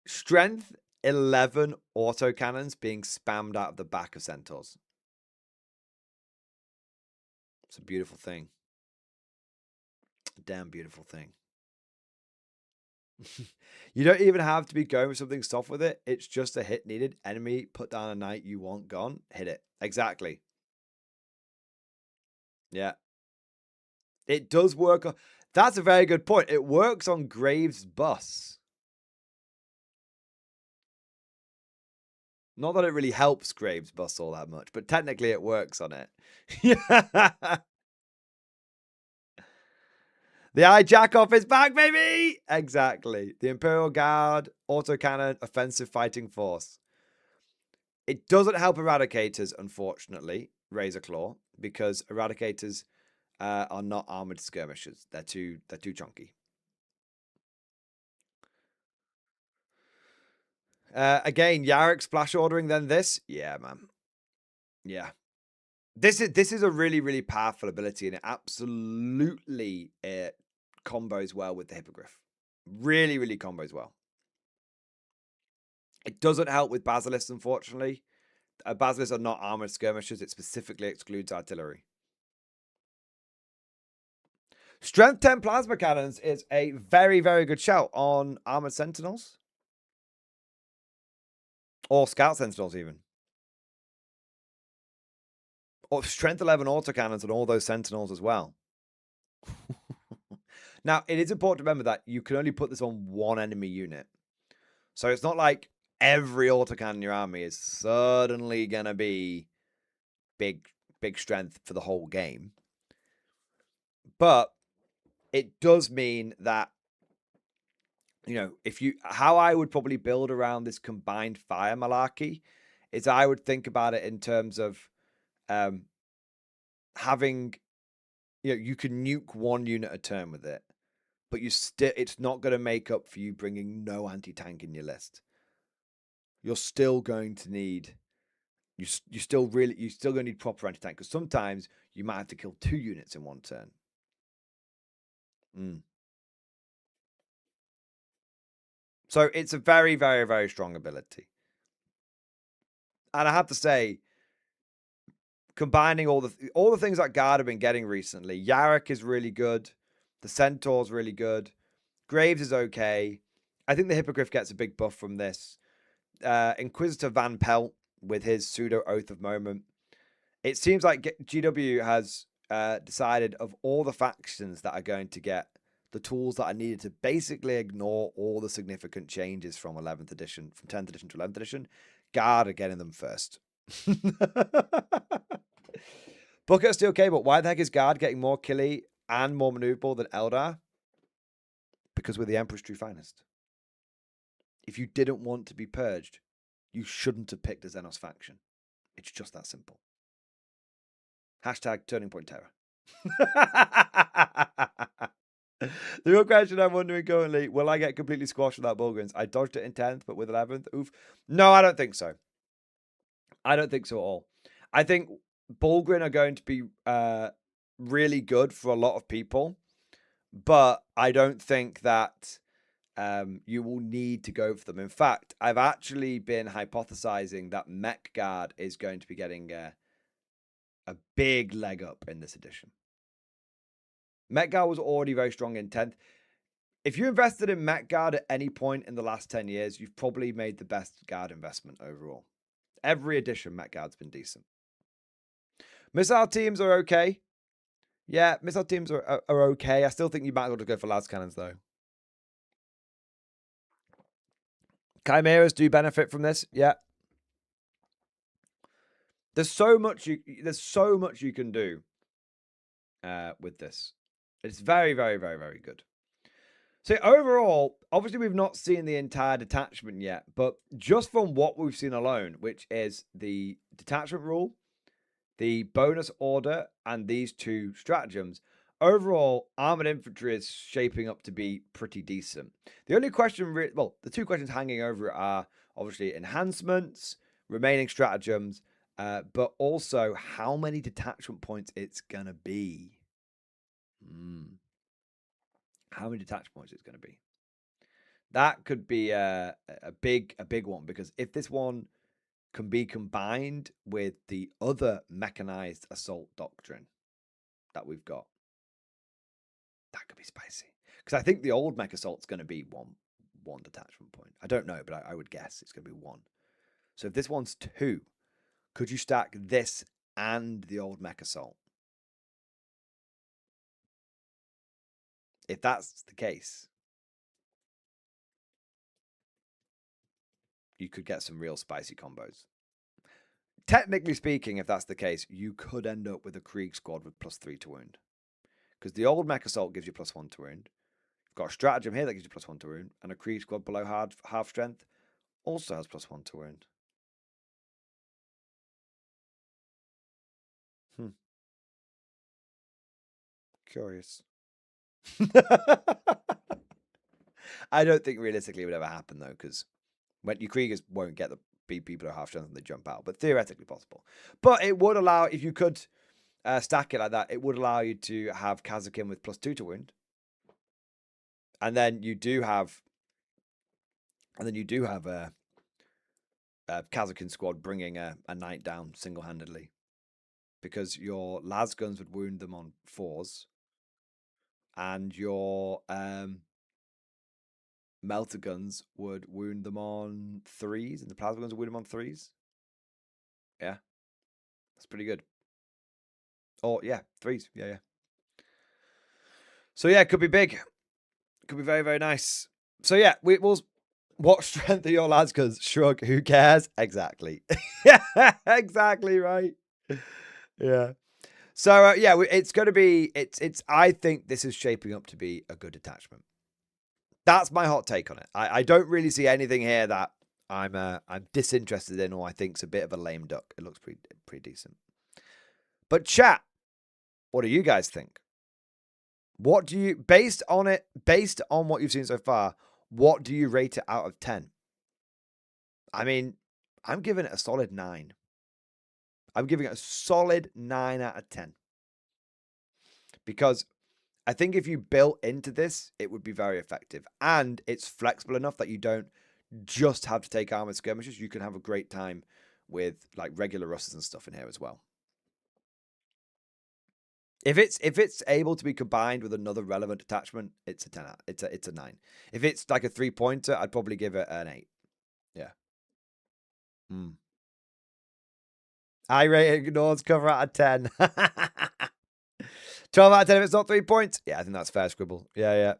Strength 11 autocannons being spammed out of the back of Centaurs. It's a beautiful thing. A damn beautiful thing. You don't even have to be going with something soft with it. It's just a hit needed. Enemy, put down a knight you want gone. Hit it. Exactly. Yeah. It does work. That's a very good point. It works on Graves' bus. Not that it really helps Graves' bus all that much, but technically it works on it. Yeah. The eye jack off is back, baby! Exactly. The Imperial Guard, autocannon, offensive fighting force. It doesn't help Eradicators, unfortunately. Razor Claw because Eradicators are not armored skirmishers. They're too chunky. Again, Yarrick splash ordering then this. Yeah, man. Yeah. This is a really, really powerful ability, and it absolutely combos well with the Hippogriff. Really, really combos well. It doesn't help with Basilisks, unfortunately. Basilisks are not armored skirmishers. It specifically excludes artillery. Strength 10 plasma cannons is a very, very good shout on armored sentinels. Or scout sentinels, even. Or strength 11 autocannons on all those sentinels as well. Now, it is important to remember that you can only put this on one enemy unit. So it's not like every autocannon in your army is suddenly going to be big strength for the whole game. But it does mean that, you know, how I would probably build around this combined fire malarkey is I would think about it in terms of having, you know, you can nuke one unit a turn with it, but it's not going to make up for you bringing no anti-tank in your list. You're still going to need, you're still going to need proper anti-tank, because sometimes you might have to kill 2 units in one turn. So it's a very, very, very strong ability. And I have to say, combining all the things that Guard have been getting recently, Yarrick is really good. The Centaur's really good. Graves is okay. I think the Hippogriff gets a big buff from this. Inquisitor Van Pelt with his pseudo Oath of Moment. It seems like GW has decided of all the factions that are going to get the tools that are needed to basically ignore all the significant changes from 11th edition, from 10th edition to 11th edition. Guard are getting them first. Booker Steel Cable. Why the heck is Guard getting more killy and more maneuverable than Eldar? Because we're the Emperor's true finest. If you didn't want to be purged, you shouldn't have picked a Xenos faction. It's just that simple. Hashtag Turning Point Terror. The real question I'm wondering currently, will I get completely squashed without Bulgrins? I dodged it in 10th, but with 11th, oof. No, I don't think so. I don't think so at all. I think Bulgrin are going to be really good for a lot of people, but I don't think that you will need to go for them. In fact, I've actually been hypothesizing that Mech Guard is going to be getting a big leg up in this edition. Mech Guard was already very strong in 10th. If you invested in Mech Guard at any point in the last 10 years, you've probably made the best Guard investment overall. Every edition, Mech Guard's been decent. Missile teams are okay. Yeah, missile teams are okay. I still think you might as well just go for las cannons, though. Chimeras do benefit from this. Yeah. There's so much you can do with this. It's very, very, very, very good. So overall, obviously we've not seen the entire detachment yet, but just from what we've seen alone, which is the detachment rule, the bonus order, and these 2 stratagems, overall, armored infantry is shaping up to be pretty decent. The only question, the 2 questions hanging over it are obviously enhancements, remaining stratagems, but also how many detachment points it's going to be. How many detachment points it's going to be. That could be a big one, because if this one can be combined with the other mechanized assault doctrine that we've got, that could be spicy. Because I think the old mech assault's going to be one detachment point. I don't know, but I would guess it's going to be 1. So if this one's 2, could you stack this and the old mech assault? If that's the case, you could get some real spicy combos. Technically speaking, if that's the case, you could end up with a Krieg squad with +3 to wound. Because the old mech assault gives you +1 to wound. You've got a stratagem here that gives you +1 to wound, and a Krieg squad below half strength also has +1 to wound. Curious. I don't think realistically it would ever happen though, because when your Kriegers won't get the be people who are half strength when they jump out, but theoretically possible. But it would allow, if you could stack it like that, it would allow you to have Kazakin with +2 to wound, and then you do have, a Kazakin squad bringing a knight down single-handedly, because your las guns would wound them on 4s, and your melter guns would wound them on 3s, and the plasma guns would wound them on 3s. Yeah, that's pretty good. Oh yeah, 3s. Yeah. So yeah, it could be big. Could be very, very nice. So yeah, we'll. What strength are your lads? Because shrug, who cares? Exactly. Yeah, exactly right. Yeah. So yeah, it's going to be. It's. I think this is shaping up to be a good detachment. That's my hot take on it. I don't really see anything here that I'm disinterested in, or I think's a bit of a lame duck. It looks pretty decent. But chat, what do you guys think? What do you, based on what you've seen so far, what do you rate it out of 10? I mean, I'm giving it a solid 9. I'm giving it a solid 9 out of 10. Because I think if you built into this, it would be very effective. And it's flexible enough that you don't just have to take armored skirmishes. You can have a great time with like regular Russes and stuff in here as well. If it's able to be combined with another relevant detachment, it's a 10 out. It's a 9. If it's like a 3-pointer, I'd probably give it an 8. Yeah. I rate ignores cover out of 10. 12 out of 10 if it's not 3 points. Yeah, I think that's fair, Scribble. Yeah.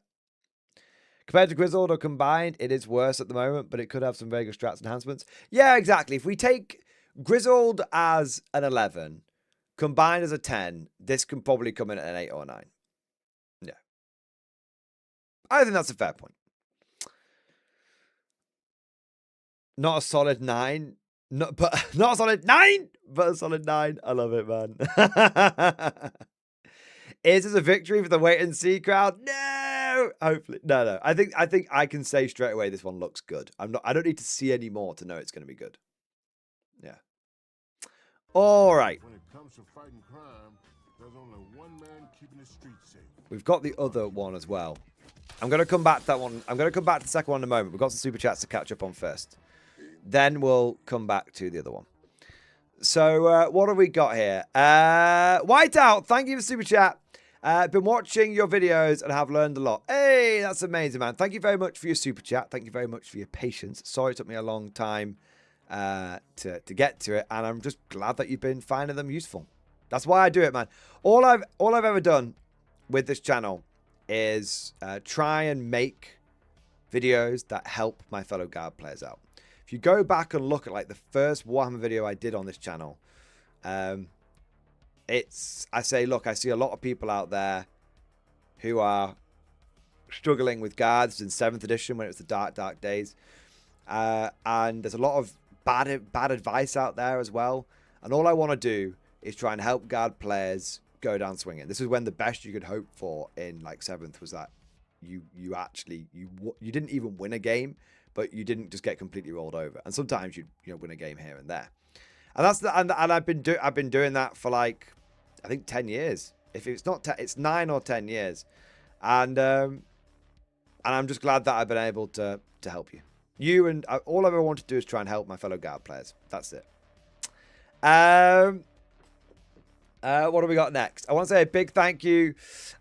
Compared to Grizzled or combined, it is worse at the moment, but it could have some very good strats enhancements. Yeah, exactly. If we take Grizzled as an 11, combined as a 10, this can probably come in at an 8 or a 9. Yeah. I think that's a fair point. Not a solid 9. Not a solid 9, but a solid 9. I love it, man. Is this a victory for the wait and see crowd? No. Hopefully. No. I think I can say straight away this one looks good. I don't need to see any more to know it's going to be good. Yeah. All right. When it comes to fighting crime, there's only one man keeping the streets safe. We've got the other one as well. I'm going to come back to that one. I'm going to come back to the second one in a moment. We've got some super chats to catch up on first. Then we'll come back to the other one. So what have we got here? Whiteout, thank you for super chat. Been watching your videos and have learned a lot. Hey, that's amazing, man. Thank you very much for your super chat. Thank you very much for your patience. Sorry it took me a long time to get to it, and I'm just glad that you've been finding them useful. That's why I do it, man. All I've ever done with this channel is try and make videos that help my fellow Guard players out. If you go back and look at like the first Warhammer video I did on this channel, I say, look, I see a lot of people out there who are struggling with Guards in 7th edition when it was the dark days. And there's a lot of bad advice out there as well. And all I want to do is try and help Guard players go down swinging. This is when the best you could hope for in like 7th was that you didn't even win a game, but you didn't just get completely rolled over. And sometimes you win a game here and there. And that's and I've been doing that for like I think 10 years. If it's not 10, it's 9 or 10 years. And I'm just glad that I've been able to help you. You and all I ever want to do is try and help my fellow Guard players. That's it. What do we got next? I want to say a big thank you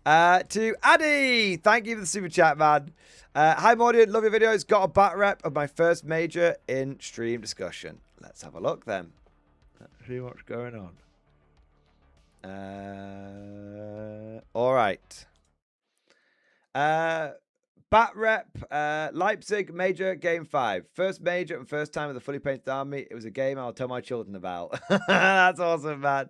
to Addy. Thank you for the super chat, man. Hi, Mordian. Love your videos. Got a bat rep of my first major in stream discussion. Let's have a look then. Let's see what's going on. All right. Bat rep, Leipzig, major, game 5. First major and first time with a fully painted army. It was a game I'll tell my children about. That's awesome, man.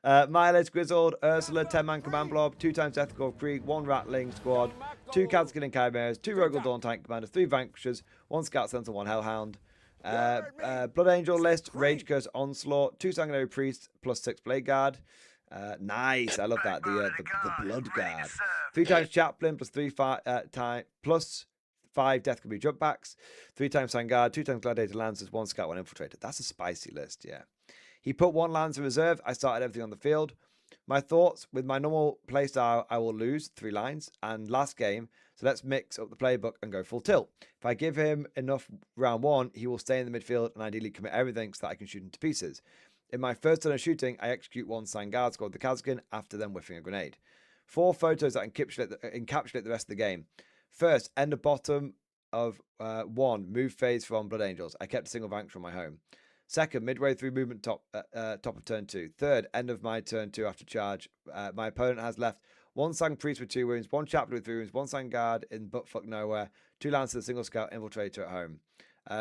Mileage, Grizzled, Ursula, 10-man command blob, 2 times Ethical Krieg, 1 Rattling squad, 2 Counter-Killing Chimeras, 2 Rogal Dawn tank commanders, 3 Vanquishers, 1 Scout Sentinel, 1 Hellhound. Blood Angel list, Rage Curse Onslaught, 2 Sanguinary Priests, plus 6 Blade Guard. Nice. I love that. The blood guard. 3 times chaplain plus 5 death can be jump backs. 3 times Sangard, 2 times gladiator lancers, 1 scout, 1 infiltrator. That's a spicy list, yeah. He put 1 lance in reserve. I started everything on the field. My thoughts, with my normal playstyle, I will lose 3 lines. And last game, so let's mix up the playbook and go full tilt. If I give him enough round 1, he will stay in the midfield and ideally commit everything so that I can shoot him to pieces. In my first turn of shooting, I execute 1 Sangard squad with the Kazkin after then whiffing a grenade. 4 photos that encapsulate the rest of the game. First, end of bottom of 1, move phase from Blood Angels. I kept a single rank from my home. Second, midway through movement top of turn 2. Third, end of my turn 2 after charge. My opponent has left 1 Sang Priest with 2 wounds, 1 Chaplain with 3 wounds, 1 Sangard in buttfuck nowhere, 2 Lancers, a single Scout, Infiltrator at home.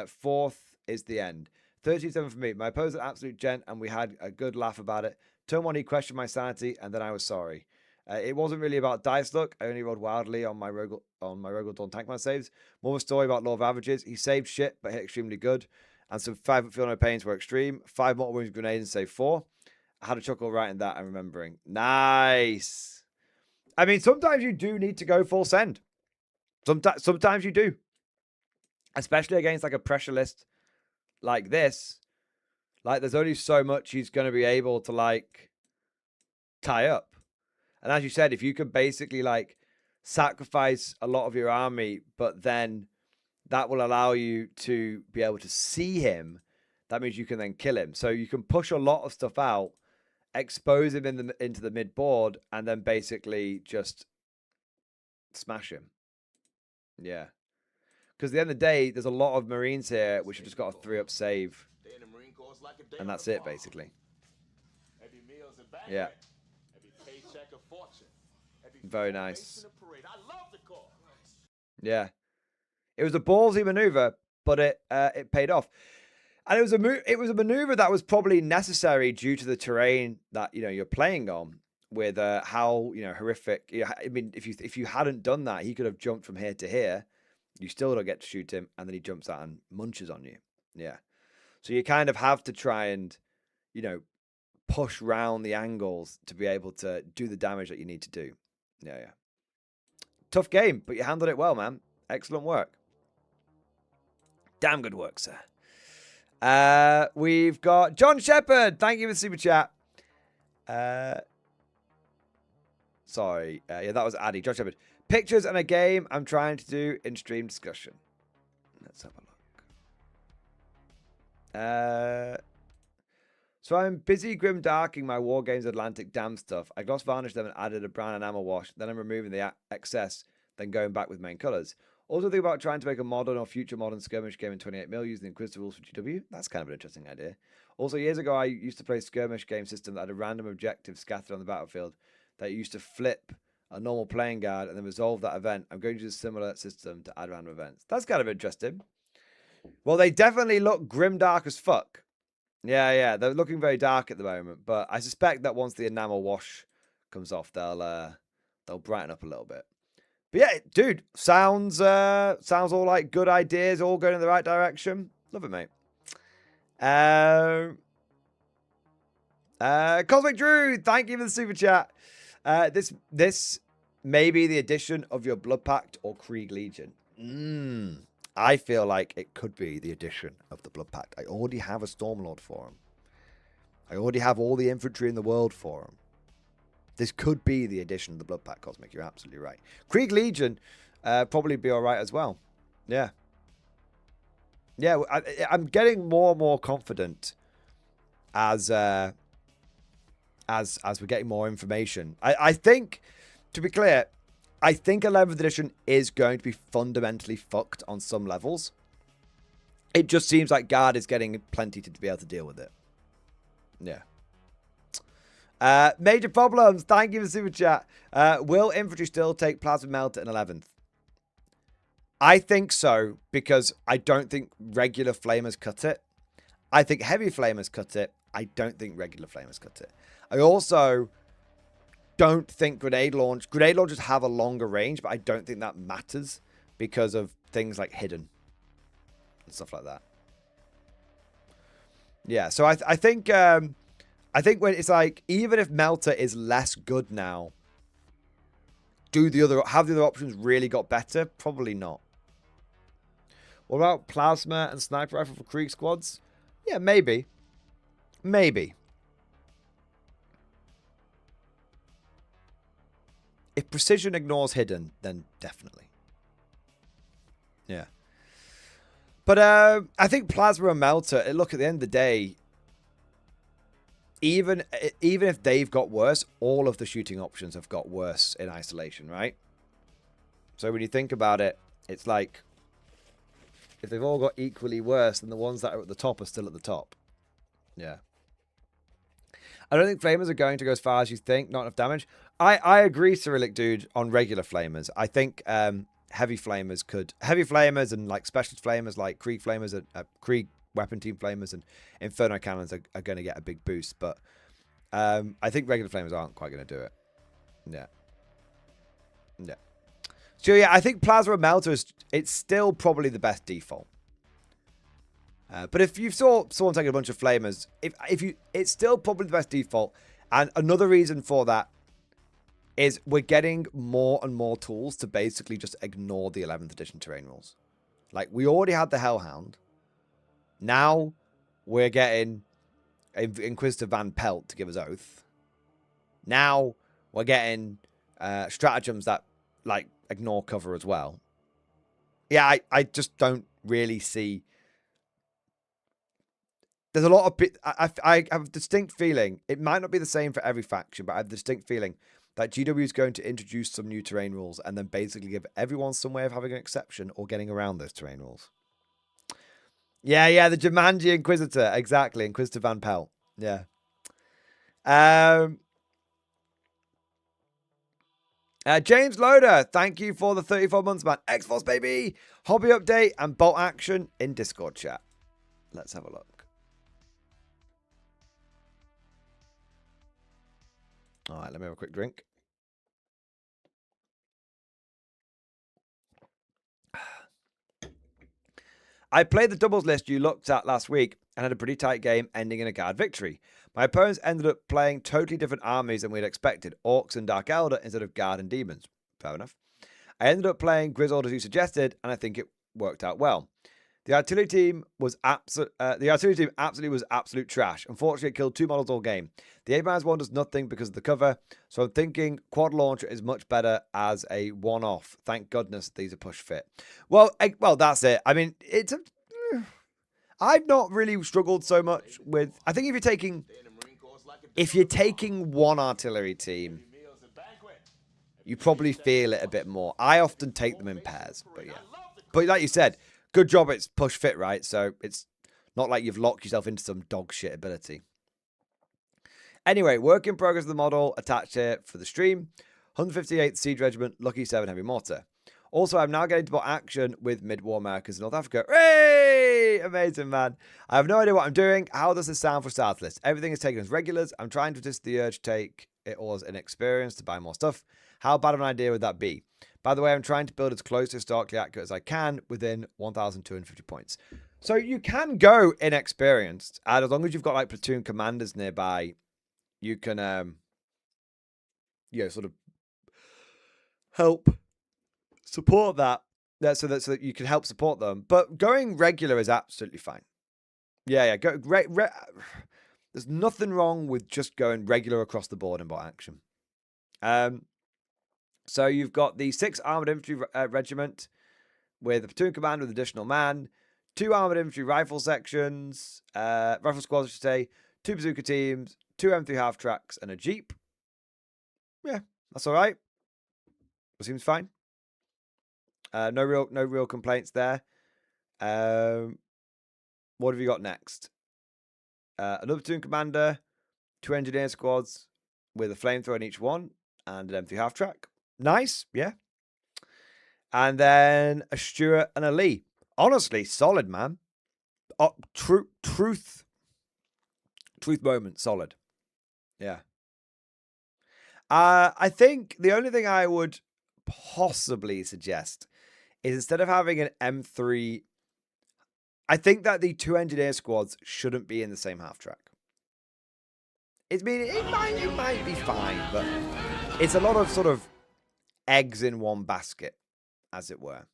Fourth is the end. 37 for me. My opponent's an absolute gent, and we had a good laugh about it. Turn 1, he questioned my sanity, and then I was sorry. It wasn't really about dice luck. I only rolled wildly on my Rogal Dawn Tankman saves. More of a story about law of averages. He saved shit, but hit extremely good. And some 5 Feel No Pains were extreme. 5 mortal wounds, grenades, and save 4. I had a chuckle writing that and remembering. Nice. I mean, sometimes you do need to go full send. Sometimes you do. Especially against like a pressure list like this. Like, there's only so much he's going to be able to, like, tie up. And as you said, if you could basically, like, sacrifice a lot of your army, but then that will allow you to be able to see him, that means you can then kill him. So you can push a lot of stuff out, expose him into the mid-board, and then basically just smash him. Yeah. Because at the end of the day, there's a lot of Marines here which have just got a 3-up save. And that's it, basically. Yeah. Very nice. Yeah. It was a ballsy maneuver, but it paid off. And it was a maneuver that was probably necessary due to the terrain that, you know, you're playing on, with how, you know, horrific. I mean, if you hadn't done that, he could have jumped from here to here. You still don't get to shoot him, and then he jumps out and munches on you. Yeah. So you kind of have to try and, you know, push round the angles to be able to do the damage that you need to do. Yeah, yeah. Tough game, but you handled it well, man. Excellent work. Damn good work, sir. We've got John Shepherd. Thank you for the super chat. Sorry. Yeah, that was Addy. John Shepherd. Pictures and a game I'm trying to do in stream discussion. Let's have a look. So I'm busy grimdarking my Wargames Atlantic dam stuff. I gloss varnished them and added a brown enamel wash. Then I'm removing the excess, then going back with main colours. Also think about trying to make a modern or future modern skirmish game in 28mm using the Inquisitor rules for GW. That's kind of an interesting idea. Also, years ago, I used to play a skirmish game system that had a random objective scattered on the battlefield that used to flip a normal playing guard and then resolve that event. I'm going to use a similar system to add random events. That's kind of interesting. Well, they definitely look grimdark as fuck. Yeah, yeah, they're looking very dark at the moment, but I suspect that once the enamel wash comes off, they'll brighten up a little bit. But yeah, dude, sounds all like good ideas, all going in the right direction. Love it, mate. Cosmic Drew, thank you for the super chat. This may be the addition of your Blood Pact or Krieg Legion. I feel like it could be the addition of the Blood Pact. I already have a Stormlord for him. I already have all the infantry in the world for him. This could be the addition of the Blood Pact, Cosmic. You're absolutely right. Krieg Legion probably be all right as well. Yeah. Yeah, I'm getting more and more confident as we're getting more information. I think, to be clear, I think 11th edition is going to be fundamentally fucked on some levels. It just seems like Guard is getting plenty to be able to deal with it. Yeah. Major problems. Thank you for the super chat. Will infantry still take plasma melter in 11th? I think so, because I don't think regular flamers cut it. I think heavy flamers cut it. I don't think regular flamers cut it. I also don't think grenade launchers have a longer range, but I don't think that matters because of things like hidden and stuff like that. Yeah, so I think I think when it's like, even if Melter is less good now, have the other options really got better? Probably not. What about Plasma and Sniper Rifle for Krieg squads? Yeah, maybe. Maybe. If Precision ignores Hidden, then definitely. Yeah. But I think Plasma and Melter, look, at the end of the day, even if they've got worse, all of the shooting options have got worse in isolation, right? So when you think about it, it's like, if they've all got equally worse, then the ones that are at the top are still at the top. Yeah. I don't think Flamers are going to go as far as you think. Not enough damage. I agree, Cyrillic Dude, on regular Flamers. I think heavy Flamers and like specialist Flamers, like Krieg Flamers, and Krieg Weapon Team Flamers and Inferno Cannons are going to get a big boost. But I think regular Flamers aren't quite going to do it. Yeah. Yeah. So yeah, I think Plasma Melter it's still probably the best default. But if you saw someone taking a bunch of Flamers, it's still probably the best default. And another reason for that is we're getting more and more tools to basically just ignore the 11th edition terrain rules. Like, we already had the Hellhound. Now we're getting Inquisitor Van Pelt to give us Oath. Now we're getting stratagems that, like, ignore cover as well. Yeah, I just don't really see... There's a lot of... I have a distinct feeling, it might not be the same for every faction, but I have a distinct feeling that GW is going to introduce some new terrain rules and then basically give everyone some way of having an exception or getting around those terrain rules. Yeah, the Jumanji Inquisitor. Exactly, Inquisitor Van Pelt. Yeah. James Loader, thank you for the 34 months, man. X-Force, baby. Hobby update and bolt action in Discord chat. Let's have a look. All right, let me have a quick drink. I played the doubles list you looked at last week and had a pretty tight game ending in a guard victory. My opponents ended up playing totally different armies than we'd expected. Orcs and Dark Elder instead of guard and demons. Fair enough. I ended up playing Grizzled as you suggested, and I think it worked out well. The artillery team absolutely was absolute trash. Unfortunately, it killed 2 models all game. The Abrams one does nothing because of the cover, so I'm thinking quad launcher is much better as a one-off. Thank goodness these are push fit. Well, that's it. I mean, I've not really struggled so much with. I think if you're taking one artillery team, you probably feel it a bit more. I often take them in pairs, but yeah. But like you said, good job it's push fit, right? So it's not like you've locked yourself into some dog shit ability. Anyway, work in progress of the model attached here for the stream. 158th Siege Regiment, Lucky 7 Heavy Mortar. Also, I'm now getting to bot action with Mid-War Americas in North Africa. Hey! Amazing, man. I have no idea what I'm doing. How does this sound for South List? Everything is taken as regulars. I'm trying to resist the urge to take it all as inexperience to buy more stuff. How bad of an idea would that be? By the way, I'm trying to build as close to historically accurate as I can within 1,250 points. So you can go inexperienced, and as long as you've got like platoon commanders nearby, you can, sort of help support that. So that you can help support them. But going regular is absolutely fine. Yeah. There's nothing wrong with just going regular across the board in bot action. So you've got the 6 Armoured Infantry Regiment with a platoon command with additional man, 2 Armoured Infantry Rifle sections, rifle squads, I should say, 2 bazooka teams, 2 M3 half tracks, and a jeep. Yeah, that's all right. That seems fine. No real complaints there. What have you got next? Another platoon commander, 2 engineer squads with a flamethrower in each one, and an M3 half track. Nice, yeah. And then a Stuart and a Lee. Honestly, solid, man. Truth moment, solid. Yeah. I think the only thing I would possibly suggest is instead of having an M3, I think that the 2 engineer squads shouldn't be in the same half track. it might be fine, but it's a lot of sort of eggs in one basket, as it were.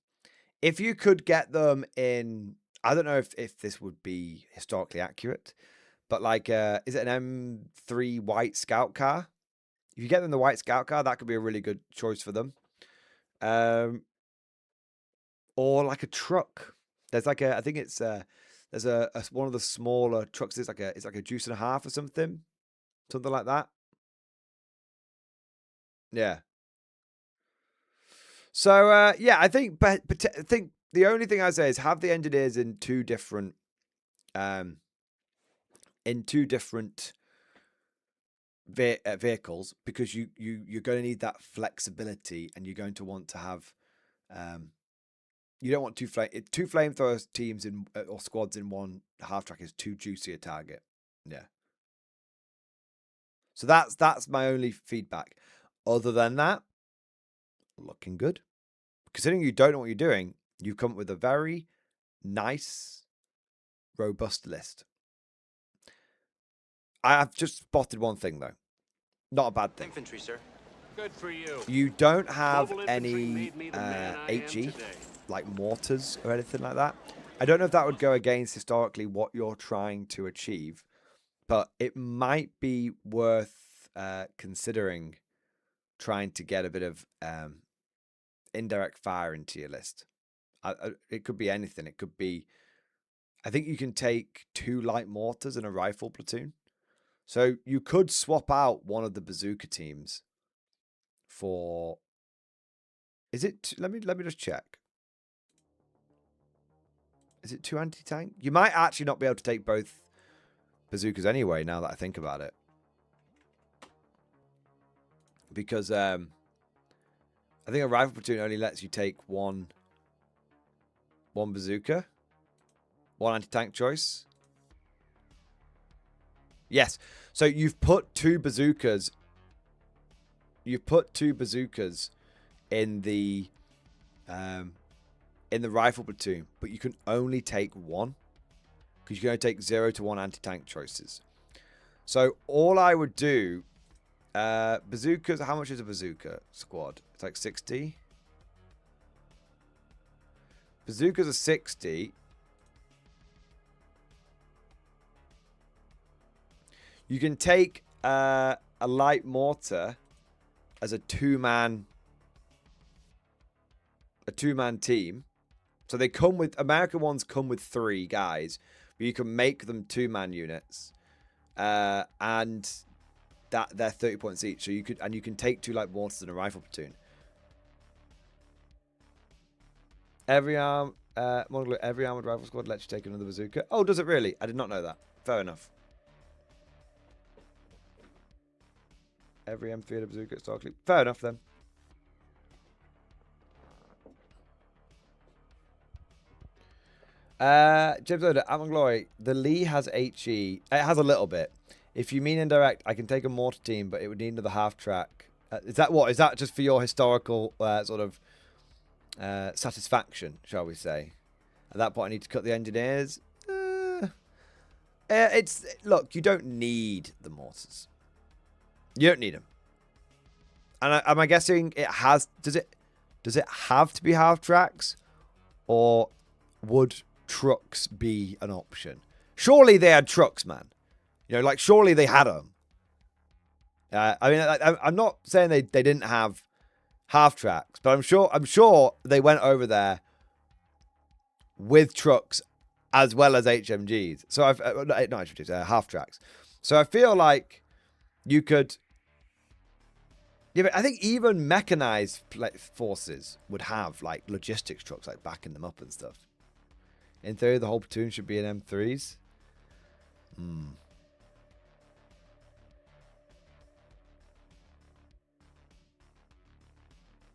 If you could get them in, I don't know if this would be historically accurate, but like, is it an M3 white scout car? If you get them the white scout car, that could be a really good choice for them. Or like a truck. There's like I think it's there's a one of the smaller trucks. It's like a juice and a half or something like that. Yeah. So yeah, I think the only thing I say is have the engineers in two different vehicles, because you're going to need that flexibility, and you're going to want to have you don't want two flamethrower teams in or squads in one half track is too juicy a target. Yeah. So that's my only feedback. Other than that, looking good. Considering you don't know what you're doing, you've come up with a very nice, robust list. I have just spotted one thing though. Not a bad thing. Infantry, sir. Good for you. You don't have Mobile infantry any made me the man I am HE, today. like mortars or anything like that. I don't know if that would go against historically what you're trying to achieve, but it might be worth considering trying to get a bit of indirect fire into your list. It could be anything. It could be, I think you can take 2 light mortars and a rifle platoon. So you could swap out one of the bazooka teams for, is it, let me just check. Is it 2 anti-tank? You might actually not be able to take both bazookas anyway, now that I think about it. Because I think a rifle platoon only lets you take one bazooka. 1 anti-tank choice. Yes. So you've put 2 bazookas. You've put 2 bazookas in the rifle platoon, but you can only take 1 because you can only take 0 to 1 anti-tank choices. So all I would do, bazookas. How much is a bazooka squad? It's like 60. Bazookas are 60. You can take a light mortar as a two-man team. So they come with, American ones come with 3 guys, but you can make them 2-man units, and that they're 30 points each. So you can take 2 light mortars and a rifle platoon. Every armored rifle squad lets you take another bazooka. Oh, does it really? I did not know that. Fair enough. Every M3 had a bazooka historically. Fair enough then. James Oda, Element Glory. The Lee has HE. It has a little bit. If you mean indirect, I can take a mortar team, but it would need another half track. Is that what? Is that just for your historical sort of satisfaction, shall we say? At that point, I need to cut the engineers. Look, you don't need the mortars. You don't need them. And am I guessing it has? Does it have to be half tracks, or would trucks be an option? Surely they had trucks, man. You know, like surely they had them. I mean, I'm not saying they didn't have half tracks, but I'm sure they went over there with trucks as well as HMGs. So not HMGs, half tracks. So I feel like you could. Yeah, but I think even mechanized forces would have like logistics trucks like backing them up and stuff. In theory, the whole platoon should be in M3s.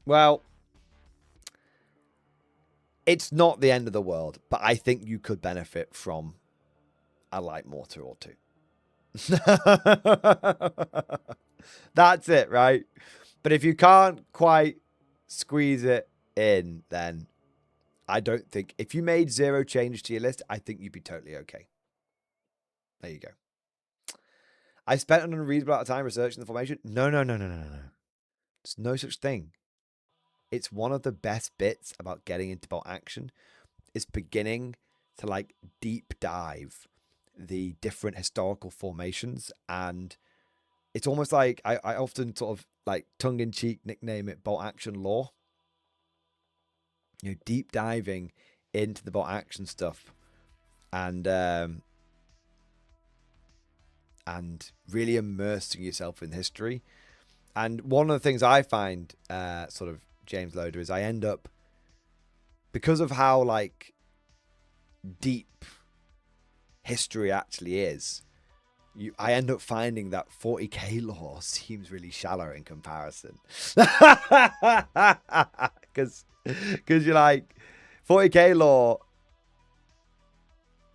Well, it's not the end of the world, but I think you could benefit from a light mortar or 2. That's it, right? But if you can't quite squeeze it in, then I don't think, if you made 0 change to your list, I think you'd be totally okay. There you go. I spent an unreasonable amount of time researching the formation. No. There's no such thing. It's one of the best bits about getting into bolt action is beginning to like deep dive the different historical formations. And it's almost like I often sort of like tongue-in-cheek nickname it bolt action lore. You know, deep diving into the bolt action stuff and really immersing yourself in history. And one of the things I find sort of James Loader is I end up, because of how like deep history actually is, I end up finding that 40k lore seems really shallow in comparison. Because you're like 40k lore.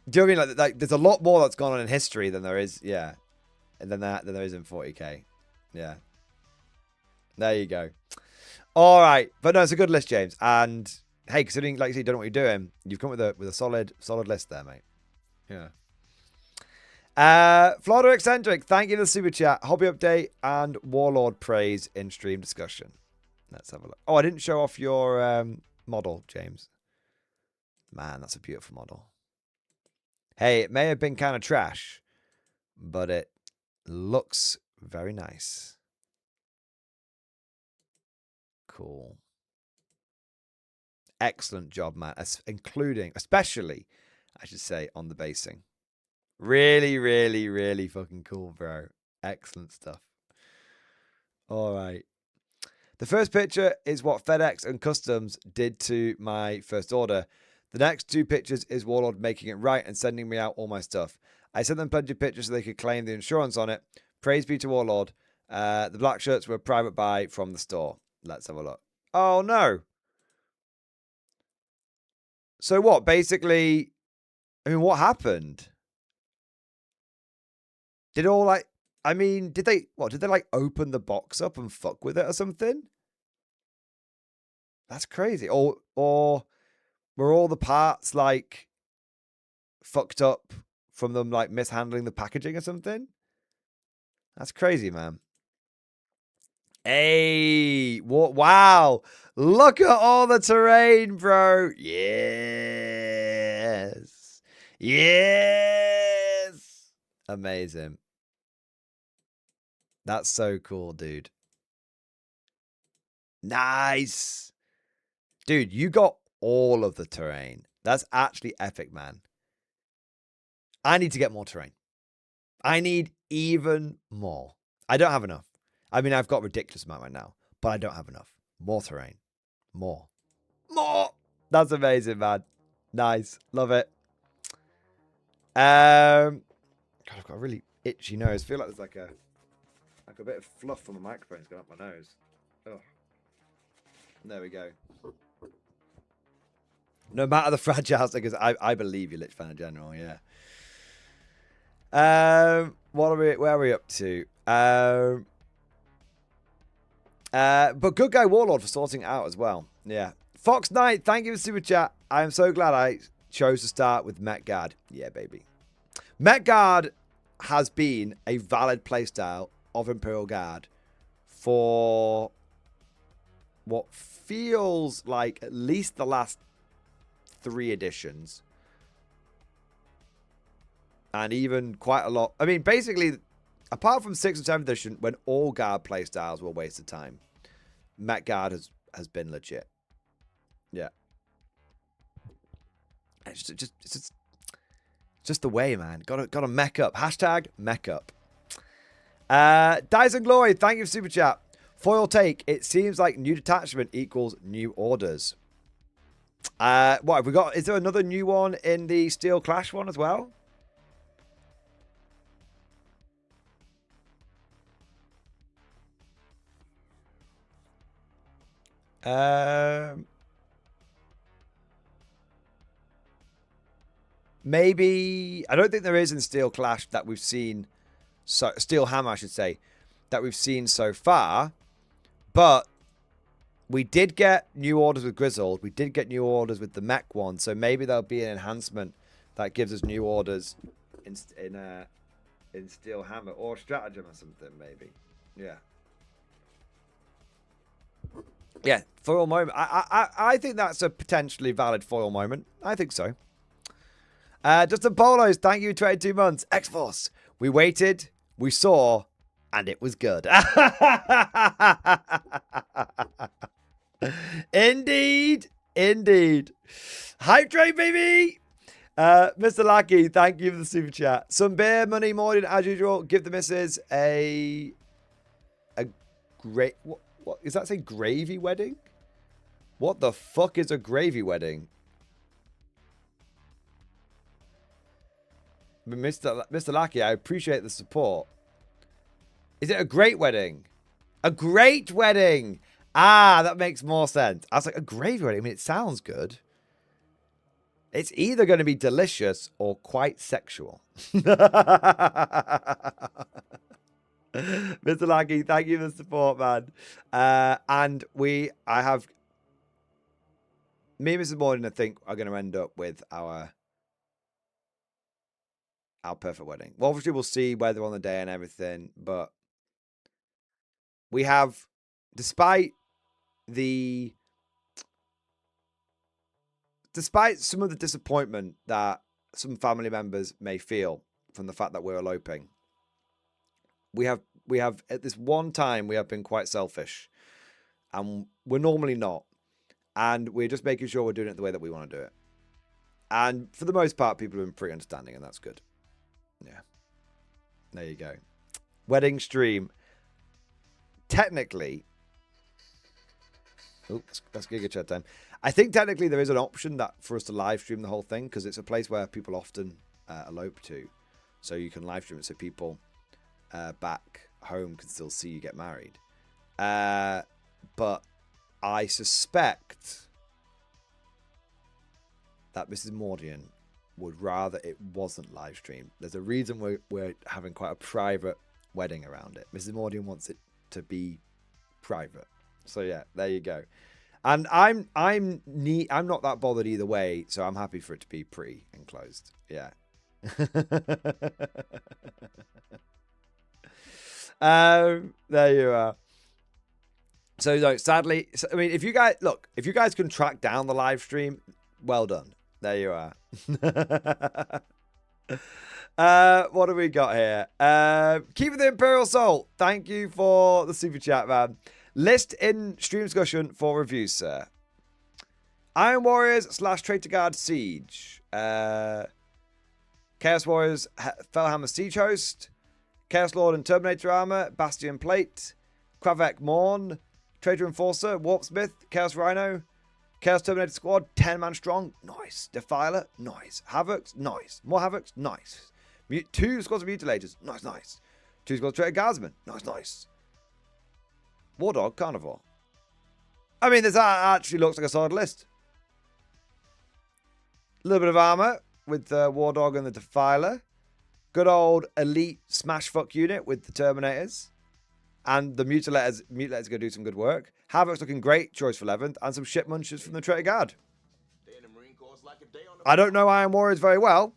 Do you know what I mean? Like there's a lot more that's gone on in history than there is, yeah, and than there is in 40k. Yeah. There you go. All right, but no, it's a good list, James. And hey, considering like you said, you don't know what you're doing, you've come with a solid list there, mate. Yeah. Florida Eccentric, thank you for the super chat. Hobby update and Warlord praise in stream discussion. Let's have a look. Oh, I didn't show off your model, James. Man, that's a beautiful model. Hey, it may have been kind of trash, but it looks very nice. Cool. Excellent job, man. Especially, I should say, on the basing. Really, really, really fucking cool, bro. Excellent stuff. All right. The first picture is what FedEx and Customs did to my first order. The next 2 pictures is Warlord making it right and sending me out all my stuff. I sent them plenty of pictures so they could claim the insurance on it. Praise be to Warlord. The black shirts were a private buy from the store. Let's have a look. Oh, no. So what? Basically, I mean, what happened? Did they like open the box up and fuck with it or something? That's crazy. Or were all the parts like fucked up from them like mishandling the packaging or something? That's crazy, man. Hey, what? Wow. Look at all the terrain, bro. Yes. Yes. Amazing. That's so cool, dude. Nice. Dude, you got all of the terrain. That's actually epic, man. I need to get more terrain. I need even more. I don't have enough. I mean, I've got a ridiculous amount right now, but I don't have enough. More terrain. More. That's amazing, man. Nice. Love it. God, I've got a really itchy nose. I feel like there's like a bit of fluff from the microphone's going up my nose. Oh. There we go. No matter the fragile, because I believe you're Lich fan in general, yeah. Where are we up to? But good guy Warlord for sorting it out as well. Yeah. Fox Knight, thank you for super chat. I am so glad I chose to start with Met Guard. Yeah, baby. Met Guard has been a valid playstyle of Imperial Guard for what feels like at least the last 3 editions. And even quite a lot. I mean, basically, apart from 6th and 7th edition, when all Guard playstyles were a waste of time, Met Guard has been legit. Yeah. It's just the way, man. Gotta mech up. Hashtag mech up. Dyson Glory, thank you for super chat. Foil take. It seems like new detachment equals new orders. What have we got? Is there another new one in the Steel Clash one as well? Maybe. I don't think there is in Steel Clash that we've seen. So Steel Hammer, I should say, that we've seen so far. But we did get new orders with Grizzled. We did get new orders with the mech one. So maybe there'll be an enhancement that gives us new orders in in steel hammer or stratagem or something, maybe. Yeah. Yeah, foil moment. I think that's a potentially valid foil moment. I think so. Justin Polos, thank you, 22 months. X-Force, we waited, we saw, and it was good. Indeed. Indeed. Hype train, baby. Mr. Lackey, thank you for the super chat. Some beer money morning as usual. Give the missus a great what is that say gravy wedding? What the fuck is a gravy wedding? Mr. Lackey, I appreciate the support. Is it a great wedding? A great wedding. Ah, that makes more sense. I was like, a gravy wedding? I mean, it sounds good. It's either going to be delicious or quite sexual. Mr. Lackey, thank you for the support, man. And me and Mrs. Morning, I think, are going to end up with our perfect wedding. Well, obviously, we'll see whether on the day and everything, but we have, despite some of the disappointment that some family members may feel from the fact that we're eloping, we have at this one time we have been quite selfish, and we're normally not, and we're just making sure we're doing it the way that we want to do it. And for the most part, people have been pretty understanding, and that's good. Yeah, there you go. Wedding stream. Technically, that's Giga Chat time. I think technically there is an option that for us to live stream the whole thing, because it's a place where people often elope to, so you can live stream it so people back home can still see you get married. But I suspect that Mrs. Mordian would rather it wasn't live streamed. There's a reason we're having quite a private wedding around it. Mrs. Mordian wants it to be private. So yeah, there you go. And I'm not that bothered either way, so I'm happy for it to be pre-enclosed. Yeah. There you are. So no, sadly, I mean, if you guys can track down the live stream, well done. There you are. What do we got here? Keeping the Imperial Soul. Thank you for the super chat, man. List in stream discussion for reviews, sir. Iron Warriors / Traitor Guard Siege. Chaos Warriors Fellhammer Siege Host. Chaos Lord and Terminator Armor. Bastion Plate. Kravek Morn. Traitor Enforcer. Warpsmith. Chaos Rhino. Chaos Terminator Squad. 10-man strong. Nice. Defiler. Nice. Havocs. Nice. More Havocs. Nice. 2 squads of Mutilators. Nice, nice. 2 squads of Traitor Guardsmen. Nice, nice. War Dog Carnivore. I mean, this actually looks like a solid list. A little bit of armor with the War Dog and the Defiler. Good old elite smash fuck unit with the Terminators. And the Mutilators going to do some good work. Havoc's looking great, choice for 11th. And some shit munchers from the Traitor Guard. I don't know Iron Warriors very well,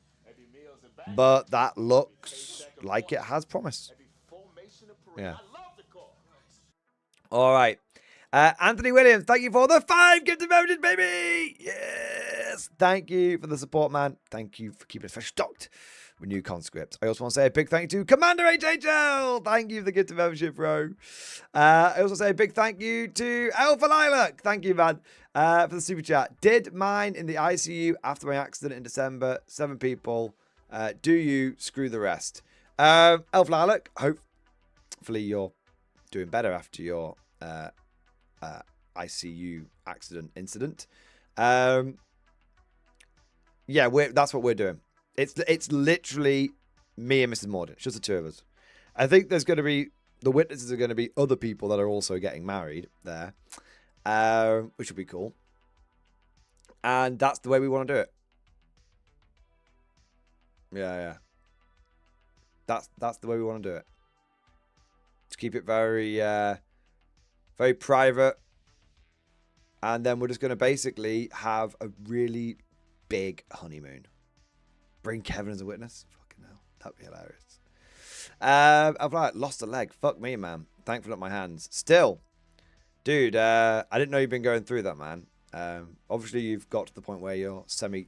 but that looks like it has promise. Yeah. All right. Anthony Williams, thank you for the 5 gifted messages, baby. Yes. Thank you for the support, man. Thank you for keeping us fresh stocked with new conscripts. I also want to say a big thank you to Commander HHL. Thank you for the gifted membership, bro. I also say a big thank you to Alpha Lilac. Thank you, man, for the super chat. Did mine in the ICU after my accident in December. 7 people. Do you screw the rest? Alpha Lilac, hopefully you're doing better after your ICU accident incident. Yeah, that's what we're doing. It's literally me and Mrs. Morden. It's just the 2 of us. I think there's going to be, the witnesses are going to be other people that are also getting married there, which would be cool. And that's the way we want to do it. Yeah. That's the way we want to do it. To keep it very, very private. And then we're just going to basically have a really big honeymoon. Bring Kevin as a witness. Fucking hell. That'd be hilarious. I've like lost a leg. Fuck me, man. Thankful at my hands. Still, dude, I didn't know you've been going through that, man. Obviously you've got to the point where you're semi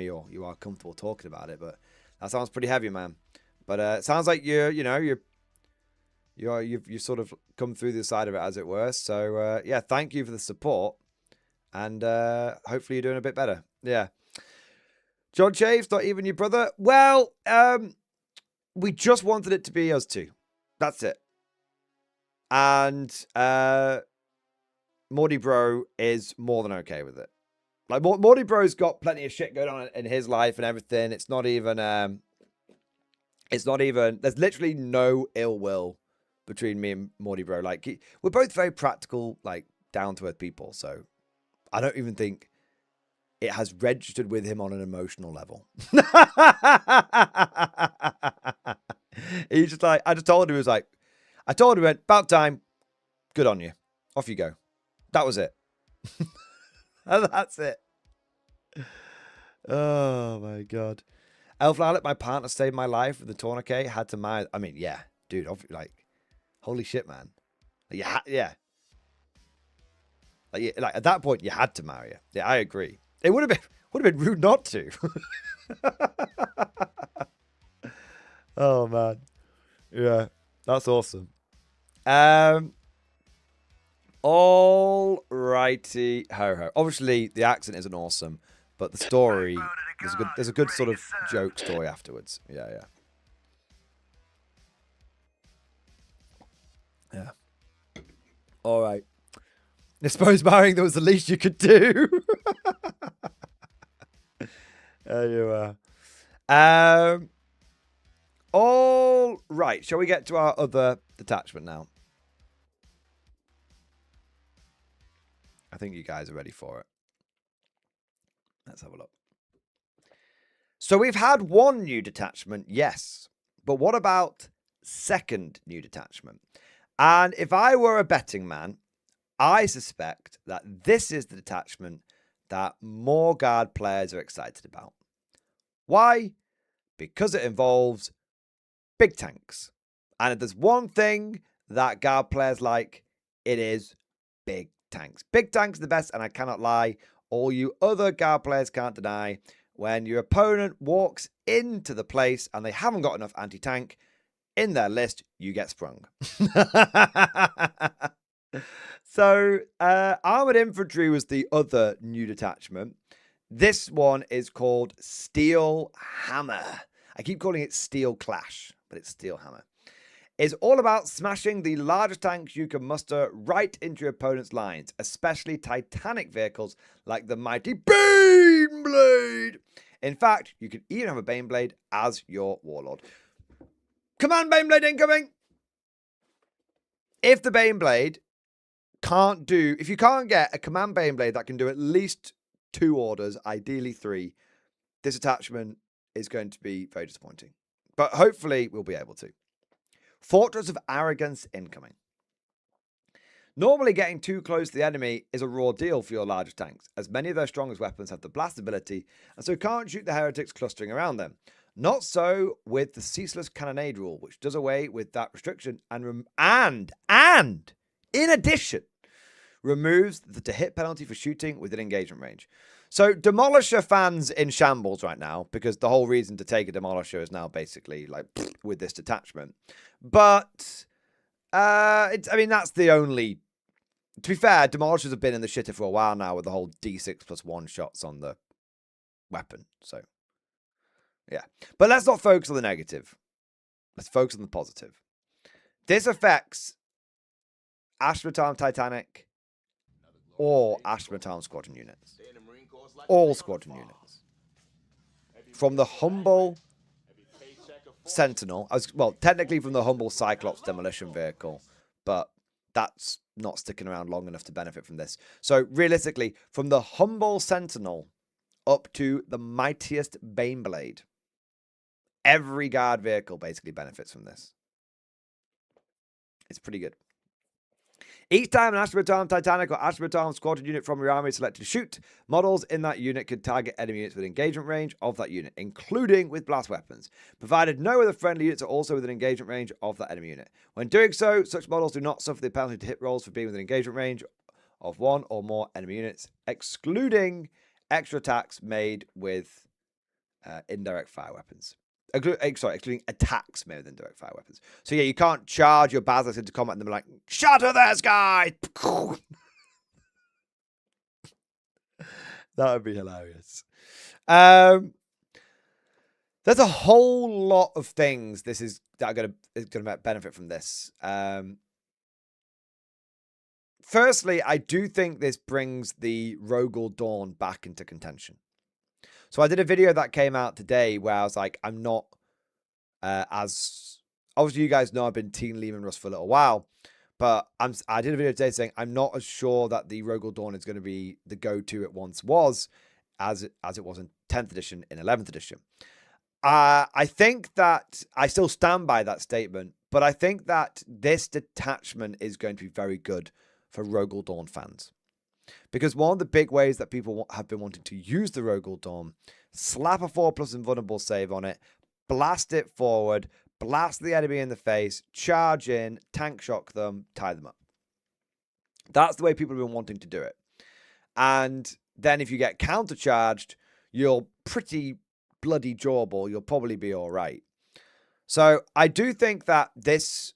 or you are comfortable talking about it, but that sounds pretty heavy, man. But it sounds like you've sort of come through the side of it, as it were. So yeah, thank you for the support, and hopefully you're doing a bit better. Yeah. John Chaves, not even your brother. Well, we just wanted it to be us two. That's it. And Mordy Bro is more than okay with it. Like, Mordy Bro's got plenty of shit going on in his life and everything. It's not even, there's literally no ill will between me and Mordy Bro. Like, we're both very practical, like, down-to-earth people. So I don't even think it has registered with him on an emotional level. He's just like, I told him, about time. Good on you. Off you go. That was it. And that's it. Oh my God. Elf Lilac, my partner saved my life with the tourniquet. Had to marry. I mean, yeah, dude. Like, holy shit, man. Like, yeah. Like at that point, you had to marry her. Yeah, I agree. It would have been rude not to. Oh man. Yeah, that's awesome. All righty ho ho. Obviously, the accent isn't awesome, but the story there's a good sort of joke story afterwards. Yeah, yeah. Yeah. All right. I suppose marrying them was the least you could do. There you are. All right. Shall we get to our other detachment now? I think you guys are ready for it. Let's have a look. So we've had one new detachment, yes. But what about second new detachment? And if I were a betting man, I suspect that this is the detachment that more Guard players are excited about. Why? Because it involves big tanks. And if there's one thing that Guard players like, it is big tanks. Big tanks are the best, and I cannot lie. All you other Guard players can't deny. When your opponent walks into the place and they haven't got enough anti-tank in their list, you get sprung. So, Armored Infantry was the other new detachment. This one is called Steel Hammer. I keep calling it Steel Clash, but it's Steel Hammer. It's all about smashing the largest tanks you can muster right into your opponent's lines, especially Titanic vehicles like the mighty Baneblade. In fact, you can even have a Baneblade as your warlord. Command Baneblade incoming! If the Baneblade if you can't get a Command Baneblade that can do at least 2 orders, ideally 3, this attachment is going to be very disappointing. But hopefully we'll be able to. Fortress of Arrogance incoming. Normally getting too close to the enemy is a raw deal for your largest tanks, as many of their strongest weapons have the blast ability, and so can't shoot the heretics clustering around them. Not so with the Ceaseless Cannonade rule, which does away with that restriction and in addition, removes the hit penalty for shooting within engagement range. So Demolisher fans in shambles right now, because the whole reason to take a Demolisher is now basically like with this detachment. But I mean, that's the only. To be fair, Demolishers have been in the shitter for a while now with the whole D6+1 shots on the weapon. So yeah, but let's not focus on the negative. Let's focus on the positive. This affects Ashmatarm Titanic or Ashmatarm Squadron units. All Squadron units. From the humble Sentinel, technically from the humble Cyclops demolition vehicle, but that's not sticking around long enough to benefit from this. So realistically, from the humble Sentinel up to the mightiest Baneblade, every Guard vehicle basically benefits from this. It's pretty good. Each time an Astrobaton, Titanic, or Astrobaton squadron unit from your army is selected to shoot, models in that unit can target enemy units within engagement range of that unit, including with blast weapons, provided no other friendly units are also within engagement range of that enemy unit. When doing so, such models do not suffer the penalty to hit rolls for being within engagement range of one or more enemy units, excluding extra attacks made with indirect fire weapons. Excluding attacks made with indirect fire weapons. So yeah, you can't charge your basilisk into combat and then be like, shatter this guy! That would be hilarious. There's a whole lot of things that are gonna benefit from this. Firstly, I do think this brings the Rogel Dawn back into contention. So I did a video that came out today where I was like, I'm not as... Obviously, you guys know I've been Team Lehman Russ for a little while. But I did a video today saying I'm not as sure that the Rogel Dawn is going to be the go-to it once was, as it was in 10th edition, in 11th edition. I think that I still stand by that statement, but I think that this detachment is going to be very good for Rogel Dawn fans. Because one of the big ways that people have been wanting to use the Rogel Dawn, slap a 4+ invulnerable save on it, blast it forward, blast the enemy in the face, charge in, tank shock them, tie them up. That's the way people have been wanting to do it. And then if you get countercharged, you're pretty bloody jawball. You'll probably be all right. So I do think that this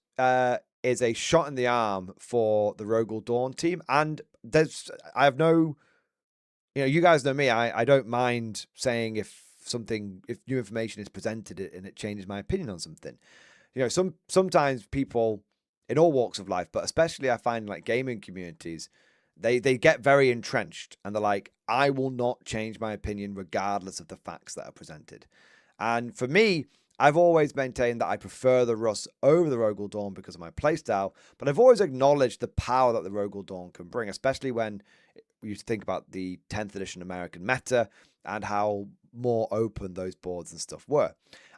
is a shot in the arm for the Rogel Dawn team. And I have no, you guys know me. I don't mind saying if new information is presented and it changes my opinion on something. Sometimes people in all walks of life, but especially I find like gaming communities, they get very entrenched and they're like, I will not change my opinion regardless of the facts that are presented. And for me, I've always maintained that I prefer the Russ over the Rogel Dawn because of my playstyle, but I've always acknowledged the power that the Rogel Dawn can bring, especially when you think about the 10th edition American meta and how more open those boards and stuff were.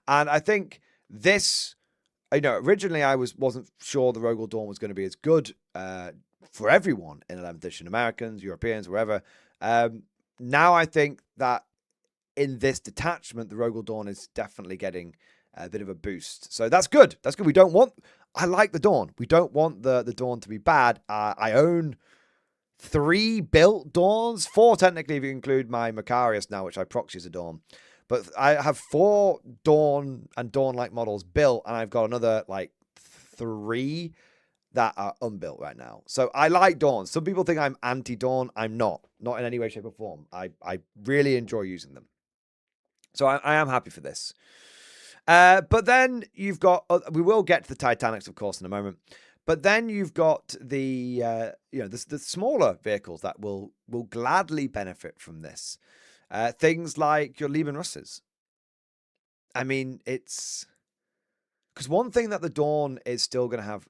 And I think this, originally I wasn't sure the Rogel Dawn was going to be as good for everyone in 11th edition, Americans, Europeans, wherever. Now I think that in this detachment, the Rogel Dawn is definitely getting a bit of a boost. So that's good. That's good. I like the Dawn. We don't want the Dawn to be bad. I own 3 built Dawns, 4 technically if you include my Macarius now, which I proxy as a Dawn. But I have 4 Dawn and Dawn-like models built, and I've got another 3 that are unbuilt right now. So I like Dawns. Some people think I'm anti-Dawn. I'm not in any way, shape, or form. I really enjoy using them. So I am happy for this. But then you've got, we will get to the Titanics, of course, in a moment. But then you've got the smaller vehicles that will gladly benefit from this. Things like your Lehman Russes. I mean, it's because one thing that the Dawn is still going to have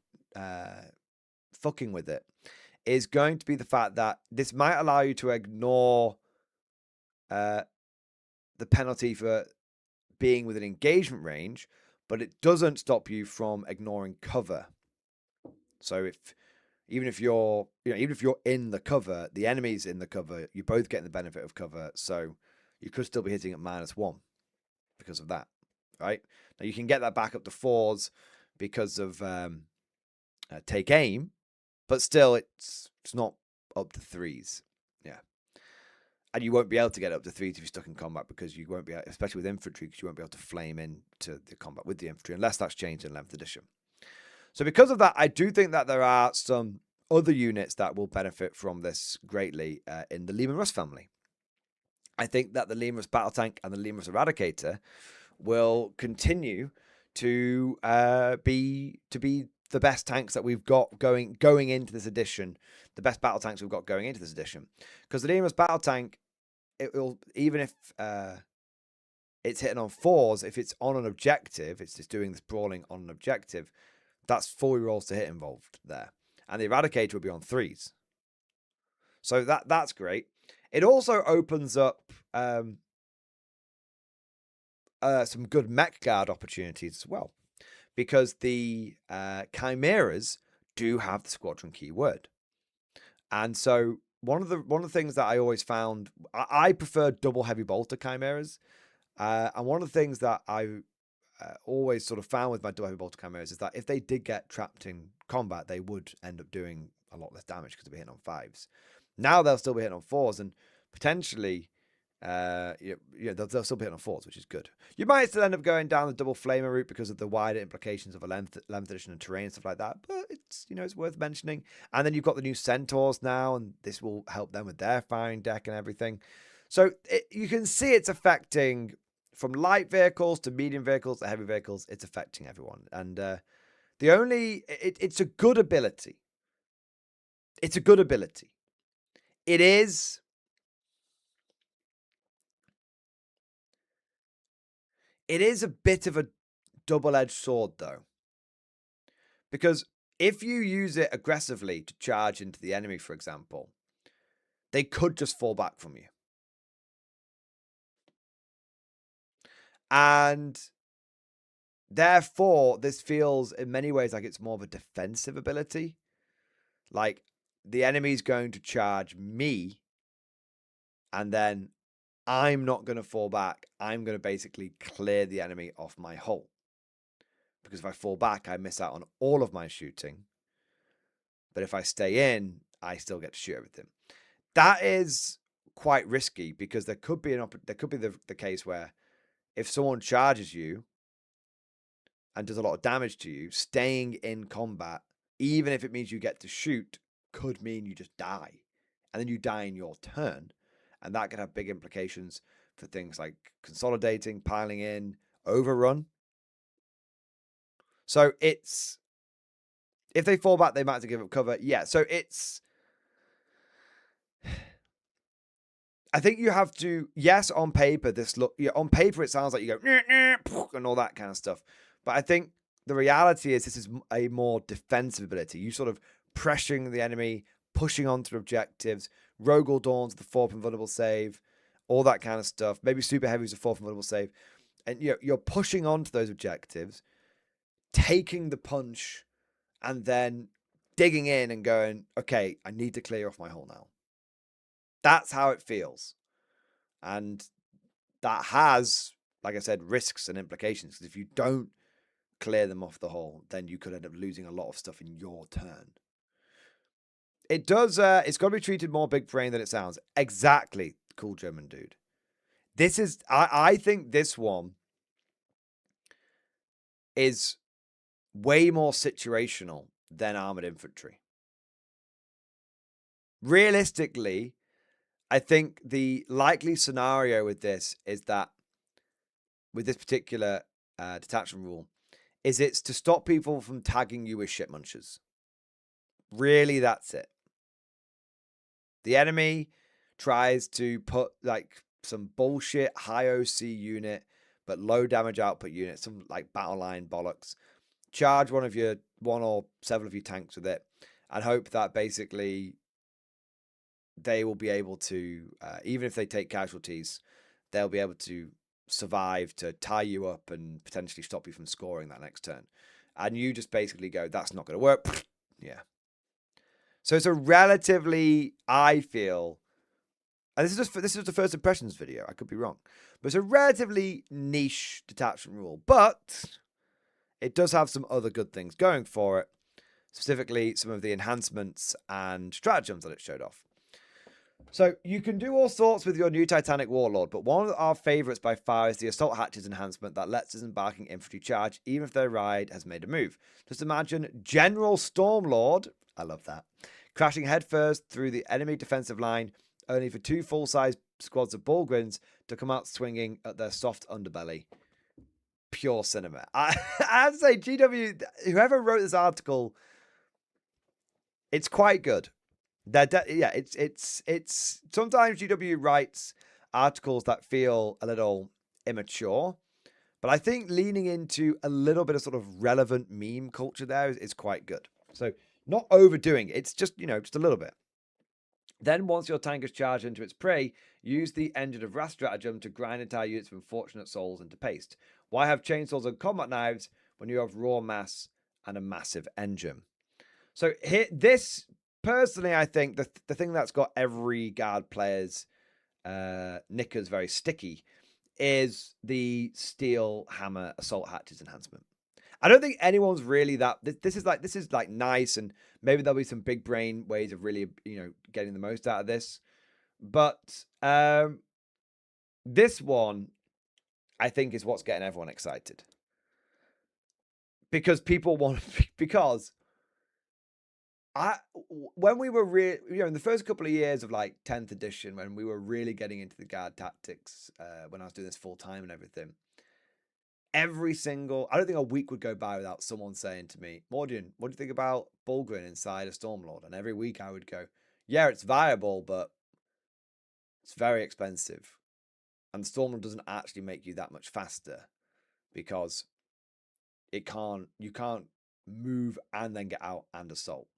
fucking with it is going to be the fact that this might allow you to ignore the penalty for being within engagement range, but it doesn't stop you from ignoring cover. So even if you're in the cover, the enemy's in the cover, you're both getting the benefit of cover. So you could still be hitting at -1 because of that, right? Now you can get that back up to 4s because of take aim, but still it's not up to 3s. Yeah. And you won't be able to get up to 3s if you're stuck in combat because you won't be, especially with infantry, because you won't be able to flame into the combat with the infantry unless that's changed in 11th edition. So because of that, I do think that there are some other units that will benefit from this greatly in the Lehman Russ family. I think that the Lehman Russ Battle Tank and the Lehman Russ Eradicator will continue to be the best tanks that we've got going into this edition, the best battle tanks we've got going into this edition. Because the Lehman Russ Battle Tank, it will, even if it's hitting on 4s, if it's on an objective, it's just doing this brawling on an objective, that's 4 rolls to hit involved there. And the Eradicator will be on 3s. So that's great. It also opens up some good mech guard opportunities as well. Because the Chimeras do have the squadron keyword. And so one of the things that I always found, I prefer double heavy bolter chimeras. And one of the things that I always sort of found with my double heavy bolter chimeras is that if they did get trapped in combat, they would end up doing a lot less damage because they'd be hitting on 5s. Now they'll still be hitting on 4s, and potentially, they'll still be hitting on 4s, which is good. You might still end up going down the double flamer route because of the wider implications of a 11th edition and terrain and stuff like that. But it's it's worth mentioning. And then you've got the new centaurs now, and this will help them with their firing deck and everything. So you can see it's affecting from light vehicles to medium vehicles to heavy vehicles. It's affecting everyone, and it's a good ability. It's a good ability. It is a bit of a double-edged sword, though. Because if you use it aggressively to charge into the enemy, for example, they could just fall back from you. And therefore, this feels in many ways like it's more of a defensive ability. Like, the enemy's going to charge me, and then I'm not going to fall back. I'm going to basically clear the enemy off my hull. Because if I fall back, I miss out on all of my shooting. But if I stay in, I still get to shoot everything. That is quite risky because there could be the case where if someone charges you and does a lot of damage to you, staying in combat, even if it means you get to shoot, could mean you just die. And then you die in your turn. And that could have big implications for things like consolidating, piling in, overrun. So it's, if they fall back, they might have to give up cover. Yeah, so it's, I think you have to, yes, on paper, on paper, it sounds like you go, and all that kind of stuff. But I think the reality is this is a more defensive ability. You sort of pressuring the enemy, pushing onto objectives, Rogel Dawn's the 4th invulnerable save, all that kind of stuff. Maybe Super Heavy's a 4th invulnerable save. And you're pushing onto those objectives, taking the punch, and then digging in and going, okay, I need to clear off my hull now. That's how it feels. And that has, like I said, risks and implications. Because if you don't clear them off the hull, then you could end up losing a lot of stuff in your turn. It does, it's got to be treated more big brain than it sounds. Exactly, cool German dude. This is, I think this one is way more situational than armored infantry. Realistically, I think the likely scenario with this is that, with this particular detachment rule, is it's to stop people from tagging you as shit munchers. Really, that's it. The enemy tries to put like some bullshit high OC unit, but low damage output unit, some like battle line bollocks. Charge one or several of your tanks with it, and hope that basically they will be able to, even if they take casualties, they'll be able to survive to tie you up and potentially stop you from scoring that next turn. And you just basically go, that's not going to work. Yeah. So it's a relatively, I feel, and this is the first impressions video, I could be wrong, but it's a relatively niche detachment rule, but it does have some other good things going for it, specifically some of the enhancements and stratagems that it showed off. So you can do all sorts with your new Titanic Warlord, but one of our favorites by far is the Assault Hatches enhancement that lets his embarking infantry charge even if their ride has made a move. Just imagine General Stormlord, I love that, crashing headfirst through the enemy defensive line, only for 2 full-size squads of Bullgryns to come out swinging at their soft underbelly. Pure cinema. I have to say, GW, whoever wrote this article, it's quite good. It's sometimes GW writes articles that feel a little immature, but I think leaning into a little bit of sort of relevant meme culture there is quite good. So not overdoing it. It's just, just a little bit. Then once your tank is charged into its prey, use the Engine of Wrath stratagem to grind entire units of unfortunate souls into paste. Why have chainsaws and combat knives when you have raw mass and a massive engine? So here, this personally, I think the thing that's got every guard player's knickers very sticky is the steel hammer assault hatches enhancement. I don't think anyone's really that. This is like nice, and maybe there'll be some big brain ways of really getting the most out of this. But this one, I think, is what's getting everyone excited because people want because when we were really, in the first couple of years of like 10th edition, when we were really getting into the guard tactics, when I was doing this full time and everything, I don't think a week would go by without someone saying to me, Mordian, what do you think about Bulgrin inside a Stormlord? And every week I would go, yeah, it's viable, but it's very expensive. And the Stormlord doesn't actually make you that much faster because you can't move and then get out and assault.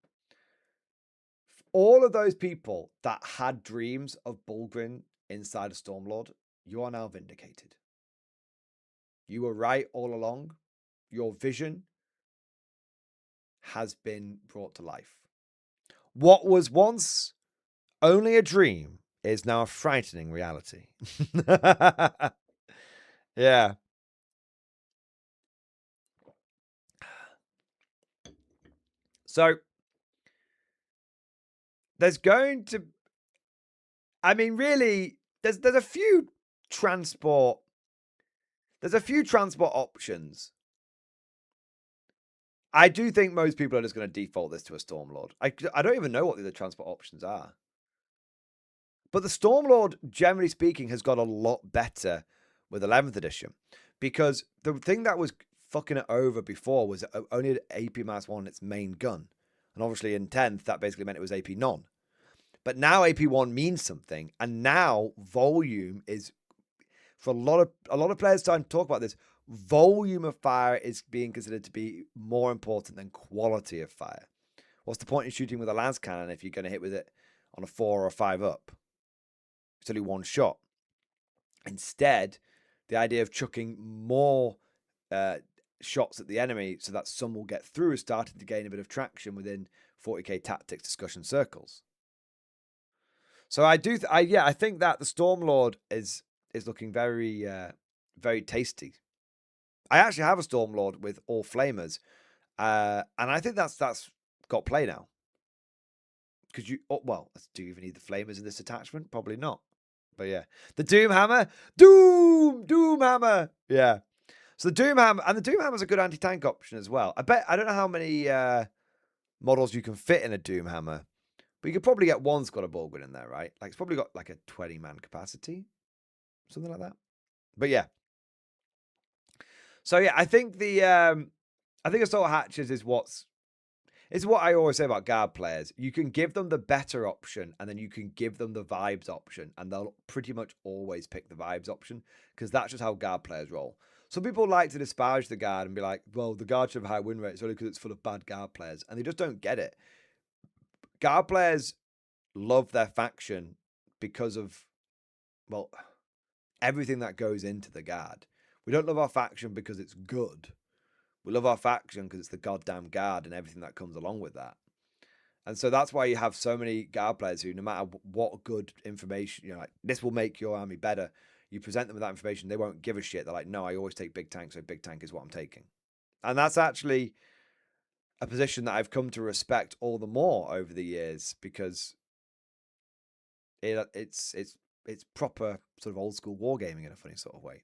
All of those people that had dreams of Bulgrin inside a Stormlord, you are now vindicated. You were right all along. Your vision has been brought to life. What was once only a dream is now a frightening reality. Yeah. So there's going to, I mean, really, there's a few transport options. I do think most people are just going to default this to a Stormlord. I don't even know what the other transport options are. But the Stormlord, generally speaking, has got a lot better with 11th edition. Because the thing that was fucking it over before was only AP -1 on its main gun. And obviously in 10th, that basically meant it was AP non. But now AP1 means something. And now volume is, for a lot of players starting to talk about this, volume of fire is being considered to be more important than quality of fire. What's the point in shooting with a las cannon if you're going to hit with it on a 4 or a 5 up? It's only one shot. Instead, the idea of chucking more shots at the enemy so that some will get through is starting to gain a bit of traction within 40k tactics discussion circles. So I think that the Stormlord is looking very very tasty. I actually have a Stormlord with all flamers, and I think that's got play now. Because do you even need the flamers in this attachment? Probably not. But yeah, the Doom Hammer, Doom Hammer, yeah. So the Doom Hammer, and the Doom Hammer is a good anti-tank option as well. I don't know how many models you can fit in a Doom Hammer, but you could probably get one's got a Bulgrin in there, right? Like it's probably got like a 20-man capacity, something like that. But yeah. So yeah, I think Assault Hatches is what I always say about guard players. You can give them the better option, and then you can give them the vibes option, and they'll pretty much always pick the vibes option because that's just how guard players roll. Some people like to disparage the guard and be like, well, the guard should have high win rates only because it's full of bad guard players, and they just don't get it. Guard players love their faction because of, well, everything that goes into the guard. We don't love our faction because it's good. We love our faction because it's the goddamn guard and everything that comes along with that. And so that's why you have so many guard players who, no matter what good information, like, this will make your army better. You present them with that information, they won't give a shit. They're like, no, I always take big tank, so big tank is what I'm taking. And that's actually a position that I've come to respect all the more over the years because it's proper sort of old school wargaming in a funny sort of way.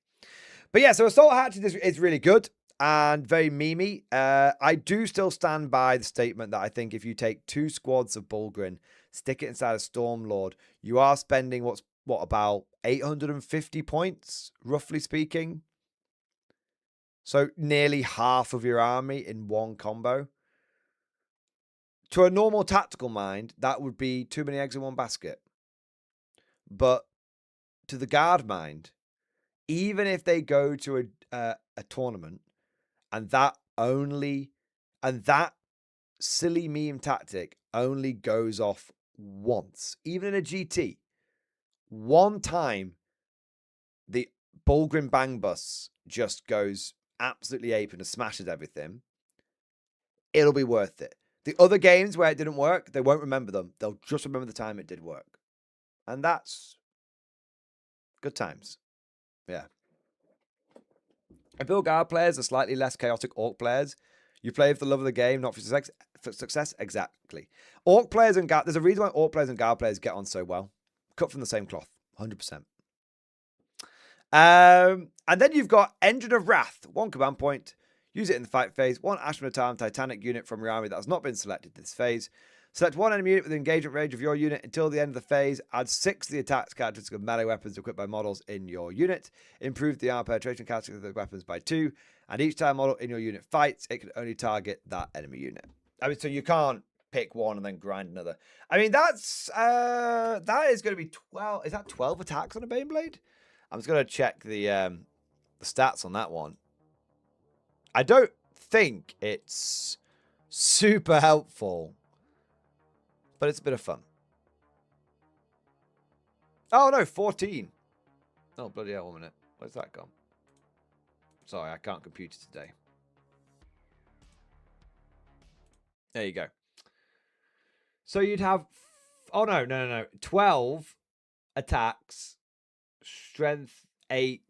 But yeah, so Assault Hatchet is really good and very memey. I do still stand by the statement that I think if you take 2 squads of Bulgrin, stick it inside a Stormlord, you are spending about 850 points, roughly speaking. So nearly half of your army in one combo. To a normal tactical mind, that would be too many eggs in one basket. But to the guard mind, even if they go to a tournament and that silly meme tactic only goes off once, even in a GT, one time the Bulgrin Bang Bus just goes absolutely ape and smashes everything, it'll be worth it. The other games where it didn't work, they won't remember them. They'll just remember the time it did work. And that's good times. Yeah. I feel Guard players are slightly less chaotic Orc players. You play for the love of the game, not for success. Exactly. Orc players and Guard... There's a reason why Orc players and Guard players get on so well. Cut from the same cloth. 100%. And then you've got Engine of Wrath. 1 command point. Use it in the fight phase. 1 Ashman Titanic unit from your army that has not been selected this phase. Select 1 enemy unit with engagement range of your unit until the end of the phase. Add 6 to the attacks characteristics of melee weapons equipped by models in your unit. Improve the armor penetration characteristics of the weapons by 2. And each time model in your unit fights, it can only target that enemy unit. I mean, so you can't pick one and then grind another. I mean, that's that is going to be 12. Is that 12 attacks on a Baneblade? I'm just going to check the stats on that one. I don't think it's super helpful, but it's a bit of fun. Oh, no, 14. Oh, bloody hell, 1 minute. Where's that gone? Sorry, I can't compute it today. There you go. So you'd have... Oh, no. 12 attacks, strength 8,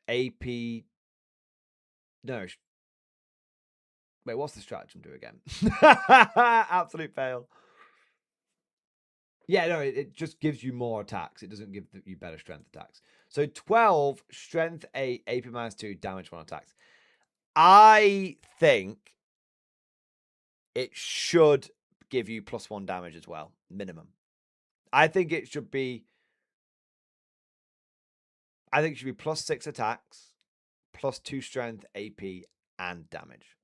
AP... No. Wait, what's the stratagem do again? Absolute fail. Yeah, no, it just gives you more attacks. It doesn't give you better strength attacks. So 12, strength 8, AP -2, damage 1 attacks. I think it should give you +1 damage as well, minimum. I think it should be... +6 attacks, +2 strength, AP, and damage.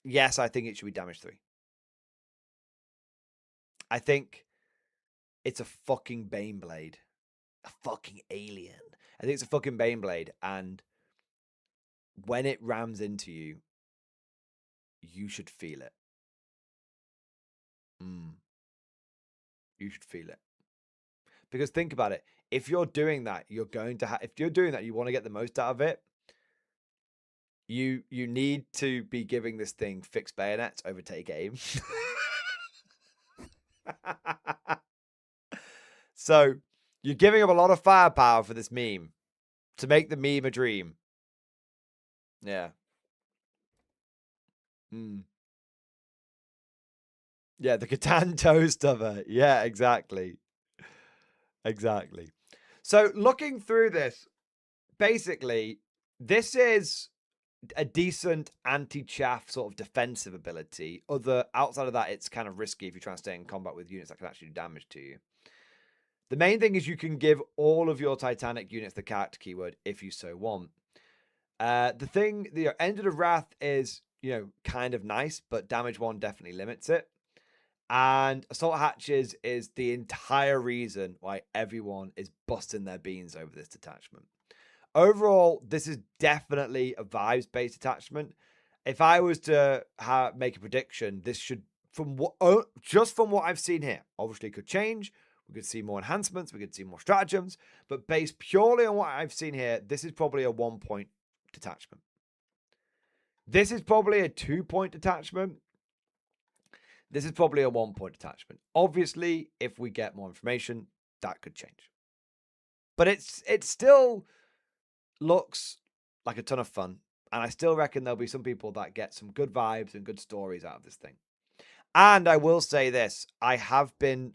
Yes, I think it should be damage 3. I think it's a fucking Baneblade. A fucking alien. I think it's a fucking Baneblade, and when it rams into you, you should feel it. You should feel it. Because think about it. If you're doing that, you're going to if you're doing that, you want to get the most out of it. You need to be giving this thing fixed bayonets over take aim. So you're giving up a lot of firepower for this meme to make the meme a dream. Yeah. Yeah, the Catan toe stuffer. Yeah, exactly. Exactly. So looking through this, basically, this is a decent anti-chaff sort of defensive ability. Outside of that, it's kind of risky if you're trying to stay in combat with units that can actually do damage to you. The main thing is you can give all of your Titanic units the character keyword if you so want. The Engine of Wrath is, kind of nice, but damage 1 definitely limits it. And Assault Hatches is the entire reason why everyone is busting their beans over this detachment. Overall, this is definitely a vibes-based detachment. If I was to make a prediction, this should, just from what I've seen here, obviously it could change. We could see more enhancements. We could see more stratagems. But based purely on what I've seen here, this is probably a 1-point detachment. This is probably a 2-point detachment. This is probably a 1-point detachment. Obviously, if we get more information, that could change. But it still looks like a ton of fun. And I still reckon there'll be some people that get some good vibes and good stories out of this thing. And I will say this. I have been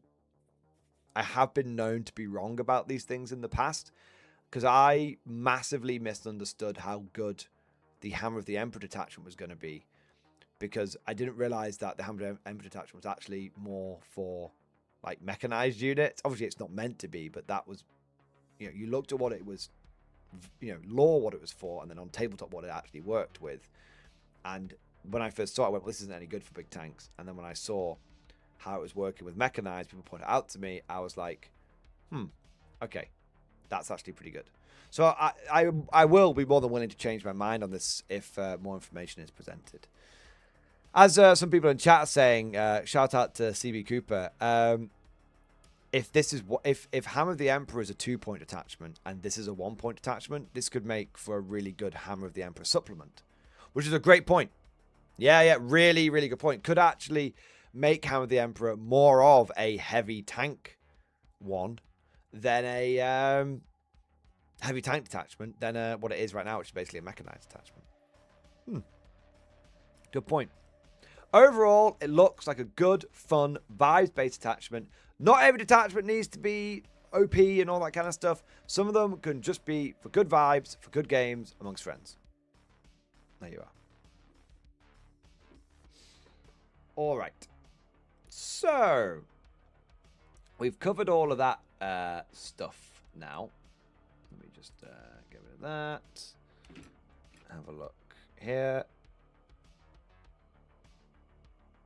known to be wrong about these things in the past, because I massively misunderstood how good the Hammer of the Emperor detachment was going to be, because I didn't realize that the Hammer of the Emperor detachment was actually more for like mechanized units. Obviously it's not meant to be, but that was, you looked at what it was, lore what it was for, and then on tabletop what it actually worked with. And when I first saw it, I went, well, this isn't any good for big tanks. And then when I saw how it was working with mechanized, people pointed it out to me, I was like, okay, that's actually pretty good. So I will be more than willing to change my mind on this if more information is presented. As some people in chat are saying, shout out to CB Cooper. If Hammer of the Emperor is a 2-point detachment and this is a 1-point detachment, this could make for a really good Hammer of the Emperor supplement, which is a great point. Yeah, really, really good point. Could actually make Hammer of the Emperor more of a heavy tank one than a heavy tank detachment than what it is right now, which is basically a mechanized detachment. Good point. Overall, it looks like a good, fun, vibes-based detachment. Not every detachment needs to be OP and all that kind of stuff. Some of them can just be for good vibes, for good games amongst friends. There you are. All right. So, we've covered all of that stuff now. Let me just get rid of that. Have a look here.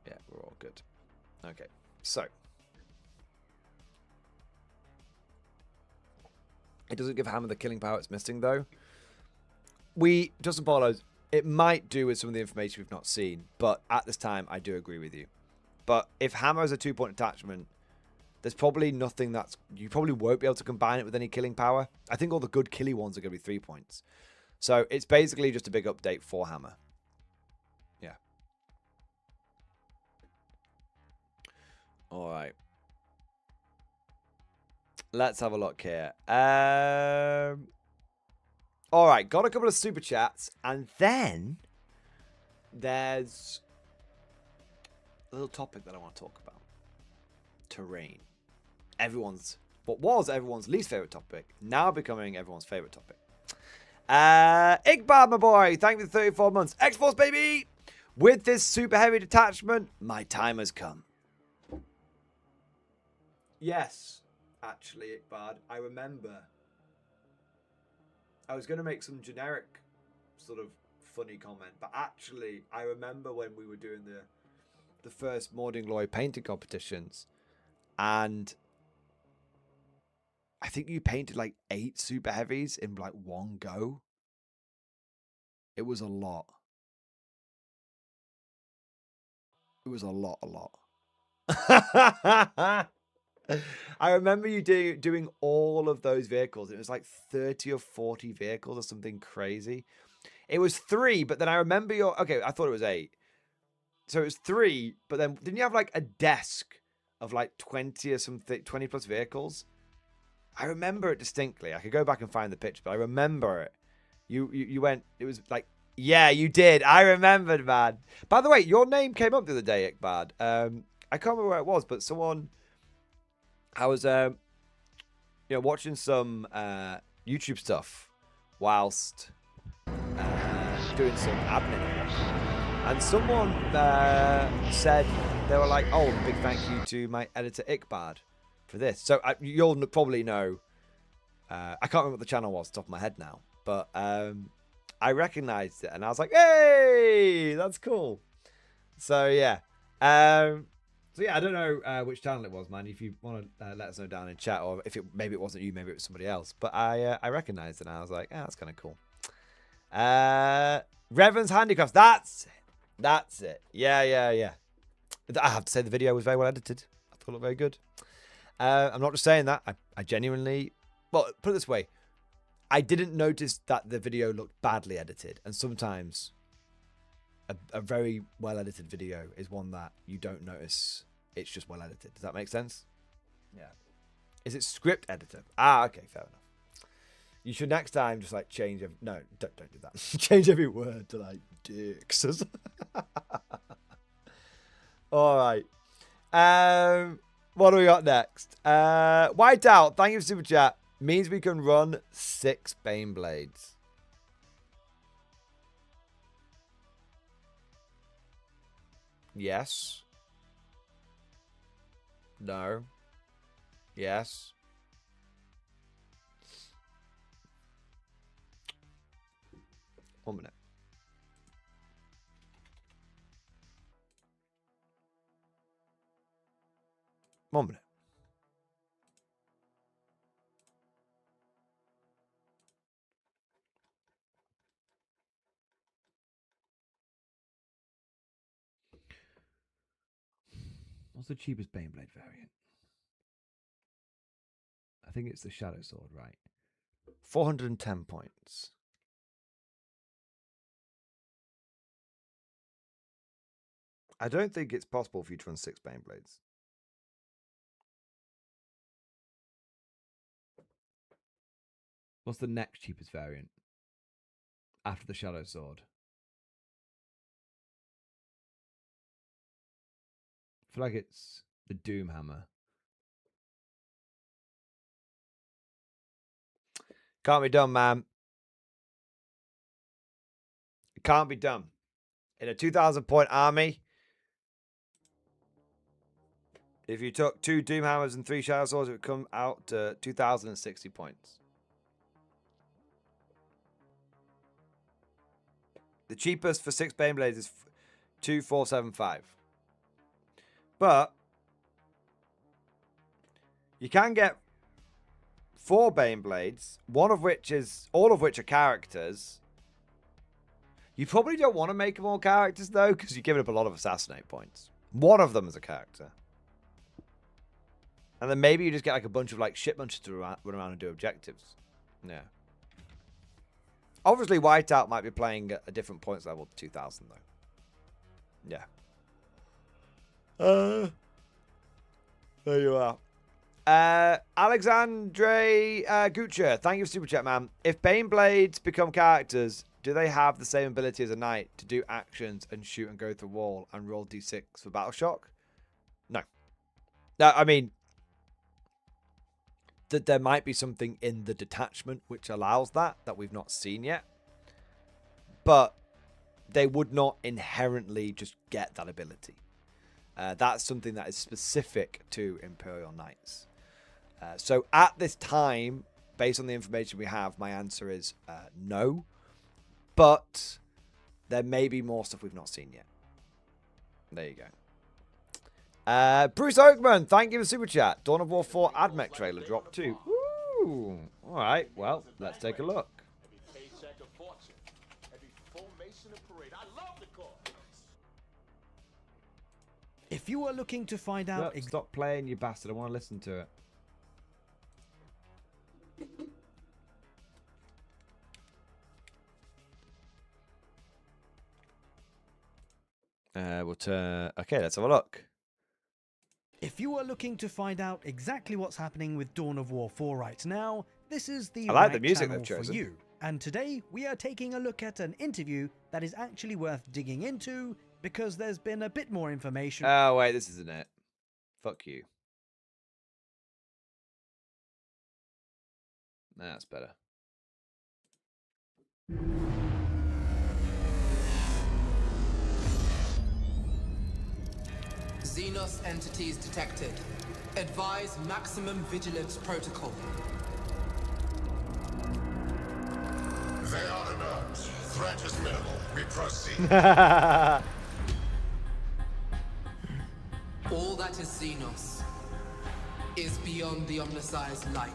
Yeah, we're all good. Okay, so. It doesn't give Hammer the killing power it's missing, though. Justin follows. It might do with some of the information we've not seen, but at this time, I do agree with you. But if Hammer is a 2-point attachment, there's probably nothing that's... You probably won't be able to combine it with any killing power. I think all the good killy ones are going to be 3 points. So it's basically just a big update for Hammer. Yeah. All right. Let's have a look here. All right, got a couple of super chats, and then there's a little topic that I want to talk about. Terrain. What was everyone's least favorite topic, now becoming everyone's favorite topic. Iqbal, my boy, thank you for 34 months. X-Force, baby! With this super heavy detachment, my time has come. Yes, actually, Iqbal, I remember. I was going to make some generic sort of funny comment, but actually, I remember when we were doing the first Morning Glory painting competitions, and I think you painted like 8 super heavies in like one go. It was a lot. It was a lot. I remember you doing all of those vehicles. It was like 30 or 40 vehicles or something crazy. It was 3, but then I remember okay, I thought it was 8. So it was 3, but then didn't you have like a desk of like 20 or something, 20 plus vehicles? I remember it distinctly. I could go back and find the picture, but I remember it. You went, it was like, yeah, you did. I remembered, man. By the way, your name came up the other day, Iqbal. I can't remember where it was, but someone, I was, watching some YouTube stuff whilst doing some admin. And someone said, they were like, oh, big thank you to my editor, Iqbal, for this. So you'll probably know, I can't remember what the channel was off the top of my head now, but I recognized it and I was like, hey, that's cool. So yeah. So yeah, I don't know which channel it was, man. If you want to let us know down in chat, or if maybe it wasn't you, maybe it was somebody else. But I recognized it and I was like, that's kind of cool. Revan's Handicrafts. That's it. Yeah. I have to say the video was very well edited. I thought it looked very good. I'm not just saying that. I genuinely... Well, put it this way. I didn't notice that the video looked badly edited. And sometimes a very well-edited video is one that you don't notice it's just well-edited. Does that make sense? Yeah. Is it script editor? Okay, fair enough. You should next time just like change... No, don't do that. Change every word to like dicks. All right. What do we got next? White Out, thank you for super chat. Means we can run 6 Bane Blades. Yes. No. Yes. One minute. One minute. What's the cheapest Baneblade variant? I think it's the Shadow Sword, right? 410 points. I don't think it's possible for you to run 6 Baneblades. What's the next cheapest variant? After the Shadow Sword. I feel like it's the Doom Hammer. Can't be done, man. It can't be done. In a 2,000 point army, if you took 2 Doom Hammers and 3 Shadow Swords, it would come out to 2,060 points. The cheapest for 6 Baneblades is 2,475. But you can get 4 Baneblades, all of which are characters. You probably don't want to make them all characters though, because you're giving up a lot of assassinate points. One of them is a character. And then maybe you just get like a bunch of like shit munchers to run around and do objectives. Yeah. Obviously, Whiteout might be playing at a different points level to 2,000 though. Yeah. There you are. Alexandre Guccia, thank you for Super Chat, man. If Baneblades become characters, do they have the same ability as a knight to do actions and shoot and go through the wall and roll d6 for battle shock? No. No, I mean, that there might be something in the detachment which allows that we've not seen yet. But they would not inherently just get that ability. That's something that is specific to Imperial Knights. So at this time, based on the information we have, my answer is no. But there may be more stuff we've not seen yet. There you go. Bruce Oakman, thank you for Super Chat. Dawn of War 4 AdMech trailer dropped too. Woo! Alright, well, let's take a look. Every paycheck a fortune. Every formation a parade. I love the cause. If you are looking to find out... Look, stop playing, you bastard. I want to listen to it. We'll turn... Okay, let's have a look. If you are looking to find out exactly what's happening with Dawn of War 4 right now, this is the I like right the music channel they've chosen for you. And today we are taking a look at an interview that is actually worth digging into because there's been a bit more information. Oh, wait, this isn't it. Fuck you. That's better. Xenos entities detected. Advise maximum vigilance protocol. They are inert. Threat is minimal. We proceed. All that is Xenos is beyond the omniscience light.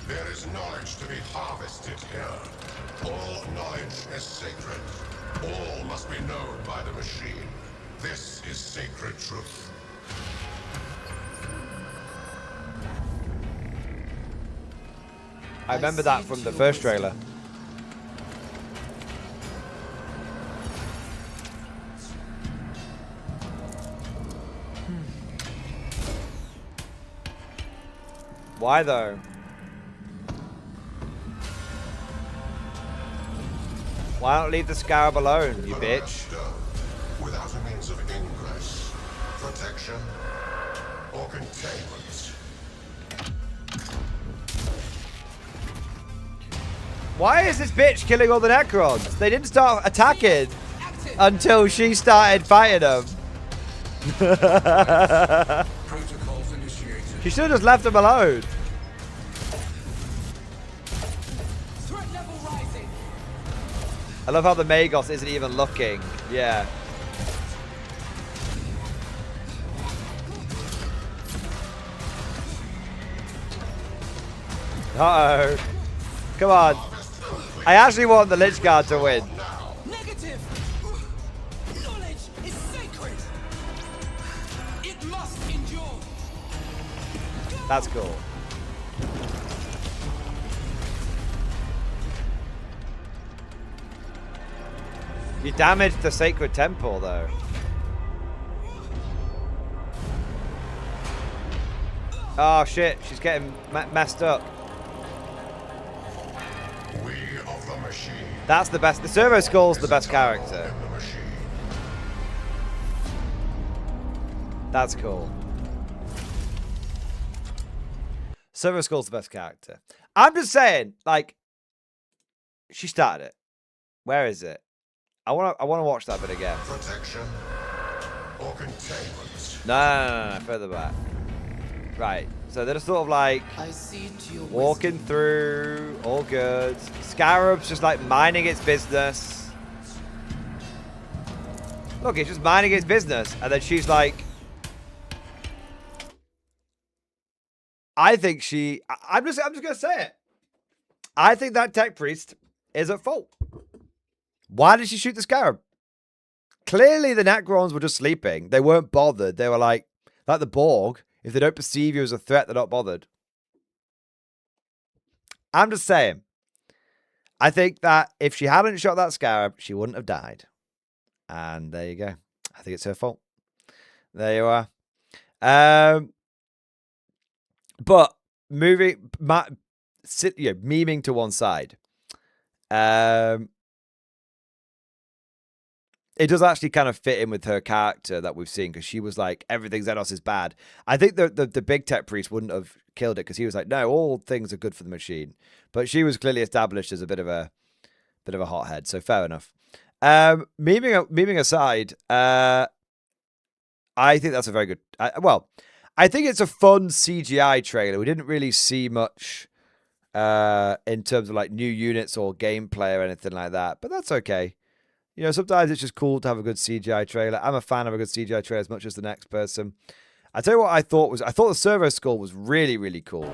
There is knowledge to be harvested here. All knowledge is sacred. All must be known by the machine. This is sacred truth. I remember that from the first trailer. Why though? Why not leave the scarab alone, you bitch? Without a means of ingress, protection, or containment. Why is this bitch killing all the Necrons? They didn't start attacking until she started fighting them. Protocols initiated. She should have just left them alone. Threat level rising. I love how the Magos isn't even looking. Yeah. Uh-oh. Come on. I actually want the Lich Guard to win. Negative. Knowledge is sacred. It must endure. That's cool. You damaged the Sacred Temple, though. Oh shit, she's getting messed up. We of the machine. That's the best. The Servo Skull's the best character. In the machine. That's cool. Servo Skull's the best character. I'm just saying, like, she started it. Where is it? I wanna watch that bit again. Protection or containment. No, further back. Right. So they're sort of like I see to your walking through, all good. Scarab's just like minding its business. Look, it's just minding its business, and then she's like, I think she. I'm just gonna say it. I think that tech priest is at fault. Why did she shoot the Scarab? Clearly, the Necrons were just sleeping. They weren't bothered. They were like the Borg. If they don't perceive you as a threat, they're not bothered. I'm just saying. I think that if she hadn't shot that Scarab, she wouldn't have died. And there you go. I think it's her fault. There you are. But memeing to one side. It does actually kind of fit in with her character that we've seen, because she was like, everything Xenos is bad. I think the big tech priest wouldn't have killed it, because he was like, no, all things are good for the machine. But she was clearly established as a bit of a hothead, so fair enough. Memeing aside, I think that's a very good. I think it's a fun CGI trailer. We didn't really see much in terms of like new units or gameplay or anything like that, but that's okay. You know, sometimes it's just cool to have a good CGI trailer. I'm a fan of a good CGI trailer as much as the next person. I tell you what I thought the Servo Skull was really, really cool.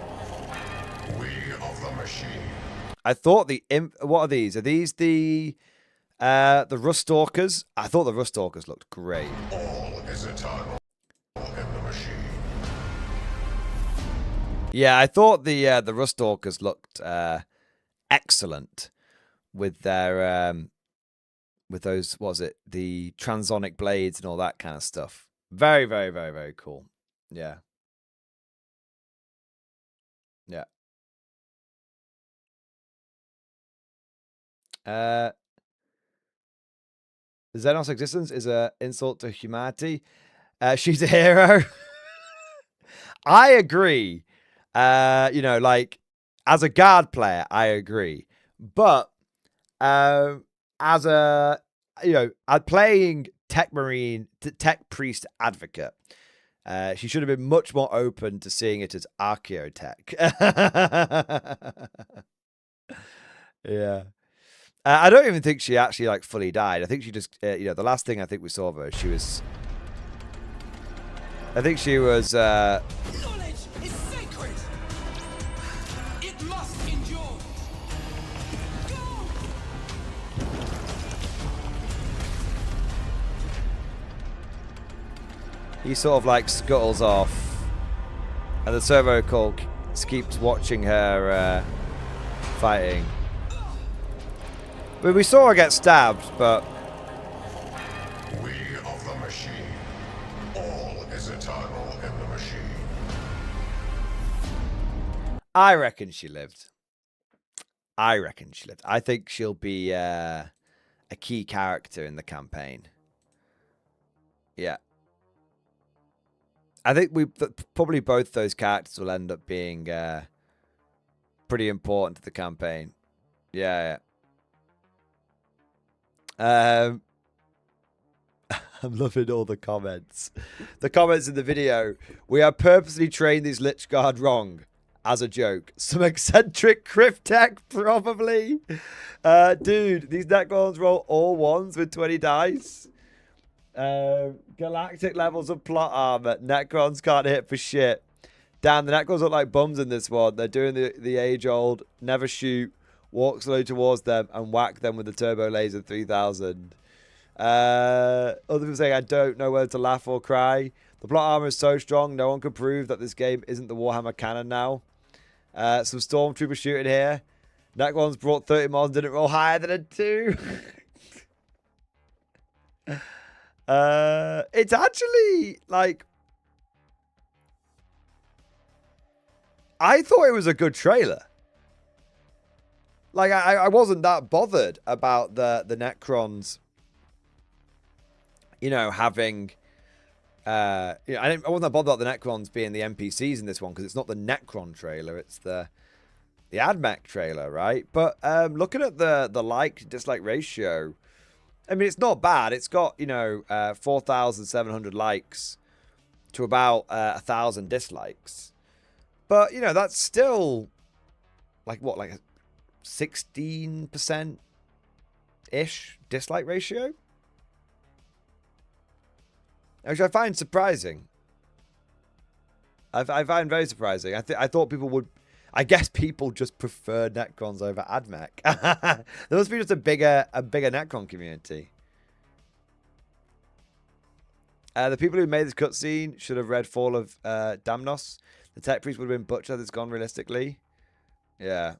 We of the machine. I thought what are these? Are these the Rust Stalkers? I thought the Rust Stalkers looked great. All is eternal in the machine. Yeah, I thought the Rust Stalkers looked excellent with their with those, what was it, the transonic blades and all that kind of stuff. Very, very, very, very cool. Yeah. Yeah. Xenos existence is an insult to humanity. She's a hero. I agree. You know, like, as a guard player, I agree. But as a, you know, playing Tech Priest Advocate, she should have been much more open to seeing it as Archaeotech. Yeah. I don't even think she actually like fully died. I think she just, you know, the last thing I think we saw of her, she was. Knowledge is sacred. It must endure. Go! He sort of like scuttles off, and the Servo Skull keeps watching her fighting. I mean, we saw her get stabbed, but We of the machine. All is eternal in the machine. I reckon she lived. I think she'll be a key character in the campaign. Yeah. I think probably both those characters will end up being pretty important to the campaign. Yeah. I'm loving all the comments. The comments in the video. We have purposely trained these Lich Guard wrong. As a joke. Some eccentric Cryptech, probably. Dude, these Necrons roll all ones with 20 dice. Galactic levels of plot armor. Necrons can't hit for shit. Damn, the Necrons look like bums in this one. They're doing the age-old, never shoot, walk slowly towards them, and whack them with the Turbo Laser 3000. Other people saying, I don't know whether to laugh or cry. The plot armor is so strong, no one can prove that this game isn't the Warhammer canon now. Some Stormtrooper shooting here. Necrons brought 30 mods, didn't roll higher than a 2. It's actually, like... I thought it was a good trailer. Like, I wasn't that bothered about the Necrons, you know, having... I wasn't that bothered about the Necrons being the NPCs in this one, because it's not the Necron trailer, it's the AdMech trailer, right? But looking at the like-dislike ratio, I mean, it's not bad. It's got, you know, 4,700 likes to about 1,000 dislikes. But, you know, that's still, like, what, like a 16%-ish dislike ratio? Which I find surprising. I find very surprising. I thought people would... I guess people just prefer Necrons over AdMech. There must be just a bigger Necron community. The people who made this cutscene should have read Fall of Damnos. The tech priest would have been butchered that's gone realistically. Yeah.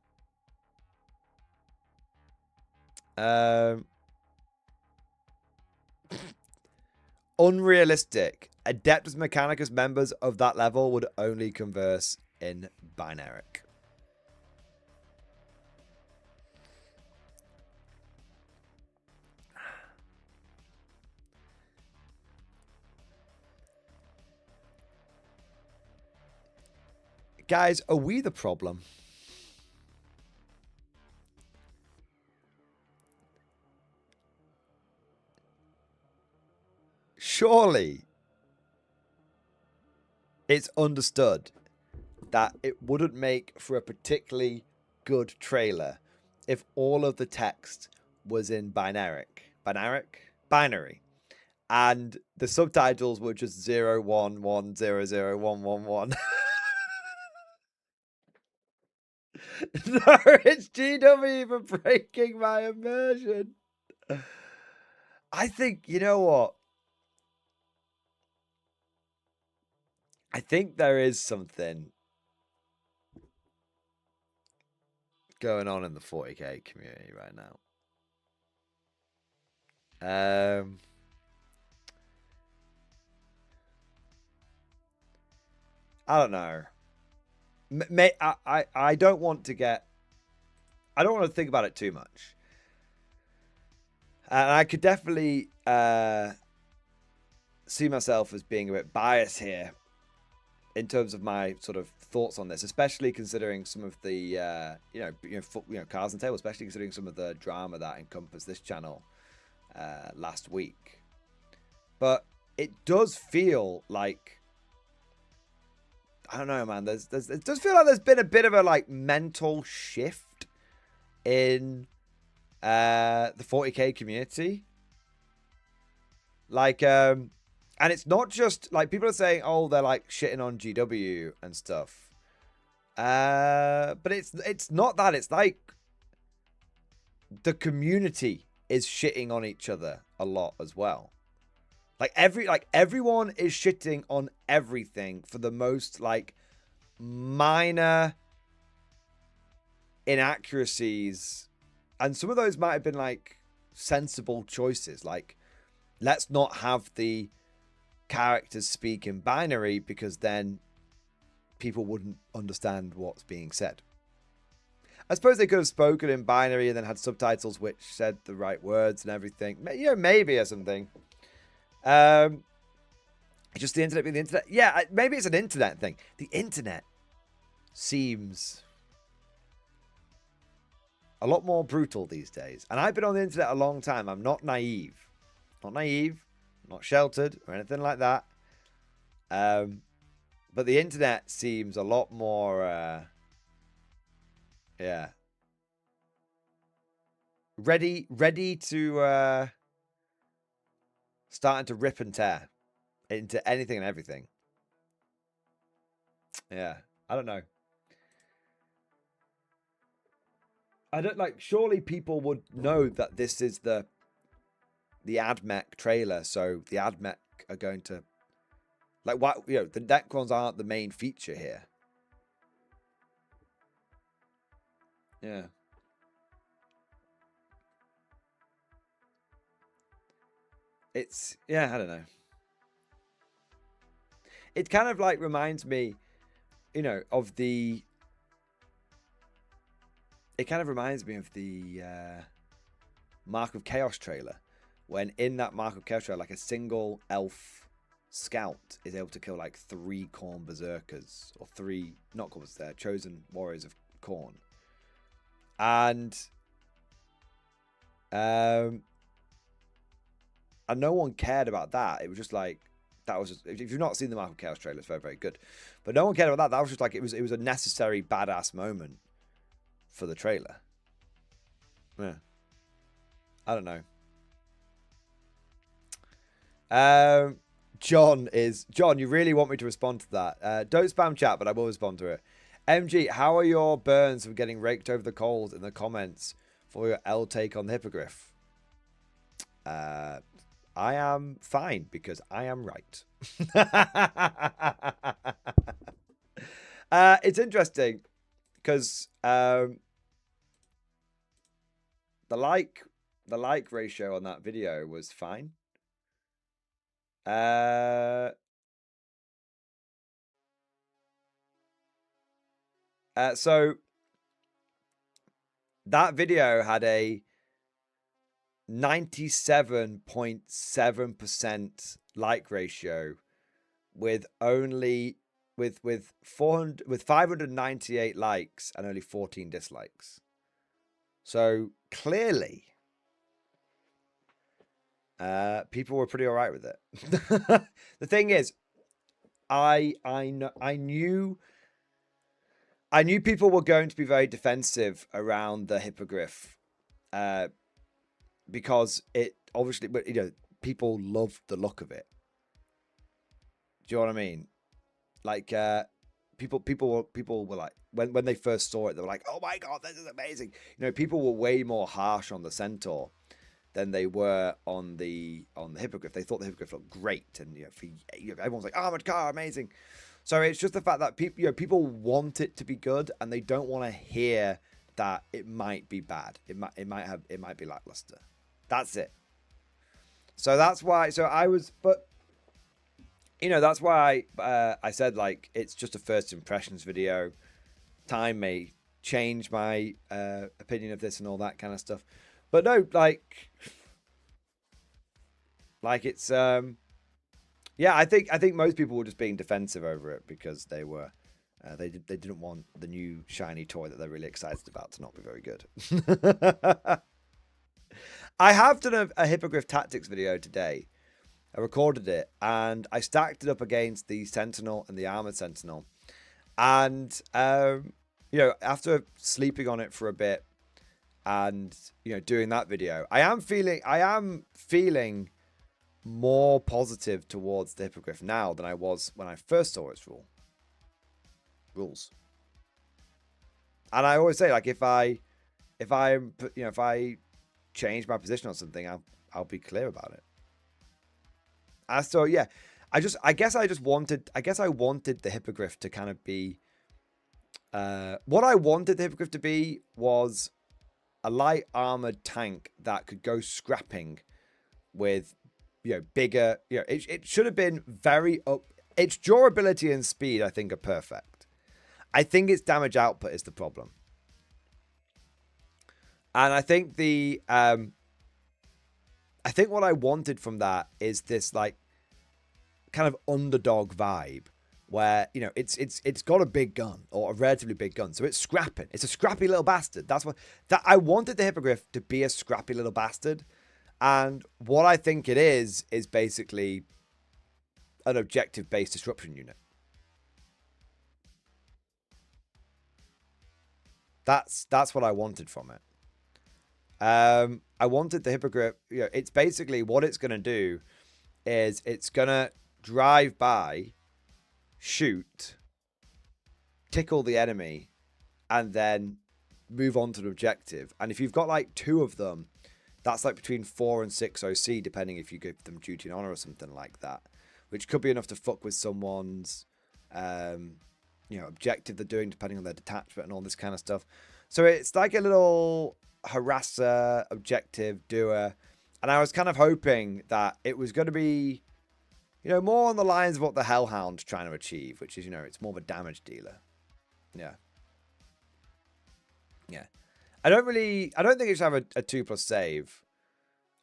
Unrealistic. Adeptus Mechanicus members of that level would only converse in binaric. Guys, are we the problem? Surely it's understood that it wouldn't make for a particularly good trailer if all of the text was in binary, and the subtitles were just 011001111. No, it's GW for breaking my immersion. I think, you know what? I think there is something going on in the 40k community right now. I don't know. I don't want to get... I don't want to think about it too much. And I could definitely see myself as being a bit biased here in terms of my sort of thoughts on this, especially considering some of the, Cards and Tables, especially considering some of the drama that encompassed this channel last week. But it does feel like, I don't know, man. It does feel like there's been a bit of a like mental shift in the 40k community. Like, and it's not just like people are saying, oh, they're like shitting on GW and stuff. But it's not that. It's like the community is shitting on each other a lot as well. Like everyone is shitting on everything for the most like minor inaccuracies, and some of those might have been like sensible choices. Like, let's not have the characters speak in binary because then people wouldn't understand what's being said. I suppose they could have spoken in binary and then had subtitles which said the right words and everything. You know, maybe or something. Just the internet being the internet. Yeah, maybe it's an internet thing. The internet seems a lot more brutal these days. And I've been on the internet a long time. I'm not naive. Not naive. Not sheltered or anything like that. But the internet seems a lot more, ready to, starting to rip and tear into anything and everything. Yeah, I don't know. I don't like. Surely people would know that this is the AdMech trailer, so the AdMech are going to like what the Necrons aren't the main feature here. Yeah. It's I don't know. It kind of like reminds me, of the it kind of reminds me of the Mark of Chaos trailer, when in that Mark of Chaos trailer, like a single elf scout is able to kill like 3 Khorne berserkers, or 3 not Khorne, they're chosen warriors of Khorne, and no one cared about that. It was just like, that was just, if you've not seen the Mark of Chaos trailer, it's very, very good, but no one cared about that. That was just like, it was a necessary badass moment for the trailer. Yeah, I don't know. John, you really want me to respond to that? Don't spam chat, but I will respond to it. MG, how are your burns from getting raked over the coals in the comments for your L take on the Hippogriff? I am fine because I am right. It's interesting because the like ratio on that video was fine. So that video had a 97.7% like ratio with 598 likes and only 14 dislikes. So clearly people were pretty all right with it. The thing is, I knew people were going to be very defensive around the Hippogriff, because it obviously, but you know, people loved the look of it. Do you know what I mean? Like, people were like, when they first saw it, they were like, "Oh my god, this is amazing!" You know, people were way more harsh on the Centaur than they were on the Hippogriff. They thought the Hippogriff looked great, and everyone's like, "Armored car, amazing." So it's just the fact that people want it to be good, and they don't want to hear that it might be bad. It might be lackluster. That's it. So that's why. So I was, but that's why I said, like, it's just a first impressions video. Time may change my opinion of this and all that kind of stuff. But no, like it's yeah, I think most people were just being defensive over it because they were they didn't want the new shiny toy that they're really excited about to not be very good. I have done a Hippogriff tactics video today. I recorded it and I stacked it up against the Sentinel and the Armored Sentinel. And after sleeping on it for a bit and doing that video, I am feeling more positive towards the Hippogriff now than I was when I first saw its rules. And I always say, like, if I change my position on something, I'll be clear about it. So yeah, I guess I wanted the Hippogriff to kind of be what I wanted the Hippogriff to be was a light armored tank that could go scrapping with bigger, it should have been very up. Its durability and speed, I think, are perfect. I think its damage output is the problem. And I think I think what I wanted from that is this, like, kind of underdog vibe where, it's got a big gun, or a relatively big gun. So it's scrapping. It's a scrappy little bastard. That's what I wanted the Hippogriff to be, a scrappy little bastard. And what I think it is basically an objective-based disruption unit. That's what I wanted from it. I wanted the Hippogriff, it's basically what it's going to do is it's going to drive by, shoot, tickle the enemy, and then move on to the objective. And if you've got like 2 of them, that's like between 4 and 6 OC, depending if you give them duty and honor or something like that, which could be enough to fuck with someone's, objective they're doing, depending on their detachment and all this kind of stuff. So it's like a little harasser, objective doer. And I was kind of hoping that it was going to be, more on the lines of what the Hellhound's trying to achieve, which is, it's more of a damage dealer. Yeah. Yeah. I don't think it should have a 2+ save.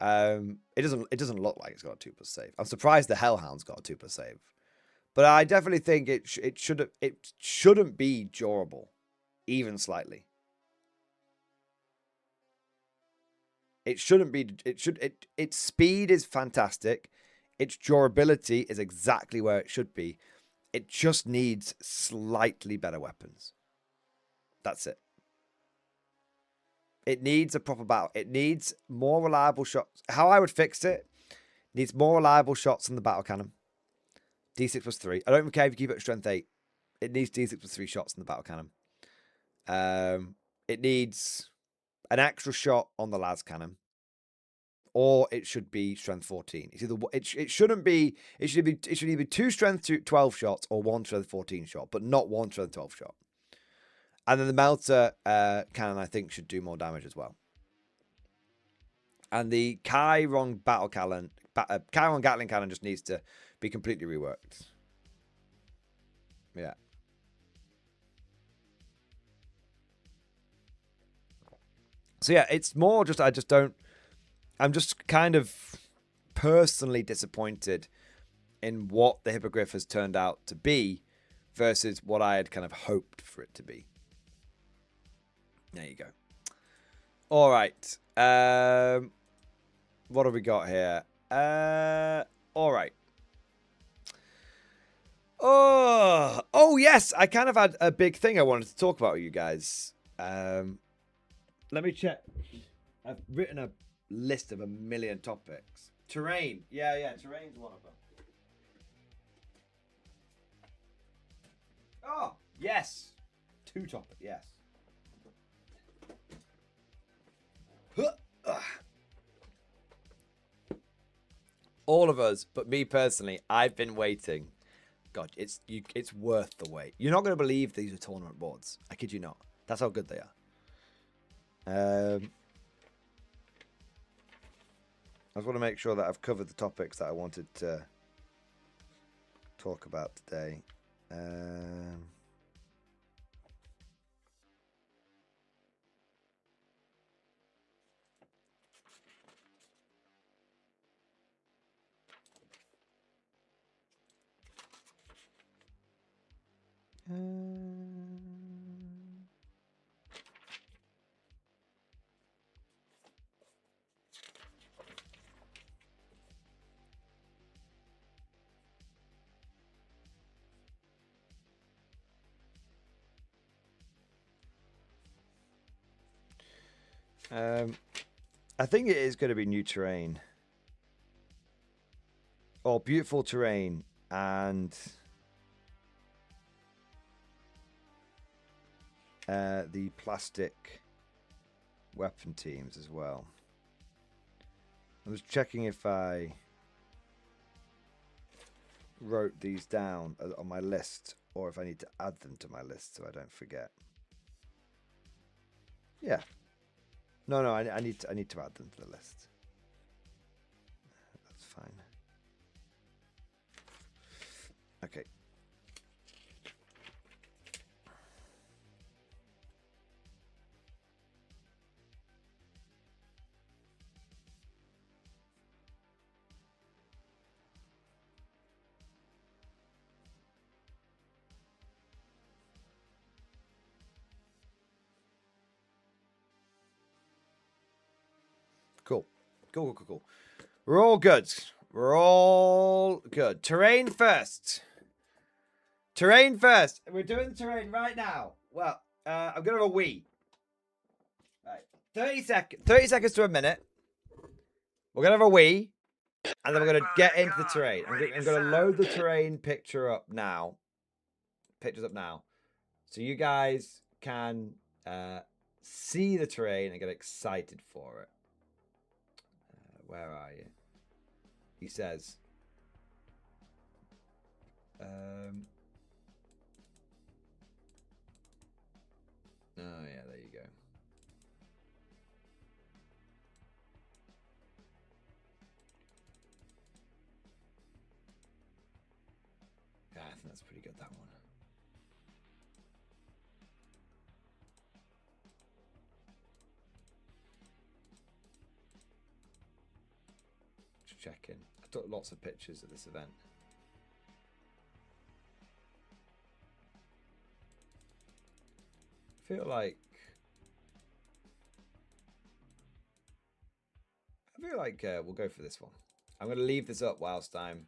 It doesn't look like it's got a 2+ save. I'm surprised the Hellhound's got a 2+ save. But I definitely think it shouldn't be durable, even slightly. It shouldn't be. Its speed is fantastic. Its durability is exactly where it should be. It just needs slightly better weapons. That's it. It needs a proper battle. It needs more reliable shots. How I would fix it, needs more reliable shots than the battle cannon. D6+3. I don't even care if you keep it at strength 8. It needs D6+3 shots in the battle cannon. It needs an extra shot on the las cannon. Or it should be strength 14. It's either it shouldn't be. It should either be 2 strength 12 shots or 1 strength 14 shot, but not 1 strength 12 shot. And then the melter cannon, I think, should do more damage as well. And the Chiron battle cannon, Chiron Gatling cannon, just needs to be completely reworked. Yeah. So yeah, it's more just I'm just kind of personally disappointed in what the Hippogriff has turned out to be versus what I had kind of hoped for it to be. There you go. All right. What have we got here? All right. Oh yes, I kind of had a big thing I wanted to talk about with you guys. Let me check. I've written a list of 1 million topics. Terrain. Yeah, terrain's one of them. Oh, yes. 2 topics, yes. All of us, but me personally, I've been waiting. God, it's worth the wait. You're not going to believe these are tournament boards. I kid you not. That's how good they are. I just want to make sure that I've covered the topics that I wanted to talk about today. I think it is going to be new terrain. Or beautiful terrain and the plastic weapon teams as well. I was checking if I wrote these down on my list or if I need to add them to my list so I don't forget. Yeah. No, I need to add them to the list. That's fine. Okay. Cool. We're all good. Terrain first. We're doing terrain right now. Well, I'm going to have a wee. Right. 30 seconds to a minute. We're going to have a wee. And then we're going to get into the terrain. I'm going to load the terrain picture up now. Pictures up now. So you guys can see the terrain and get excited for it. Where are you? He says. Oh yeah, there you go. Yeah, I think that's pretty good, that one. Just checking. I took lots of pictures at this event. I feel like we'll go for this one. I'm going to leave this up whilst I'm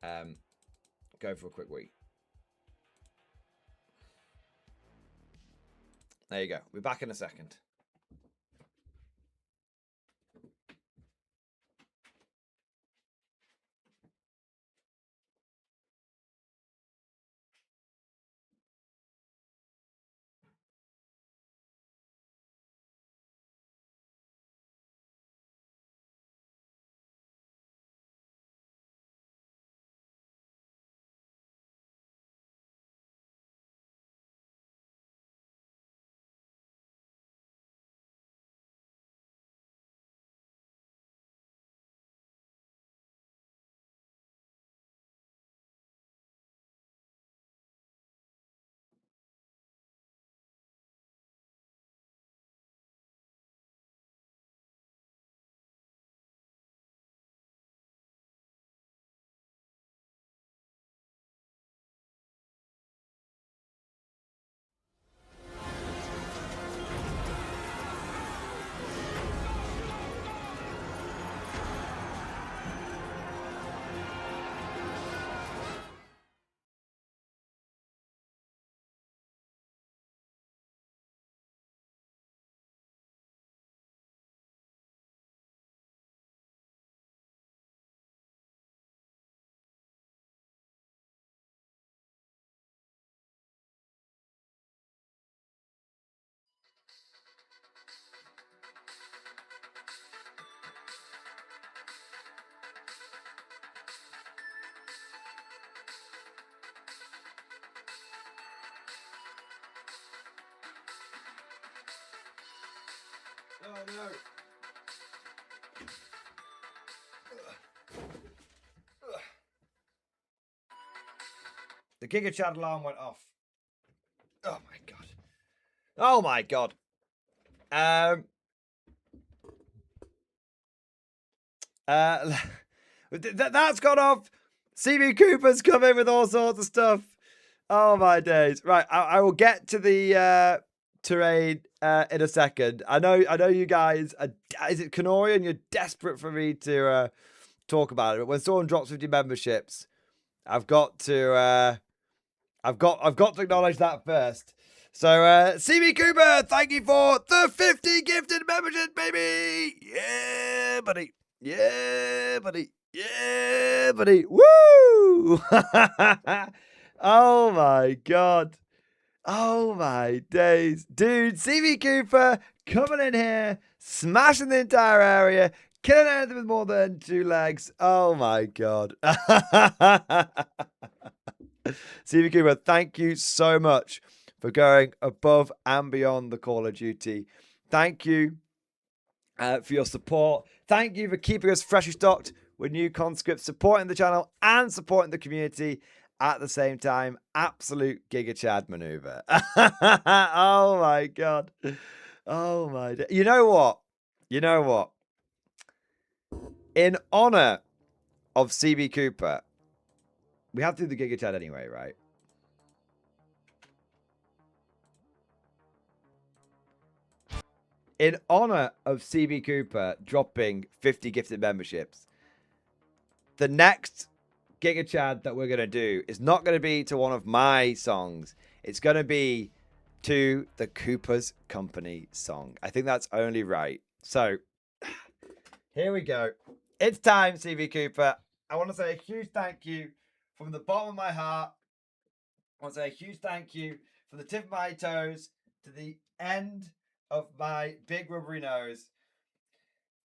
going for a quick wee. There you go. We're back in a second. Oh no. The Giga Chat alarm went off. Oh my god. Oh my god. That's gone off. CB Cooper's come in with all sorts of stuff. Oh my days. Right, I will get to the terrain in a second. I know you guys are, is it Canorian? You're desperate for me to talk about it. But when someone drops 50 memberships, I've got to acknowledge that first. So CB Cooper, thank you for the 50 gifted memberships, baby. Yeah, buddy. Yeah, buddy. Yeah, buddy. Woo! Oh my god. Oh my days. Dude, CB Cooper coming in here, smashing the entire area, killing anything with more than 2 legs. Oh my god. CB Cooper, thank you so much for going above and beyond the Call of Duty. Thank you for your support. Thank you for keeping us freshly stocked with new conscripts, supporting the channel and supporting the community at the same time. Absolute Giga Chad maneuver. Oh my god. Oh my. You know what? You know what? In honor of CB Cooper, we have to do the Giga Chad anyway, right? In honor of CB Cooper dropping 50 gifted memberships, the next Giga Chad that we're going to do is not going to be to one of my songs. It's going to be to the Cooper's Company song. I think that's only right. So, here we go. It's time, CB Cooper. I want to say a huge thank you from the bottom of my heart. I want to say a huge thank you from the tip of my toes to the end of my big rubbery nose.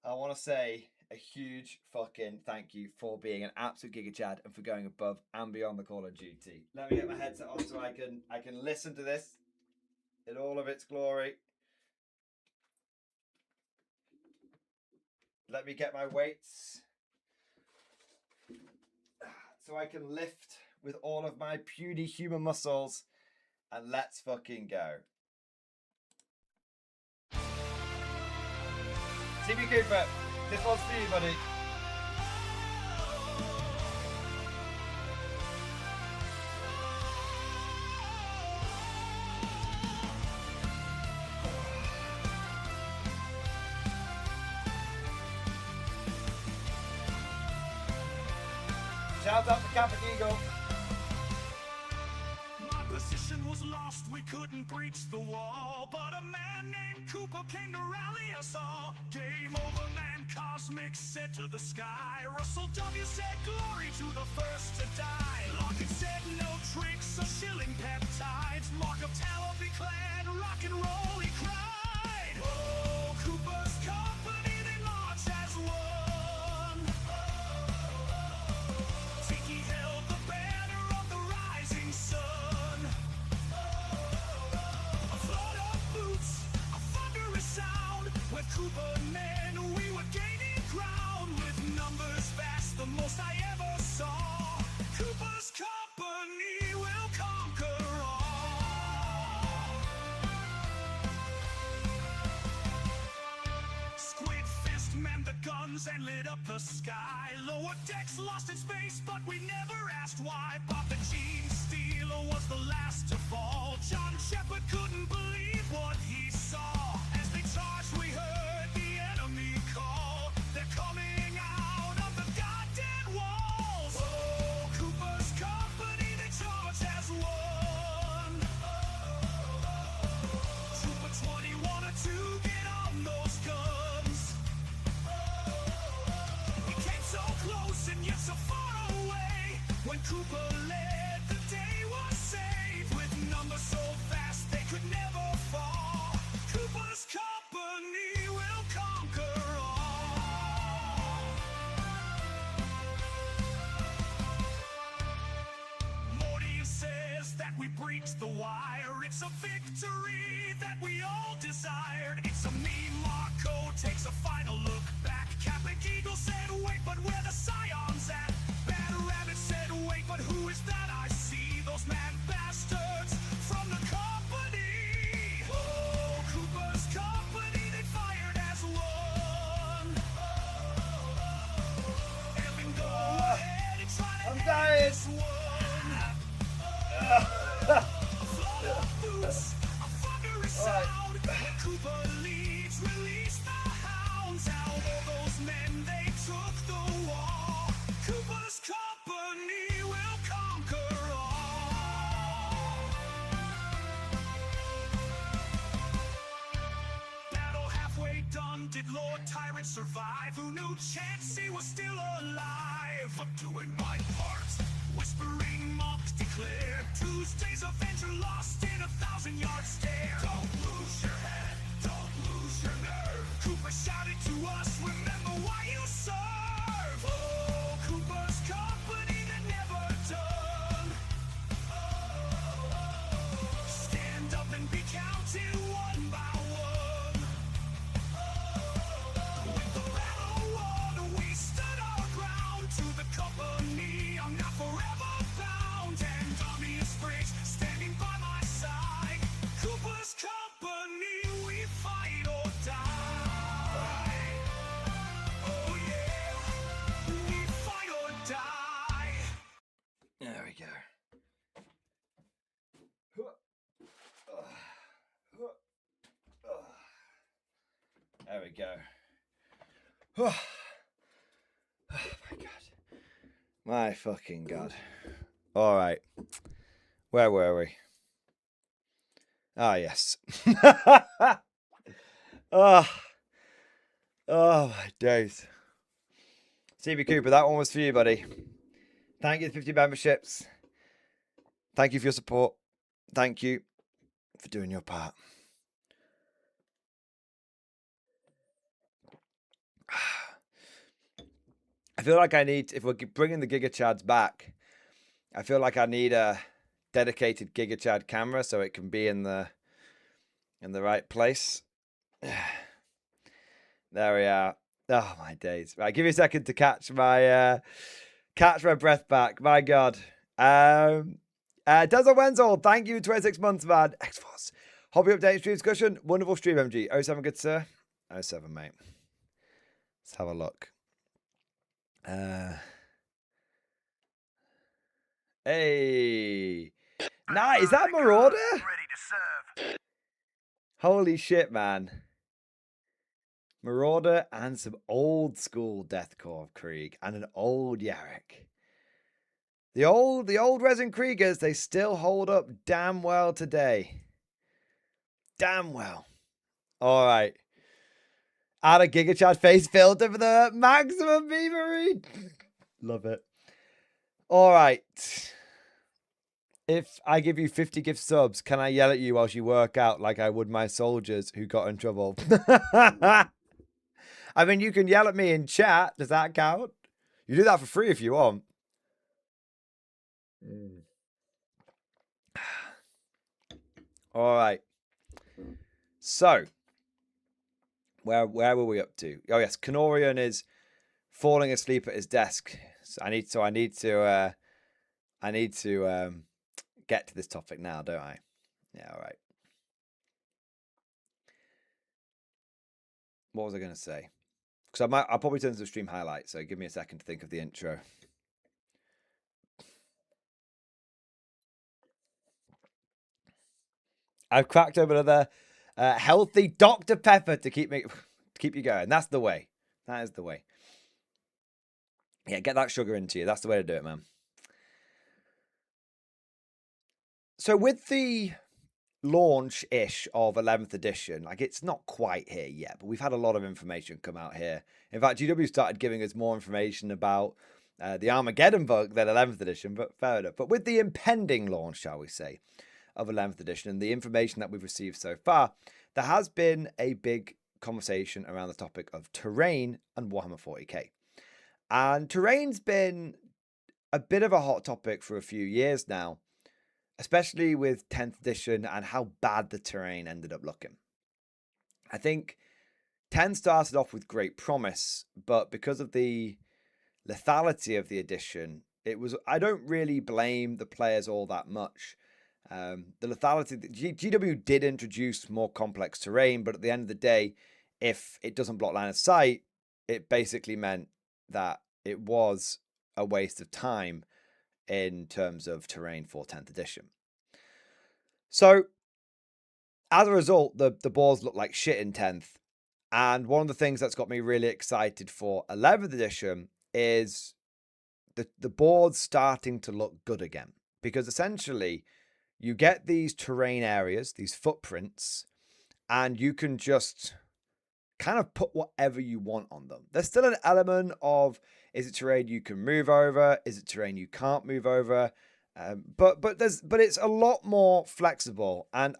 I want to say a huge fucking thank you for being an absolute Giga Chad and for going above and beyond the Call of Duty. Let me get my headset on so I can listen to this in all of its glory. Let me get my weights so I can lift with all of my puny human muscles, and let's fucking go. CB Cooper, this one's for you, buddy. Shout out to Captain Eagle. My position was lost, we couldn't breach the wall, but a man named Cooper came to rally us all. Game over, man, Cosmic said to the sky. Russell W said glory to the first to die. Lockett said no tricks or shilling peptides. Mark of Talon declared rock and roll, he cried. Oh, Cooper's company, they march as one. Tiki held the banner of the rising sun. A flood of boots, a thunderous sound. With Cooper men, we were gaining ground. With numbers vast, the most I ever saw. Cooper's company will conquer all. Squid Fist manned the guns and lit up the sky. Lower decks lost in space, but we never asked why. But the Gene Stealer was the last to fall. John Shepard couldn't believe what he saw. As they charged, we heard the enemy call. They're coming out of the goddamn walls. Oh, Cooper's company, they charge as one. Trooper 20 wanted to get on those guns. We came so close and yet so far away. When Cooper led, the day was saved. With numbers so fast they could never fall. Cooper's company will conquer all. Morty says that we breached the wire. It's a victory that we all desired. It's a mean Marco takes a final look back. Captain Eagle said, wait, but where the Scions at? Bad Rabbit said, wait, but who is that I see? Those mad bastards from the company. Oh, Cooper's company, they fired as one. Evan, go ahead and try to I'm end dying. this one. Boots, a thunderous sound. When Cooper leaves, release the hounds. Out of those men, they took the wall. Cooper's company will conquer all. Battle halfway done, did Lord Tyrant survive? Who knew Chansey was still alive? I'm doing my part. Whispering monks declare Tuesday's Avenger lost in 1,000-yard stare. Don't lose your head, don't lose your nerve. Cooper shouted to us, remember why you serve. Oh, Cooper's company, they're never done. Stand up and be counted one by one. With the battle won, we stood our ground. To the company, I'm not forever bound. And army is great, standing by my side. Cooper's company, we fight or die. Oh yeah, we fight or die. There we go. There we go. Oh my god. My fucking god. All right. Where were we? Ah, yes. Oh my days. CB Cooper, that one was for you, buddy. Thank you for 50 memberships. Thank you for your support. Thank you for doing your part. I feel like I need, if we're bringing the Giga Chads back, I feel like I need a dedicated Giga Chad camera so it can be in the right place. There we are. Oh my days! Right, give me a second to catch my breath back. My God. Desert Wenzel, thank you. 26 months, man. X-Force. Hobby update, stream discussion. Wonderful stream, MG. 07, good sir. 07, mate. Let's have a look. Hey. Nice. Is that Marauder? Ready to serve. Holy shit, man. Marauder and some old school Deathcore of Krieg and an old Yarrick. The old resin Kriegers, they still hold up damn well today. Damn well. All right. Add a GigaChad face filter for the maximum beavery. Love it. All right. If I give you 50 gift subs, can I yell at you whilst you work out like I would my soldiers who got in trouble? I mean, you can yell at me in chat. Does that count? You do that for free if you want. All right. So, where were we up to? Oh yes, Canorian is falling asleep at his desk. So I need to get to this topic now, don't I? Yeah, all right. What was I going to say? Because I'll probably turn to the stream highlight. So give me a second to think of the intro. I've cracked open another healthy Dr. Pepper to keep you going. That's the way. That is the way. Yeah, get that sugar into you. That's the way to do it, man. So with the launch-ish of 11th edition, like it's not quite here yet, but we've had a lot of information come out here. In fact, GW started giving us more information about the Armageddon bug than 11th edition, but fair enough. But with the impending launch, shall we say, of 11th edition and the information that we've received so far, there has been a big conversation around the topic of terrain and Warhammer 40k. And terrain's been a bit of a hot topic for a few years now, especially with 10th edition and how bad the terrain ended up looking. I think 10 started off with great promise, but because of the lethality of the edition, I don't really blame the players all that much. The lethality, GW did introduce more complex terrain, but at the end of the day, if it doesn't block line of sight, it basically meant that it was a waste of time in terms of terrain for 10th edition. So, as a result, the boards look like shit in 10th. And one of the things that's got me really excited for 11th edition is the board's starting to look good again. Because essentially, you get these terrain areas, these footprints, and you can just kind of put whatever you want on them. There's still an element of, is it terrain you can move over? Is it terrain you can't move over? But it's a lot more flexible. And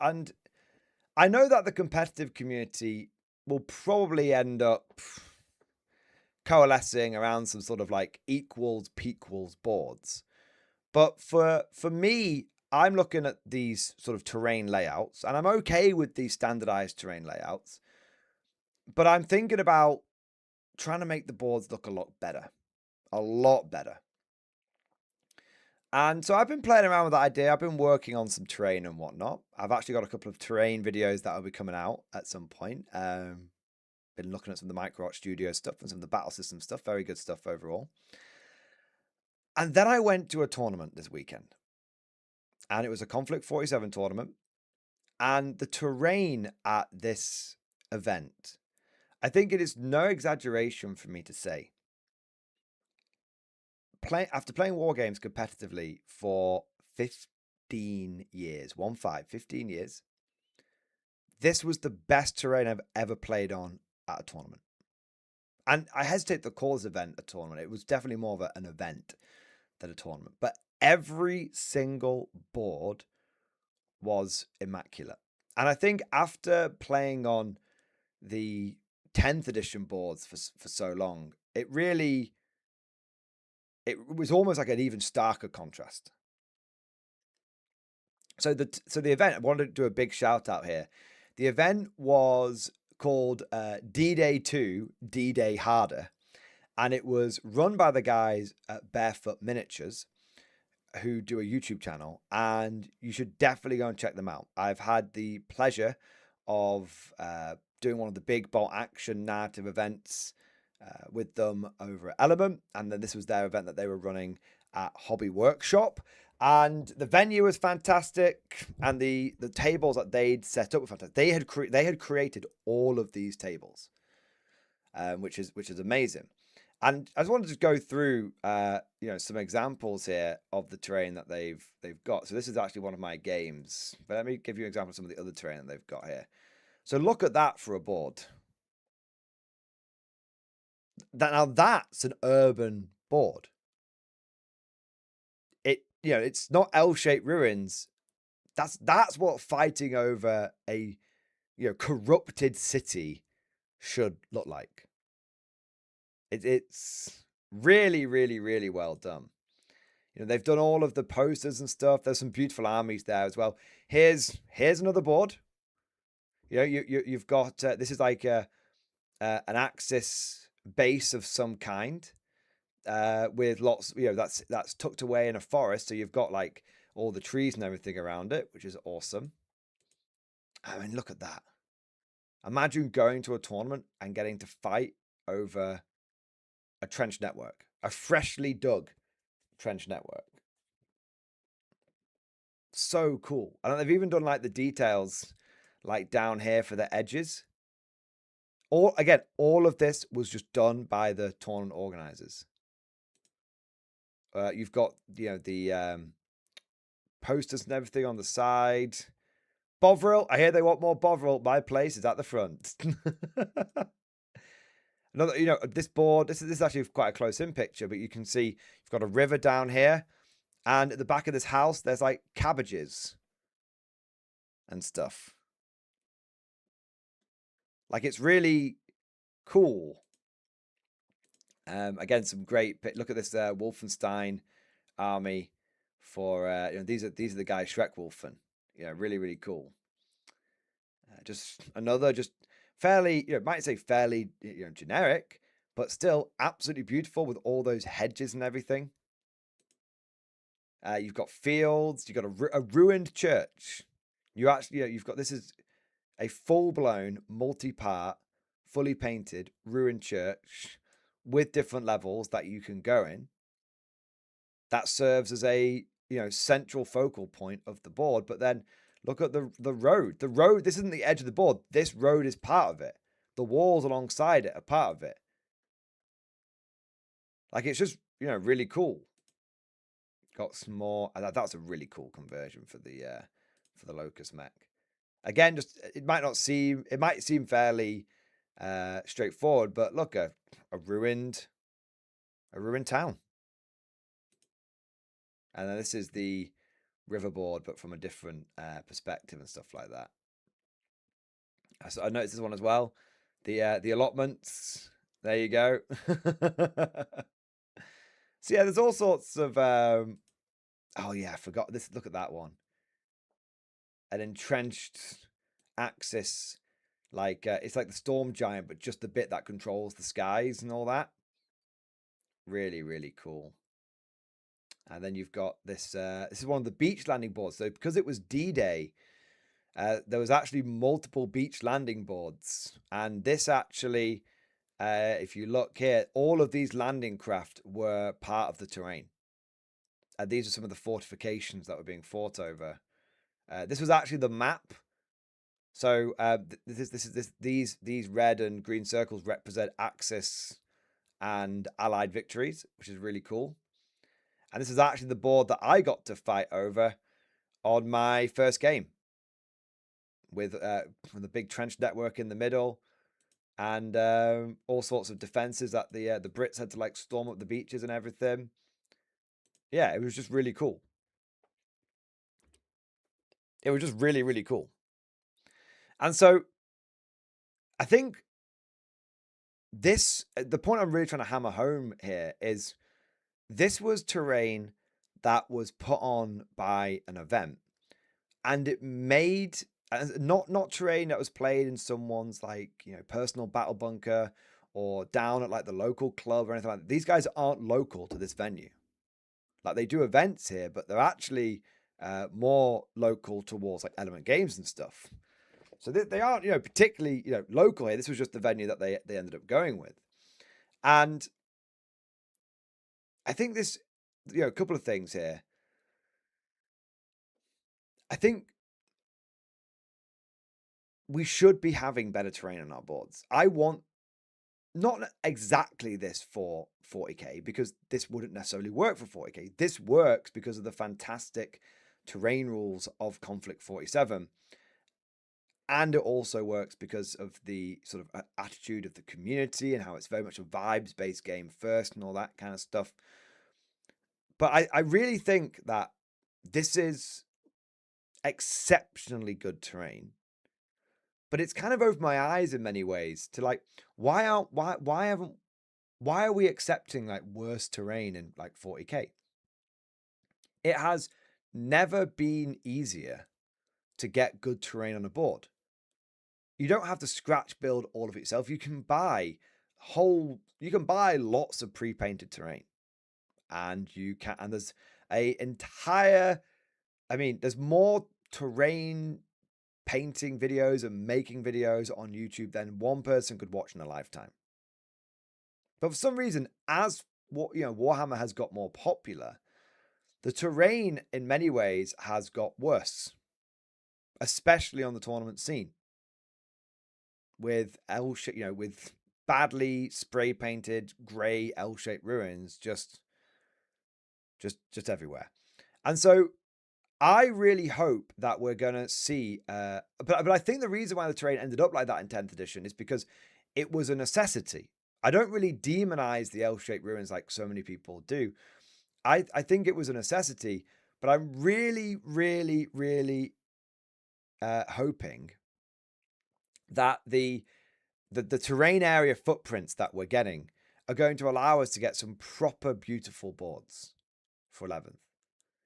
I know that the competitive community will probably end up coalescing around some sort of like equals pequals boards. But for me, I'm looking at these sort of terrain layouts, and I'm okay with these standardized terrain layouts. But I'm thinking about trying to make the boards look a lot better. A lot better. And so I've been playing around with that idea. I've been working on some terrain and whatnot. I've actually got a couple of terrain videos that will be coming out at some point. Been looking at some of the Micro Art Studio stuff and some of the battle system stuff. Very good stuff overall. And then I went to a tournament this weekend. And it was a Conflict 47 tournament. And the terrain at this event, I think it is no exaggeration for me to say, after playing war games competitively for 15 years, 15 years, this was the best terrain I've ever played on at a tournament. And I hesitate to call this event a tournament. It was definitely more of an event than a tournament. But every single board was immaculate. And I think after playing on the 10th edition boards for so long, it was almost like an even starker contrast. So the event, I wanted to do a big shout out here. The event was called D-Day 2, D-Day Harder. And it was run by the guys at Barefoot Miniatures, who do a YouTube channel. And you should definitely go and check them out. I've had the pleasure of doing one of the big bolt action narrative events with them over at Element, and then this was their event that they were running at Hobby Workshop, and the venue was fantastic, and the tables that they'd set up were fantastic. They had created all of these tables, which is amazing. And I just wanted to go through, some examples here of the terrain that they've got. So this is actually one of my games. But let me give you an example of some of the other terrain that they've got here. So look at that for a board. Now that's an urban board. It's not L-shaped ruins. That's what fighting over a corrupted city should look like. It's really, really, really well done. They've done all of the posters and stuff. There's some beautiful armies there as well. Here's another board. You've got this is like an Axis base of some kind, with lots. That's tucked away in a forest, so you've got like all the trees and everything around it, which is awesome. I mean, look at that. Imagine going to a tournament and getting to fight over a trench network, a freshly dug trench network. So cool. And they've even done like the details like down here for the edges. All of this was just done by the tournament organizers. You've got the posters and everything on the side. Bovril, I hear they want more Bovril. My place is at the front. Another, this board, this is actually quite a close-in picture, but you can see you've got a river down here, and at the back of this house, there's like cabbages and stuff. Like, it's really cool. Again, some great. Look at this Wolfenstein army for these are the guys Shrek Wolfen. Really, really cool. Just another fairly, might say fairly generic, but still absolutely beautiful with all those hedges and everything. You've got fields. You've got a ruined church. You've got, this is a full-blown, multi-part, fully painted, ruined church with different levels that you can go in. That serves as a, central focal point of the board. But then look at the road. The road, this isn't the edge of the board. This road is part of it. The walls alongside it are part of it. Like, it's just, really cool. Got some more. That's a really cool conversion for the Locust mech. Again, it might seem fairly straightforward, but look, a ruined town. And then this is the riverboard, but from a different perspective and stuff like that. So I noticed this one as well. The allotments. There you go. So yeah, there's all sorts of. Oh yeah, I forgot this. Look at that one. An entrenched Axis, like it's like the Storm Giant, but just the bit that controls the skies and all that. Really, really cool. And then you've got this. This is one of the beach landing boards. So because it was D-Day, there was actually multiple beach landing boards, and this actually, if you look here, all of these landing craft were part of the terrain. These are some of the fortifications that were being fought over. This was actually the map. So these red and green circles represent Axis and Allied victories, which is really cool. And this is actually the board that I got to fight over on my first game, with the big trench network in the middle, and all sorts of defenses that the Brits had to like storm up the beaches and everything. Yeah, it was just really cool. It was just really, really cool. And so I think the point I'm really trying to hammer home here is this was terrain that was put on by an event, and it made not terrain that was played in someone's like personal battle bunker or down at like the local club or anything like that. These guys aren't local to this venue. Like, they do events here, but they're actually more local towards like Element Games and stuff. So they aren't particularly local here. This was just the venue that they ended up going with. And I think this, a couple of things here. I think we should be having better terrain on our boards. I want not exactly this for 40k, because this wouldn't necessarily work for 40k. This works because of the fantastic terrain rules of Conflict 47. And it also works because of the sort of attitude of the community and how it's very much a vibes-based game first and all that kind of stuff. But I really think that this is exceptionally good terrain. But it's kind of opened my eyes in many ways to like, why are we accepting like worse terrain in like 40k? It has never been easier to get good terrain on a board. You don't have to scratch build all of it yourself. You can buy lots of pre-painted terrain. And there's there's more terrain painting videos and making videos on YouTube than one person could watch in a lifetime. But for some reason, as Warhammer has got more popular, the terrain in many ways has got worse, especially on the tournament scene. With with badly spray painted grey L-shaped ruins just everywhere. And so I really hope that we're gonna see but I think the reason why the terrain ended up like that in 10th edition is because it was a necessity. I don't really demonize the L-shaped ruins like so many people do. I think it was a necessity, but I'm really, really, really hoping that the terrain area footprints that we're getting are going to allow us to get some proper beautiful boards for 11th.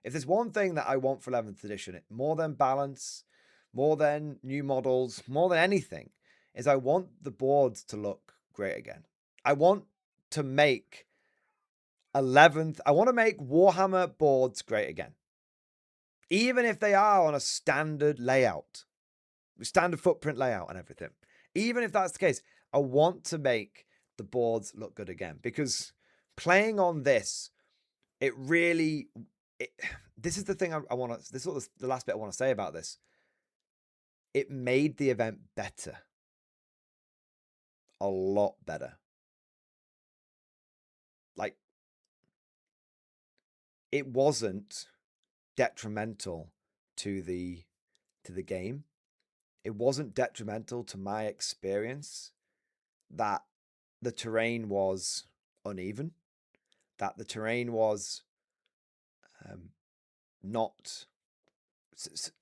If there's one thing that I want for 11th edition, more than balance, more than new models, more than anything, is I want the boards to look great again. I want to make Warhammer boards great again. Even if they are on a standard layout, standard footprint layout and everything. Even if that's the case, I want to make the boards look good again, because playing on this, this is the thing this is the last bit I want to say about this. It made the event better. A lot better. Like, it wasn't detrimental to the game. It wasn't detrimental to my experience that the terrain was uneven, that the terrain was not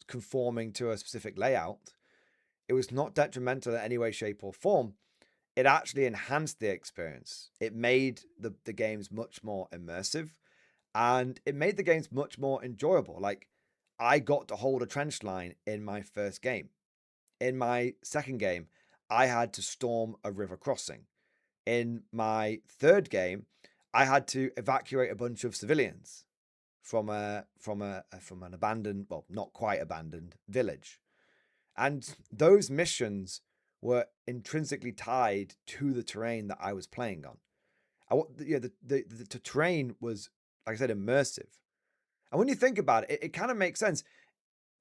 conforming to a specific layout. It was not detrimental in any way, shape, or form. It actually enhanced the experience. It made the games much more immersive, and it made the games much more enjoyable. Like, I got to hold a trench line in my first game. In my second game, I had to storm a river crossing. In my third game, I had to evacuate a bunch of civilians from an abandoned, well, not quite abandoned village. And those missions were intrinsically tied to the terrain that I was playing on. The terrain was, like I said, immersive. And when you think about it, it kind of makes sense.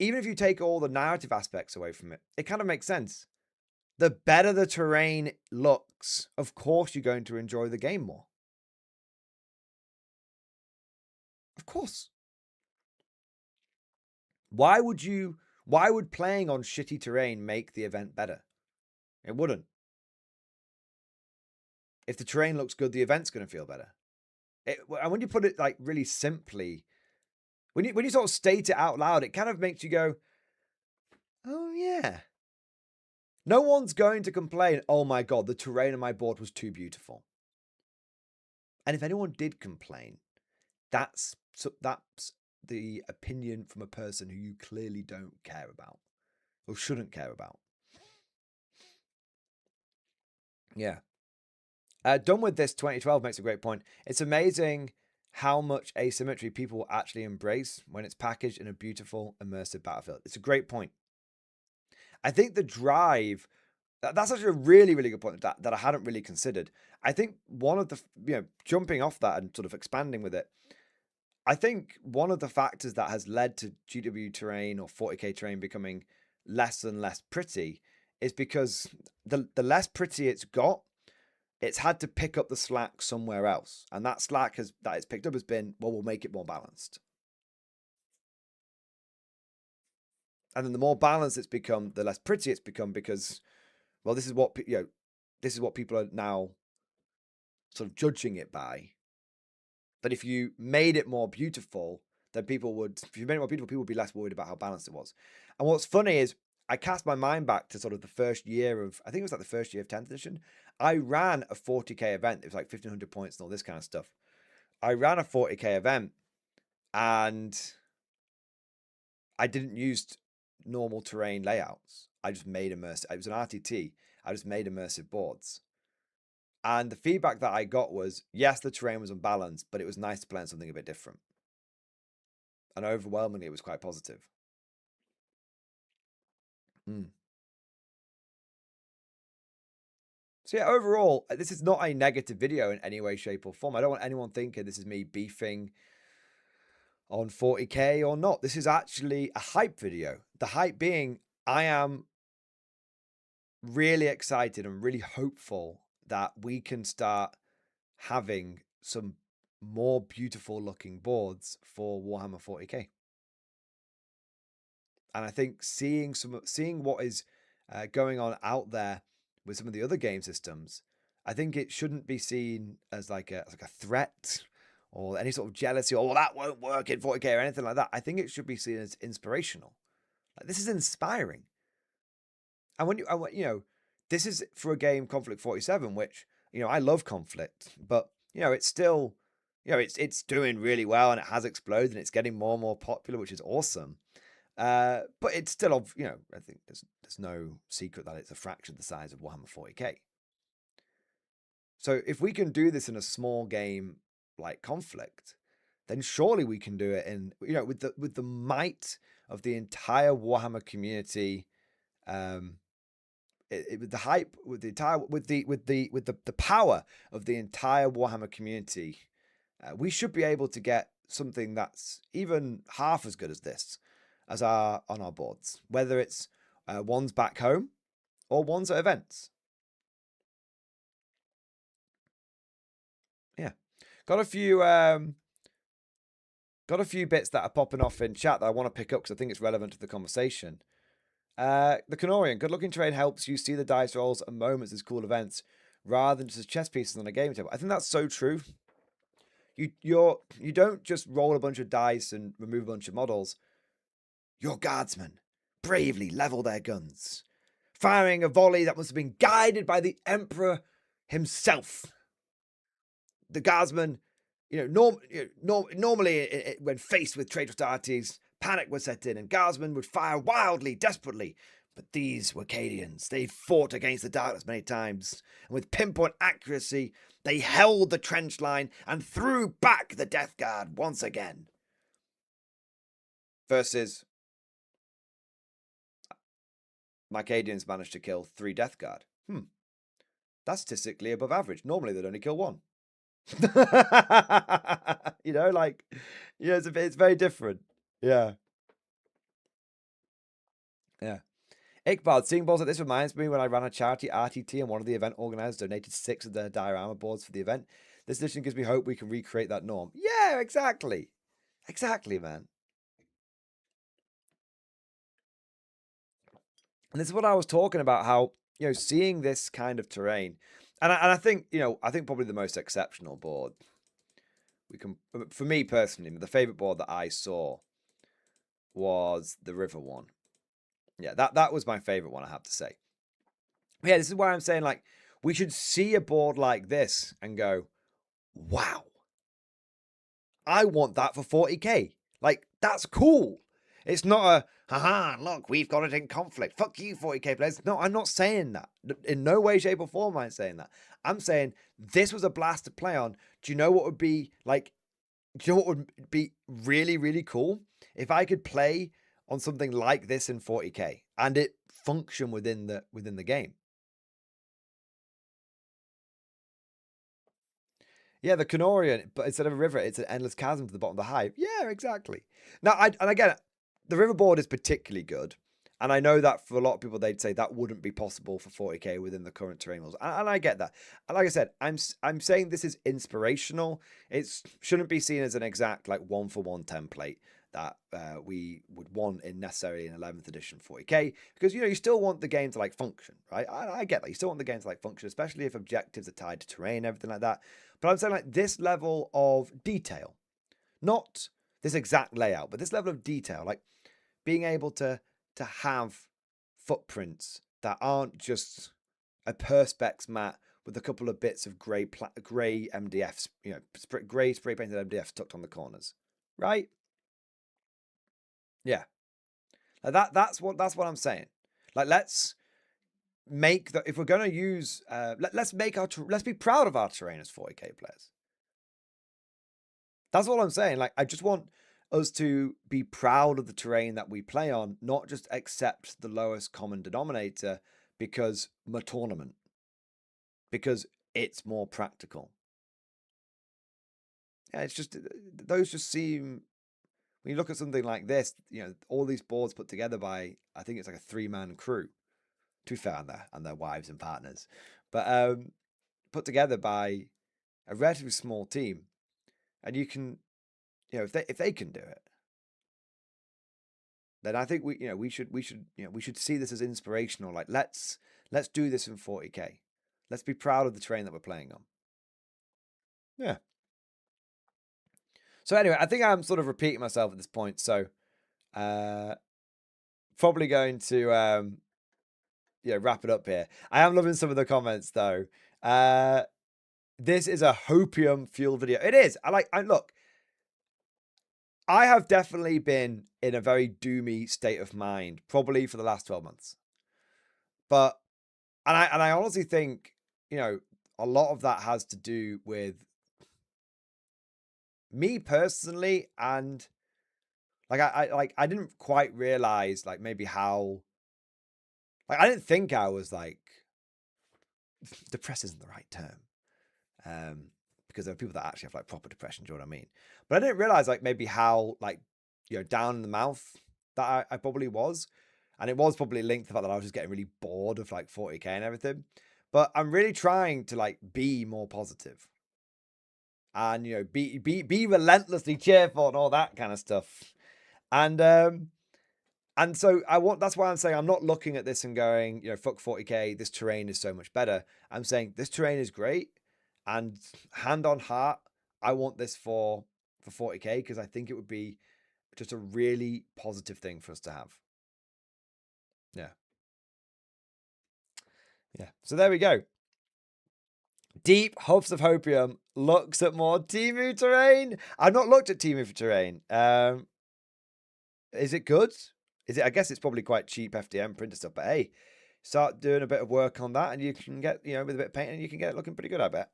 Even if you take all the narrative aspects away from it, it kind of makes sense. The better the terrain looks, of course you're going to enjoy the game more. Of course. Why would playing on shitty terrain make the event better? It wouldn't. If the terrain looks good, the event's going to feel better. And when you put it like really simply, when you sort of state it out loud, it kind of makes you go, oh yeah. No one's going to complain, oh my god, the terrain on my board was too beautiful. And if anyone did complain, that's the opinion from a person who you clearly don't care about or shouldn't care about. Yeah. Done with this 2012 makes a great point. It's amazing how much asymmetry people actually embrace when it's packaged in a beautiful, immersive battlefield. It's a great point. I think the drive, that's actually a really, really good point that I hadn't really considered. I think one of the, jumping off that and sort of expanding with it, I think one of the factors that has led to GW terrain or 40k terrain becoming less and less pretty is because the less pretty it's got, it's had to pick up the slack somewhere else. And that slack that it's picked up has been, well, we'll make it more balanced. And then the more balanced it's become, the less pretty it's become because, well, this is what people are now sort of judging it by. But if you made it more beautiful, then if you made it more beautiful, people would be less worried about how balanced it was. And what's funny is I cast my mind back to sort of the first year of, I think it was like the first year of 10th edition. I ran a 40k event. It was like 1500 points and all this kind of stuff. I ran a 40k event and I didn't use normal terrain layouts. I just made immersive. It was an RTT. I just made immersive boards. And the feedback that I got was, yes, the terrain was unbalanced, but it was nice to play on something a bit different. And overwhelmingly, it was quite positive. So yeah, overall, this is not a negative video in any way, shape, or form. I don't want anyone thinking this is me beefing on 40k or not. This is actually a hype video. The hype being, I am really excited and really hopeful that we can start having some more beautiful looking boards for Warhammer 40k. And I think seeing what is going on out there with some of the other game systems, I think it shouldn't be seen as like a threat or any sort of jealousy or, well, that won't work in 40k or anything like that. I think it should be seen as inspirational. Like, this is inspiring. And when this is for a game, Conflict 47, which, I love Conflict, but, it's still, it's doing really well and it has exploded and it's getting more and more popular, which is awesome. But it's still, I think there's no secret that it's a fraction of the size of Warhammer 40k. So if we can do this in a small game like Conflict, then surely we can do it in, with the might of the entire Warhammer community, with the hype, with the power of the entire Warhammer community, we should be able to get something that's even half as good as this on our boards, whether it's ones back home or ones at events. Yeah, got a few bits that are popping off in chat that I want to pick up because I think it's relevant to the conversation. The Canorian, good looking terrain helps you see the dice rolls and moments as cool events rather than just as chess pieces on a game table. I think that's so true. You don't just roll a bunch of dice and remove a bunch of models. Your guardsmen bravely level their guns, firing a volley that must have been guided by the Emperor himself. The guardsmen, normally when faced with traitorous arties, panic would set in and guardsmen would fire wildly, desperately. But these Wacadians, they fought against the darkness many times, and with pinpoint accuracy, they held the trench line and threw back the Death Guard once again. Versus Wacadians managed to kill 3 Death Guard. That's statistically above average. Normally they'd only kill 1. It's very different. Yeah. Iqbal, seeing balls like this reminds me when I ran a charity RTT and one of the event organizers donated 6 of their diorama boards for the event. This edition gives me hope we can recreate that norm. Yeah, exactly. Exactly, man. And this is what I was talking about, how, seeing this kind of terrain, and I think, I think probably the most exceptional board for me personally, the favorite board that I saw was the River one. Yeah, that was my favorite one, I have to say. Yeah, this is why I'm saying, like, we should see a board like this and go, wow, I want that for 40k. Like, that's cool. It's not a, haha, look, we've got it in Conflict. Fuck you, 40k players. No, I'm not saying that. In no way, shape, or form am I saying that. I'm saying this was a blast to play on. Do you know what would be, like, do you know what would be really, really cool? If I could play on something like this in 40k and it function within the game. Yeah, the Canorian, but instead of a river, it's an endless chasm to the bottom of the hive. Yeah, exactly. Now, and again, the river board is particularly good. And I know that for a lot of people, they'd say that wouldn't be possible for 40k within the current terrain rules. And I get that. And like I said, I'm saying this is inspirational. It shouldn't be seen as an exact like 1-for-1 template that we would want in necessarily in 11th edition 40k, because you still want the game to like function, right? I get that. You still want the game to like function, especially if objectives are tied to terrain, everything like that. But I'm saying like this level of detail, not this exact layout, but this level of detail, like being able to have footprints that aren't just a perspex mat with a couple of bits of grey MDFs, grey spray painted MDFs tucked on the corners, right? Yeah, like that's what I'm saying. Like, let's make if we're gonna use, let's be proud of our terrain as 40k players. That's all I'm saying. Like, I just want us to be proud of the terrain that we play on, not just accept the lowest common denominator because my tournament, because it's more practical. Yeah, it's just, those just seem, when you look at something like this, all these boards put together by, I think it's like a 3-man crew, to be fair, and their wives and partners, but put together by a relatively small team, and you can, if they can do it, then I think we should see this as inspirational. Like, let's do this in 40k. Let's be proud of the terrain that we're playing on. Yeah. So anyway, I think I'm sort of repeating myself at this point. So probably going to wrap it up here. I am loving some of the comments though. This is a hopium fueled video. It is. Look, I have definitely been in a very doomy state of mind, probably for the last 12 months. And I honestly think, a lot of that has to do with me personally, and I didn't quite realize maybe how, I didn't think I was depressed isn't the right term. Because there are people that actually have proper depression, do you know what I mean? But I didn't realize maybe how down in the mouth that I probably was. And it was probably linked to the fact that I was just getting really bored of 40k and everything. But I'm really trying to be more positive. And be relentlessly cheerful and all that kind of stuff. And so that's why I'm saying I'm not looking at this and going, fuck 40k, this terrain is so much better. I'm saying this terrain is great. And hand on heart, I want this for 40k because I think it would be just a really positive thing for us to have. Yeah. Yeah. So there we go. Deep Hopes of Hopium looks at more Temu terrain. I've not looked at Temu for terrain. Is it good? I guess it's probably quite cheap FDM printer stuff, but hey, start doing a bit of work on that and you can get, with a bit of painting, you can get it looking pretty good, I bet.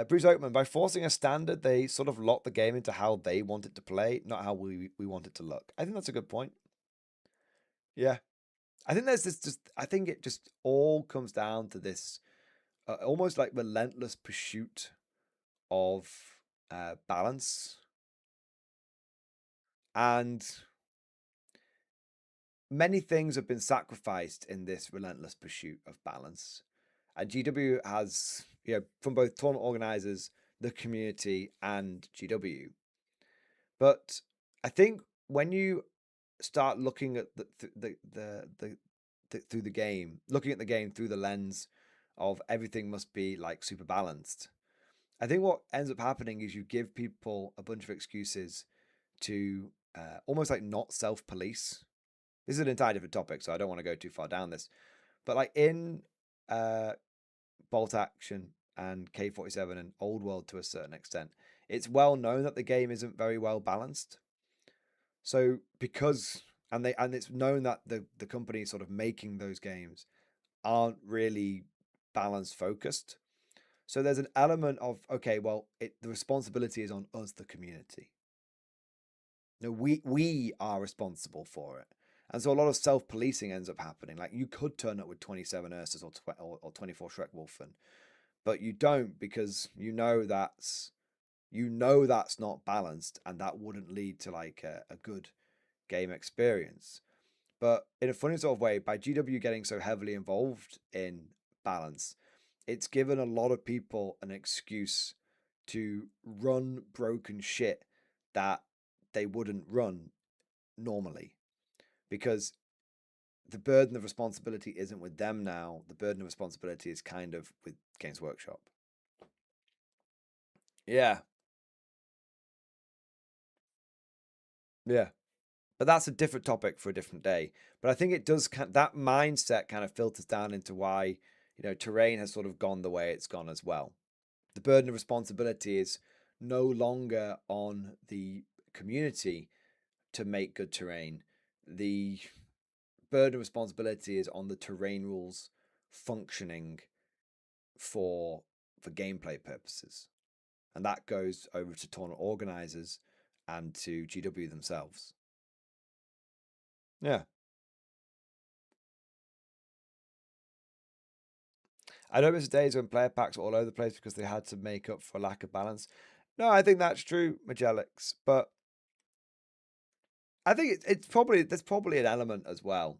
Bruce Oakman, by forcing a standard, they sort of lock the game into how they want it to play, not how we want it to look. I think that's a good point. Yeah. I think I think it just all comes down to this almost relentless pursuit of balance. And many things have been sacrificed in this relentless pursuit of balance. And GW has, from both tournament organizers, the community, and GW. But I think when you start looking at through the game, looking at the game through the lens of everything must be super balanced, I think what ends up happening is you give people a bunch of excuses to almost not self-police. This is an entirely different topic, so I don't want to go too far down this. But in Bolt Action and K47 and Old World to a certain extent, it's well known that the game isn't very well balanced. So it's known that the company sort of making those games aren't really balance focused. So there's an element of, okay, well, the responsibility is on us, the community. No, we are responsible for it. And so a lot of self-policing ends up happening. You could turn up with 27 Ursus or 24 Schreckwolfen, but you don't, because you know that's not balanced, and that wouldn't lead to a good game experience. But in a funny sort of way, by GW getting so heavily involved in balance, it's given a lot of people an excuse to run broken shit that they wouldn't run normally. Because the burden of responsibility isn't with them now. The burden of responsibility is kind of with Games Workshop. Yeah. Yeah. But that's a different topic for a different day. But I think it does, that mindset kind of filters down into why, terrain has sort of gone the way it's gone as well. The burden of responsibility is no longer on the community to make good terrain. The burden of responsibility is on the terrain rules functioning for gameplay purposes. And that goes over to tournament organizers and to GW themselves. Yeah. I know there's days when player packs were all over the place because they had to make up for lack of balance. No, I think that's true, Magelix, but I think there's probably an element as well.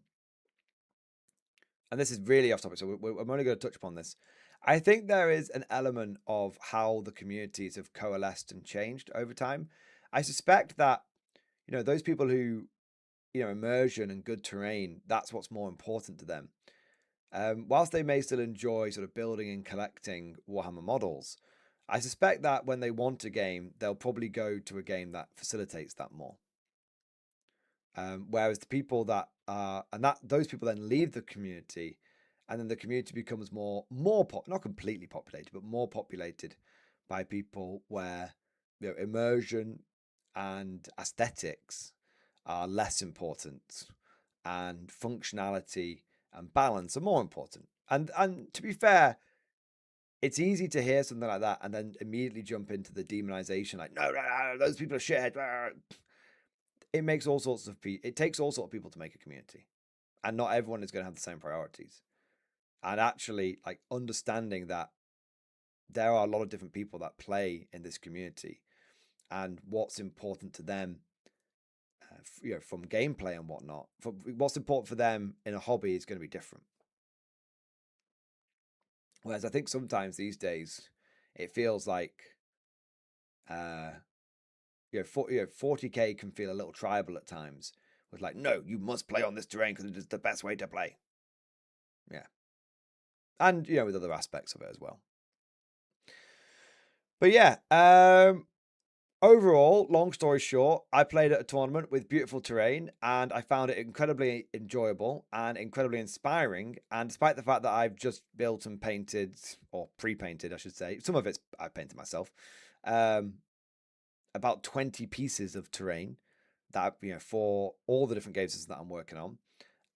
And this is really off topic, so I'm only going to touch upon this. I think there is an element of how the communities have coalesced and changed over time. I suspect that, those people who, immersion and good terrain, that's what's more important to them. Whilst they may still enjoy sort of building and collecting Warhammer models, I suspect that when they want a game, they'll probably go to a game that facilitates that more. Whereas the people that are, and that those people then leave the community, and then the community becomes more not completely populated, but more populated by people where immersion and aesthetics are less important, and functionality and balance are more important. And to be fair, it's easy to hear something like that and then immediately jump into the demonization, like no, those people are shitheads. It makes all sorts of it takes all sorts of people to make a community, and not everyone is going to have the same priorities. And actually, like, understanding that there are a lot of different people that play in this community, and what's important to them, from gameplay and whatnot, what's important for them in a hobby is going to be different. Whereas I think sometimes these days it feels like 40k can feel a little tribal at times. With like, no, you must play on this terrain because it is the best way to play. Yeah. And, with other aspects of it as well. But yeah, overall, long story short, I played at a tournament with beautiful terrain, and I found it incredibly enjoyable and incredibly inspiring. And despite the fact that I've just built and painted, or pre-painted, I should say, some of it's I painted myself, about 20 pieces of terrain that, for all the different games that I'm working on,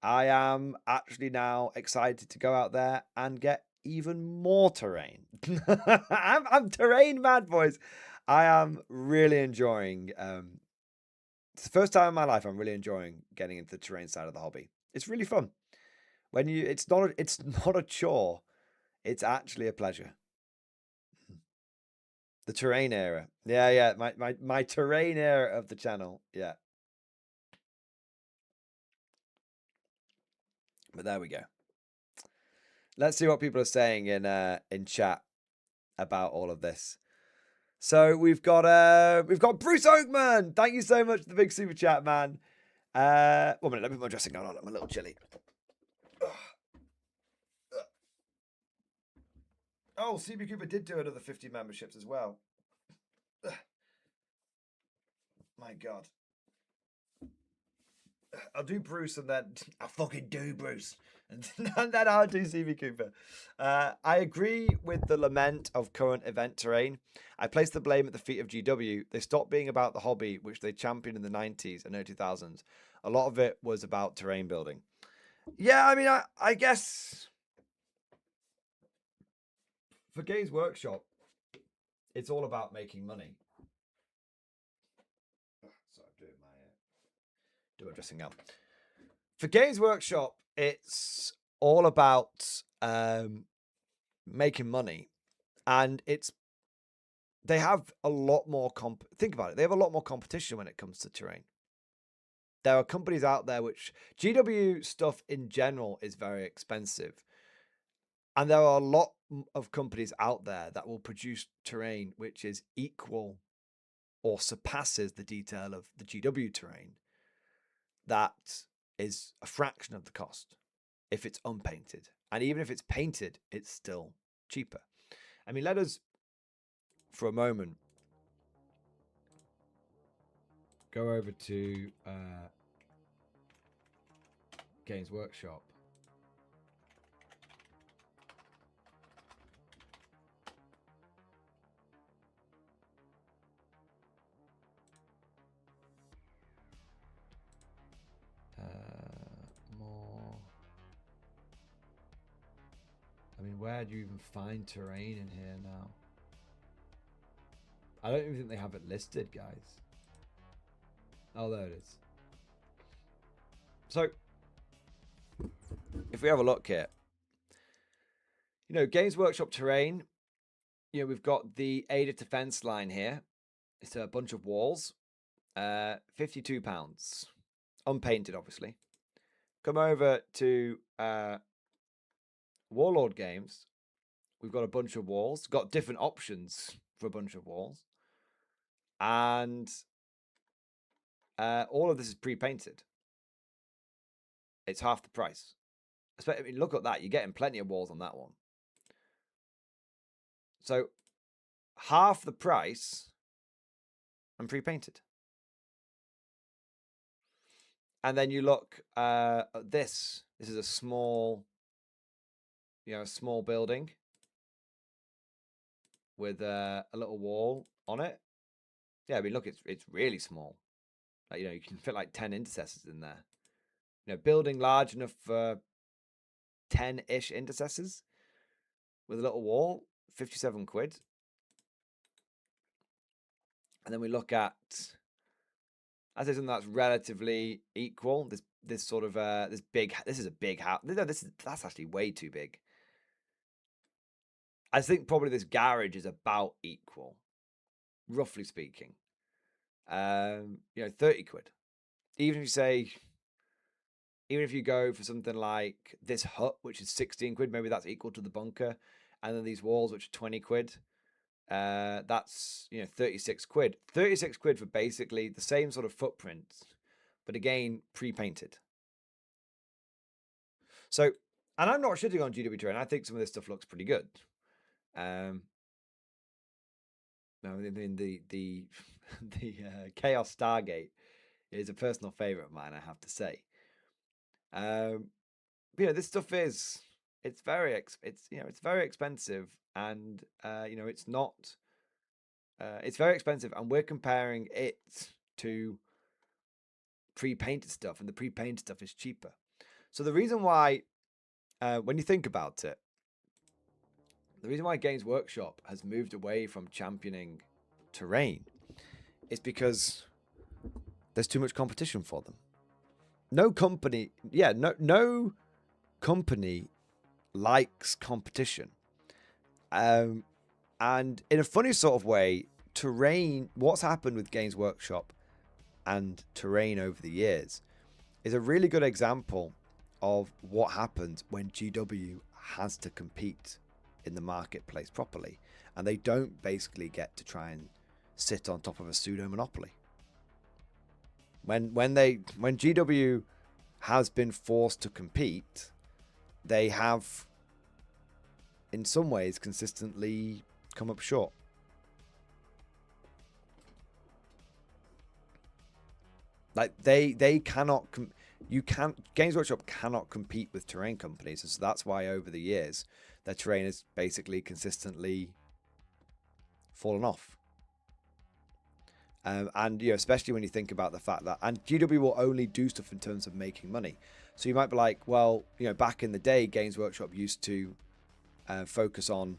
I am actually now excited to go out there and get even more terrain. I'm terrain mad, boys. I am really enjoying. It's the first time in my life I'm really enjoying getting into the terrain side of the hobby. It's really fun. It's not a chore. It's actually a pleasure. The terrain era. Yeah. My terrain era of the channel. Yeah. But there we go. Let's see what people are saying in chat about all of this. So we've got Bruce Oakman. Thank you so much for the big super chat, man. 1 minute, let me put my dressing gown on. I'm a little chilly. Oh, CB Cooper did do another 50 memberships as well. My God. I'll do Bruce and then I'll fucking do Bruce. And then I'll do CB Cooper. I agree with the lament of current event terrain. I place the blame at the feet of GW. They stopped being about the hobby, which they championed in the 90s and early 2000s. A lot of it was about terrain building. Yeah, I mean, I guess for Games Workshop, it's all about making money. So I'm doing my dressing gown. For Games Workshop, it's all about making money, and they have a lot more think about it. They have a lot more competition when it comes to terrain. there are companies out there which GW stuff in general is very expensive. And there are a lot of companies out there that will produce terrain which is equal or surpasses the detail of the GW terrain. That is a fraction of the cost if it's unpainted. And even if it's painted, it's still cheaper. I mean, let us, for a moment, go over to Games Workshop. More. I mean, where do you even find terrain in here now? I don't even think they have it listed, guys. Oh, there it is. So, if we have a look here, you know, Games Workshop terrain, you know, we've got the Aid of Defense line here. It's a bunch of walls. £52. Unpainted, obviously. Come over to Warlord Games. We've got a bunch of walls. Got different options for a bunch of walls. And all of this is pre-painted. It's half the price. I mean, look at that. You're getting plenty of walls on that one. So, half the price and pre-painted. And then you look at this. This is a small, you know, a small building with a little wall on it. Yeah, I mean, look, it's really small. Like, you know, you can fit like 10 intercessors in there. You know, building large enough for 10-ish intercessors with a little wall, 57 quid. And then we look at, I say something that's relatively equal. This sort of this is a big house. No, that's actually way too big. I think probably this garage is about equal, roughly speaking. You know, 30 quid. Even if you go for something like this hut, which is 16 quid, maybe that's equal to the bunker, and then these walls, which are 20 quid. That's, you know, 36 quid. 36 quid for basically the same sort of footprint, but again, pre-painted. So, and I'm not shitting on GW terrain. I think some of this stuff looks pretty good. I mean, the Chaos Stargate is a personal favorite of mine, I have to say. You know, this stuff is, it's very expensive, and you know, it's not, it's very expensive, and we're comparing it to pre-painted stuff, and the pre-painted stuff is cheaper. So the reason why, when you think about it, the reason why Games Workshop has moved away from championing terrain is because there's too much competition for them. No company likes competition. And in a funny sort of way, terrain, what's happened with Games Workshop and terrain over the years is a really good example of what happens when GW has to compete in the marketplace properly, and they don't basically get to try and sit on top of a pseudo monopoly. When GW has been forced to compete, they have in some ways consistently come up short. Like they cannot Games Workshop cannot compete with terrain companies, so that's why over the years their terrain has basically consistently fallen off. And you know, especially when you think about the fact that, and GW will only do stuff in terms of making money. So you might be like, well, you know, back in the day, Games Workshop used to focus on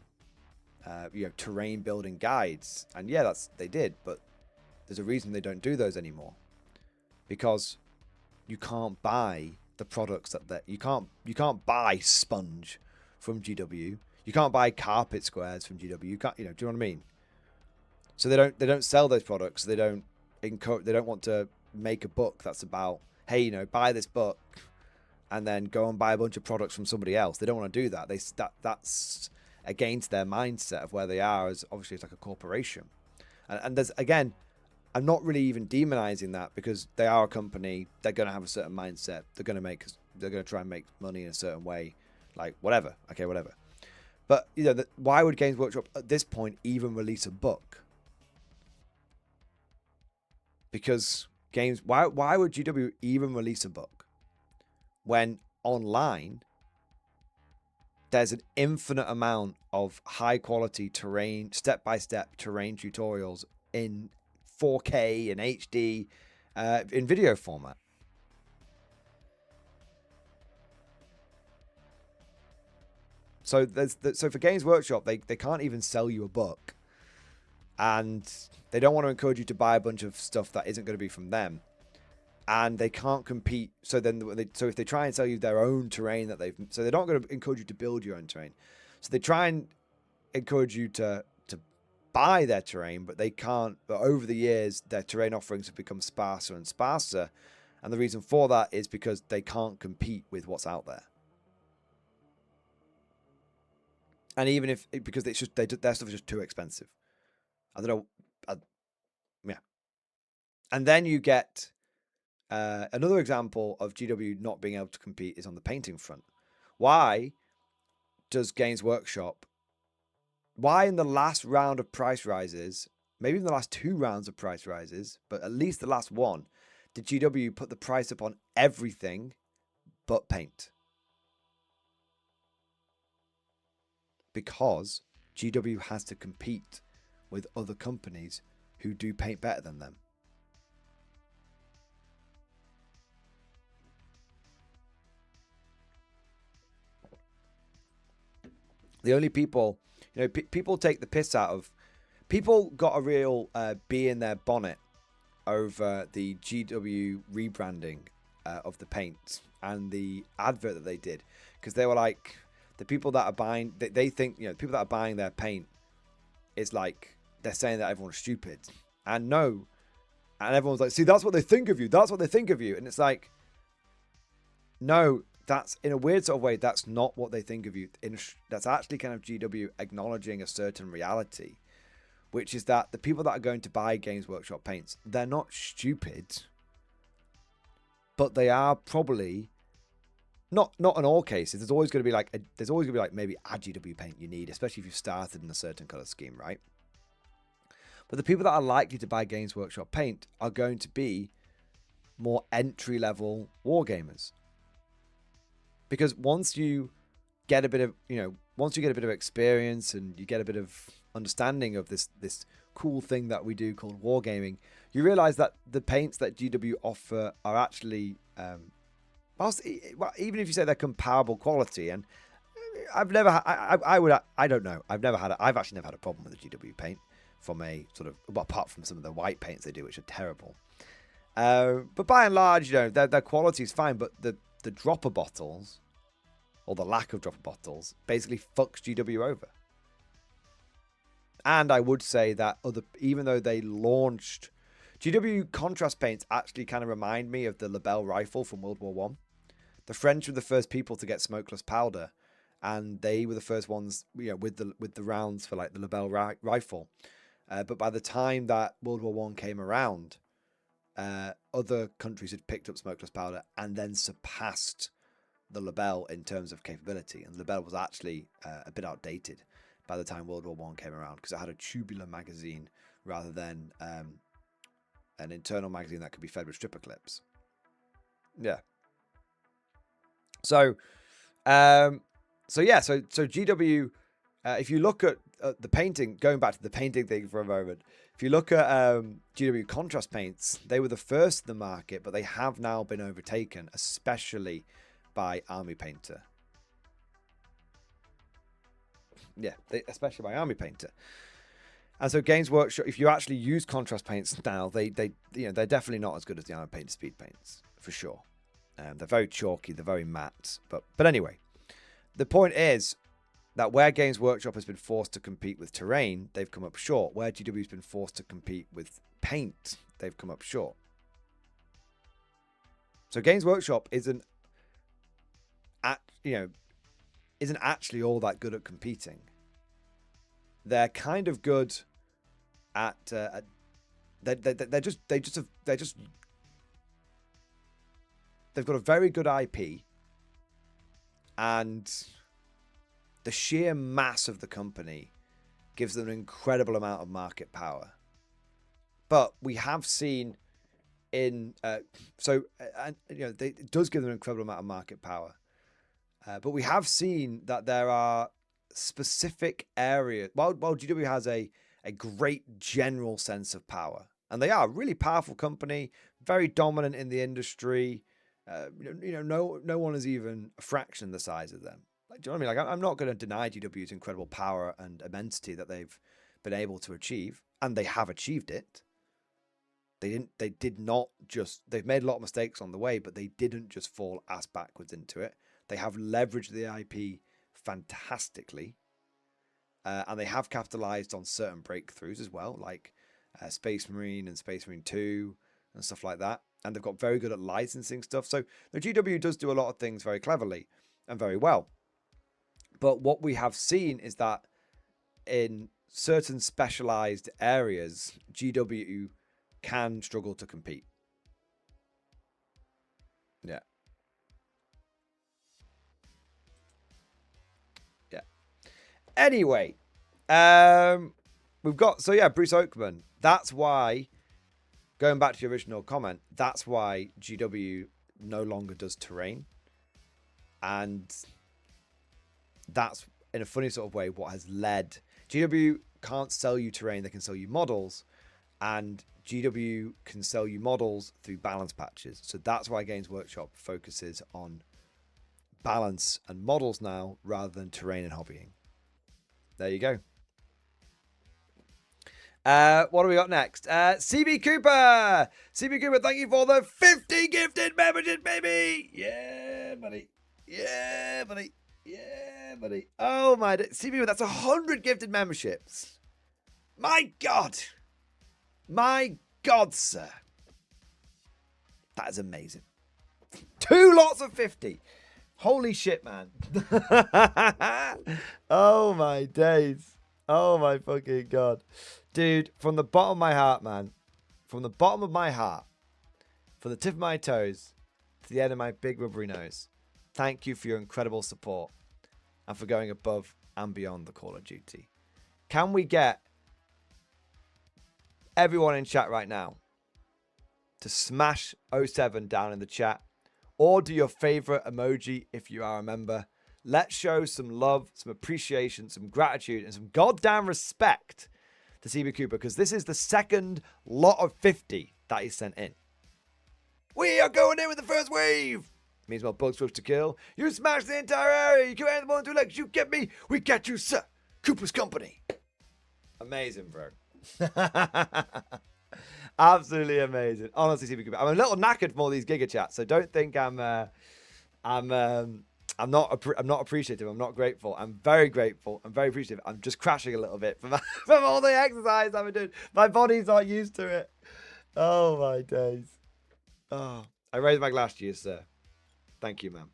you know, terrain building guides, and yeah, they did, but there's a reason they don't do those anymore, because you can't buy the products that you can't buy sponge from GW, you can't buy carpet squares from GW, you can't, you know, do you know what I mean? So they don't sell those products. They don't want to make a book that's about hey, you know, buy this book and then go and buy a bunch of products from somebody else. They don't want to do that. That's against their mindset of where they are as obviously it's like a corporation. And there's, again, I'm not really even demonizing that because they are a company. They're going to have a certain mindset. They're going to try and make money in a certain way, like whatever. Okay, whatever. But you know, why would Games Workshop at this point even release a book? Because why would GW even release a book when online there's an infinite amount of high quality terrain, step-by-step terrain tutorials in 4K and HD in video format? So so for Games Workshop, they can't even sell you a book, and they don't want to encourage you to buy a bunch of stuff that isn't going to be from them, and they can't compete. So if they try and sell you their own terrain so they're not going to encourage you to build your own terrain. So they try and encourage you to buy their terrain, but they can't. But over the years, their terrain offerings have become sparser and sparser, and the reason for that is because they can't compete with what's out there. And even because it's just their stuff is just too expensive. I don't know. Yeah. And then you get another example of GW not being able to compete is on the painting front. Why does Games Workshop? Why in the last round of price rises, maybe in the last 2 rounds of price rises, but at least the last one, did GW put the price up on everything but paint? Because GW has to compete with other companies who do paint better than them. The only people, you know, people take the piss out of. People got a real bee in their bonnet over the GW rebranding of the paint and the advert that they did, because they were like, the people that are buying, they think, you know, the people that are buying their paint is like, they're saying that everyone's stupid. And no. And everyone's like, see, that's what they think of you. That's what they think of you. And it's like, no, that's, in a weird sort of way, that's not what they think of you. That's actually kind of GW acknowledging a certain reality, which is that the people that are going to buy Games Workshop paints, they're not stupid, but they are probably not in all cases. There's always going to be like maybe a GW paint you need, especially if you've started in a certain color scheme, right? But the people that are likely to buy Games Workshop paint are going to be more entry-level wargamers. Because once you get a bit of, experience and you get a bit of understanding of this cool thing that we do called wargaming, you realize that the paints that GW offer are actually, even if you say they're comparable quality, and I've actually never had a problem with the GW paint from a sort of, well, apart from some of the white paints they do, which are terrible. But by and large, you know, their quality is fine, but the dropper bottles, or the lack of dropper bottles, basically fucks GW over. And I would say that even though they launched, GW contrast paints actually kind of remind me of the Lebel rifle from World War One. The French were the first people to get smokeless powder, and they were the first ones, you know, with the rounds for like the Lebel rifle. But by the time that World War One came around, other countries had picked up smokeless powder and then surpassed the Lebel in terms of capability. And the Lebel was actually a bit outdated by the time World War One came around, because it had a tubular magazine rather than an internal magazine that could be fed with stripper clips. Yeah. So GW, if you look at the painting, going back to the painting thing for a moment, if you look at GW contrast paints, they were the first in the market, but they have now been overtaken, especially by Army Painter. Yeah, especially by Army Painter. And so Games Workshop, if you actually use contrast paints now, they're definitely not as good as the Army Painter speed paints, for sure. They're very chalky, they're very matte. But anyway, the point is that where Games Workshop has been forced to compete with terrain, they've come up short. Where GW has been forced to compete with paint, they've come up short. So Games Workshop isn't actually all that good at competing. They're kind of good at they've got a very good IP, and the sheer mass of the company gives them an incredible amount of market power. But we have seen it does give them an incredible amount of market power. But we have seen that there are specific areas. While GW has a great general sense of power, and they are a really powerful company, very dominant in the industry. No one is even a fraction the size of them. Like, do you know what I mean? Like, I'm not going to deny GW's incredible power and immensity that they've been able to achieve, and they have achieved it. They've made a lot of mistakes on the way, but they didn't just fall ass backwards into it. They have leveraged the IP fantastically, and they have capitalized on certain breakthroughs as well, like Space Marine and Space Marine 2 and stuff like that. And they've got very good at licensing stuff. So the GW does do a lot of things very cleverly and very well. But what we have seen is that in certain specialized areas, GW can struggle to compete. Yeah. Anyway, we've got, Bruce Oakman. That's why, going back to your original comment, that's why GW no longer does terrain. And that's, in a funny sort of way, what has led. GW can't sell you terrain, they can sell you models. And GW can sell you models through balance patches. So that's why Games Workshop focuses on balance and models now, rather than terrain and hobbying. There you go. What do we got next? CB Cooper. CB Cooper, thank you for the 50 gifted membership, baby. Yeah, buddy. Yeah, buddy. Yeah, buddy. Oh, my. CB Cooper, that's 100 gifted memberships. My God. My God, sir. That is amazing. 2 lots of 50. Holy shit, man. Oh, my days. Oh, my fucking God. Dude, from the bottom of my heart, man. From the bottom of my heart. From the tip of my toes to the end of my big rubbery nose. Thank you for your incredible support. And for going above and beyond the Call of Duty. Can we get everyone in chat right now to smash 07 down in the chat? Or do your favorite emoji if you are a member. Let's show some love, some appreciation, some gratitude, and some goddamn respect to CB Cooper, because this is the second lot of 50 that he sent in. We are going in with the first wave. Means well, bugs supposed to kill. You smash the entire area. You come out of the ball into legs. You get me. We get you, sir. Cooper's company. Amazing, bro. Absolutely amazing. Honestly, CB Cooper. I'm a little knackered from all these Giga chats, so don't think I'm not appreciative. I'm not grateful. I'm very grateful. I'm very appreciative. I'm just crashing a little bit from all the exercise I've been doing. My body's not used to it. Oh my days. Oh, I raised my glass to you, sir. Thank you, man.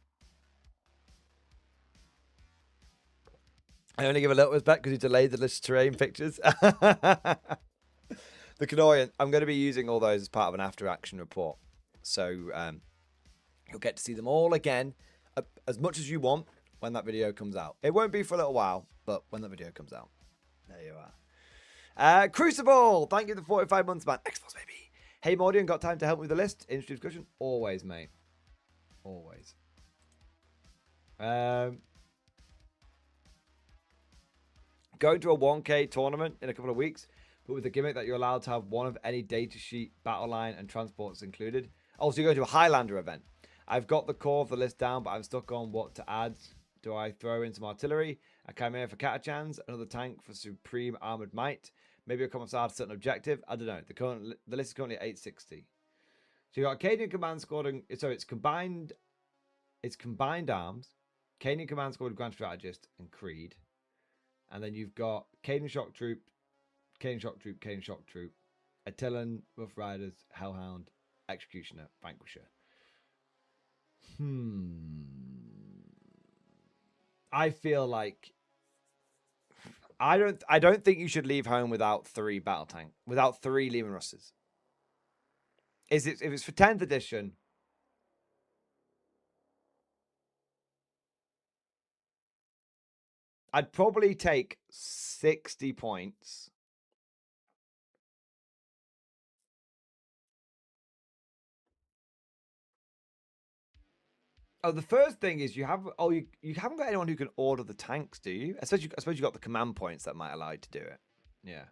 I only give a little respect because you delayed the list of terrain pictures. The Canorian, I'm going to be using all those as part of an after-action report. So you'll get to see them all again as much as you want when that video comes out. It won't be for a little while, but when the video comes out. There you are. Crucible, thank you for the 45 months, man. Xbox, baby. Hey, Mordian, got time to help me with the list? Industry discussion? Always, mate. Always. Going to a 1K tournament in a couple of weeks, but with the gimmick that you're allowed to have one of any datasheet, battle line, and transports included. Oh, so you're going to a Highlander event. I've got the core of the list down, but I'm stuck on what to add. Do I throw in some artillery, a Chimera for Catachans, another tank for Supreme Armored Might, maybe a commissar to certain objective? I don't know. The list is currently at 860. So you got Acadian Command Squad, so it's combined arms, Acadian Command Squad, Grand Strategist, and Creed. And then you've got Caden Shock Troop, Attilan, Rough Riders, Hellhound, Executioner, Vanquisher. I feel like I don't think you should leave home without 3 without 3 Lehman Russes. If it's for 10th edition, I'd probably take 60 points. Oh, the first thing is you haven't got anyone who can order the tanks, do you? I suppose you got the command points that might allow you to do it. Yeah.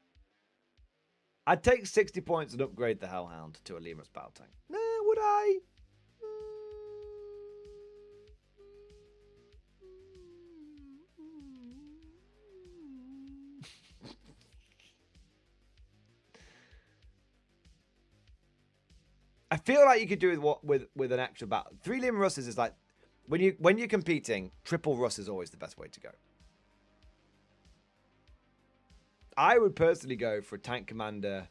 I'd take 60 points and upgrade the Hellhound to a Lemur's battle tank. No, would I? I feel like you could do with an extra battle. 3 Lemur Russes is like when you're competing, triple Russ is always the best way to go. I would personally go for a tank commander,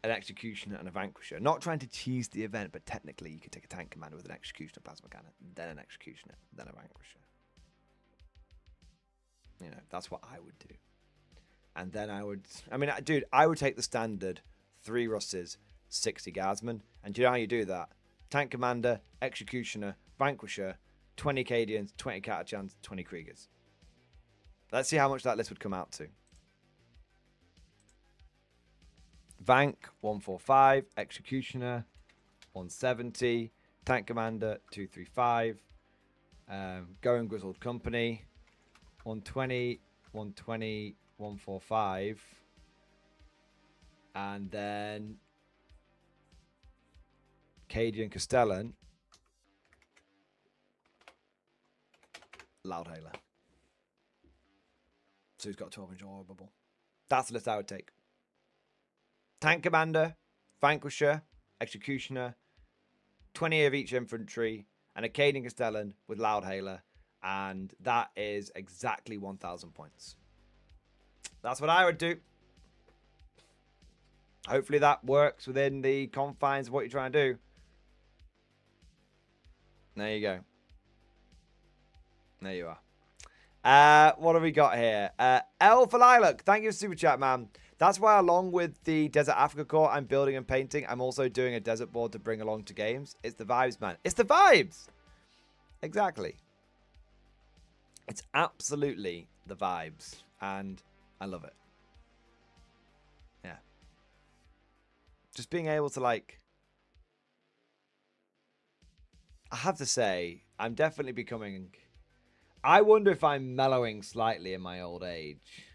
an executioner, and a vanquisher. Not trying to cheese the event, but technically you could take a tank commander with an executioner, plasma cannon, then an executioner, then a vanquisher. You know, that's what I would do. And then I would take the standard 3 Russes, 60 Guardsmen. And do you know how you do that? Tank commander, executioner, vanquisher, 20 Cadians, 20 Catachans, 20 Kriegers. Let's see how much that list would come out to. Vank 145, executioner 170, tank commander 235, going grizzled company 120, 120, 145, and then Cadian Castellan, Loudhailer. So he's got a 12-inch oil bubble. That's the list I would take. Tank commander, vanquisher, executioner, 20 of each infantry, and a Cadian Castellan with Loudhailer, and that is exactly 1,000 points. That's what I would do. Hopefully that works within the confines of what you're trying to do. There you go. There you are. What have we got here? L for Lilac. Thank you for super chat, man. That's why, along with the Desert Africa core I'm building and painting, I'm also doing a desert board to bring along to games. It's the vibes, man. It's the vibes. Exactly. It's absolutely the vibes, and I love it. Yeah. Just being able to, like, I have to say, I'm definitely becoming, I wonder if I'm mellowing slightly in my old age.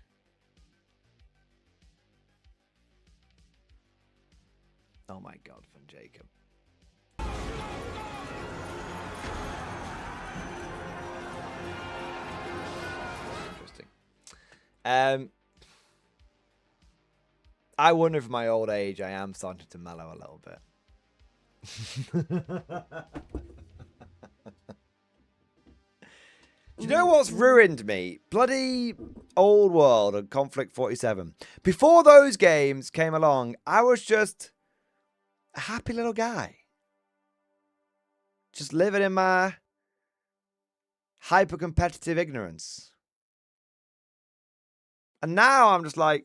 Oh my God, Van Jacob. Interesting. I wonder if my old age I am starting to mellow a little bit. Do you know what's ruined me? Bloody Old World and Conflict 47. Before those games came along, I was just a happy little guy. Just living in my hyper-competitive ignorance. And now I'm just like,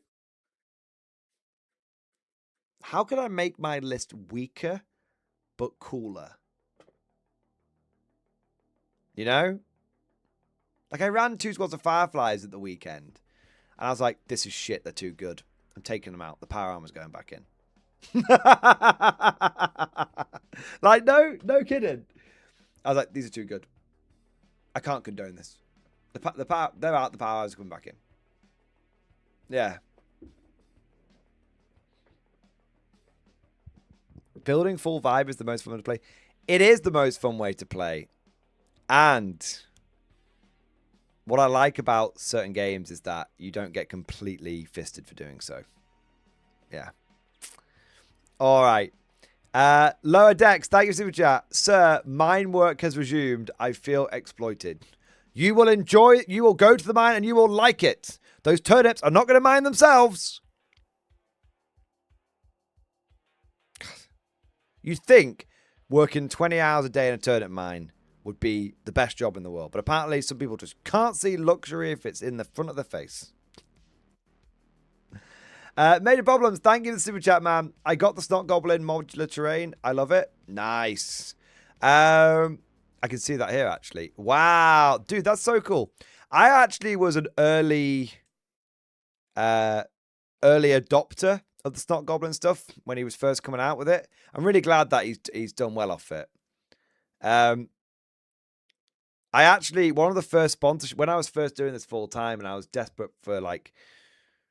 how can I make my list weaker but cooler? You know? Like, I ran 2 squads of Fireflies at the weekend. And I was like, this is shit, they're too good. I'm taking them out. The power armor's going back in. Like, no kidding. I was like, these are too good. I can't condone this. The power, they're out, the power armor's coming back in. Yeah. Building full vibe is the most fun way to play. It is the most fun way to play. And what I like about certain games is that you don't get completely fisted for doing so. Yeah. All right. Lower Decks, thank you for super chat. Sir, mine work has resumed. I feel exploited. You will enjoy it. You will go to the mine and you will like it. Those turnips are not going to mine themselves. You'd think working 20 hours a day in a turnip mine would be the best job in the world. But apparently some people just can't see luxury if it's in the front of their face. Major Problems, thank you for the super chat, man. I got the Snot Goblin modular terrain. I love it. Nice. I can see that here, actually. Wow. Dude, that's so cool. I actually was an early adopter of the Snot Goblin stuff when he was first coming out with it. I'm really glad that he's done well off it. I actually, one of the first sponsorships, when I was first doing this full time and I was desperate for like,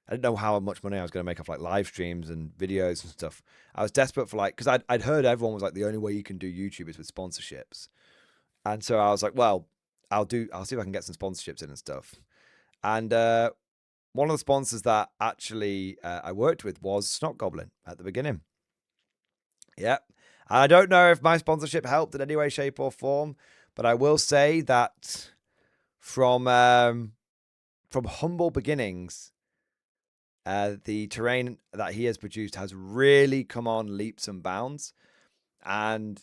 I didn't know how much money I was going to make off like live streams and videos and stuff. I was desperate for like, because I'd heard everyone was like, the only way you can do YouTube is with sponsorships. And so I was like, well, I'll see if I can get some sponsorships in and stuff. And one of the sponsors that actually I worked with was Snot Goblin at the beginning. Yep. I don't know if my sponsorship helped in any way, shape, or form, but I will say that from humble beginnings, the terrain that he has produced has really come on leaps and bounds, and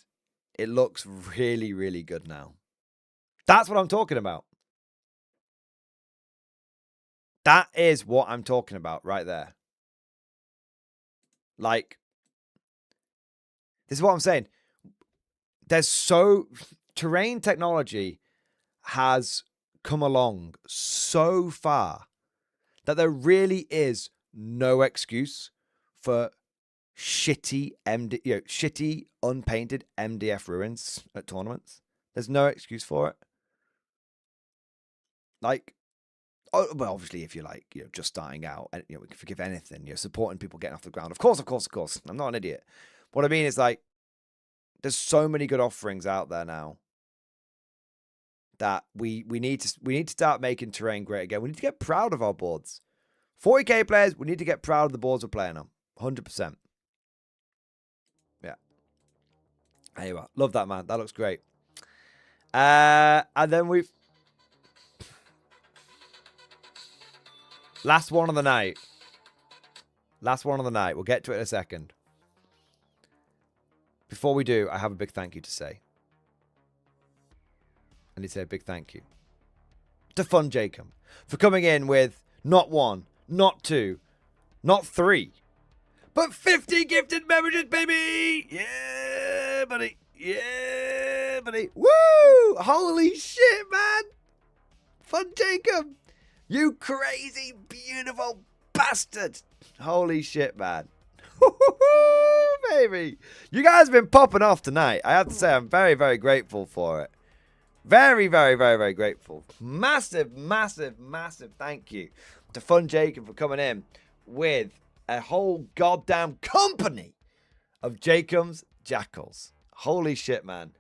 it looks really, really good now. That's what I'm talking about. That is what I'm talking about right there. Like, this is what I'm saying. Terrain technology has come along so far that there really is no excuse for shitty unpainted MDF ruins at tournaments. There's no excuse for it. Like, oh, well, obviously, if you're like, just starting out, and we can forgive anything. You're supporting people getting off the ground. Of course. I'm not an idiot. What I mean is, like, there's so many good offerings out there now that we need to start making terrain great again. We need to get proud of our boards. 40k players, we need to get proud of the boards we're playing on. 100%. Yeah. There you are. Love that, man. That looks great. And then we've last one of the night. We'll get to it in a second. Before we do, I have a big thank you to say. I need to say a big thank you to Fun Jacob for coming in with not one, not two, not three, but 50 gifted memberships, baby! Yeah, buddy. Yeah, buddy. Woo! Holy shit, man! Fun Jacob! You crazy, beautiful bastard! Holy shit, man. Baby. You guys have been popping off tonight. I have to say, I'm very, very grateful for it. Very, very, very, very grateful. Massive, massive, massive thank you to Fun Jacob for coming in with a whole goddamn company of Jacob's Jackals. Holy shit, man.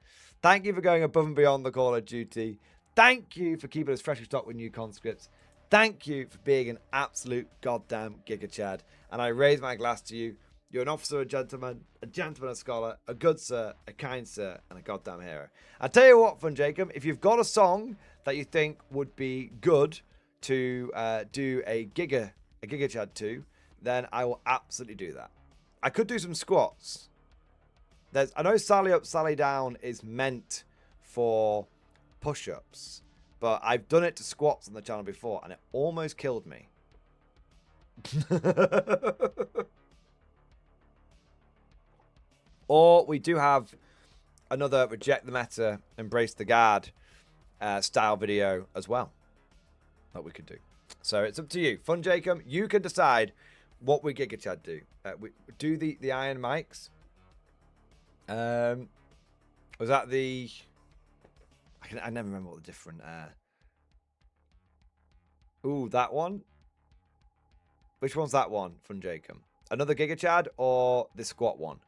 Thank you for going above and beyond the Call of Duty. Thank you for keeping us fresh in stock with new conscripts. Thank you for being an absolute goddamn Giga Chad. And I raise my glass to you. You're an officer, a gentleman, a scholar, a good sir, a kind sir, and a goddamn hero. I tell you what, Fun Jacob, if you've got a song that you think would be good to do a Giga Chad to, then I will absolutely do that. I could do some squats. I know Sally Up, Sally Down is meant for push-ups, but I've done it to squats on the channel before, and it almost killed me. Or we do have another Reject the Meta, Embrace the Guard style video as well that we could do. So it's up to you. Fun Jacob, you can decide what we Giga Chad do. We do the iron mics. Was that the... I never remember what the different... Ooh, that one? Which one's that one, Fun Jacob? Another Giga Chad or the squat one?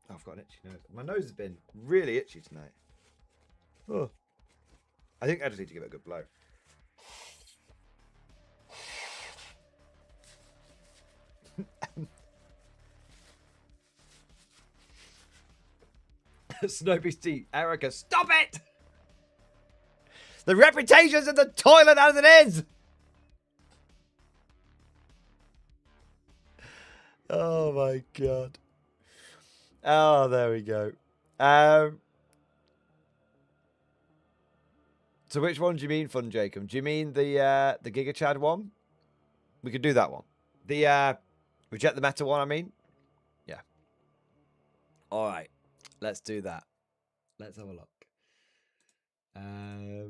Oh, I've got an itchy nose. My nose has been really itchy tonight. Oh. I think I just need to give it a good blow. Snowbeastie, Erica, stop it! The reputation's in the toilet as it is! Oh my god. Oh, there we go. So which one do you mean, Fun Jacob? Do you mean the Giga Chad one? We could do that one. The Reject the Meta one, I mean. Yeah. All right. Let's do that. Let's have a look. There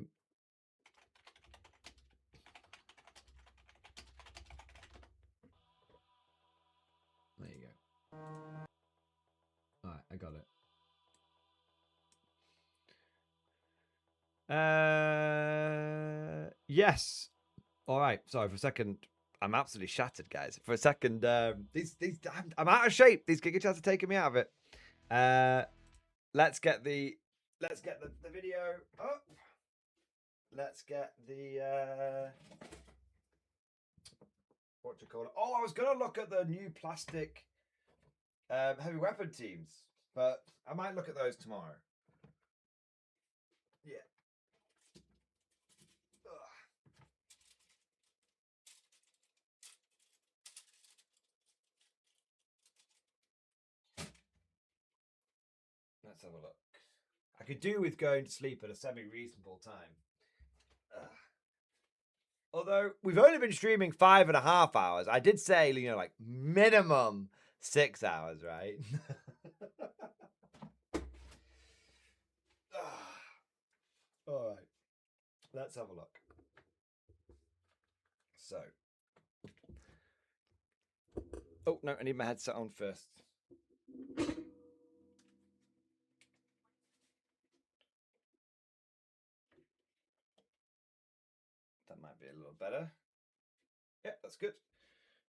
you go. All right, I got it. Yes. All right. Sorry for a second. I'm absolutely shattered, guys. For a second, I'm out of shape. These Giga Chads are taking me out of it. Let's get the video up. Let's get the what do you call it? Oh, I was gonna look at the new plastic heavy weapon teams, but I might look at those tomorrow. Yeah. Let's have a look. I could do with going to sleep at a semi-reasonable time. Although we've only been streaming 5.5 hours. I did say, like minimum 6 hours, right? All right. Let's have a look. So. Oh, no, I need my headset on first. That might be a little better. Yeah, that's good.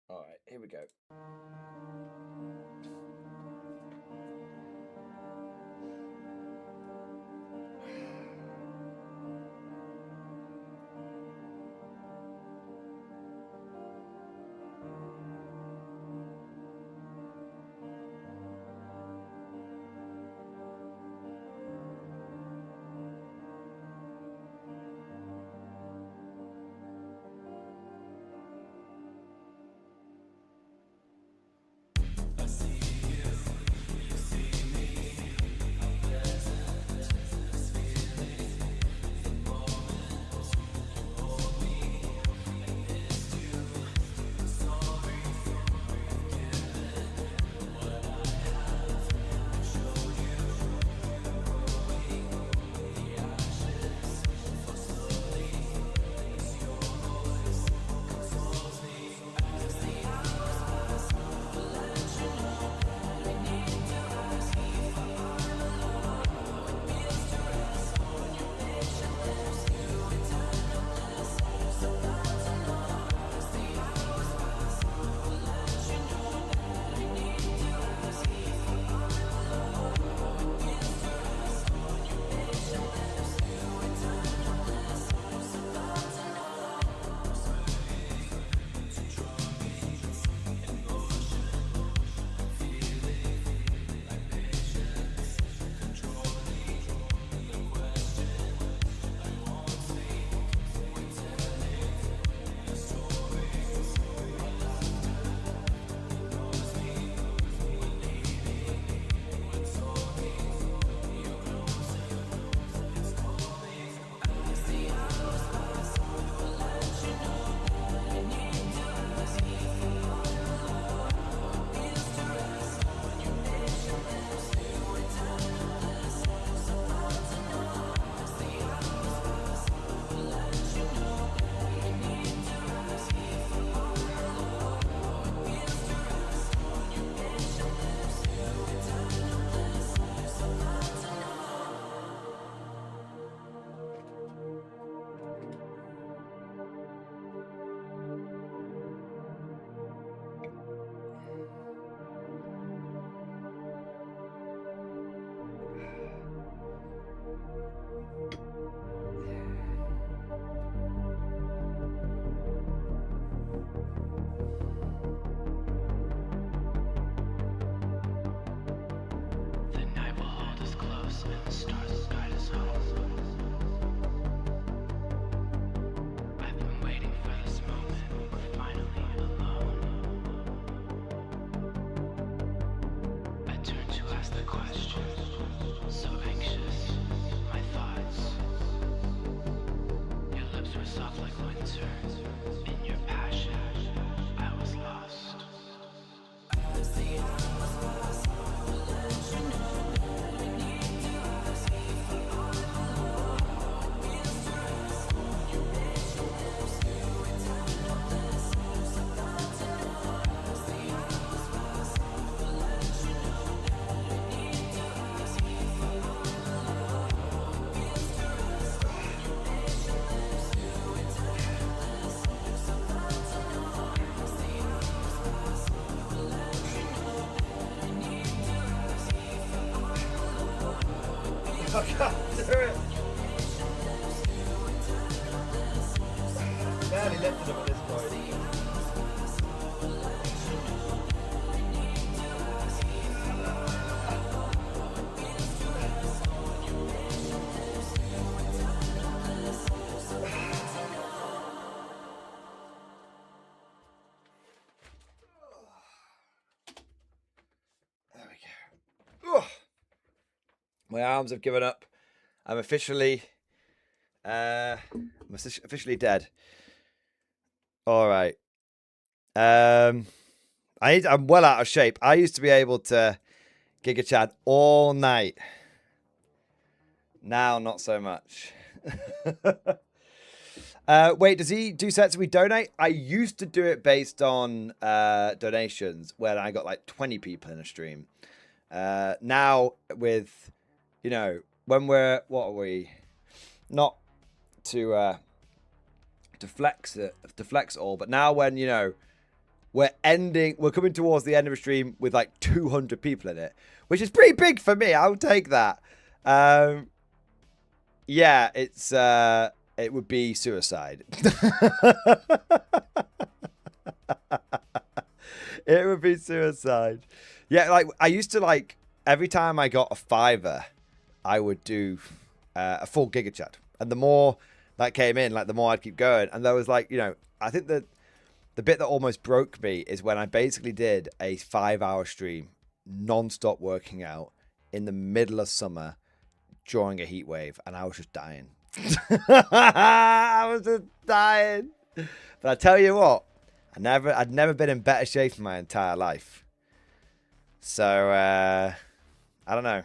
All right, here we go. I can't do it. Barely lifted him at this point. There we go. Ugh. My arms have given up. I'm officially dead. All right. I'm well out of shape. I used to be able to Giga Chad all night. Now, not so much. Wait, does he do sets we donate? I used to do it based on donations when I got like 20 people in a stream. Now with, you know, when we're, what are we? Not to flex all, but now when, you know, we're coming towards the end of a stream with like 200 people in it, which is pretty big for me. I'll take that. Yeah, it would be suicide. It would be suicide. Yeah, like I used to, like, every time I got a $5, I would do a full Giga Chat. And the more that came in, like the more I'd keep going. And there was like, you know, I think that the bit that almost broke me is when I basically did a 5-hour stream, non-stop working out in the middle of summer during a heat wave, and I was just dying. I was just dying. But I tell you what, I'd never been in better shape in my entire life. So I don't know.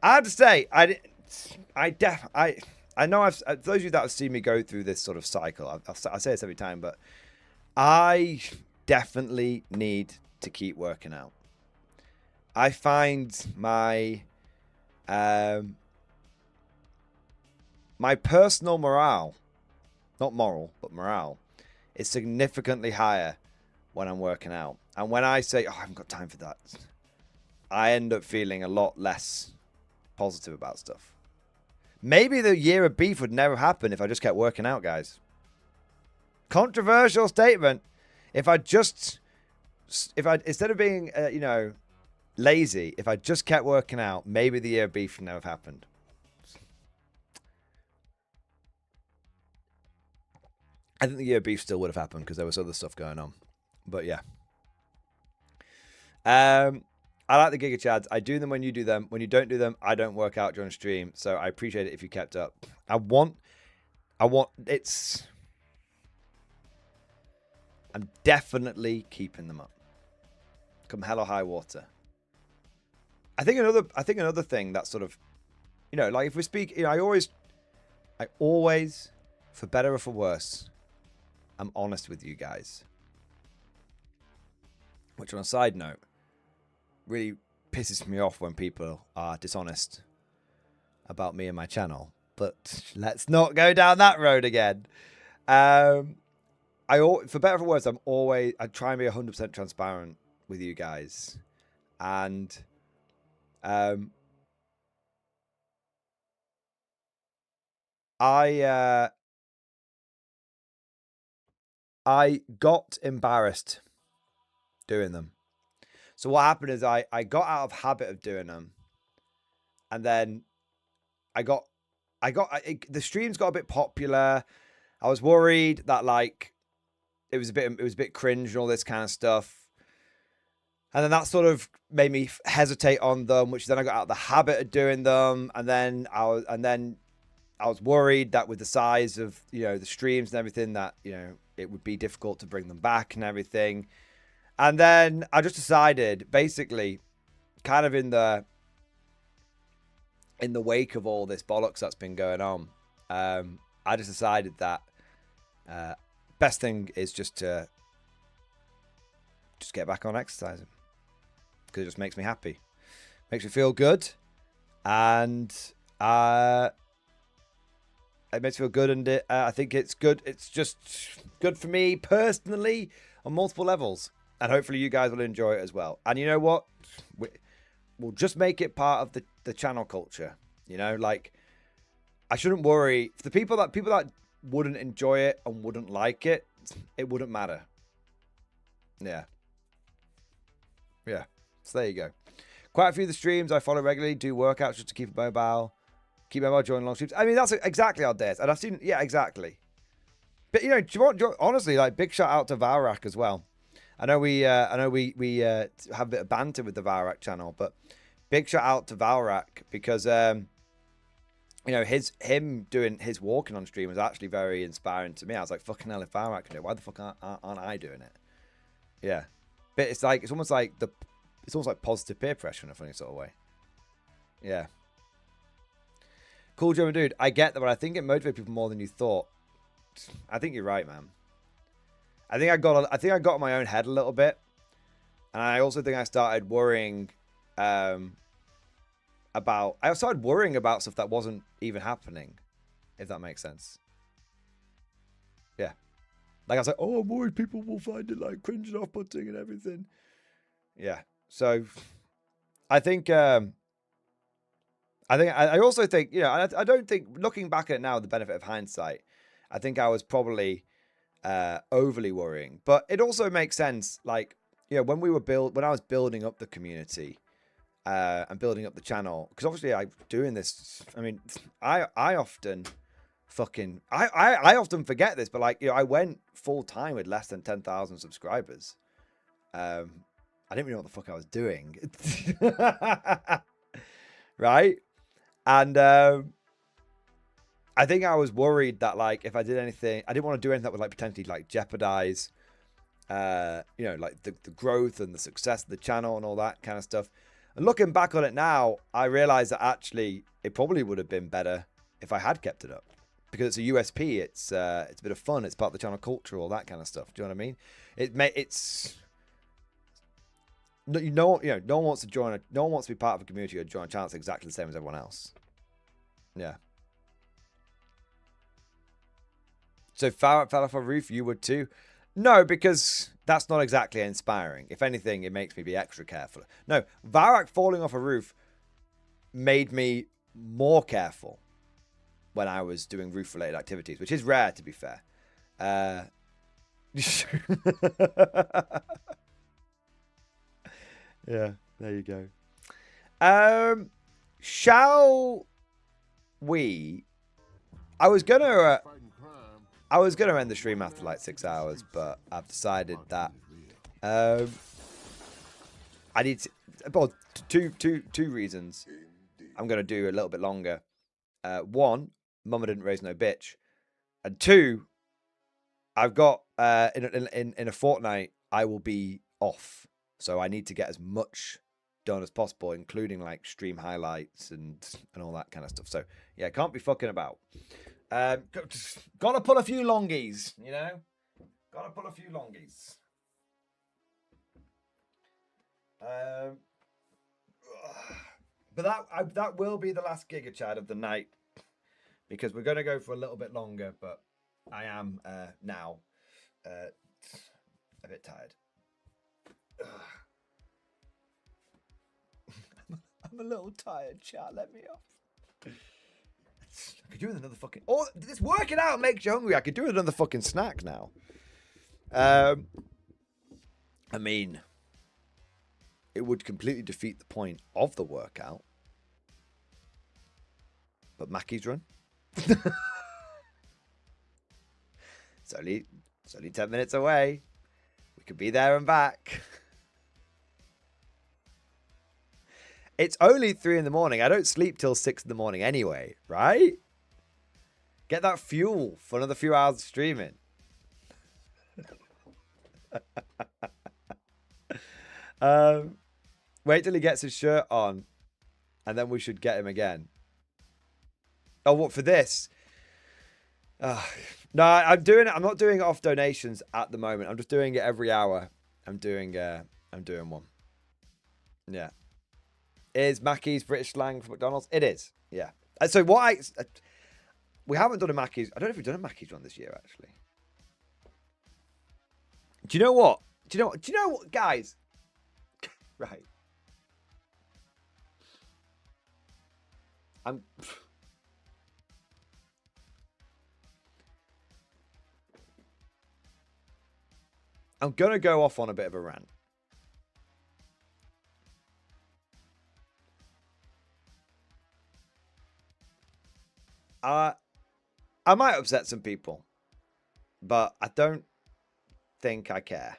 I have to say, I know those of you that have seen me go through this sort of cycle, I say this every time, but I definitely need to keep working out. I find my my personal morale, not moral, but morale, is significantly higher when I'm working out. And when I say, oh, I haven't got time for that, I end up feeling a lot less positive about stuff. Maybe the year of beef would never happen if I just kept working out, guys. Controversial statement. If I instead of being, you know, lazy, if I just kept working out, maybe the year of beef would never have happened. I think the year of beef still would have happened because there was other stuff going on. But yeah. I like the Giga Chads. I do them when you do them. When you don't do them, I don't work out during stream. So I appreciate it if you kept up. I'm definitely keeping them up. Come hell or high water. I think another thing that's sort of, you know, like if we speak, you know, I always, for better or for worse, I'm honest with you guys. Which, on a side note, really pisses me off when people are dishonest about me and my channel. But let's not go down that road again. For better or for worse, I try and be 100% transparent with you guys. And I got embarrassed doing them. So what happened is I got out of habit of doing them, and then the streams got a bit popular. I was worried that like it was a bit cringe and all this kind of stuff, and then that sort of made me hesitate on them. Which then I got out of the habit of doing them, and then I was worried that with the size of, you know, the streams and everything, that, you know, it would be difficult to bring them back and everything. And then I just decided, basically, kind of in the wake of all this bollocks that's been going on, I just decided that best thing is just to get back on exercising, because it just makes me happy, makes me feel good, and it makes me feel good, and I think it's good. It's just good for me personally on multiple levels, and hopefully you guys will enjoy it as well. And you know what? We'll just make it part of the channel culture. You know, like, I shouldn't worry. For the people that wouldn't enjoy it and wouldn't like it, it wouldn't matter. Yeah. Yeah. So there you go. Quite a few of the streams I follow regularly do workouts just to keep it mobile. Keep mobile during long streams. I mean, that's exactly our days. And I've seen, yeah, exactly. But, you know, honestly, like, big shout out to Valrak as well. I know we have a bit of banter with the Valrak channel, but big shout out to Valrak because, you know, him doing his walking on stream was actually very inspiring to me. I was like, fucking hell, if Valrak can do it, why the fuck aren't I doing it? Yeah. But it's almost like positive peer pressure in a funny sort of way. Yeah. Cool German dude. I get that, but I think it motivated people more than you thought. I think you're right, man. I think I got in my own head a little bit, and I also think I started worrying about stuff that wasn't even happening, if that makes sense. Yeah. Like I was like, oh, I'm worried people will find it like cringe and off-putting and everything. Yeah. So I think I also think, you know, I don't think, looking back at it now, the benefit of hindsight, I think I was probably overly worrying, but it also makes sense. Like, you know, when I was building up the community and building up the channel, because obviously I'm doing this. I mean, I often forget this, but like, you know, I went full time with less than 10,000 subscribers. I didn't really know what the fuck I was doing. Right? And I think I was worried that, like, if I did anything, I didn't want to do anything that would, like, potentially, like, jeopardize, you know, like, the growth and the success of the channel and all that kind of stuff. And looking back on it now, I realize that actually it probably would have been better if I had kept it up. Because it's a USP, it's a bit of fun, it's part of the channel culture, all that kind of stuff. Do you know what I mean? No one wants to be part of a community or join a channel that's exactly the same as everyone else. Yeah. So fell off a roof, you would too? No, because that's not exactly inspiring. If anything, it makes me be extra careful. No, Valrak falling off a roof made me more careful when I was doing roof-related activities, which is rare, to be fair. Yeah, there you go. Shall we? I was gonna end the stream after like 6 hours, but I've decided that I need to. Well, two reasons. I'm gonna do a little bit longer. One, Mama didn't raise no bitch, and two, I've got in a fortnight I will be off. So I need to get as much done as possible, including like stream highlights and all that kind of stuff. So yeah, can't be fucking about. Gotta pull a few longies, you know. Gotta pull a few longies. But that will be the last Giga Chad of the night, because we're gonna go for a little bit longer. But I am now a bit tired. I'm a little tired, chat. Let me off. I could do with another fucking. Oh, this working out makes you hungry. I could do with another fucking snack now. I mean, it would completely defeat the point of the workout. But Mackey's run. It's only 10 minutes away. We could be there and back. It's only 3 in the morning. I don't sleep till 6 in the morning anyway, right? Get that fuel for another few hours of streaming. Wait till he gets his shirt on, and then we should get him again. Oh, what, for this? No, I'm not doing it off donations at the moment. I'm just doing it every hour. I'm doing one. Yeah. Is Mackey's British slang for McDonald's? It is. Yeah. So we haven't done a Mackey's. I don't know if we've done a Mackey's run this year, actually. Do you know what? Guys? Right. I'm going to go off on a bit of a rant. I might upset some people, but I don't think I care.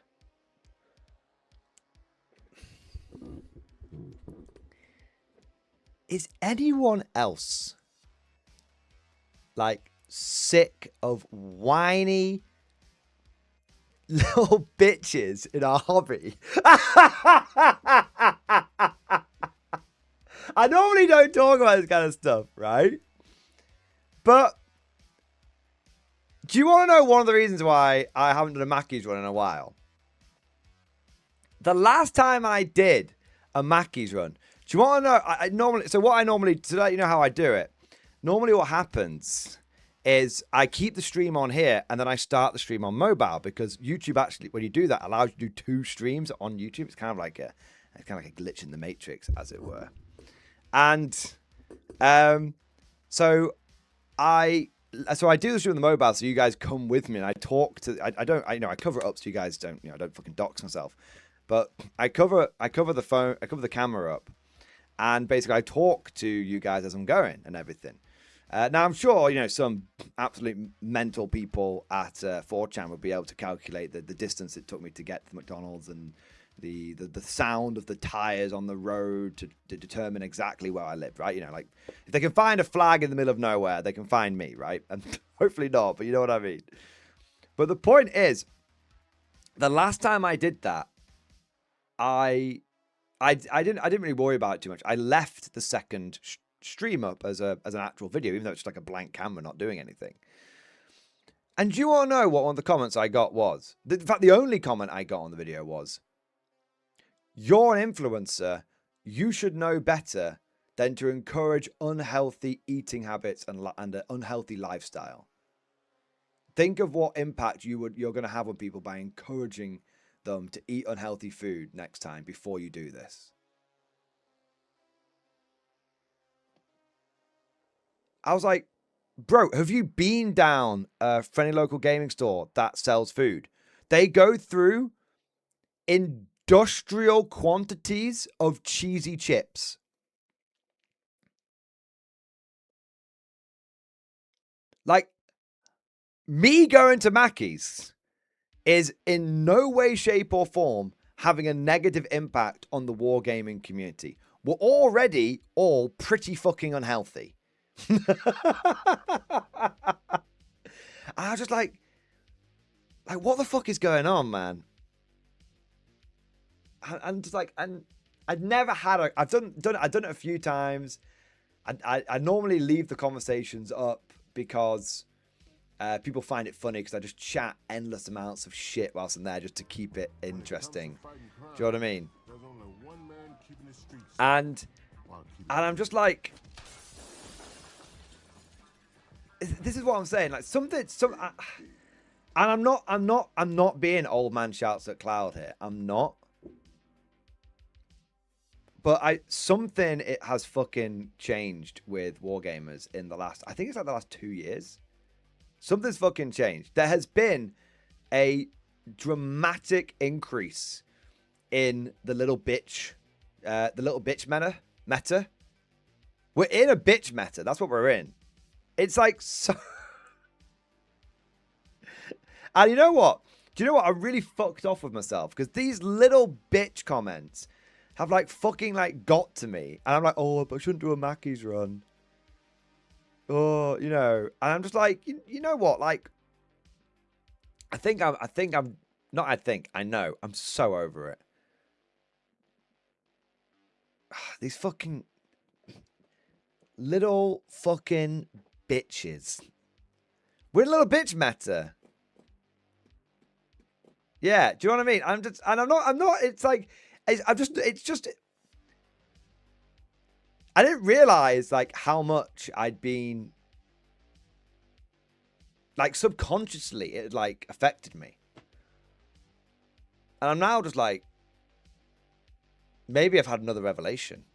Is anyone else like sick of whiny little bitches in our hobby? I normally don't talk about this kind of stuff, right? But do you want to know one of the reasons why I haven't done a Mackey's run in a while? The last time I did a Mackey's run, do you want to know? To let you know how I do it. Normally what happens is I keep the stream on here and then I start the stream on mobile, because YouTube actually, when you do that, allows you to do 2 streams on YouTube. It's kind of like a glitch in the matrix, as it were. And so I do the stream on the mobile, so you guys come with me and I talk to. I cover it up so you guys don't. I don't fucking dox myself, but I cover the phone. I cover the camera up, and basically I talk to you guys as I'm going and everything. Now I'm sure some absolute mental people at 4chan would be able to calculate the distance it took me to get to McDonald's and the sound of the tires on the road to determine exactly where I live, right? Like if they can find a flag in the middle of nowhere, they can find me, right? And hopefully not, but you know what I mean. But the point is, the last time I did that, I didn't really worry about it too much. I left the second stream up as an actual video, even though it's just like a blank camera not doing anything. And do you want to know what one of the comments I got was? In fact, the only comment I got on the video was, "You're an influencer. You should know better than to encourage unhealthy eating habits and an unhealthy lifestyle. Think of what impact you're going to have on people by encouraging them to eat unhealthy food next time before you do this." I was like, bro, have you been down a friendly local gaming store that sells food? They go through industrial quantities of cheesy chips. Like, me going to Mackey's is in no way, shape, or form having a negative impact on the wargaming community. We're already all pretty fucking unhealthy. I was just like, what the fuck is going on, man? And just like, and I'd never had I've done it a few times. I normally leave the conversations up because people find it funny because I just chat endless amounts of shit whilst I'm there just to keep it interesting. Do you know what I mean? And I'm just like, this is what I'm saying. Like and I'm not being old man shouts at cloud here. I'm not. But it has fucking changed with wargamers in the last, I think it's like the last 2 years. Something's fucking changed. There has been a dramatic increase in the little bitch meta. We're in a bitch meta. That's what we're in. It's like so. And you know what? Do you know what? I really fucked off with myself because these little bitch comments have like fucking like got to me, and I'm like, oh, but I shouldn't do a Mackey's run. Oh, and I'm just like, you know what? Like, I know, I'm so over it. These fucking little fucking bitches. We're a little bitch meta. Yeah, do you know what I mean? I'm not, it's like, I didn't realize like how much I'd been like subconsciously it like affected me. And I'm now just like, maybe I've had another revelation.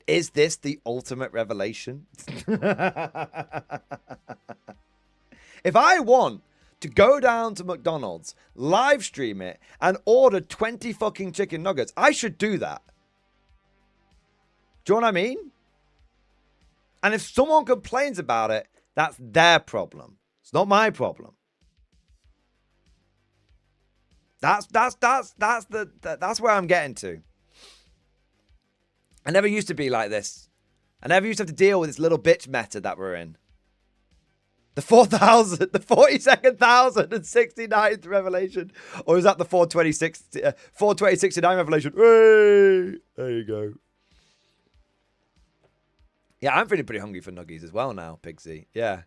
Is this the ultimate revelation? If I want to go down to McDonald's, live stream it, and order 20 fucking chicken nuggets, I should do that. Do you know what I mean? And if someone complains about it, that's their problem. It's not my problem. That's where I'm getting to. I never used to be like this. I never used to have to deal with this little bitch meta that we're in. The 4,000, the 42,069th revelation. Or is that the 42069 revelation? Hey! There you go. Yeah, I'm feeling pretty hungry for nuggies as well now, Pigsy. Yeah.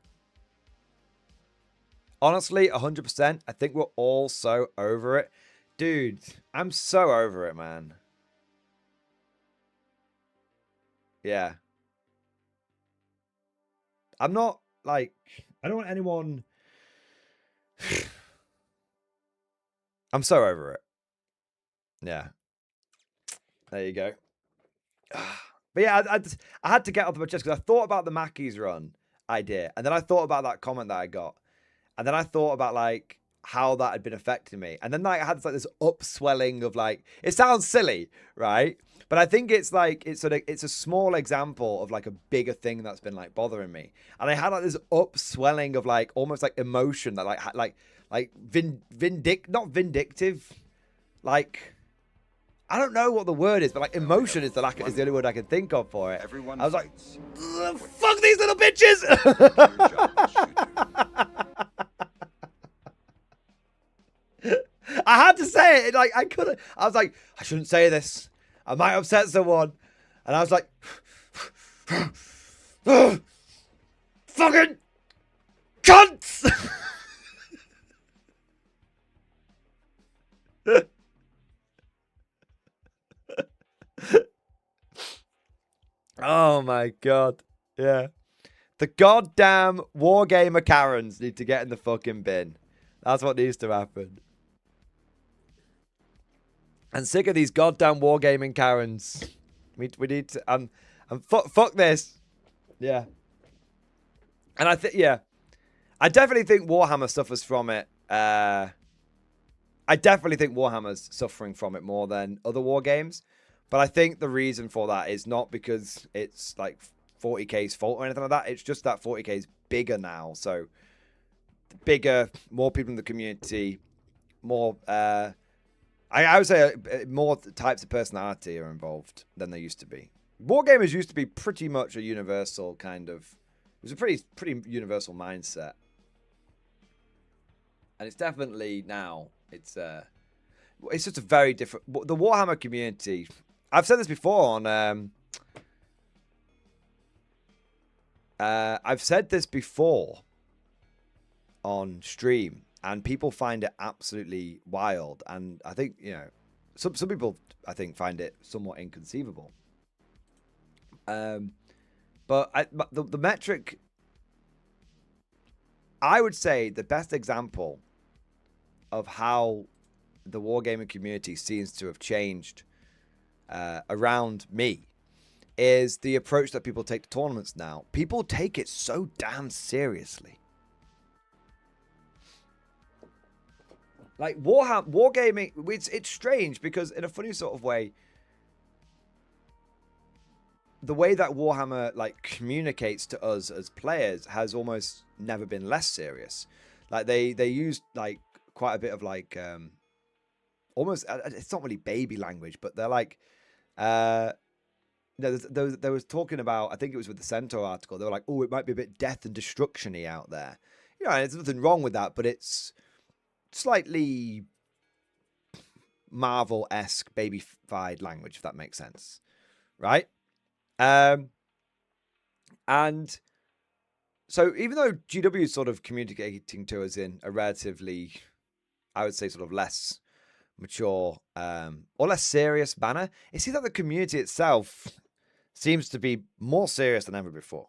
Honestly, 100%. I think we're all so over it. Dude, I'm so over it, man. Yeah. I'm not, like... I don't want anyone... I'm so over it. Yeah. There you go. But yeah, I had to get off my chest because I thought about the Mackey's run idea. And then I thought about that comment that I got. And then I thought about, like, how that had been affecting me. And then, like, I had this upswelling of, like... It sounds silly, right? But I think it's, like... It's a small example of, like, a bigger thing that's been, like, bothering me. And I had, like, this upswelling of, like, almost, like, emotion that, not vindictive. Like... I don't know what the word is, but like emotion is the only word I can think of for it. I was like, fuck these little bitches! I had to say it. Like I couldn't. I was like, I shouldn't say this. I might upset someone. And I was like, fucking cunts! Oh my god. Yeah. The goddamn Wargamer Karens need to get in the fucking bin. That's what needs to happen. I'm sick of these goddamn Wargaming Karens. We need to fuck this. Yeah. And I think yeah. I definitely think Warhammer suffers from it. I definitely think Warhammer's suffering from it more than other war games. But I think the reason for that is not because it's like 40k's fault or anything like that. It's just that 40k is bigger now. So bigger, more people in the community, more, I would say more types of personality are involved than there used to be. Wargamers used to be pretty much a universal kind of, it was a pretty universal mindset. And it's definitely now, it's just a very different, the Warhammer community... I've said this before on stream, and people find it absolutely wild. And I think, you know, some people I think find it somewhat inconceivable. But the metric, I would say the best example of how the wargaming community seems to have changed around me is the approach that people take to tournaments now. People take it so damn seriously. Like wargaming, it's strange because in a funny sort of way, the way that Warhammer like communicates to us as players has almost never been less serious. Like they use like quite a bit of like almost, it's not really baby language, but they're like there was talking about, I think it was with the Centaur article, they were like, oh, it might be a bit death and destruction-y out there. You know, there's nothing wrong with that, but it's slightly Marvel-esque baby-fied language, if that makes sense. Right? And so even though GW is sort of communicating to us in a relatively, I would say, sort of less mature or less serious manner, it seems that the community itself seems to be more serious than ever before.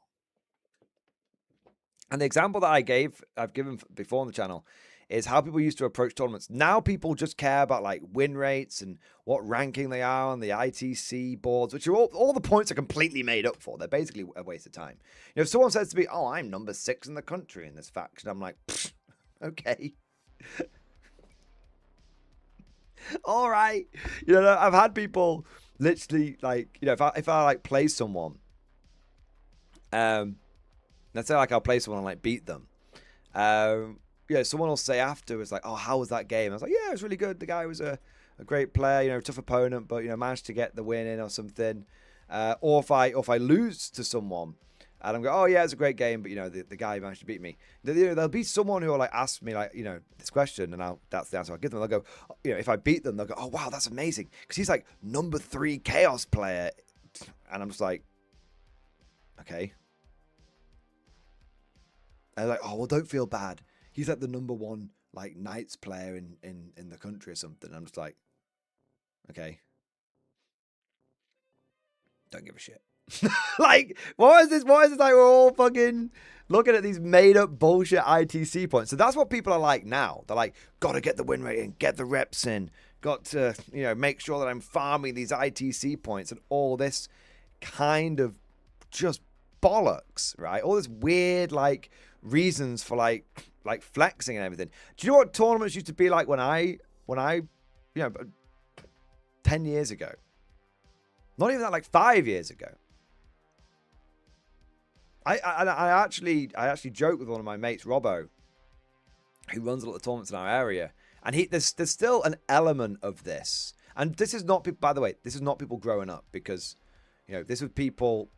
And the example that I've given before on the channel is how people used to approach tournaments. Now people just care about like win rates and what ranking they are on the ITC boards, which are all the points are completely made up for. They're basically a waste of time. You know, if someone says to me, "Oh, I'm number 6 in the country in this faction," I'm like, okay. All right. You know, I've had people literally like, you know, if I like play someone, let's say like I'll play someone and like beat them. Yeah, someone will say afterwards like, "Oh, how was that game?" I was like, "Yeah, it was really good. The guy was a great player, you know, tough opponent, but you know, managed to get the win in or something." Or if I lose to someone and I'm going, "Oh yeah, it's a great game, but you know, the guy managed to beat me." You know, there'll be someone who will like ask me like, you know, this question, and that's the answer I'll give them. They'll go, you know, if I beat them, they'll go, "Oh wow, that's amazing," because he's like number 3 chaos player, and I'm just like, okay. And they're like, "Oh well, don't feel bad. He's like the number 1 like Knights player in the country or something." I'm just like, okay. Don't give a shit. Like, why is this like we're all fucking looking at these made up bullshit ITC points? So that's what people are like now. They're like, gotta get the win rate in, get the reps in, got to, you know, make sure that I'm farming these ITC points and all this kind of just bollocks, right? All this weird like reasons for like flexing and everything. Do you know what tournaments used to be like when I you know, 10 years ago? Not even that, like 5 years ago. I actually joke with one of my mates, Robbo, who runs a lot of tournaments in our area, and there's still an element of this. And this is not people, by the way, this is not people growing up, because, you know, this was people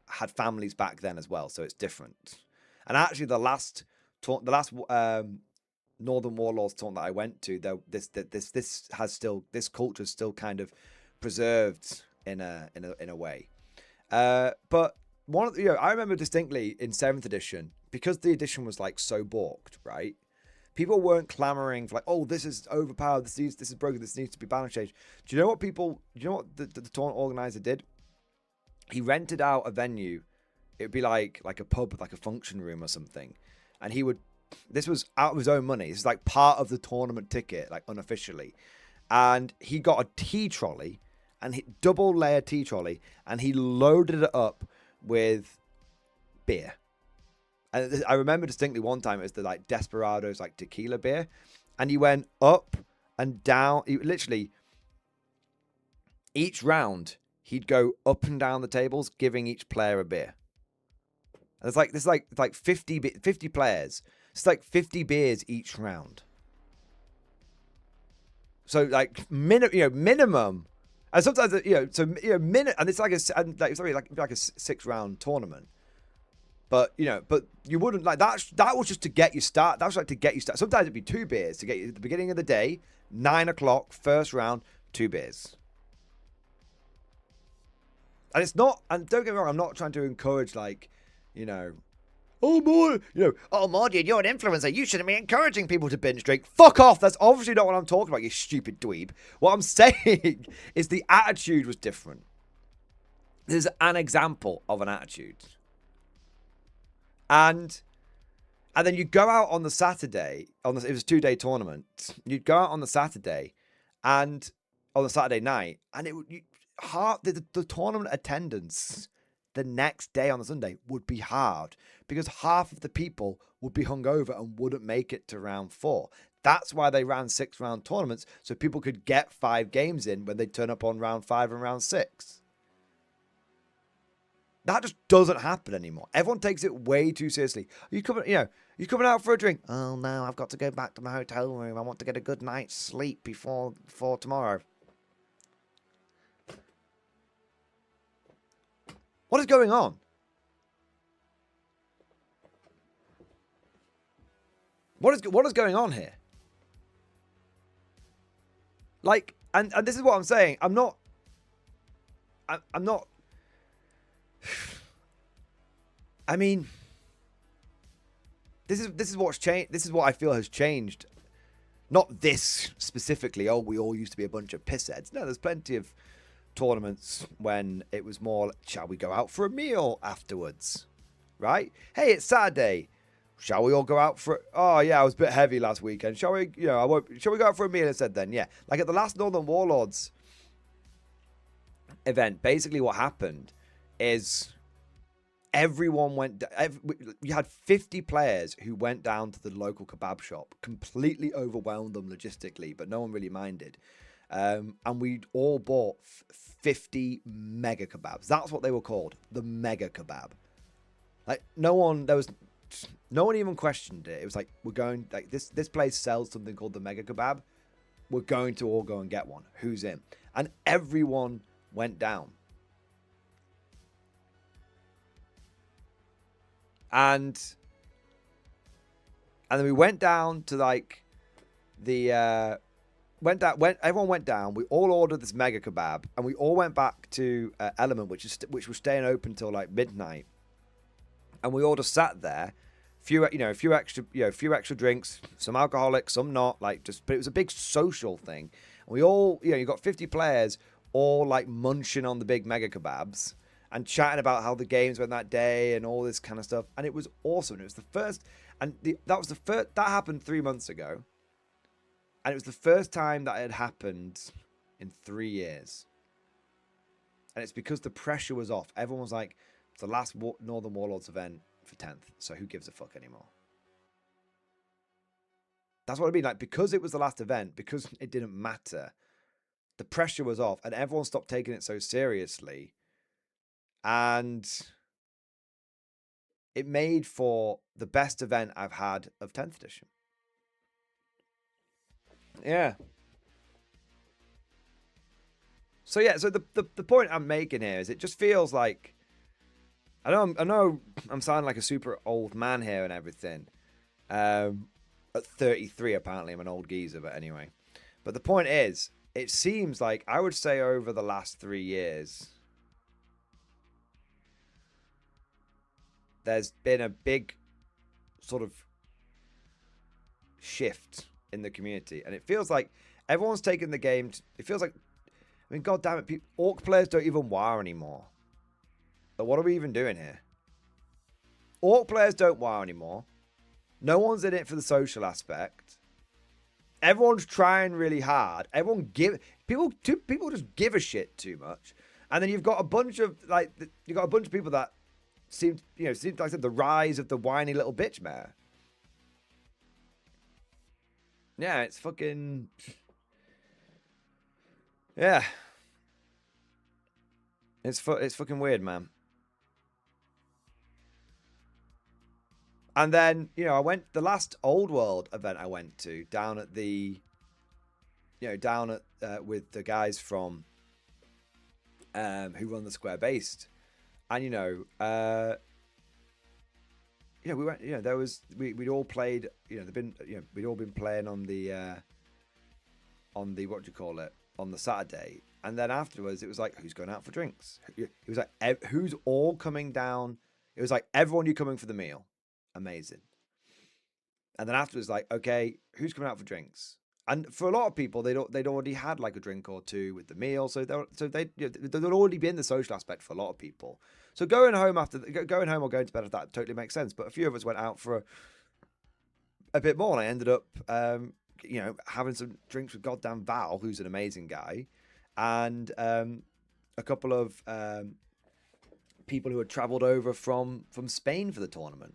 had families back then as well, so it's different. And actually, the last Northern Warlords tournament that I went to, though, this culture is still kind of preserved in a way. But one of the, you know, I remember distinctly in 7th edition, because the edition was like so balked, right? People weren't clamoring for like, "Oh, this is overpowered, this is broken, this needs to be balance changed." Do you know what the tournament organizer did? He rented out a venue. It would be like a pub with like a function room or something. And this was out of his own money. This is like part of the tournament ticket, like unofficially. And he got a tea trolley, and double layer tea trolley, and he loaded it up with beer. And I remember distinctly one time it was the like Desperados like tequila beer, and he went up and down. Literally each round he'd go up and down the tables, giving each player a beer. And it's like 50 players. It's like 50 beers each round. So like minimum. And sometimes, you know, so, you know, and it's like a 6-round tournament. But, you know, but you wouldn't like that. That was just to get you started. That was like to get you started. Sometimes it'd be 2 beers to get you at the beginning of the day, 9 o'clock, first round, 2 beers. And it's not, and don't get me wrong, I'm not trying to encourage like, you know, "Oh, boy, you know, oh, Mordian, you're an influencer. You shouldn't be encouraging people to binge drink." Fuck off. That's obviously not what I'm talking about, you stupid dweeb. What I'm saying is the attitude was different. This is an example of an attitude. And then you go out on the Saturday, it was a 2-day tournament. You'd go out on the Saturday and on the Saturday night, and the tournament attendance the next day on the Sunday would be hard, because half of the people would be hungover and wouldn't make it to round 4. That's why they ran 6-round tournaments, so people could get 5 games in when they turn up on round 5 and round 6. That just doesn't happen anymore. Everyone takes it way too seriously. You coming out for a drink? "Oh no, I've got to go back to my hotel room. I want to get a good night's sleep before tomorrow." What is going on? What is going on here? Like, and this is what I'm saying. I'm not. I mean, this is what's changed. This is what I feel has changed. Not this specifically. "Oh, we all used to be a bunch of pissheads." No, there's plenty of tournaments when it was more, "Shall we go out for a meal afterwards?" Right? "Hey, it's Saturday. Shall we all go out for? Oh yeah, I was a bit heavy last weekend. Shall we? I won't. Shall we go out for a meal instead? Then yeah. Like at the last Northern Warlords event, basically what happened is everyone went. You had 50 players who went down to the local kebab shop, completely overwhelmed them logistically, but no one really minded. And we all bought 50 mega kebabs. That's what they were called, the mega kebab. Like no one even questioned it. It was like, we're going, like this place sells something called the mega kebab. We're going to all go and get one. Who's in? And everyone went down. And then we went down to like the everyone went down. We all ordered this mega kebab, and we all went back to Element, which was staying open till like midnight. And we all just sat there, a few extra drinks, some alcoholic, some not, but it was a big social thing. And we all, you got 50 players all like munching on the big mega kebabs and chatting about how the games went that day and all this kind of stuff. And it was awesome. And it was the first, that happened 3 months ago. And it was the first time that it had happened in 3 years. And it's because the pressure was off. Everyone was like, it's the last Northern Warlords event for 10th. So who gives a fuck anymore? That's what I mean. Like, because it was the last event, because it didn't matter, the pressure was off and everyone stopped taking it so seriously. And it made for the best event I've had of 10th edition. Yeah. So yeah, so the point I'm making here is it just feels like, I know I'm sounding like a super old man here and everything. At 33, apparently I'm an old geezer, but anyway. But the point is, it seems like, I would say over the last 3 years, there's been a big sort of shift in the community. And it feels like everyone's taken the game. It feels like, I mean, God damn it, Orc players don't even WoW anymore. But what are we even doing here? Orc players don't WoW anymore. No one's in it for the social aspect. Everyone's trying really hard. People just give a shit too much. And then you've got a bunch of people that seem like I said, the rise of the whiny little bitch mare. Yeah, it's fucking, yeah. It's fucking weird, man. And then, I went, the last Old World event I went to down at the, with the guys from, who run the Square Based. And, we went, there was, we'd all played, we'd all been playing on the, what do you call it? On the Saturday. And then afterwards, it was like, who's going out for drinks? It was like, who's all coming down? It was like, everyone, you coming for the meal. Amazing. And then afterwards, like, okay, who's coming out for drinks? And for a lot of people, they'd already had like a drink or two with the meal, so they'd already been the social aspect for a lot of people. So going home or going to bed after that totally makes sense. But a few of us went out for a bit more, and I ended up, having some drinks with goddamn Val, who's an amazing guy, and a couple of people who had travelled over from Spain for the tournament.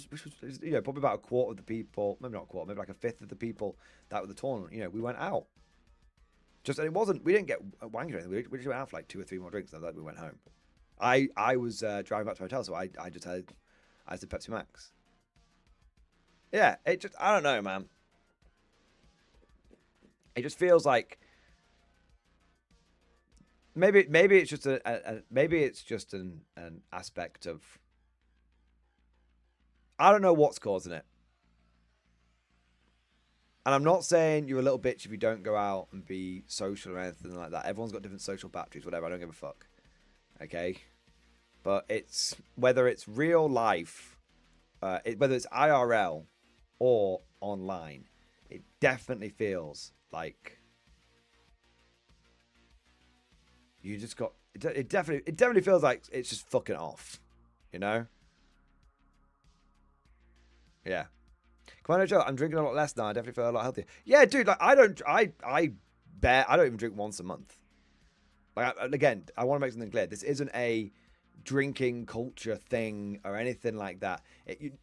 Which was probably about a quarter of the people, maybe not a quarter, maybe like a fifth of the people that were the tournament. We went out. We didn't get wanking or anything. We just went out for like 2 or 3 more drinks, and then we went home. I was driving back to my hotel, so I just had Pepsi Max. Yeah, I don't know, man. It just feels like maybe it's just an aspect of, I don't know what's causing it. And I'm not saying you're a little bitch if you don't go out and be social or anything like that. Everyone's got different social batteries, whatever. I don't give a fuck. Okay? But whether it's real life, whether it's IRL or online, it definitely feels like you just got, it definitely feels like it's just fucking off, Yeah. Come on, Joe. I'm drinking a lot less now. I definitely feel a lot healthier. Yeah, dude. Like I don't even drink once a month. Like again, I want to make something clear. This isn't a drinking culture thing or anything like that.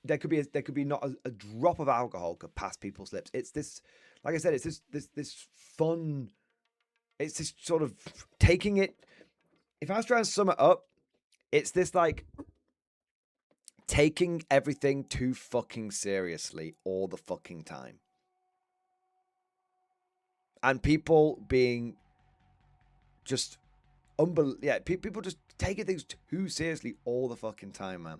There could be not a drop of alcohol could pass people's lips. It's this, like I said, it's this fun. It's this sort of taking it. If I was trying to sum it up, it's this like taking everything too fucking seriously all the fucking time, and people being just people just taking things too seriously all the fucking time, man.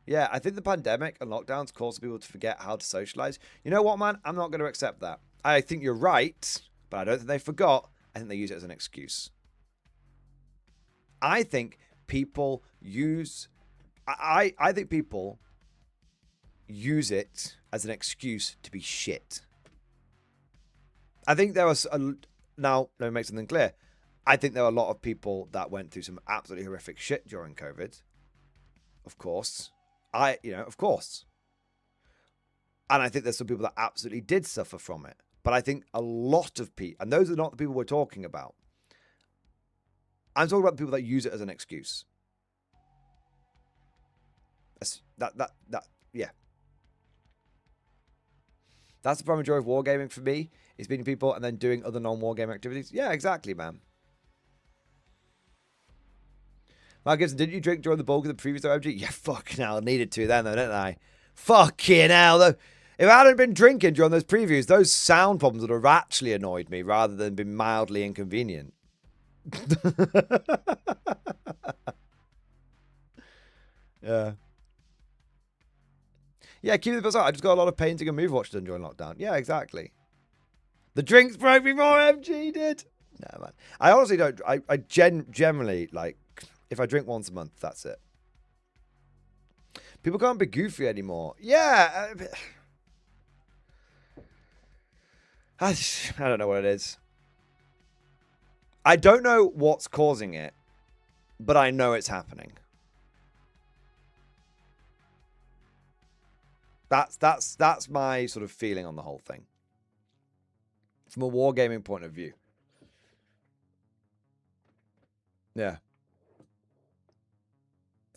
Yeah, I think the pandemic and lockdowns caused people to forget how to socialize. You know what, man? I'm not going to accept that. I think you're right, but I don't think they forgot. I think they use it as an excuse. I think people use... I think people use it as an excuse to be shit. I think there was... Now, let me make something clear. I think there were a lot of people that went through some absolutely horrific shit during COVID. Of course. Of course. And I think there's some people that absolutely did suffer from it. But I think a lot of people, and those are not the people we're talking about. I'm talking about the people that use it as an excuse. Yeah. That's the primary joy of wargaming for me, is meeting people and then doing other non-wargame activities. Yeah, exactly, man. Mark Gibson, didn't you drink during the bulk of the previous OMG? Yeah, fucking hell, I needed to then, though, didn't I? Fucking hell, though. If I hadn't been drinking during those previews, those sound problems would have actually annoyed me rather than been mildly inconvenient. Yeah. Yeah, keep the buzz out. I just got a lot of painting and movie watch done during lockdown. Yeah, exactly. The drinks broke me more, MG did. No, man. I honestly don't. I generally, like, if I drink once a month, that's it. People can't be goofy anymore. Yeah. I don't know what it is. I don't know what's causing it, but I know it's happening. That's my sort of feeling on the whole thing. From a wargaming point of view. Yeah.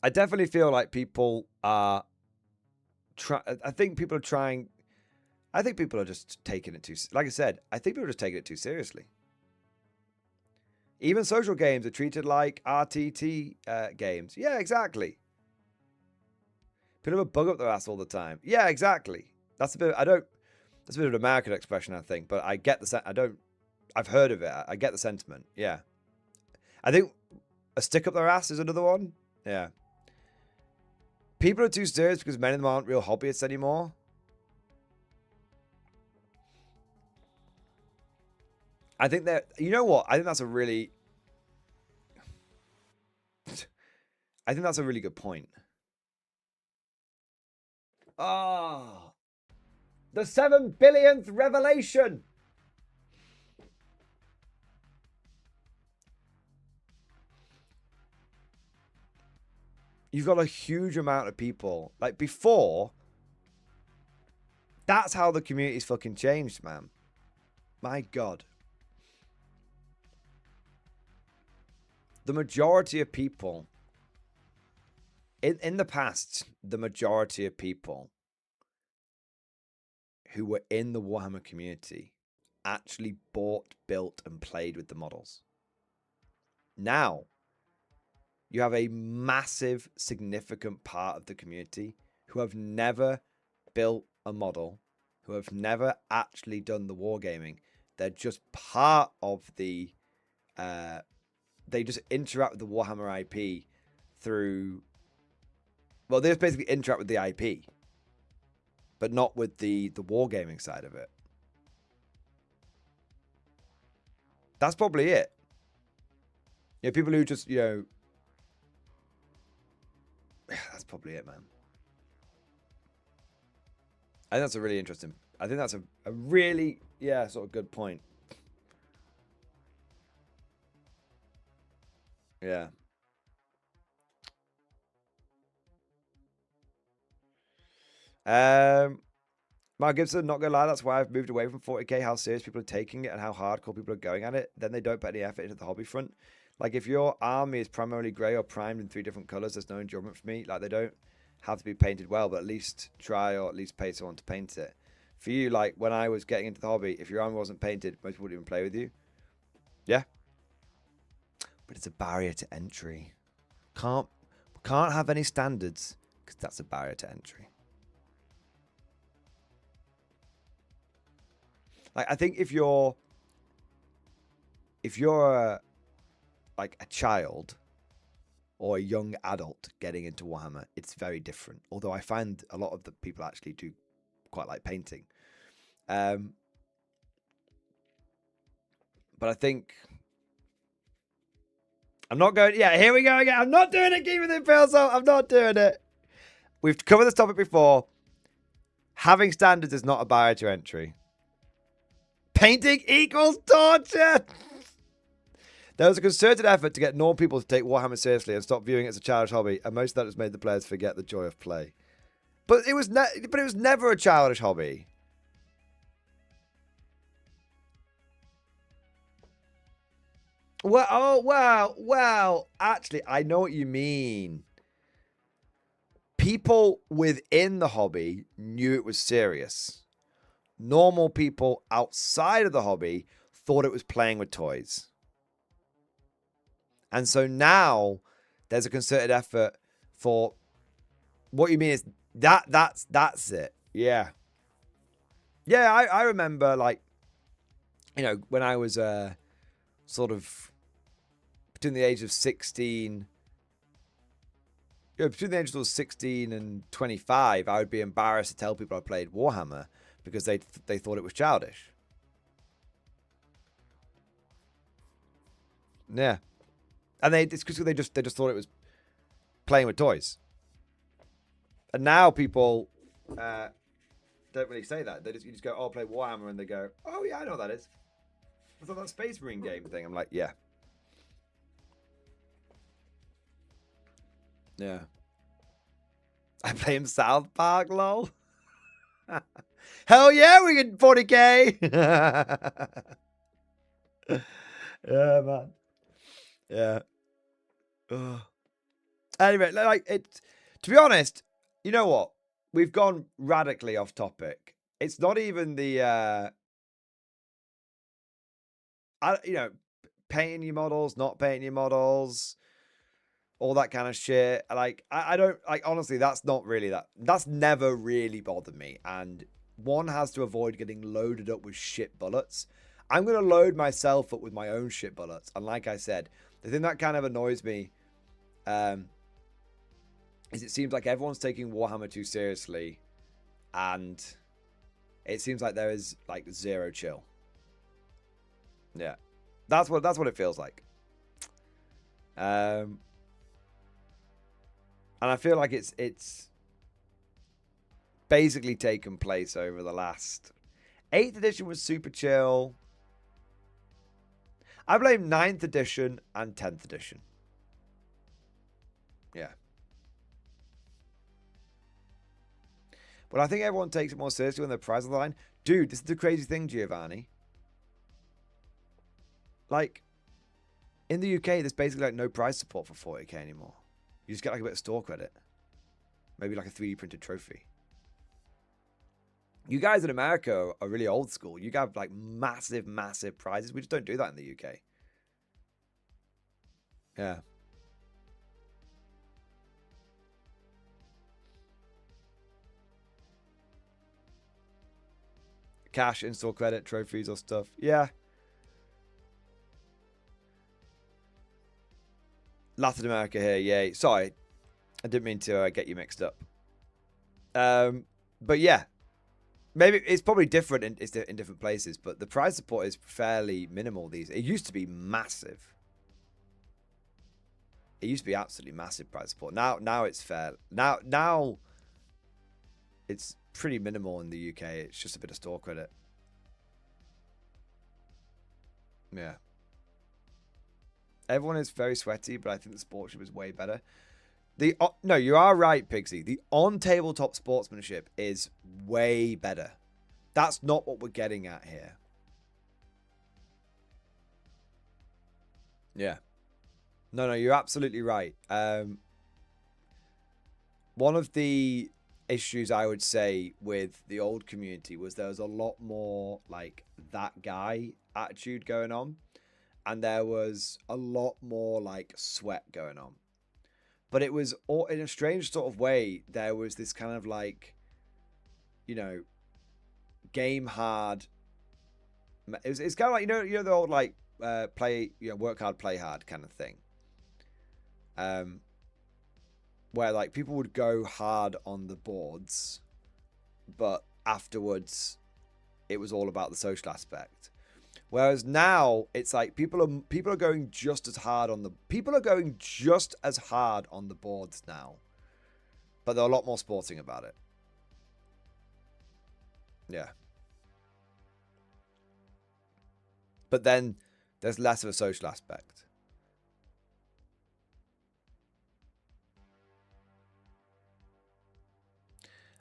I definitely feel like people are I think people are just taking it too, like I said, I think people are just taking it too seriously. Even social games are treated like RTT games. Yeah, exactly. People have a bug up their ass all the time. Yeah, exactly. That's a bit of an American expression, I think, but I get I've heard of it. I get the sentiment. Yeah. I think a stick up their ass is another one. Yeah. People are too serious because many of them aren't real hobbyists anymore. I think that, you know what? I think that's a really good point. Oh, the 7 billionth revelation. You've got a huge amount of people. Like before, that's how the community's fucking changed, man. My God. The majority of people, in the past, the majority of people who were in the Warhammer community actually bought, built, and played with the models. Now, you have a massive, significant part of the community who have never built a model, who have never actually done the wargaming. They're just part of the... they just interact with the Warhammer IP through... Well, they just basically interact with the IP, but not with the wargaming side of it. That's probably it. You know, people who just, you know... That's probably it, man. I think that's a really interesting... I think that's a really, yeah, sort of good point. Yeah. Mark Gibson, not gonna lie, that's why I've moved away from 40k, how serious people are taking it and how hardcore people are going at it. Then they don't put any effort into the hobby front. Like, if your army is primarily grey or primed in 3 different colours, there's no enjoyment for me. Like, they don't have to be painted well, but at least try or at least pay someone to paint it. For you, like, when I was getting into the hobby, if your army wasn't painted, most people wouldn't even play with you. Yeah. But it's a barrier to entry. Can't have any standards, because that's a barrier to entry. Like, I think if you're like a child or a young adult getting into Warhammer, it's very different. Although I find a lot of the people actually do quite like painting. But I think I'm not going. Yeah, here we go again. I'm not doing it. Keep it in fail. So I'm not doing it. We've covered this topic before. Having standards is not a barrier to entry. Painting equals torture. There was a concerted effort to get normal people to take Warhammer seriously and stop viewing it as a childish hobby, and most of that has made the players forget the joy of play. But it was never a childish hobby. Well, oh wow, well, actually, I know what you mean. People within the hobby knew it was serious. Normal people outside of the hobby thought it was playing with toys. And so now there's a concerted effort for what you mean is that's it. Yeah. Yeah, I remember, like, you know, when I was sort of between the age of 16, between the ages of 16 and 25, I would be embarrassed to tell people I played Warhammer because they thought it was childish. Yeah. And it's because they just thought it was playing with toys. And now people don't really say that. You just go, oh, I'll play Warhammer, and they go, oh yeah, I know what that is. I thought that Space Marine game thing. I'm like, yeah. Yeah. I play in South Park, lol. Hell yeah, we get 40k. Yeah, man. Yeah. Ugh. Anyway, like, to be honest, you know what? We've gone radically off topic. It's not even the painting your models, not painting your models, all that kind of shit. Like, I don't, like, honestly, that's not really that's never really bothered me. And one has to avoid getting loaded up with shit bullets. I'm going to load myself up with my own shit bullets. And like I said, the thing that kind of annoys me is it seems like everyone's taking Warhammer too seriously, and it seems like there is like zero chill. Yeah, that's what it feels like. And I feel like it's basically taken place over the last 8th edition was super chill. I blame 9th edition and 10th edition. Yeah. But I think everyone takes it more seriously when they're prize on the line. Dude, this is the crazy thing, Giovanni. Like, in the UK, there's basically like no prize support for 40k anymore. You just get like a bit of store credit. Maybe like a 3D printed trophy. You guys in America are really old school. You have like massive, massive prizes. We just don't do that in the UK. Yeah. Cash, in-store credit, trophies or stuff. Yeah. Latin America here, yay. Sorry. I didn't mean to get you mixed up. But yeah. Maybe it's probably different in different places, but the prize support is fairly minimal these. It used to be massive. It used to be absolutely massive prize support. Now it's fair. Now it's pretty minimal in the UK. It's just a bit of store credit. Yeah. Everyone is very sweaty, but I think the sportship is way better. No, you are right, Pixie. The on-tabletop sportsmanship is way better. That's not what we're getting at here. Yeah. No, you're absolutely right. One of the issues I would say with the old community was there was a lot more like that guy attitude going on, and there was a lot more like sweat going on. But it was all in a strange sort of way. There was this kind of like, you know, game hard. It's kind of like, you know the old like play, work hard, play hard kind of thing. Where like people would go hard on the boards, but afterwards it was all about the social aspect. Whereas now it's like people are going just as hard on the boards now, but they're a lot more sporting about it. Yeah. But then there's less of a social aspect.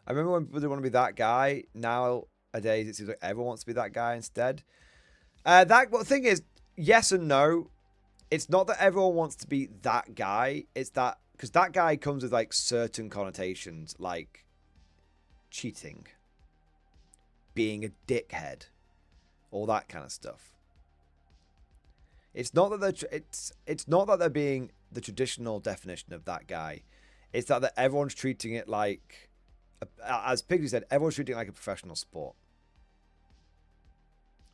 I remember when people didn't want to be that guy. Nowadays, it seems like everyone wants to be that guy instead. The thing is, yes and no. It's not that everyone wants to be that guy. It's that because that guy comes with like certain connotations, like cheating, being a dickhead, all that kind of stuff. It's not that they're being the traditional definition of that guy. It's that everyone's treating it like, as Piggy said, everyone's treating it like a professional sport.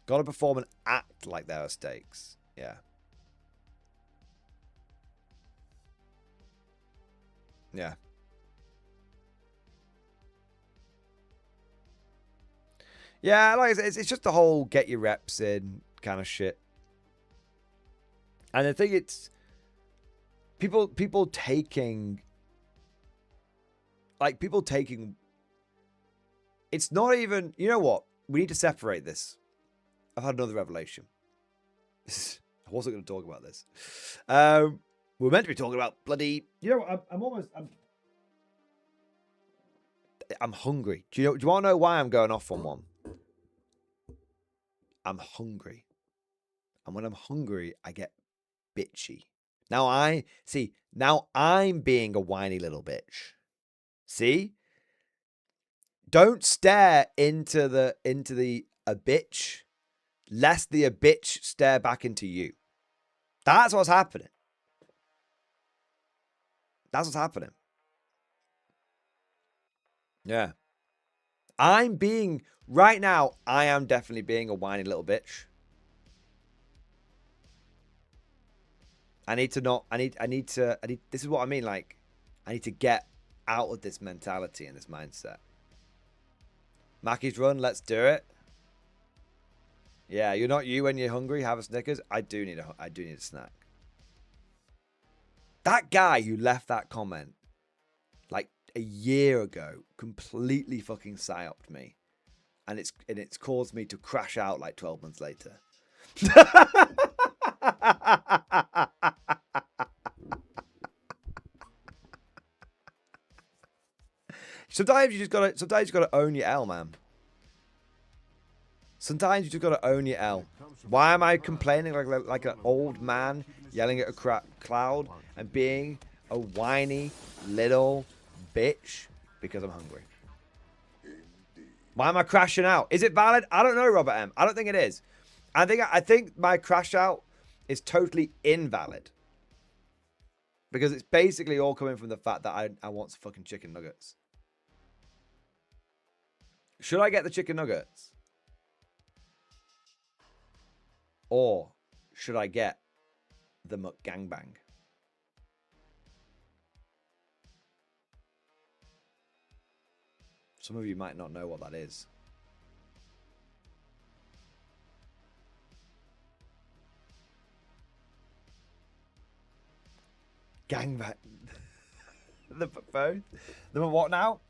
Got to perform and act like there are stakes. Yeah. Yeah. Yeah, like it's just the whole get your reps in kind of shit. And I think it's people taking it's not even, you know what? We need to separate this. I've had another revelation. I wasn't going to talk about this. We're meant to be talking about bloody, I'm hungry. Do you want to know why I'm going off on one? I'm hungry. And when I'm hungry, I get bitchy. Now I'm being a whiny little bitch. See? Don't stare into the a bitch, lest the a bitch stare back into you. That's what's happening. That's what's happening. Yeah. Right now, I am definitely being a whiny little bitch. This is what I mean. Like, I need to get out of this mentality and this mindset. Mackey's run, let's do it. Yeah, you're not you when you're hungry. Have a Snickers. I do need a snack. That guy who left that comment like a year ago completely fucking psyoped me, and it's caused me to crash out like 12 months later. Sometimes you gotta own your L, man. Sometimes you just gotta own your L. Why am I complaining like an old man yelling at a cloud and being a whiny little bitch? Because I'm hungry. Why am I crashing out? Is it valid? I don't know, Robert M. I don't think it is. I think my crash out is totally invalid. Because it's basically all coming from the fact that I want some fucking chicken nuggets. Should I get the chicken nuggets? Or should I get the McGangbang? Some of you might not know what that is. Gangbang. The both? The what now?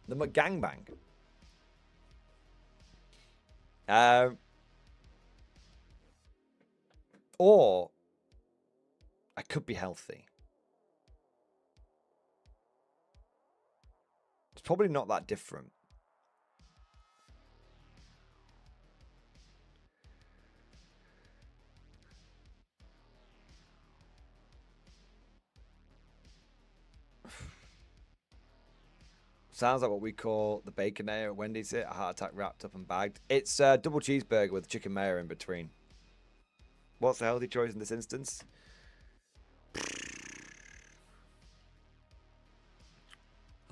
The McGangbang. Or I could be healthy. It's probably not that different. Sounds like what we call the Baconator at Wendy's here. A heart attack wrapped up and bagged. It's a double cheeseburger with chicken mayo in between. What's the healthy choice in this instance?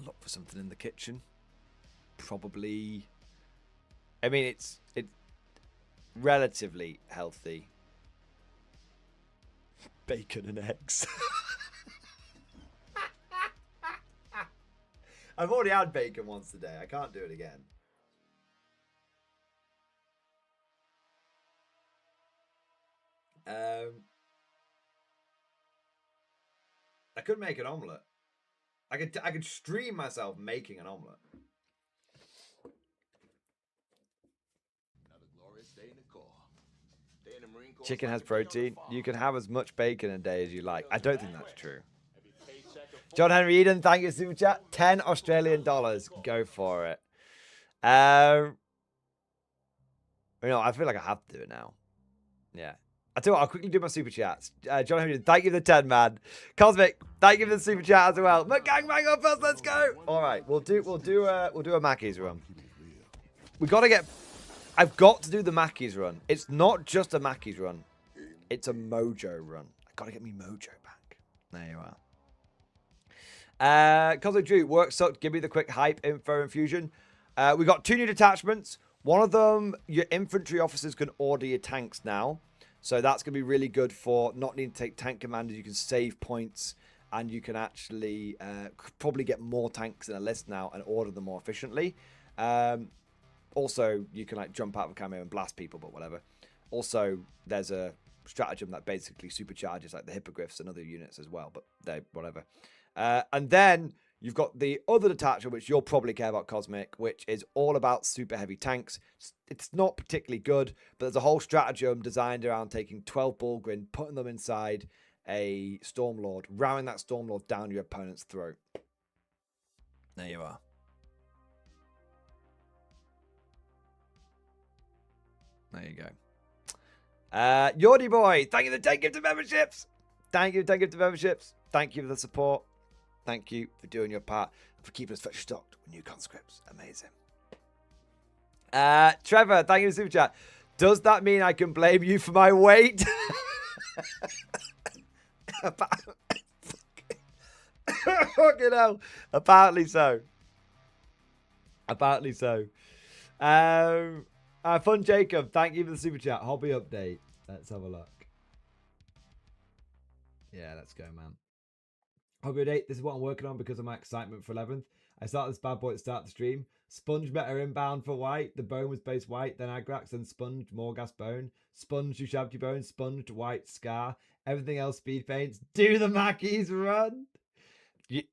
Look for something in the kitchen. Probably. I mean, it's relatively healthy. Bacon and eggs. I've already had bacon once today. I can't do it again. I could make an omelette. I could stream myself making an omelette. Another glorious day in the Corps. Day in the Marine Corps Chicken like has a day on the protein. farm. You can have as much bacon a day as you like. I don't think that's true. Every paycheck a John Henry Eden, thank you, super chat. 10 Australian dollars. Go for it. You know, I feel like I have to do it now. Yeah. I tell you what, I'll quickly do my super chats. John Henry, thank you for the 10, man. Cosmic, thank you for the super chat as well. McGangbang up first, let's go. All right, we'll do a Mackey's run. We gotta get. I've got to do the Mackey's run. It's not just a Mackey's run. It's a Mojo run. I gotta get me Mojo back. There you are. Cosmic Drew, work sucked. Give me the quick hype info infusion. We got 2 new detachments. One of them, your infantry officers can order your tanks now. So that's going to be really good for not needing to take tank commanders. You can save points and you can actually probably get more tanks in a list now and order them more efficiently. Also, you can like jump out of a camo and blast people, but whatever. Also, there's a stratagem that basically supercharges like the hippogriffs and other units as well, but they whatever. And then you've got the other detachment, which you'll probably care about, Cosmic, which is all about super heavy tanks. It's not particularly good, but there's a whole stratagem designed around taking 12 Bullgrin, putting them inside a Stormlord, ramming that Stormlord down your opponent's throat. There you are. There you go. Yordi Boy, thank you for the 10 gifted memberships. Thank you for 10 gifted memberships. Thank you for the support. Thank you for doing your part and for keeping us fresh stocked with new conscripts. Amazing. Trevor, thank you for the super chat. Does that mean I can blame you for my weight? Fucking hell. Apparently so. Apparently so. Fun Jacob, thank you for the super chat. Hobby update. Let's have a look. Yeah, let's go, man. Hobby update. This is what I'm working on because of my excitement for 11th. I started this bad boy at the start of the stream. Sponge meta inbound for white. The bone was base white. Then Agrax, then sponged Morgas bone. Sponged Ushabti bone. Sponged white scar. Everything else speed paints. Do the Mackeys run.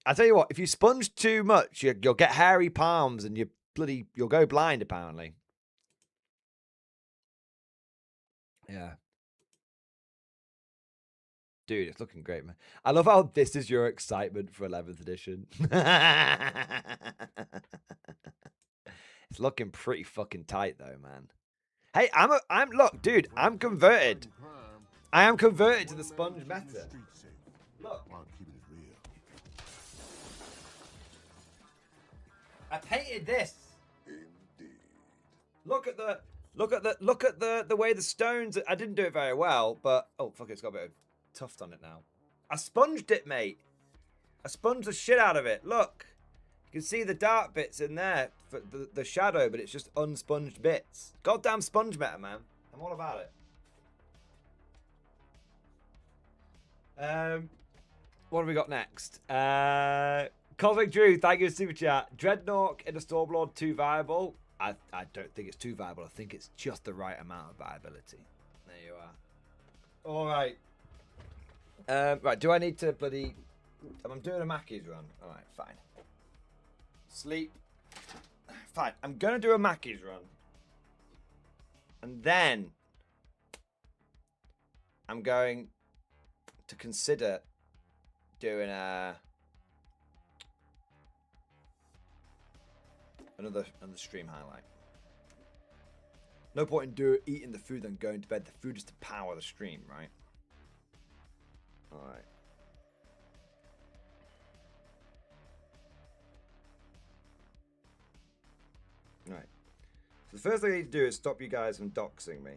I tell you what, if you sponge too much, you'll get hairy palms and you'll go blind apparently. Yeah. Dude, it's looking great, man. I love how this is your excitement for 11th edition. It's looking pretty fucking tight though, man. Hey, look, dude, I'm converted. I am converted to the sponge meta. Look. I painted this. Look at the way the stones. I didn't do it very well, but oh fuck, it's got a bit of tuft on it now. I sponged it, mate. I sponged the shit out of it. Look, you can see the dark bits in there for the shadow, but it's just unsponged bits. Goddamn sponge meta, man. I'm all about it. What have we got next? Cosmic Drew, thank you for super chat. Dreadnought in a Stormlord too viable? I don't think it's too viable. I think it's just the right amount of viability. There you are. All right. Right, do I need to bloody... I'm doing a Mackey's run. All right, fine. Sleep. Fine, I'm going to do a Mackey's run. And then I'm going to consider doing a... Another stream highlight. No point in eating the food and going to bed. The food is to power the stream, right? Alright. Right. So the first thing I need to do is stop you guys from doxing me.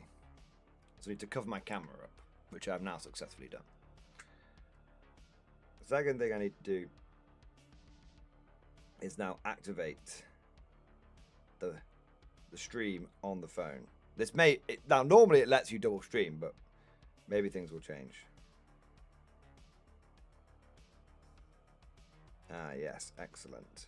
So I need to cover my camera up, which I have now successfully done. The second thing I need to do is now activate the stream on the phone. This now normally it lets you double stream, but maybe things will change. Ah, yes, excellent.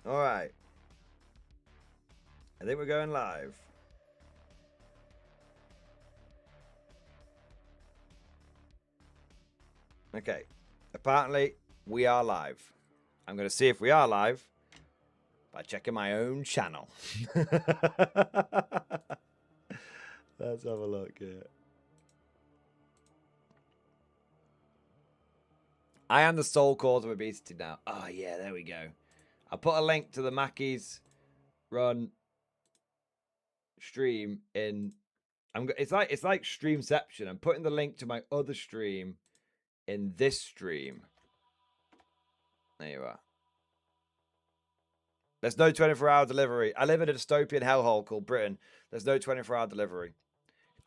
All right. I think we're going live. Okay. Apparently, we are live. I'm going to see if we are live by checking my own channel. Let's have a look here. I am the sole cause of obesity now. Oh, yeah, there we go. I'll put a link to the Mackey's Run stream in. It's like Streamception. I'm putting the link to my other stream in this stream. There you are. There's no 24-hour delivery. I live in a dystopian hellhole called Britain. There's no 24-hour delivery.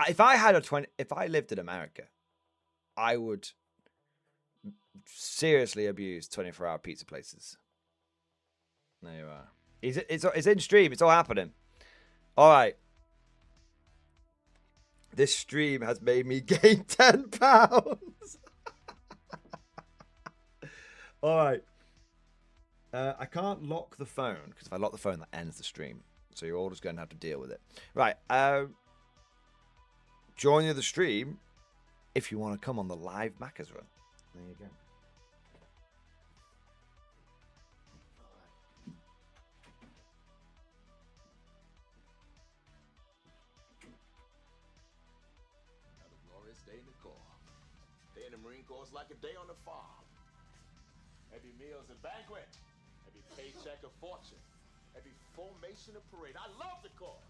If I lived in America, I would seriously abuse 24-hour pizza places. There you are. It's in stream. It's all happening. All right. This stream has made me gain 10 pounds. All right. I can't lock the phone because if I lock the phone, that ends the stream. So you're all just going to have to deal with it. Right. Join the stream if you want to come on the live Macca's run. There you go. Another glorious day in the Corps. Day in the Marine Corps is like a day on the farm. Every meal's a banquet. Every paycheck a fortune. Every formation a parade. I love the Corps.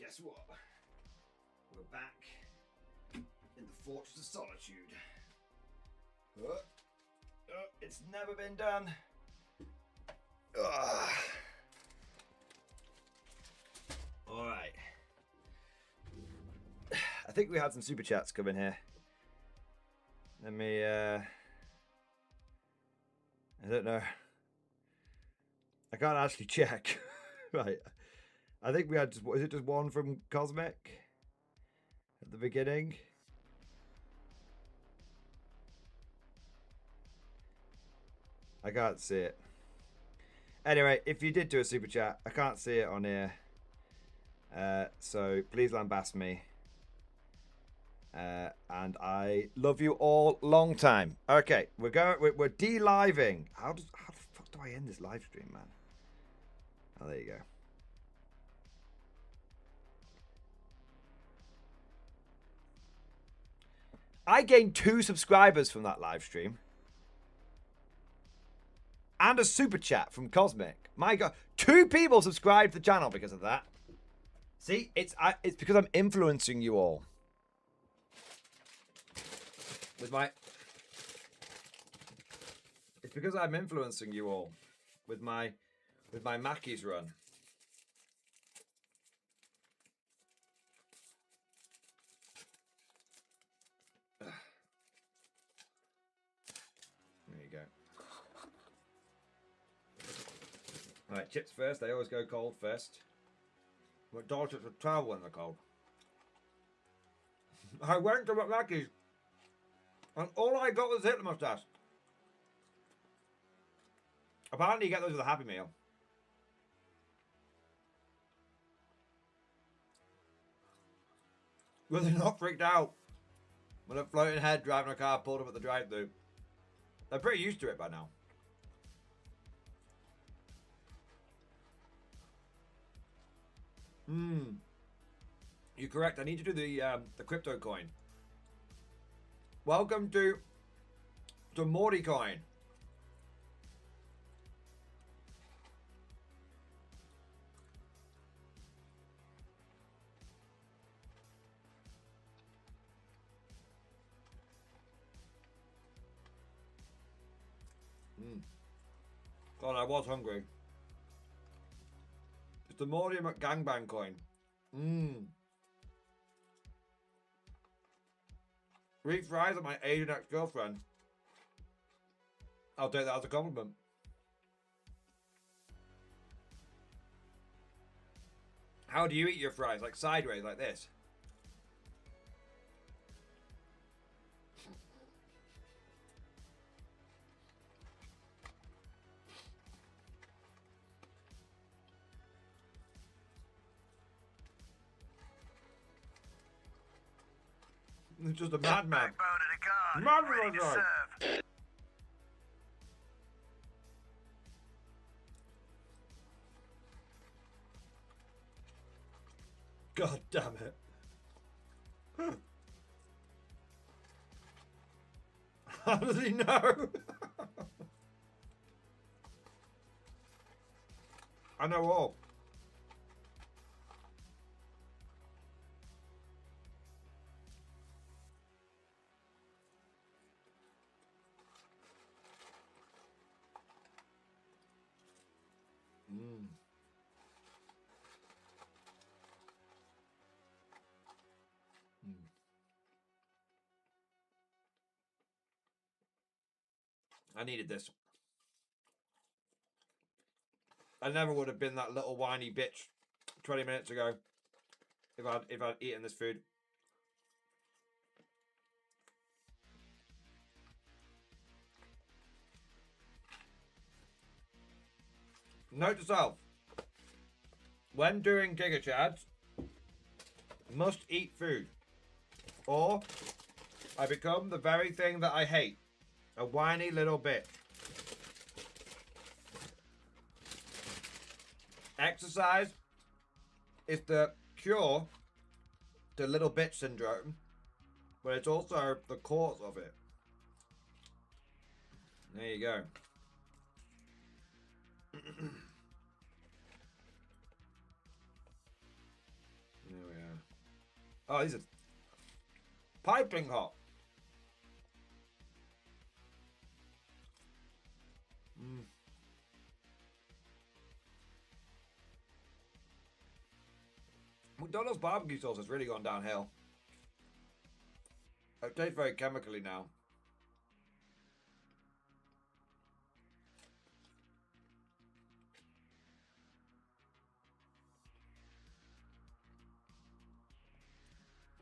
guess what? We're back in the Fortress of Solitude. It's never been done. Alright. I think we had some super chats come in here. Let me, I don't know. I can't actually check. Right. I think we had just, is it just one from Cosmic at the beginning? I can't see it. Anyway, if you did do a super chat, I can't see it on here. So please lambast me. And I love you all long time. Okay, we're de-living. How the fuck do I end this live stream, man? Oh, there you go. I gained 2 subscribers from that live stream. And a super chat from Cosmic. My God, 2 people subscribed to the channel because of that. See, it's because I'm influencing you all. It's because I'm influencing you all with my Mackey's run. There you go. Alright, chips first. They always go cold first. McDonald's chips are terrible when they're cold. I went to Mackey's and all I got was Hitler mustache. Apparently you get those with a Happy Meal. Were they not freaked out when a floating head driving a car pulled up at the drive-thru? They're pretty used to it by now. You're correct. I need to do the crypto coin. Welcome to Morty coin. God, I was hungry. It's the Morty gangbang coin. Eat fries at my Asian ex-girlfriend. I'll take that as a compliment. How do you eat your fries? Like sideways, like this? It's just a madman. Madman. God damn it. How does he know? I know all. I needed this. I never would have been that little whiny bitch 20 minutes ago if I'd eaten this food. Note to self: when doing Giga Chads, must eat food, or I become the very thing that I hate. A whiny little bit. Exercise is the cure to little bitch syndrome, but it's also the cause of it. There you go. There Oh, these are piping hot. McDonald's barbecue sauce has really gone downhill. It tastes very chemically now.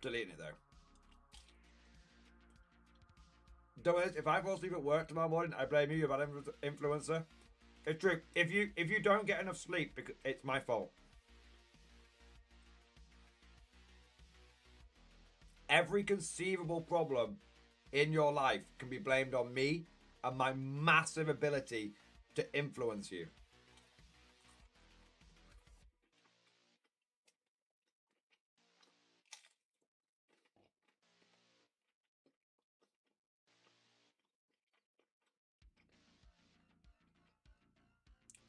Deleting it though. Don't worry, if I fall asleep at work tomorrow morning, I blame you. You're a bad influencer. It's true. If you don't get enough sleep, because it's my fault. Every conceivable problem in your life can be blamed on me and my massive ability to influence you.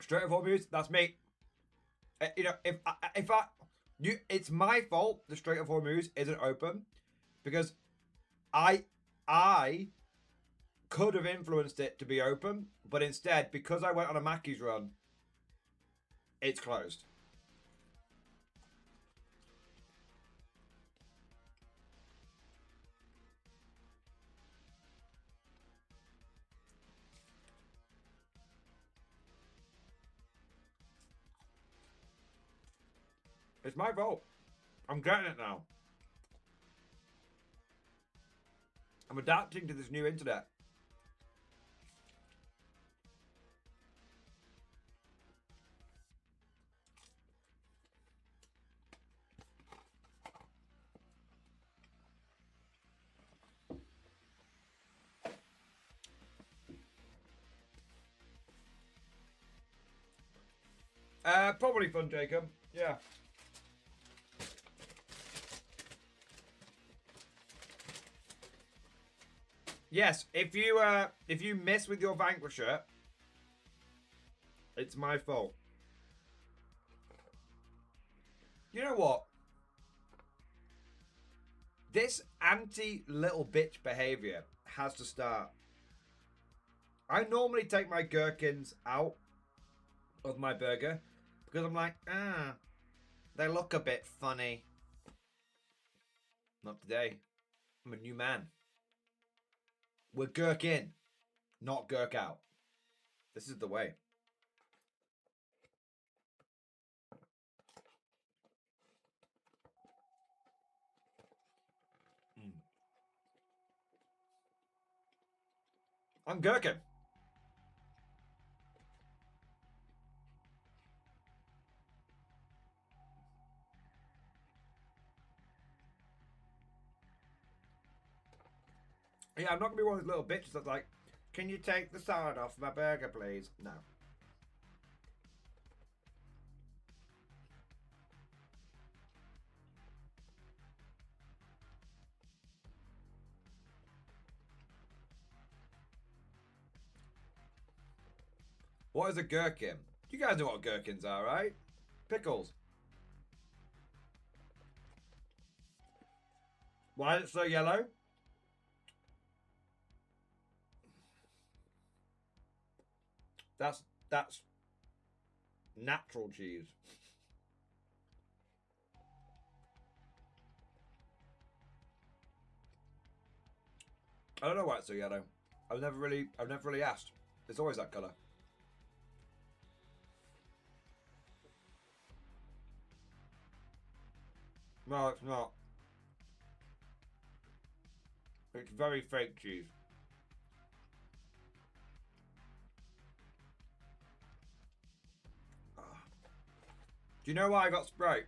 Straight up news, that's me. You know, it's my fault the Strait of Hormuz isn't open because I could have influenced it to be open, but instead, because I went on a Mackey's run, it's closed. It's my fault. I'm getting it now. I'm adapting to this new internet. Probably fun, Jacob. Yeah. Yes, if you miss with your Vanquisher, it's my fault. You know what? This anti-little bitch behavior has to start. I normally take my gherkins out of my burger because I'm like, they look a bit funny. Not today. I'm a new man. We're gherk in, not gherk out. This is the way. I'm gherkin. Yeah, I'm not going to be one of those little bitches that's like, can you take the salad off my burger, please? No. What is a gherkin? You guys know what gherkins are, right? Pickles. Why is it so yellow? That's natural cheese. I don't know why it's so yellow. I've never really asked. It's always that colour. No, it's not. It's very fake cheese. Do you know why I got Sprite?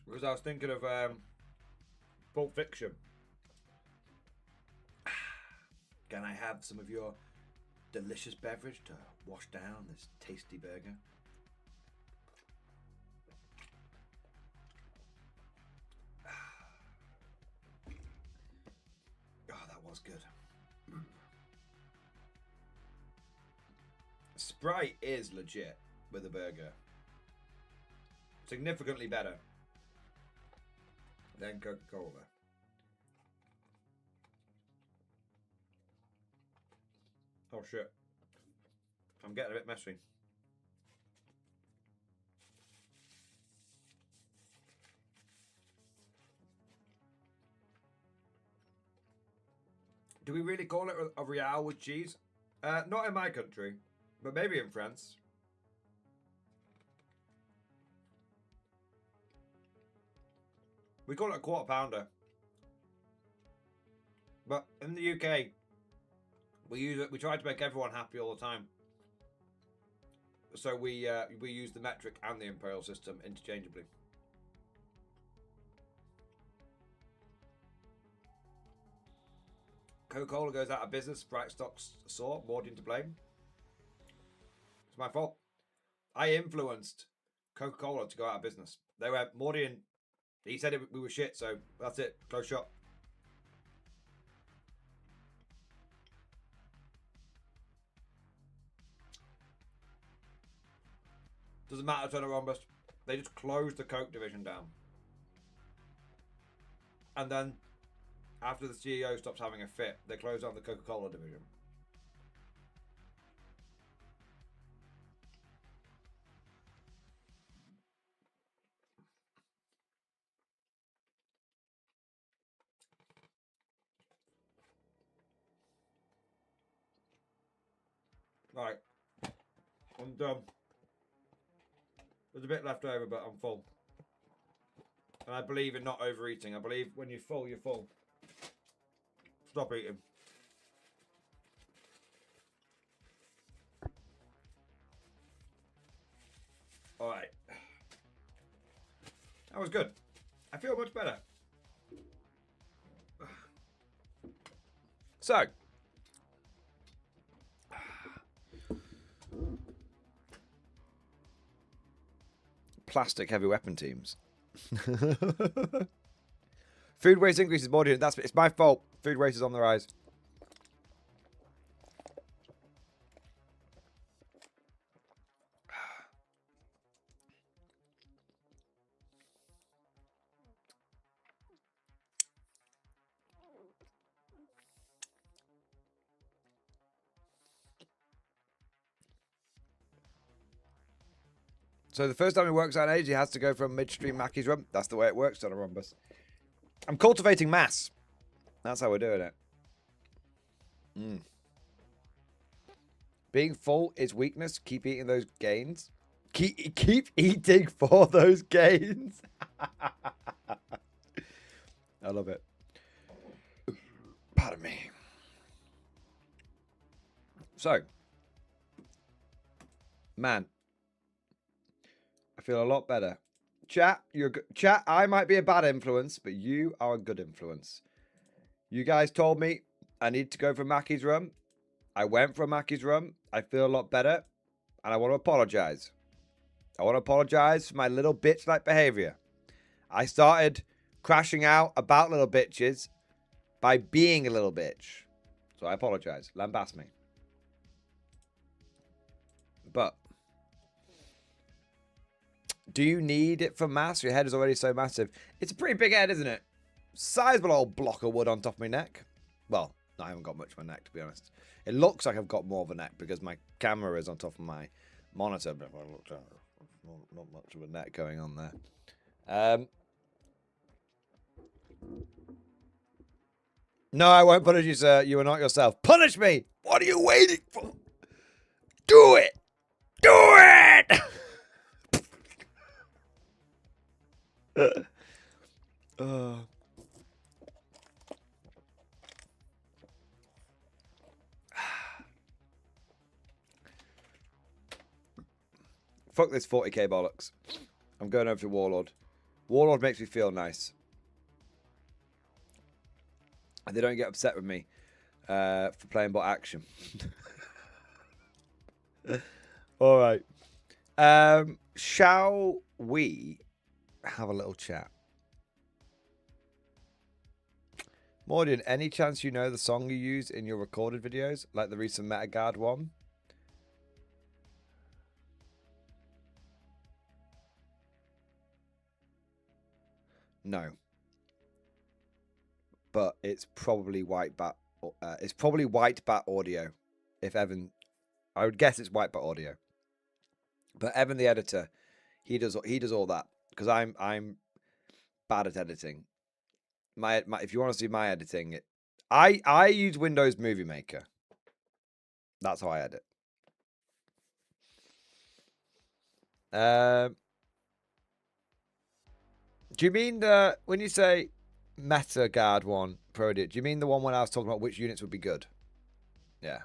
Because I was thinking of Pulp Fiction. Can I have some of your delicious beverage to wash down this tasty burger? Oh, that was good. Sprite is legit with a burger. Significantly better than Coca-Cola. Oh shit. I'm getting a bit messy. Do we really call it a Real with cheese? Not in my country, but maybe in France. We call it a quarter pounder. But in the UK, we use it. We try to make everyone happy all the time. So we use the metric and the imperial system interchangeably. Coca-Cola goes out of business. Sprite stocks soar. Mordian to blame. It's my fault. I influenced Coca-Cola to go out of business. They were Mordian. He said we were shit, so that's it. Close shop. Doesn't matter, turn around, bust. They just closed the Coke division down. And then, after the CEO stops having a fit, they closed down the Coca-Cola division. Right. I'm done. There's a bit left over, but I'm full. And I believe in not overeating. I believe when you're full, you're full. Stop eating. Alright. That was good. I feel much better. So. Plastic heavy weapon teams. Food waste increases more. It's my fault. Food waste is on the rise. So the first time he works out an age, he has to go from midstream Mackey's rum. That's the way it works, Donna Rhombus. I'm cultivating mass. That's how we're doing it. Being full is weakness. Keep eating those gains. Keep eating for those gains. I love it. Pardon me. So, man, I feel a lot better. Chat, you're good. Chat, I might be a bad influence, but you are a good influence. You guys told me I need to go for Mackey's rum. I went for Mackey's rum. I feel a lot better, and I want to apologize. I want to apologize for my little bitch-like behavior. I started crashing out about little bitches by being a little bitch. So I apologize. Lambast me. But do you need it for mass? Your head is already so massive. It's a pretty big head, isn't it? Sizable old block of wood on top of my neck. Well, I haven't got much of a neck, to be honest. It looks like I've got more of a neck because my camera is on top of my monitor. But not much of a neck going on there. No, I won't punish you, sir. You are not yourself. Punish me! What are you waiting for? Do it! Do it! Fuck this 40k bollocks. I'm going over to Warlord. Warlord makes me feel nice. And they don't get upset with me for playing bot action. All right. Shall we have a little chat? Mordian, any chance you know the song you use in your recorded videos, like the recent Metagard one? No. But it's probably white bat. It's probably white bat audio. If Evan, I would guess it's white bat audio. But Evan, the editor, he does all that because I'm bad at editing. My if you want to see my editing, I use Windows Movie Maker. That's how I edit. Do you mean when you say Meta Guard one Pro Edit? Do you mean the one when I was talking about which units would be good? Yeah.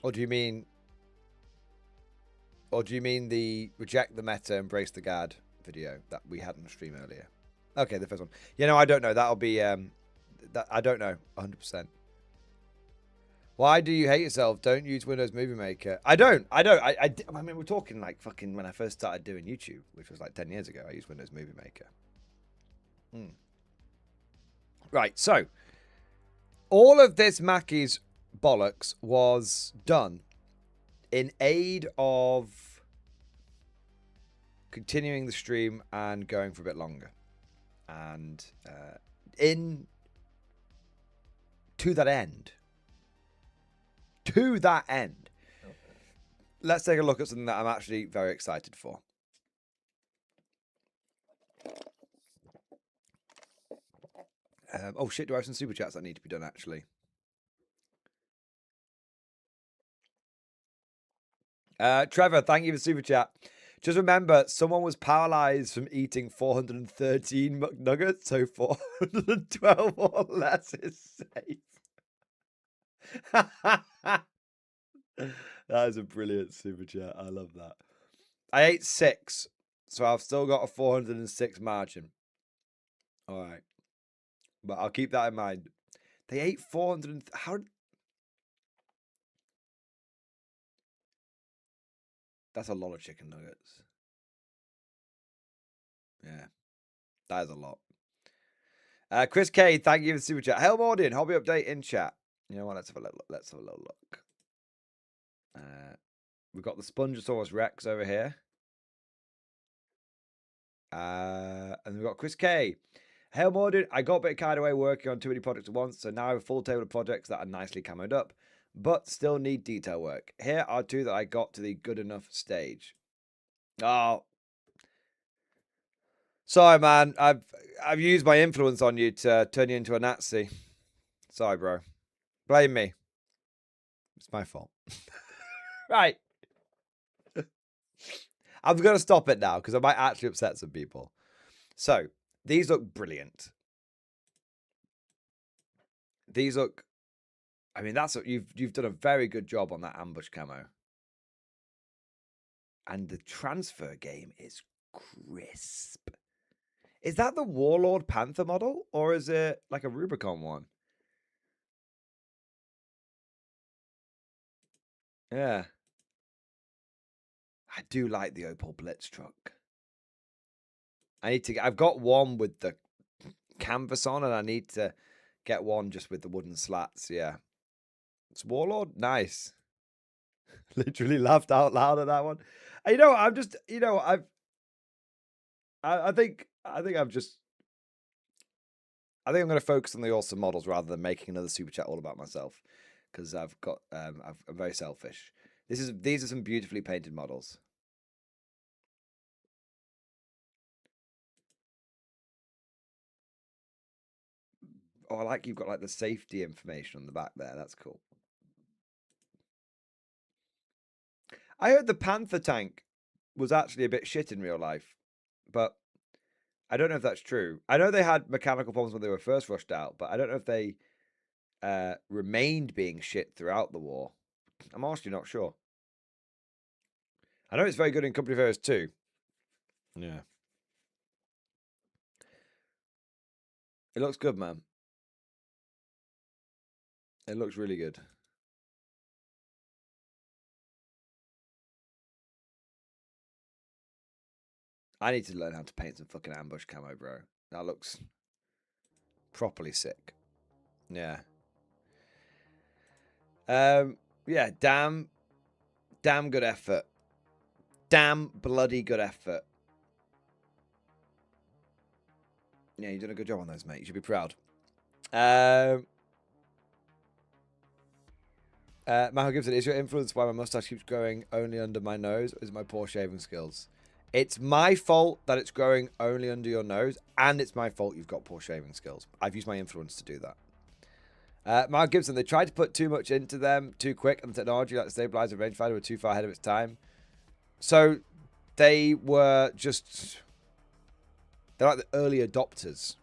Or do you mean the reject the meta, embrace the guard video that we had on the stream earlier? Okay, the first one. Yeah, no, I don't know. That'll be that I don't know 100%. Why do you hate yourself? Don't use Windows Movie Maker. I don't. I mean, we're talking like fucking when I first started doing YouTube, which was like 10 years ago. I used Windows Movie Maker. Right, so all of this Mackie's bollocks was done in aid of continuing the stream and going for a bit longer. And to that end, let's take a look at something that I'm actually very excited for. Oh shit, do I have some super chats that need to be done actually? Trevor, thank you for super chat. Just remember, someone was paralyzed from eating 413 McNuggets, so 412 or less is safe. That is a brilliant super chat. I love that. I ate 6, so I've still got a 406 margin. All right. But I'll keep that in mind. They ate 400. How? That's a lot of chicken nuggets. Yeah, that is a lot. Chris K, thank you for the super chat. Hail Mordian, hobby update in chat. You know what? Let's have a little. Let's have a little look. We've got the Spongosaurus Rex over here. And we've got Chris K. Hail Mordian, I got a bit carried away working on too many projects at once, so now I have a full table of projects that are nicely camoed up, but still need detail work. Here are 2 that I got to the good enough stage. Oh, sorry, man. I've used my influence on you to turn you into a Nazi. Sorry, bro. Blame me. It's my fault. Right. I'm going to stop it now because I might actually upset some people. So, these look brilliant. These look... I mean, that's what you've done a very good job on that ambush camo. And the transfer game is crisp. Is that the Warlord Panther model? Or is it like a Rubicon one? Yeah. I do like the Opel Blitz truck. I've got one with the canvas on, and I need to get one just with the wooden slats. Yeah. It's Warlord. Nice. Literally laughed out loud at that one. And you know, I'm just, you know, I think I'm going to focus on the awesome models rather than making another super chat all about myself, because I'm very selfish. These are some beautifully painted models. Oh, I like you've got like the safety information on the back there. That's cool. I heard the Panther tank was actually a bit shit in real life, but I don't know if that's true. I know they had mechanical problems when they were first rushed out, but I don't know if they remained being shit throughout the war. I'm honestly not sure. I know it's very good in company affairs too. Yeah. It looks good, man. It looks really good. I need to learn how to paint some fucking ambush camo, bro. That looks properly sick. Yeah. Yeah, damn good effort. Damn bloody good effort. Yeah, you've done a good job on those, mate. You should be proud. Michael Gibson, is your influence why my mustache keeps growing only under my nose, or is it my poor shaving skills? It's my fault that it's growing only under your nose, and it's my fault you've got poor shaving skills. I've used my influence to do that. Michael Gibson, they tried to put too much into them too quick, and the technology like the stabilizer and rangefinder were too far ahead of its time. So they were just... They're like the early adopters.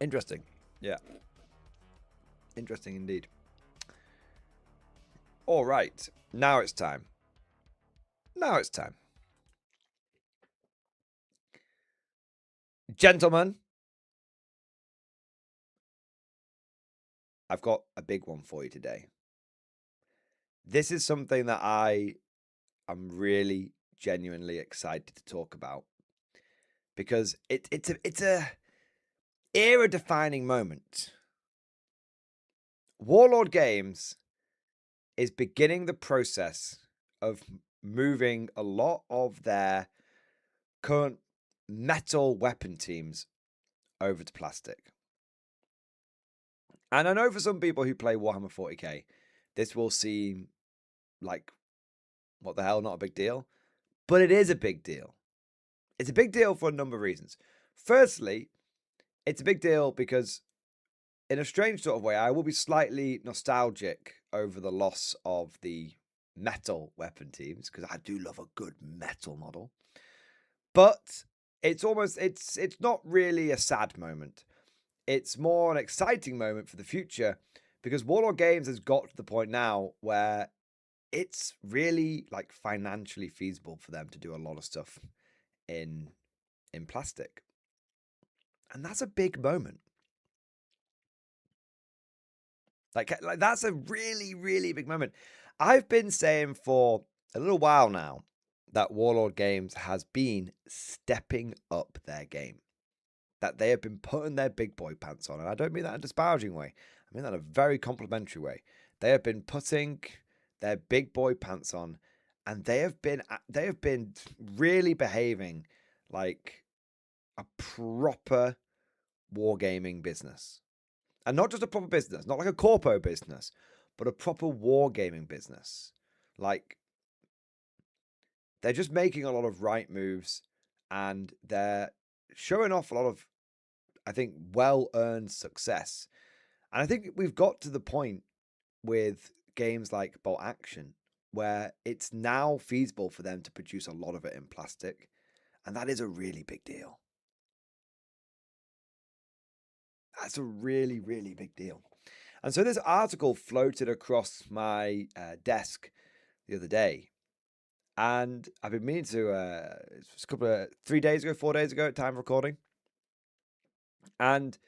Interesting. Yeah. Interesting indeed. All right. Now it's time. Now it's time. Gentlemen, I've got a big one for you today. This is something that I am really genuinely excited to talk about because it's a era-defining moment. Warlord Games is beginning the process of moving a lot of their current metal weapon teams over to plastic. And I know for some people who play Warhammer 40k, this will seem like, what the hell, not a big deal. But it is a big deal. It's a big deal for a number of reasons. Firstly, it's a big deal because, in a strange sort of way, I will be slightly nostalgic over the loss of the metal weapon teams, because I do love a good metal model. But it's not really a sad moment. It's more an exciting moment for the future, because Warlord Games has got to the point now where it's really like financially feasible for them to do a lot of stuff in plastic. And that's a big moment. Like that's a really, really big moment. I've been saying for a little while now that Warlord Games has been stepping up their game. That they have been putting their big boy pants on. And I don't mean that in a disparaging way. I mean that in a very complimentary way. They have been putting their big boy pants on, and they have been really behaving like a proper wargaming business. And not just a proper business, not like a corpo business, but a proper wargaming business. Like, they're just making a lot of right moves, and they're showing off a lot of, I think, well-earned success. And I think we've got to the point with games like Bolt Action where it's now feasible for them to produce a lot of it in plastic. And that is a really big deal. That's a really, really big deal. And so this article floated across my desk the other day. And I've been meaning to, 4 days ago, at time of recording. And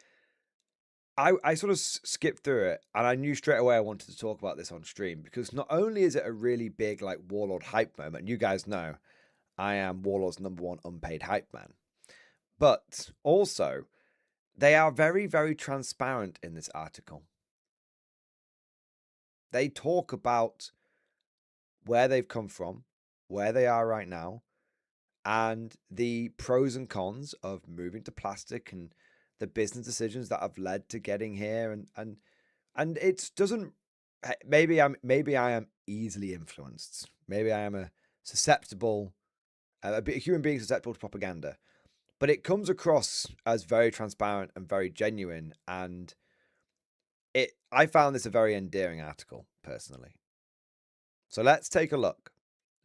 I sort of skipped through it, and I knew straight away I wanted to talk about this on stream, because not only is it a really big like Warlord hype moment, you guys know I am Warlord's #1 unpaid hype man, but also they are very, very transparent in this article. They talk about where they've come from, where they are right now, and the pros and cons of moving to plastic, and the business decisions that have led to getting here, and it doesn't. Maybe I am easily influenced. Maybe I am a human being susceptible to propaganda, but it comes across as very transparent and very genuine. And I found this a very endearing article personally. So let's take a look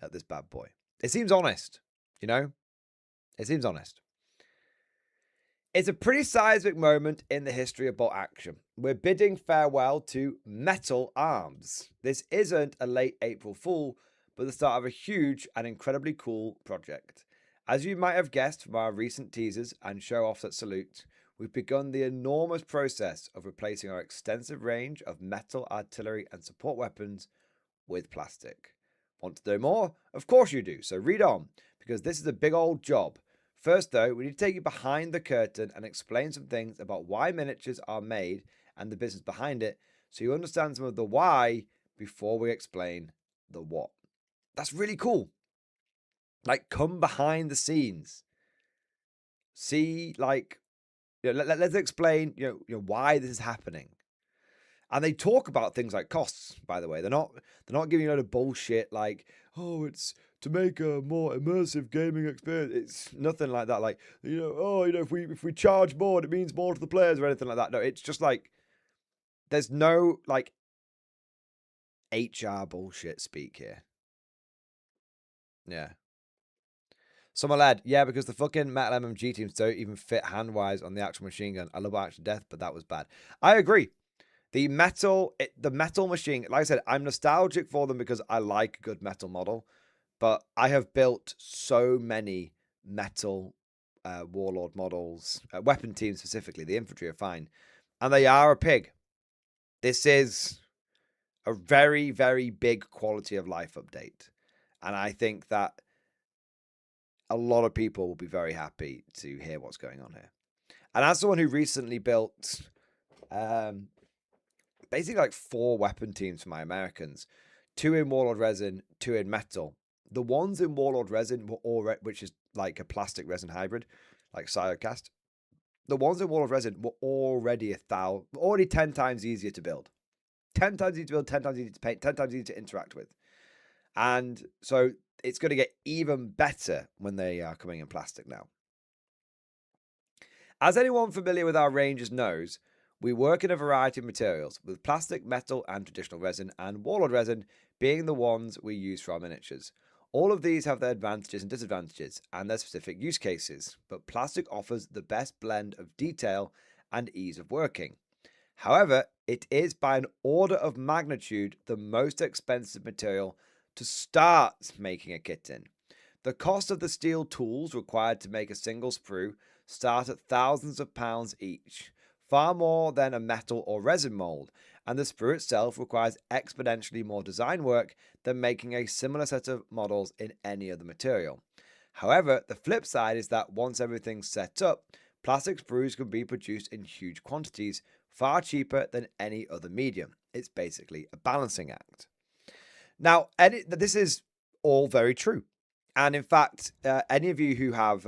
at this bad boy. It seems honest, you know. It seems honest. It's a pretty seismic moment in the history of Bolt Action. We're bidding farewell to metal arms. This isn't a late April Fool, but the start of a huge and incredibly cool project. As you might have guessed from our recent teasers and show-offs at Salute, we've begun the enormous process of replacing our extensive range of metal artillery and support weapons with plastic. Want to know more? Of course you do, so read on, because this is a big old job. First, though, we need to take you behind the curtain and explain some things about why miniatures are made and the business behind it, so you understand some of the why before we explain the what. That's really cool. Like, come behind the scenes. See, like, let's explain, why this is happening. And they talk about things like costs, by the way. They're not giving you a load of bullshit like, oh, it's to make a more immersive gaming experience. It's nothing like that. Like, if we charge more, it means more to the players or anything like that. No, it's just like, there's no, like, HR bullshit speak here. Yeah. Someone lad, yeah, because the fucking Metal MMG teams don't even fit hand-wise on the actual machine gun. I love Action Death, but that was bad. I agree. The metal machine, like I said, I'm nostalgic for them because I like a good metal model, but I have built so many metal warlord models, weapon teams specifically. The infantry are fine, and they are a pig. This is a very, very big quality of life update, and I think that a lot of people will be very happy to hear what's going on here. And as someone who recently built basically like 4 weapon teams for my Americans, 2 in Warlord Resin, 2 in Metal. The ones in Warlord Resin were already, which is like a plastic resin hybrid, like Siocast. The ones in Warlord Resin were already 10 times easier to build. 10 times easier to build, 10 times easier to paint, 10 times easier to interact with. And so it's going to get even better when they are coming in plastic now. As anyone familiar with our ranges knows, we work in a variety of materials, with plastic, metal, and traditional resin, and Warlord Resin being the ones we use for our miniatures. All of these have their advantages and disadvantages, and their specific use cases, but plastic offers the best blend of detail and ease of working. However, it is by an order of magnitude the most expensive material to start making a kit in. The cost of the steel tools required to make a single sprue start at thousands of pounds each, far more than a metal or resin mold, and the sprue itself requires exponentially more design work than making a similar set of models in any other material. However, the flip side is that once everything's set up, plastic sprues can be produced in huge quantities, far cheaper than any other medium. It's basically a balancing act. Now, this is all very true. And in fact, any of you who have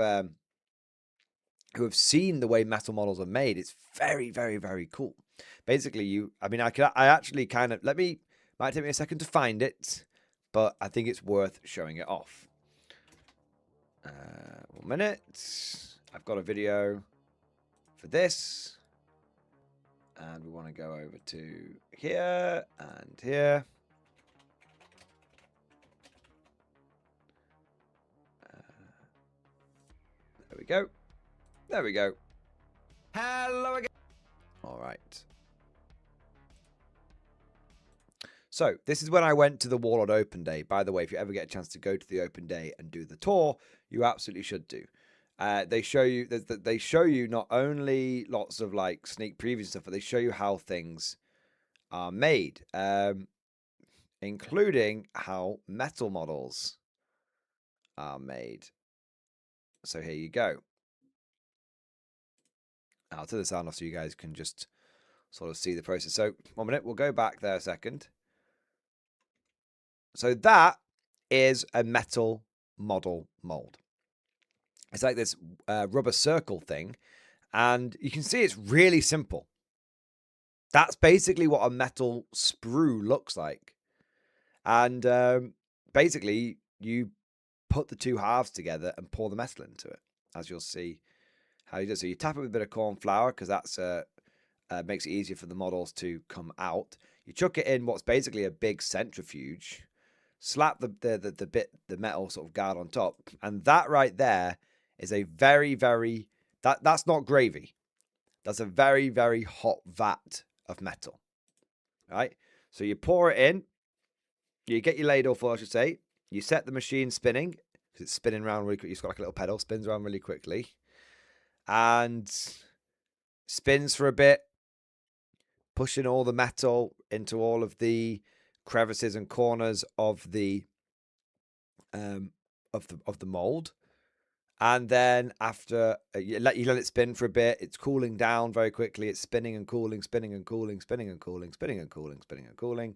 seen the way metal models are made, it's very, very, very cool. Basically, I actually kind of, might take me a second to find it, but I think it's worth showing it off. 1 minute. I've got a video for this. And we want to go over to here and here. There we go. There we go. Hello again. All right. So this is when I went to the Warlord Open Day. By the way, if you ever get a chance to go to the Open Day and do the tour, you absolutely should do. They show you not only lots of like sneak previews and stuff, but they show you how things are made, including how metal models are made. So here you go. I'll turn the sound off so you guys can just sort of see the process. So 1 minute, we'll go back there a second. So that is a metal model mold. It's like this rubber circle thing, and you can see it's really simple. That's basically what a metal sprue looks like. And basically, you put the 2 halves together and pour the metal into it, as you'll see how you do. So you tap it with a bit of corn flour, because that's makes it easier for the models to come out. You chuck it in what's basically a big centrifuge, slap the metal sort of guard on top, and that right there is a very, very, that's not gravy. That's a very, very hot vat of metal, right? So you pour it in, you get your ladle full, I should say. You set the machine spinning, because it's spinning around really quickly. It's got like a little pedal, spins around really quickly, and spins for a bit, pushing all the metal into all of the crevices and corners of the mold. And then after you let it spin for a bit, it's cooling down very quickly. It's spinning and cooling, spinning and cooling, spinning and cooling, spinning and cooling, spinning and cooling.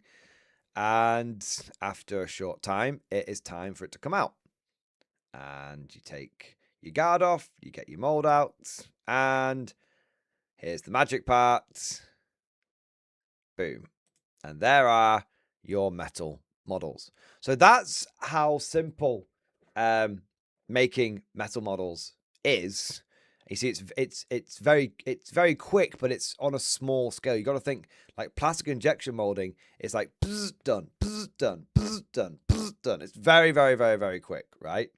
And after a short time, it is time for it to come out. And you take your guard off, you get your mold out, and here's the magic part. Boom. And there are your metal models. So that's how simple making metal models is. You see, it's very quick, but it's on a small scale. You got to think like plastic injection molding. It's like bzz, done, bzz, done, bzz, done, bzz, done. It's very, very, very, very quick, right?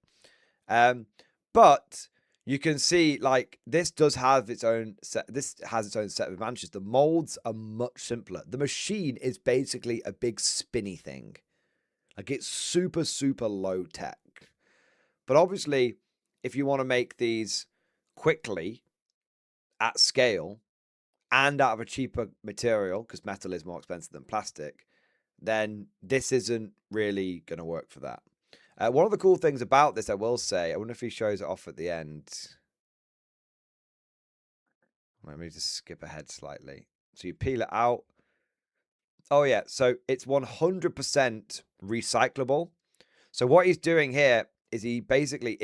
But you can see like this does have its own set. This has its own set of advantages. The molds are much simpler. The machine is basically a big spinny thing. Like it's super, super low tech. But obviously, if you want to make these quickly at scale and out of a cheaper material, because metal is more expensive than plastic, then this isn't really going to work for that. One of the cool things about this, I will say, I wonder if he shows it off at the end. Let me just skip ahead slightly. So you peel it out. Oh yeah, so it's 100% recyclable. So what he's doing here is he basically,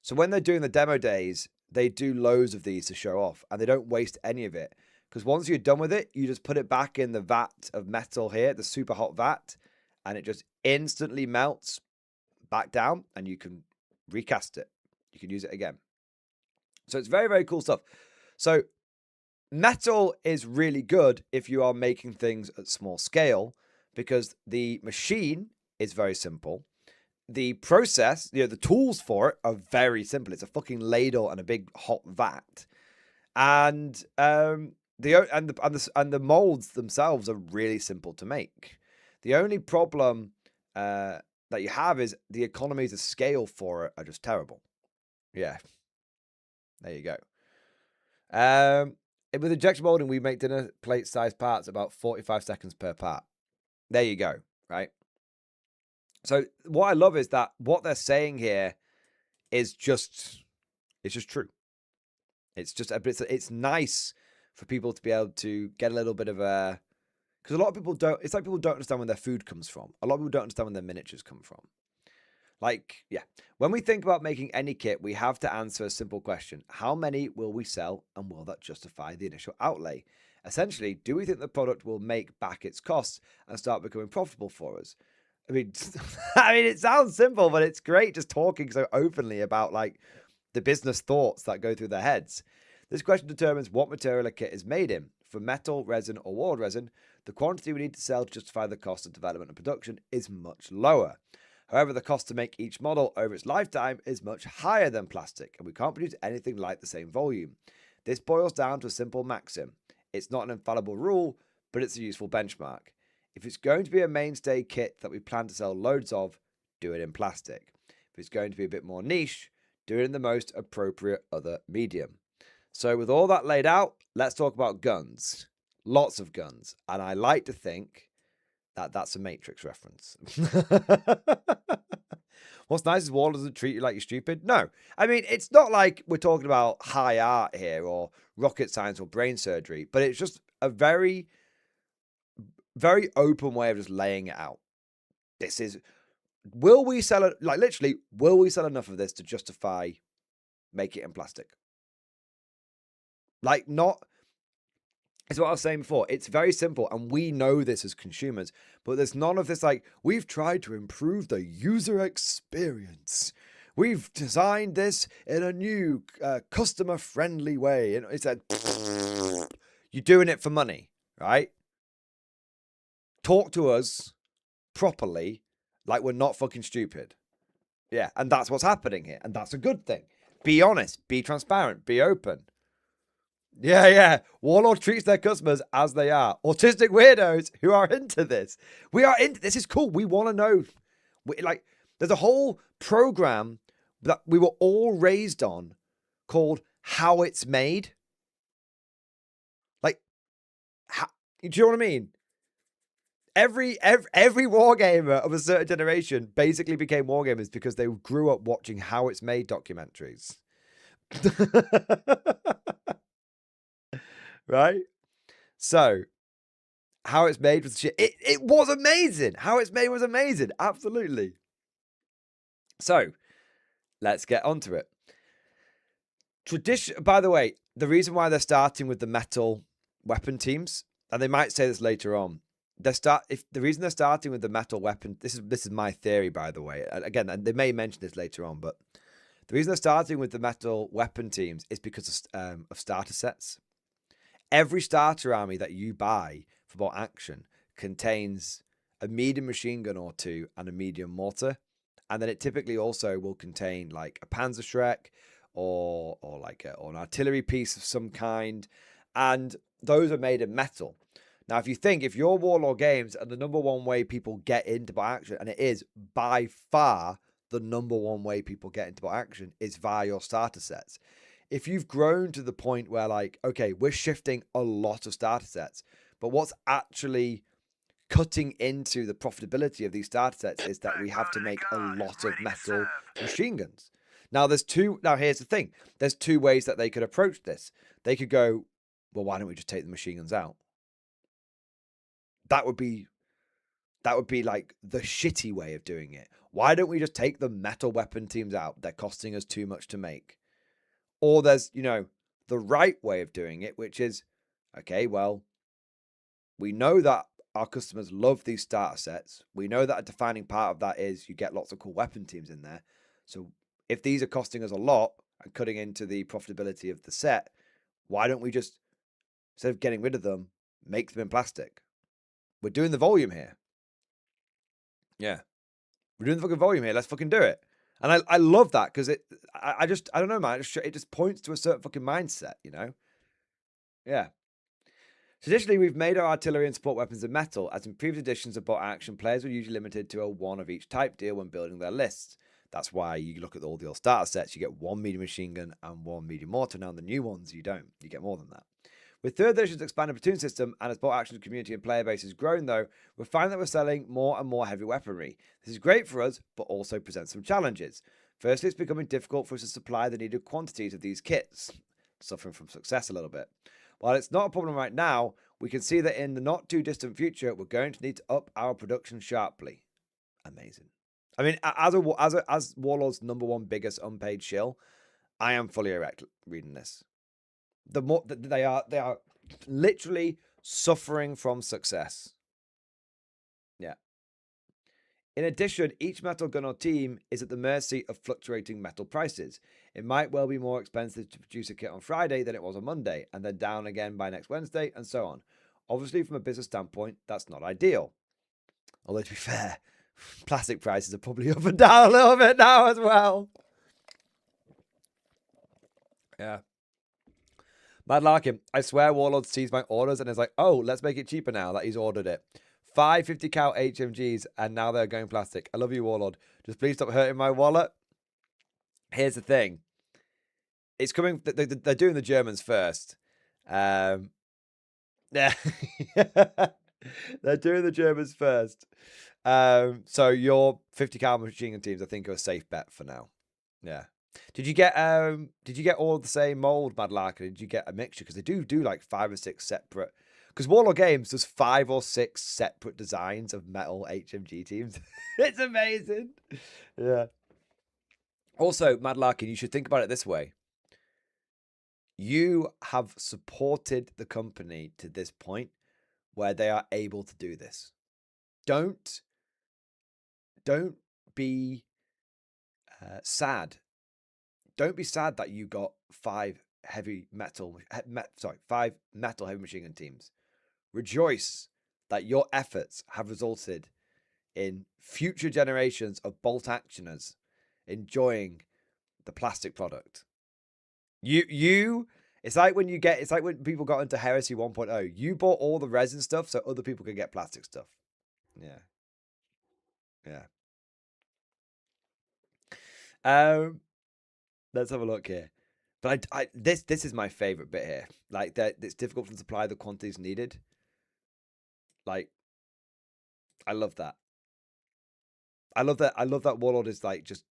so when they're doing the demo days, they do loads of these to show off, and they don't waste any of it. Because once you're done with it, you just put it back in the vat of metal here, the super hot vat, and it just instantly melts back down, and you can recast it. You can use it again. So it's very, very cool stuff. So metal is really good if you are making things at small scale, because the machine is very simple. The process, the tools for it are very simple. It's a fucking ladle and a big hot vat, and the molds themselves are really simple to make. The only problem that you have is the economies of scale for it are just terrible. Yeah, there you go. With injection molding, we make dinner plate size parts about 45 seconds per part. There you go, right? So what I love is that what they're saying here is it's just true. It's nice for people to be able to get a little bit of a, because a lot of people don't, it's like people don't understand where their food comes from. A lot of people don't understand where their miniatures come from. Like, yeah, when we think about making any kit, we have to answer a simple question. How many will we sell, and will that justify the initial outlay? Essentially, do we think the product will make back its costs and start becoming profitable for us? I mean, it sounds simple, but it's great just talking so openly about like the business thoughts that go through their heads. This question determines what material a kit is made in. For metal, resin, or walled resin, the quantity we need to sell to justify the cost of development and production is much lower. However, the cost to make each model over its lifetime is much higher than plastic, and we can't produce anything like the same volume. This boils down to a simple maxim. It's not an infallible rule, but it's a useful benchmark. If it's going to be a mainstay kit that we plan to sell loads of, do it in plastic. If it's going to be a bit more niche, do it in the most appropriate other medium. So with all that laid out, let's talk about guns. Lots of guns. And I like to think that that's a Matrix reference. What's nice is Wall doesn't treat you like you're stupid. No. I mean, it's not like we're talking about high art here or rocket science or brain surgery, but it's just a very, very open way of just laying it out. This is, will we sell it, like literally, will we sell enough of this to justify make it in plastic? Like not, it's what I was saying before. It's very simple, and we know this as consumers, but there's none of this like, we've tried to improve the user experience. We've designed this in a new customer-friendly way. And it's like, you're doing it for money, right? Talk to us properly like we're not fucking stupid. Yeah, and that's what's happening here, and that's a good thing. Be honest, be transparent, be open. Yeah. Warlord treats their customers as they are. Autistic weirdos who are into this. We are into this. Is cool. We want to know. There's a whole program that we were all raised on called How It's Made. Like, do you know what I mean? Every wargamer of a certain generation basically became wargamers because they grew up watching How It's Made documentaries. Right? So, How It's Made was shit. It was amazing. How It's Made was amazing. Absolutely. So, let's get onto it. By the way, the reason why they're starting with the metal weapon teams, and they might say this later on, the reason they're starting with the metal weapon, this is my theory, by the way. Again, and they may mention this later on, but the reason they're starting with the metal weapon teams is because of starter sets. Every starter army that you buy for Bolt Action contains a medium machine gun or two and a medium mortar, and then it typically also will contain like a Panzerschreck or an artillery piece of some kind, and those are made in metal. Now, if you're Warlord Games, and the number one way people get into Bolt Action, and it is by far the number one way people get into Bolt Action, is via your starter sets. If you've grown to the point where, like, okay, we're shifting a lot of starter sets, but what's actually cutting into the profitability of these starter sets is that we have to make a lot of metal machine guns. Now, here's the thing. There's two ways that they could approach this. They could go, well, why don't we just take the machine guns out? That would be like the shitty way of doing it. Why don't we just take the metal weapon teams out? They're costing us too much to make. Or there's, the right way of doing it, which is, okay, well, we know that our customers love these starter sets. We know that a defining part of that is you get lots of cool weapon teams in there. So if these are costing us a lot and cutting into the profitability of the set, why don't we just, instead of getting rid of them, make them in plastic? We're doing the volume here. Yeah. We're doing the fucking volume here. Let's fucking do it. And I love that because I don't know, man. It just points to a certain fucking mindset, Yeah. Traditionally, we've made our artillery and support weapons in metal. As in previous editions of Bolt Action, players were usually limited to a one of each type deal when building their lists. That's why you look at all the old starter sets, you get one medium machine gun and one medium mortar. Now, the new ones, you don't. You get more than that. With third edition's expanded platoon system, and as Bolt Action's community and player base has grown, though, we're finding that we're selling more and more heavy weaponry. This is great for us, but also presents some challenges. Firstly, it's becoming difficult for us to supply the needed quantities of these kits, suffering from success a little bit. While it's not a problem right now, we can see that in the not too distant future, we're going to need to up our production sharply. Amazing. I mean, as Warlord's number one biggest unpaid shill, I am fully erect reading this. They are literally suffering from success. Yeah. In addition, each metal gun or team is at the mercy of fluctuating metal prices. It might well be more expensive to produce a kit on Friday than it was on Monday, and then down again by next Wednesday, and so on. Obviously, from a business standpoint, that's not ideal. Although, to be fair, plastic prices are probably up and down a little bit now as well. Yeah. Mad Larkin, I swear Warlord sees my orders and is like, oh, let's make it cheaper now that he's ordered it. 5 50 cal HMGs and now they're going plastic. I love you, Warlord. Just please stop hurting my wallet. Here's the thing. It's coming, they're doing the Germans first. Yeah. They're doing the Germans first. So your 50 cal machine gun teams, I think, are a safe bet for now. Yeah. Did you get all the same mold, Mad Larkin? Did you get a mixture? Because they do like 5 or 6 separate. Because Warlord Games does 5 or 6 separate designs of metal HMG teams. It's amazing. Yeah. Also, Mad Larkin, you should think about it this way. You have supported the company to this point where they are able to do this. Don't be sad. Don't be sad that you got 5 metal heavy machine gun teams. Rejoice that your efforts have resulted in future generations of bolt actioners enjoying the plastic product. It's like when people got into Heresy 1.0. You bought all the resin stuff so other people could get plastic stuff. Yeah. Let's have a look here. But this is my favorite bit here. Like that, it's difficult to supply the quantities needed. Like, I love that. I love that Warlord is like just.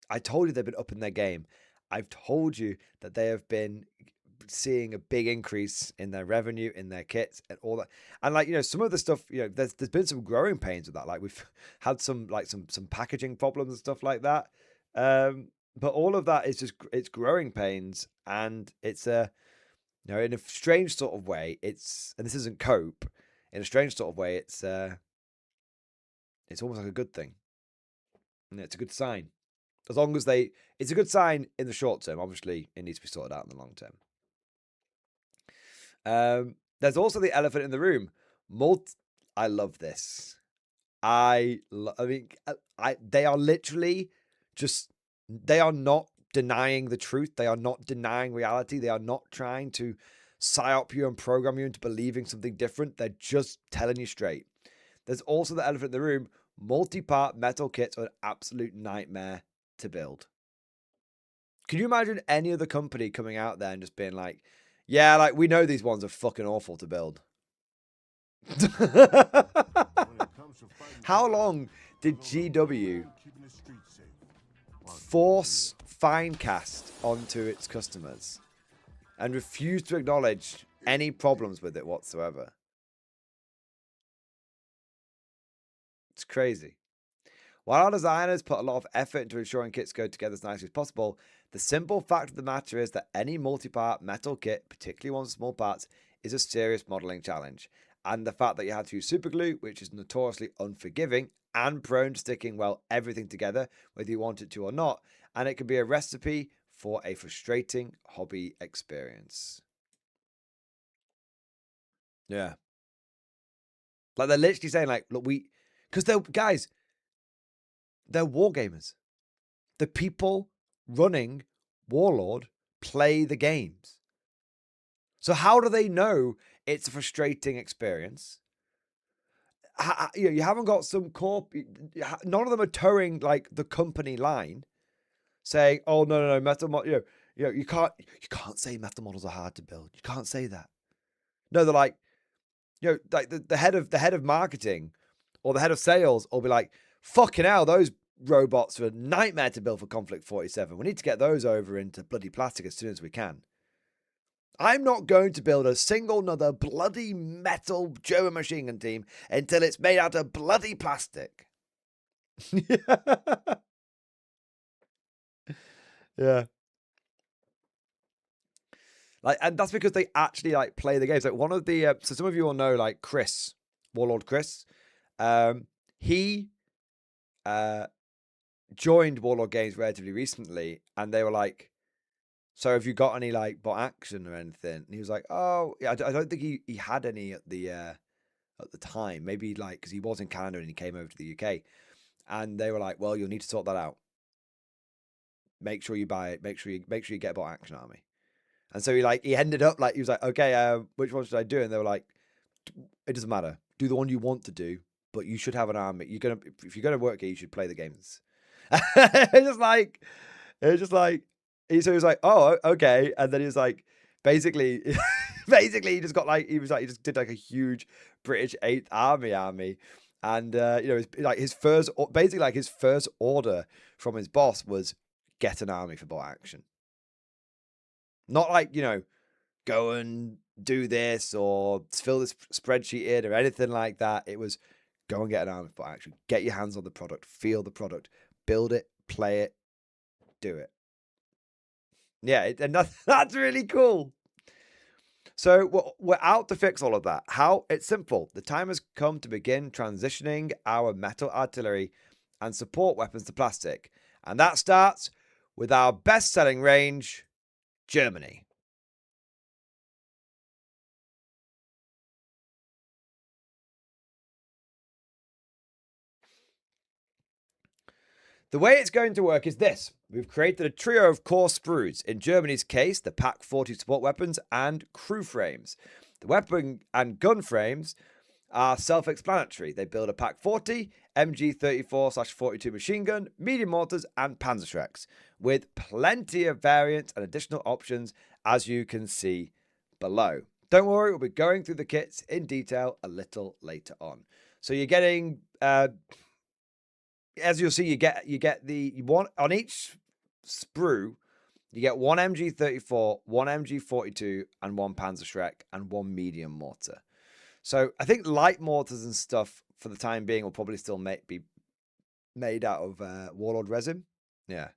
I told you they've been up in their game. I've told you that they have been seeing a big increase in their revenue, in their kits, and all that. And like, some of the stuff, there's been some growing pains with that. Like we've had some packaging problems and stuff like that. But all of that is just it's growing pains, and it's a in a strange sort of way. And this isn't cope. In a strange sort of way, it's almost like a good thing. And it's a good sign. As long as it's a good sign in the short term. Obviously, it needs to be sorted out in the long term. There's also the elephant in the room. I love this. I mean, they are literally just, they are not denying the truth. They are not denying reality. They are not trying to psyop you and program you into believing something different. They're just telling you straight. There's also the elephant in the room. Multi-part metal kits are an absolute nightmare to build. Can you imagine any other company coming out there and just being like, yeah, like we know these ones are fucking awful to build. How long did GW force Finecast onto its customers and refuse to acknowledge any problems with it whatsoever? It's crazy. While our designers put a lot of effort into ensuring kits go together as nicely as possible, the simple fact of the matter is that any multi-part metal kit, particularly ones with small parts, is a serious modelling challenge. And the fact that you have to use superglue, which is notoriously unforgiving and prone to sticking, well, everything together, whether you want it to or not, and it can be a recipe for a frustrating hobby experience. Yeah. Like, they're literally saying, like, look, because they're wargamers. The people running Warlord play the games. So how do they know it's a frustrating experience? You haven't got some corp. None of them are towing like the company line, saying, "Oh no, metal model." You can't say metal models are hard to build. You can't say that. No, they're like, like the head of marketing or the head of sales will be like, "Fucking hell, those robots are a nightmare to build for Conflict 47. We need to get those over into bloody plastic as soon as we can." I'm not going to build a single another bloody metal German machine gun team until it's made out of bloody plastic. Yeah. Like, and that's because they actually like play the games. Like one of the so some of you will know like Chris, Warlord Chris. He joined Warlord Games relatively recently, and they were like, "So have you got any like bot action or anything?" And he was like, "Oh, yeah, I don't think he had any at the time. Maybe like because he was in Canada and he came over to the UK." And they were like, "Well, you'll need to sort that out. Make sure you buy it. Make sure you get a bot action army." And so he ended up like he was like, "Okay, which one should I do?" And they were like, "It doesn't matter. Do the one you want to do, but you should have an army. If you're gonna work here, you should play the games." It's just like so he was like, "Oh, okay," and then he was like, basically, he just got like he just did like a huge British 8th Army, and like his first order from his boss was get an army for bot action, not like go and do this or fill this spreadsheet in or anything like that. It was go and get an army for bot action, get your hands on the product, feel the product, build it, play it, do it. Yeah, and that's really cool. So we're out to fix all of that. How? It's simple. The time has come to begin transitioning our metal artillery and support weapons to plastic. And that starts with our best-selling range, Germany. The way it's going to work is this. We've created a trio of core sprues. In Germany's case, the Pak 40 support weapons and crew frames. The weapon and gun frames are self-explanatory. They build a Pak 40, MG34/42 machine gun, medium mortars, and Panzerschrecks, with plenty of variants and additional options, as you can see below. Don't worry, we'll be going through the kits in detail a little later on. So you're getting... as you'll see, you get the one on each sprue. You get one MG34, one MG42, and one Panzerschreck, and one medium mortar. So I think light mortars and stuff for the time being will probably still be made out of Warlord resin. Yeah.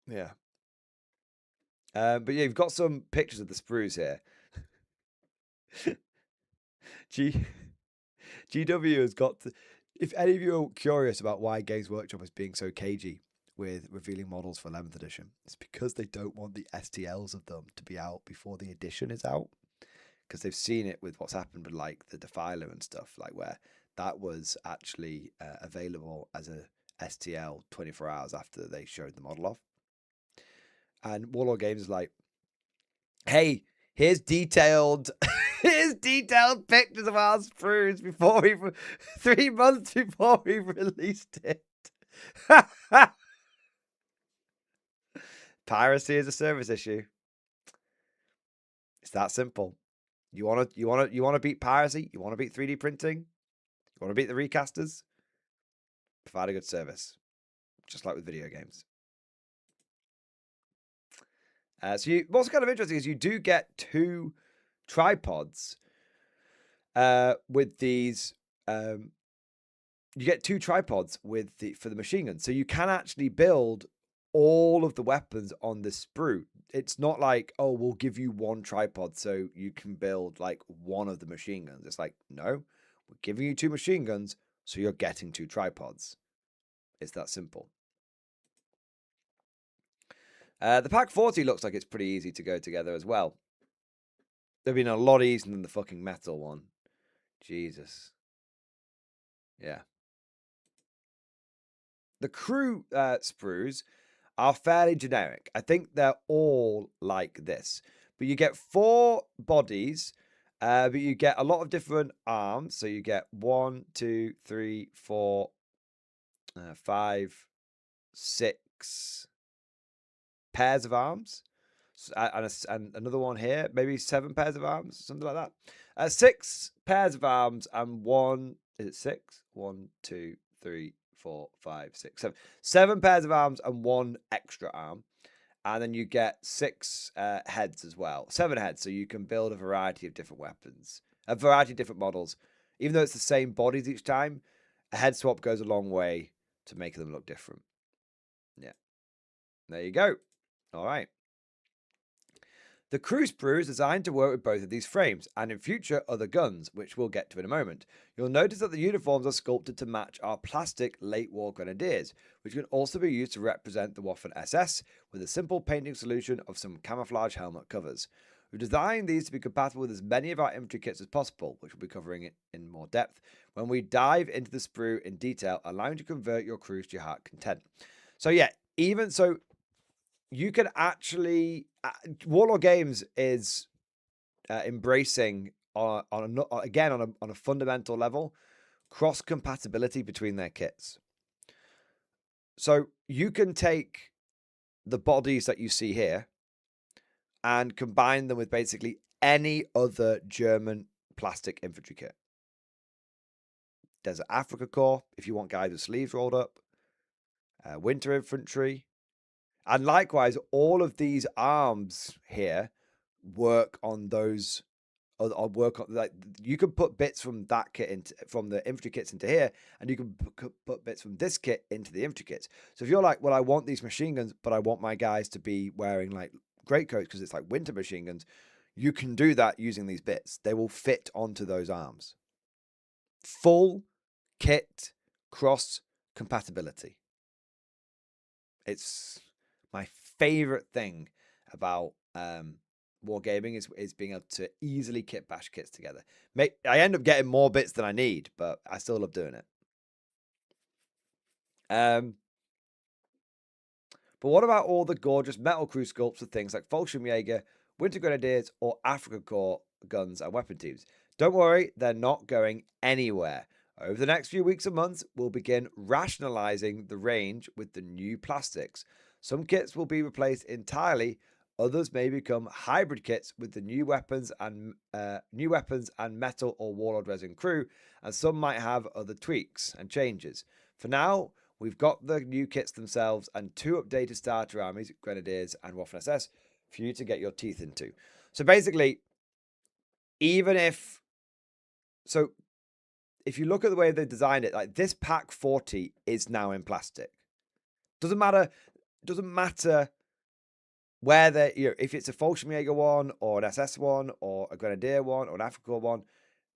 Yeah. But yeah, you've got some pictures of the sprues here. GW has got to, if any of you are curious about why Games Workshop is being so cagey with revealing models for 11th edition, it's because they don't want the STLs of them to be out before the edition is out. Because they've seen it with what's happened with like the Defiler and stuff, like where that was actually available as a STL 24 hours after they showed the model off. And Warlord Games is like, hey, here's detailed pictures of our sprues before 3 months before we released it. Piracy is a service issue. It's that simple. You want to beat piracy? You want to beat 3D printing? You want to beat the recasters? Provide a good service, just like with video games. So what's kind of interesting is you do get 2 tripods with these. You get 2 tripods for the machine gun, so you can actually build all of the weapons on this sprue. It's not like, oh, we'll give you 1 tripod so you can build like 1 of the machine guns. It's like, no, we're giving you 2 machine guns, so you're getting 2 tripods. It's that simple. The Pack 40 looks like it's pretty easy to go together as well. They've been a lot easier than the fucking metal one. Jesus. Yeah. The crew sprues are fairly generic. I think they're all like this. But you get 4 bodies, but you get a lot of different arms. So you get 1, 2, 3, 4, 5, 6 pairs of arms. And another one here, maybe 7 pairs of arms, something like that. 6 pairs of arms and 1, is it 6? 1, 2, 3, 4, 5, 6, 7. 7 pairs of arms and 1 extra arm. And then you get 6 heads as well. 7 heads, so you can build a variety of different weapons. A variety of different models. Even though it's the same bodies each time, a head swap goes a long way to make them look different. Yeah. There you go. All right. The crew sprue is designed to work with both of these frames, and in future other guns, which we'll get to in a moment. You'll notice that the uniforms are sculpted to match our plastic late war grenadiers, which can also be used to represent the Waffen SS with a simple painting solution of some camouflage helmet covers. We've designed these to be compatible with as many of our infantry kits as possible, which we'll be covering it in more depth when we dive into the sprue in detail, allowing you to convert your crews to your heart content. So yeah, even so, you can actually Warlord Games is embracing on a fundamental level cross compatibility between their kits. So you can take the bodies that you see here and combine them with basically any other German plastic infantry kit. Desert Africa Corps, if you want guys with sleeves rolled up, winter infantry. And likewise, all of these arms here work on those, or work on, like, you can put bits from that kit from the infantry kits into here, and you can put bits from this kit into the infantry kits. So if you're like, well, I want these machine guns, but I want my guys to be wearing like greatcoats because it's like winter machine guns, you can do that using these bits. They will fit onto those arms. Full kit cross compatibility. It's my favorite thing about wargaming is being able to easily kit bash kits together. I end up getting more bits than I need, but I still love doing it. But what about all the gorgeous metal crew sculpts of things like Fallschirmjäger, Winter Grenadiers, or Africa Corps guns and weapon teams? Don't worry, they're not going anywhere. Over the next few weeks and months, we'll begin rationalizing the range with the new plastics. Some kits will be replaced entirely. Others may become hybrid kits with the new weapons and metal or warlord resin crew, and some might have other tweaks and changes. For now, we've got the new kits themselves and 2 updated starter armies, Grenadiers and Waffen SS, for you to get your teeth into. So basically, if you look at the way they designed it, like this Pack 40 is now in plastic. Doesn't matter where they, if it's a Fallschirmjäger one or an SS one or a Grenadier one or an Africa one,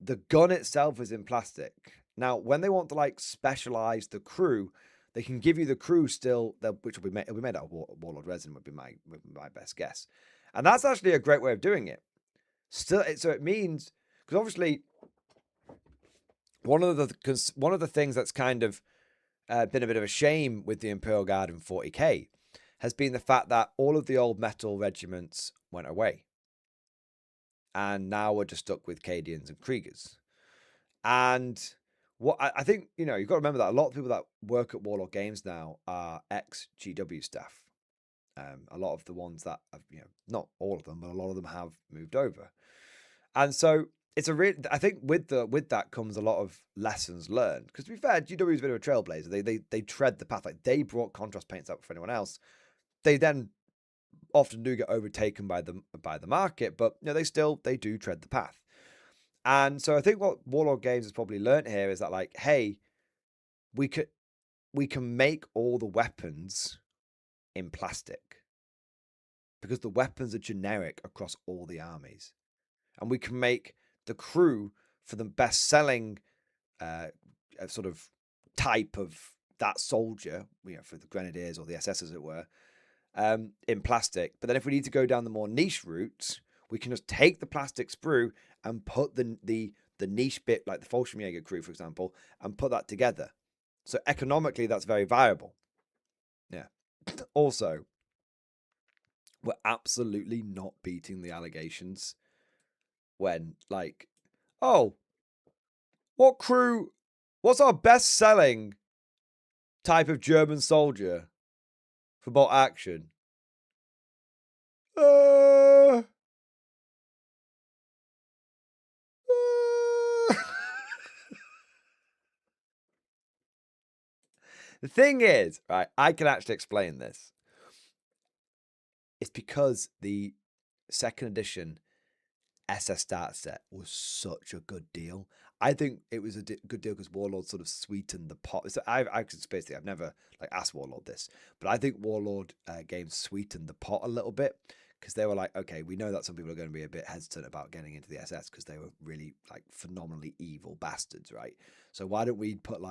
the gun itself is in plastic. Now, when they want to like specialize the crew, they can give you the crew still, which will be made, it'll be made out of Warlord resin, would be my best guess. And that's actually a great way of doing it. Still, so it means, because obviously one of the things that's kind of been a bit of a shame with the Imperial Guard in 40k has been the fact that all of the old metal regiments went away. And now we're just stuck with Cadians and Kriegers. And what I think, you've got to remember that a lot of people that work at Warlord Games now are ex-GW staff. A lot of the ones that have, not all of them, but a lot of them have moved over. And so it's I think with that comes a lot of lessons learned. Because to be fair, GW is a bit of a trailblazer. They tread the path. Like, they brought contrast paints up for anyone else. They then often do get overtaken by the market, but they do tread the path. And so I think what Warlord Games has probably learned here is that, like, hey, we can make all the weapons in plastic because the weapons are generic across all the armies, and we can make the crew for the best selling sort of type of that soldier, for the Grenadiers or the SS, as it were, in plastic. But then if we need to go down the more niche route, we can just take the plastic sprue and put the niche bit, like the Fallschirmjäger crew, for example, and put that together. So economically, that's very viable. Yeah. Also, we're absolutely not beating the allegations when, like, oh, what's our best-selling type of German soldier for bolt action? The thing is, right, I can actually explain this. It's because the second edition SS starter set was such a good deal. I think it was a good deal because Warlord sort of sweetened the pot. So I've never asked Warlord this, but I think Warlord games sweetened the pot a little bit because they were like, okay, we know that some people are going to be a bit hesitant about getting into the SS because they were really phenomenally evil bastards, right? So why don't we put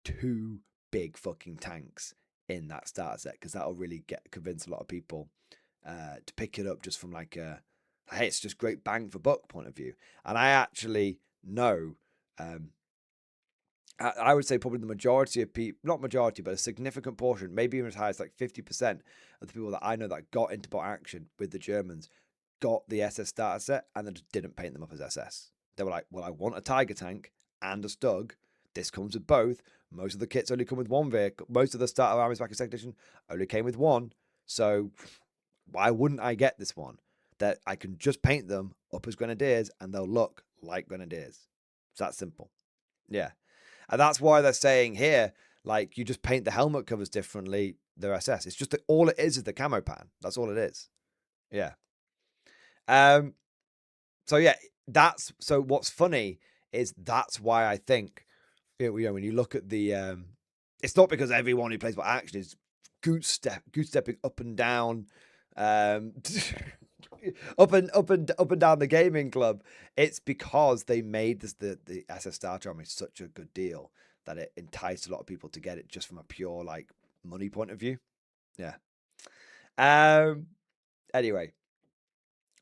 2 big fucking tanks in that starter set, because that'll really convince a lot of people to pick it up just from hey, it's just great bang for buck point of view. And I actually know, I would say probably the majority of people, not majority, but a significant portion, maybe even as high as 50% of the people that I know that got into bot action with the Germans got the SS starter set and then just didn't paint them up as SS. They were like, well, I want a Tiger tank and a Stug. This comes with both. Most of the kits only come with one vehicle. Most of the starter armies back in second edition only came with one. So why wouldn't I get this one? That I can just paint them up as Grenadiers and they'll look like Grenadiers. It's that simple. Yeah. And that's why they're saying here, you just paint the helmet covers differently, they're SS. It's just that all it is the camo pan. That's all it is. Yeah. So yeah, so what's funny is that's why I think, when you look at the, it's not because everyone who plays bot action is goose stepping up and down, up and down the gaming club. It's because they made the SS Starter Army such a good deal that it enticed a lot of people to get it just from a pure money point of view. Yeah. Anyway,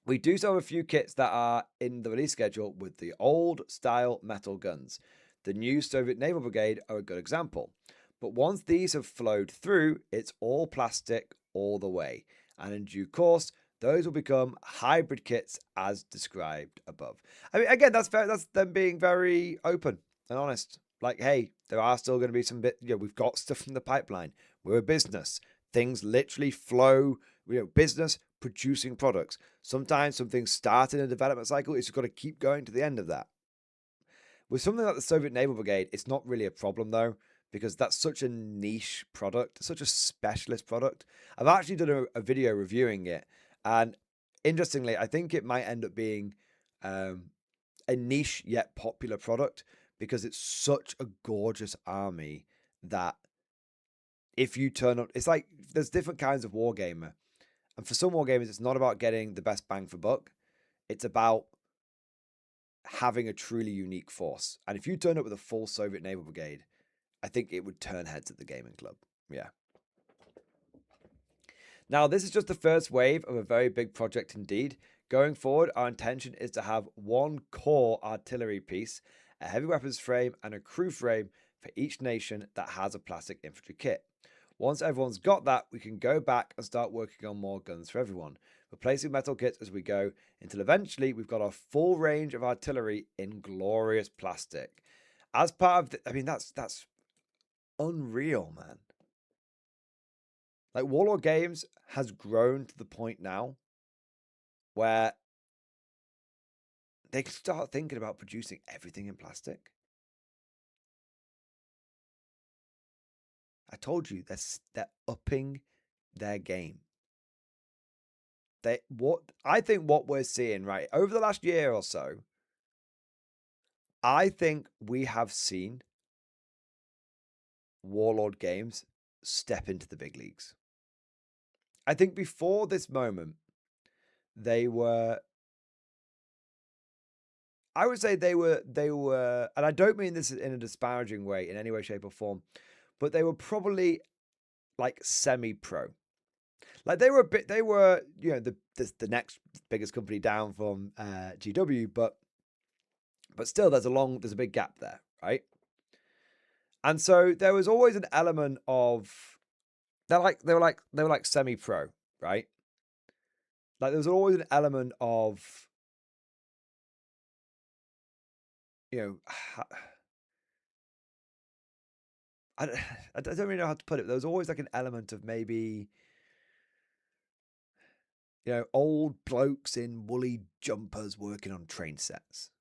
we do still have a few kits that are in the release schedule with the old style metal guns. The new Soviet Naval Brigade are a good example. But once these have flowed through, it's all plastic all the way. And in due course, those will become hybrid kits as described above. I mean, again, that's them being very open and honest. Hey, there are still going to be some we've got stuff in the pipeline. We're a business. Things literally flow, business producing products. Sometimes some things start in a development cycle. It's just got to keep going to the end of that. With something like the Soviet Naval Brigade, it's not really a problem though, because that's such a niche product, such a specialist product. I've actually done a video reviewing it, and interestingly, I think it might end up being a niche yet popular product because it's such a gorgeous army that if you turn up, it's like there's different kinds of wargamer. And for some wargamers, it's not about getting the best bang for buck. It's about having a truly unique force. And if you turn up with a full Soviet Naval Brigade, I think it would turn heads at the gaming club. Yeah. Now, this is just the first wave of a very big project indeed. Going forward, our intention is to have one core artillery piece, a heavy weapons frame, and a crew frame for each nation that has a plastic infantry kit. Once everyone's got that, we can go back and start working on more guns for everyone, replacing metal kits as we go, until eventually we've got a full range of artillery in glorious plastic. As part of the, I mean, that's unreal, man. Like, Warlord Games has grown to the point now where they can start thinking about producing everything in plastic. I told you, they're upping their game. I think what we're seeing, right, over the last year or so, I think we have seen Warlord Games step into the big leagues. I think before this moment, they were, I would say they were, and I don't mean this in a disparaging way in any way, shape, or form, but they were probably like semi-pro. Like they were, you know, the next biggest company down from GW, but still there's a big gap there, right? And so there was always an element of they were like semi-pro, right? Like there was always an element of, you know, I don't really know how to put it. There was always like an element of maybe, you know, old blokes in woolly jumpers working on train sets.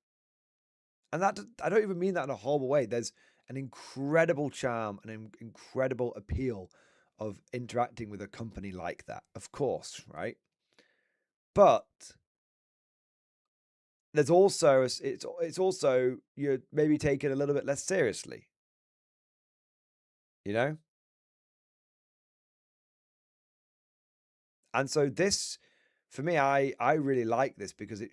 And that, I don't even mean that in a horrible way. There's an incredible charm and an incredible appeal of interacting with a company like that, of course, right? But there's also, it's also, you're maybe taken a little bit less seriously, you know? And so this, for me, I really like this because it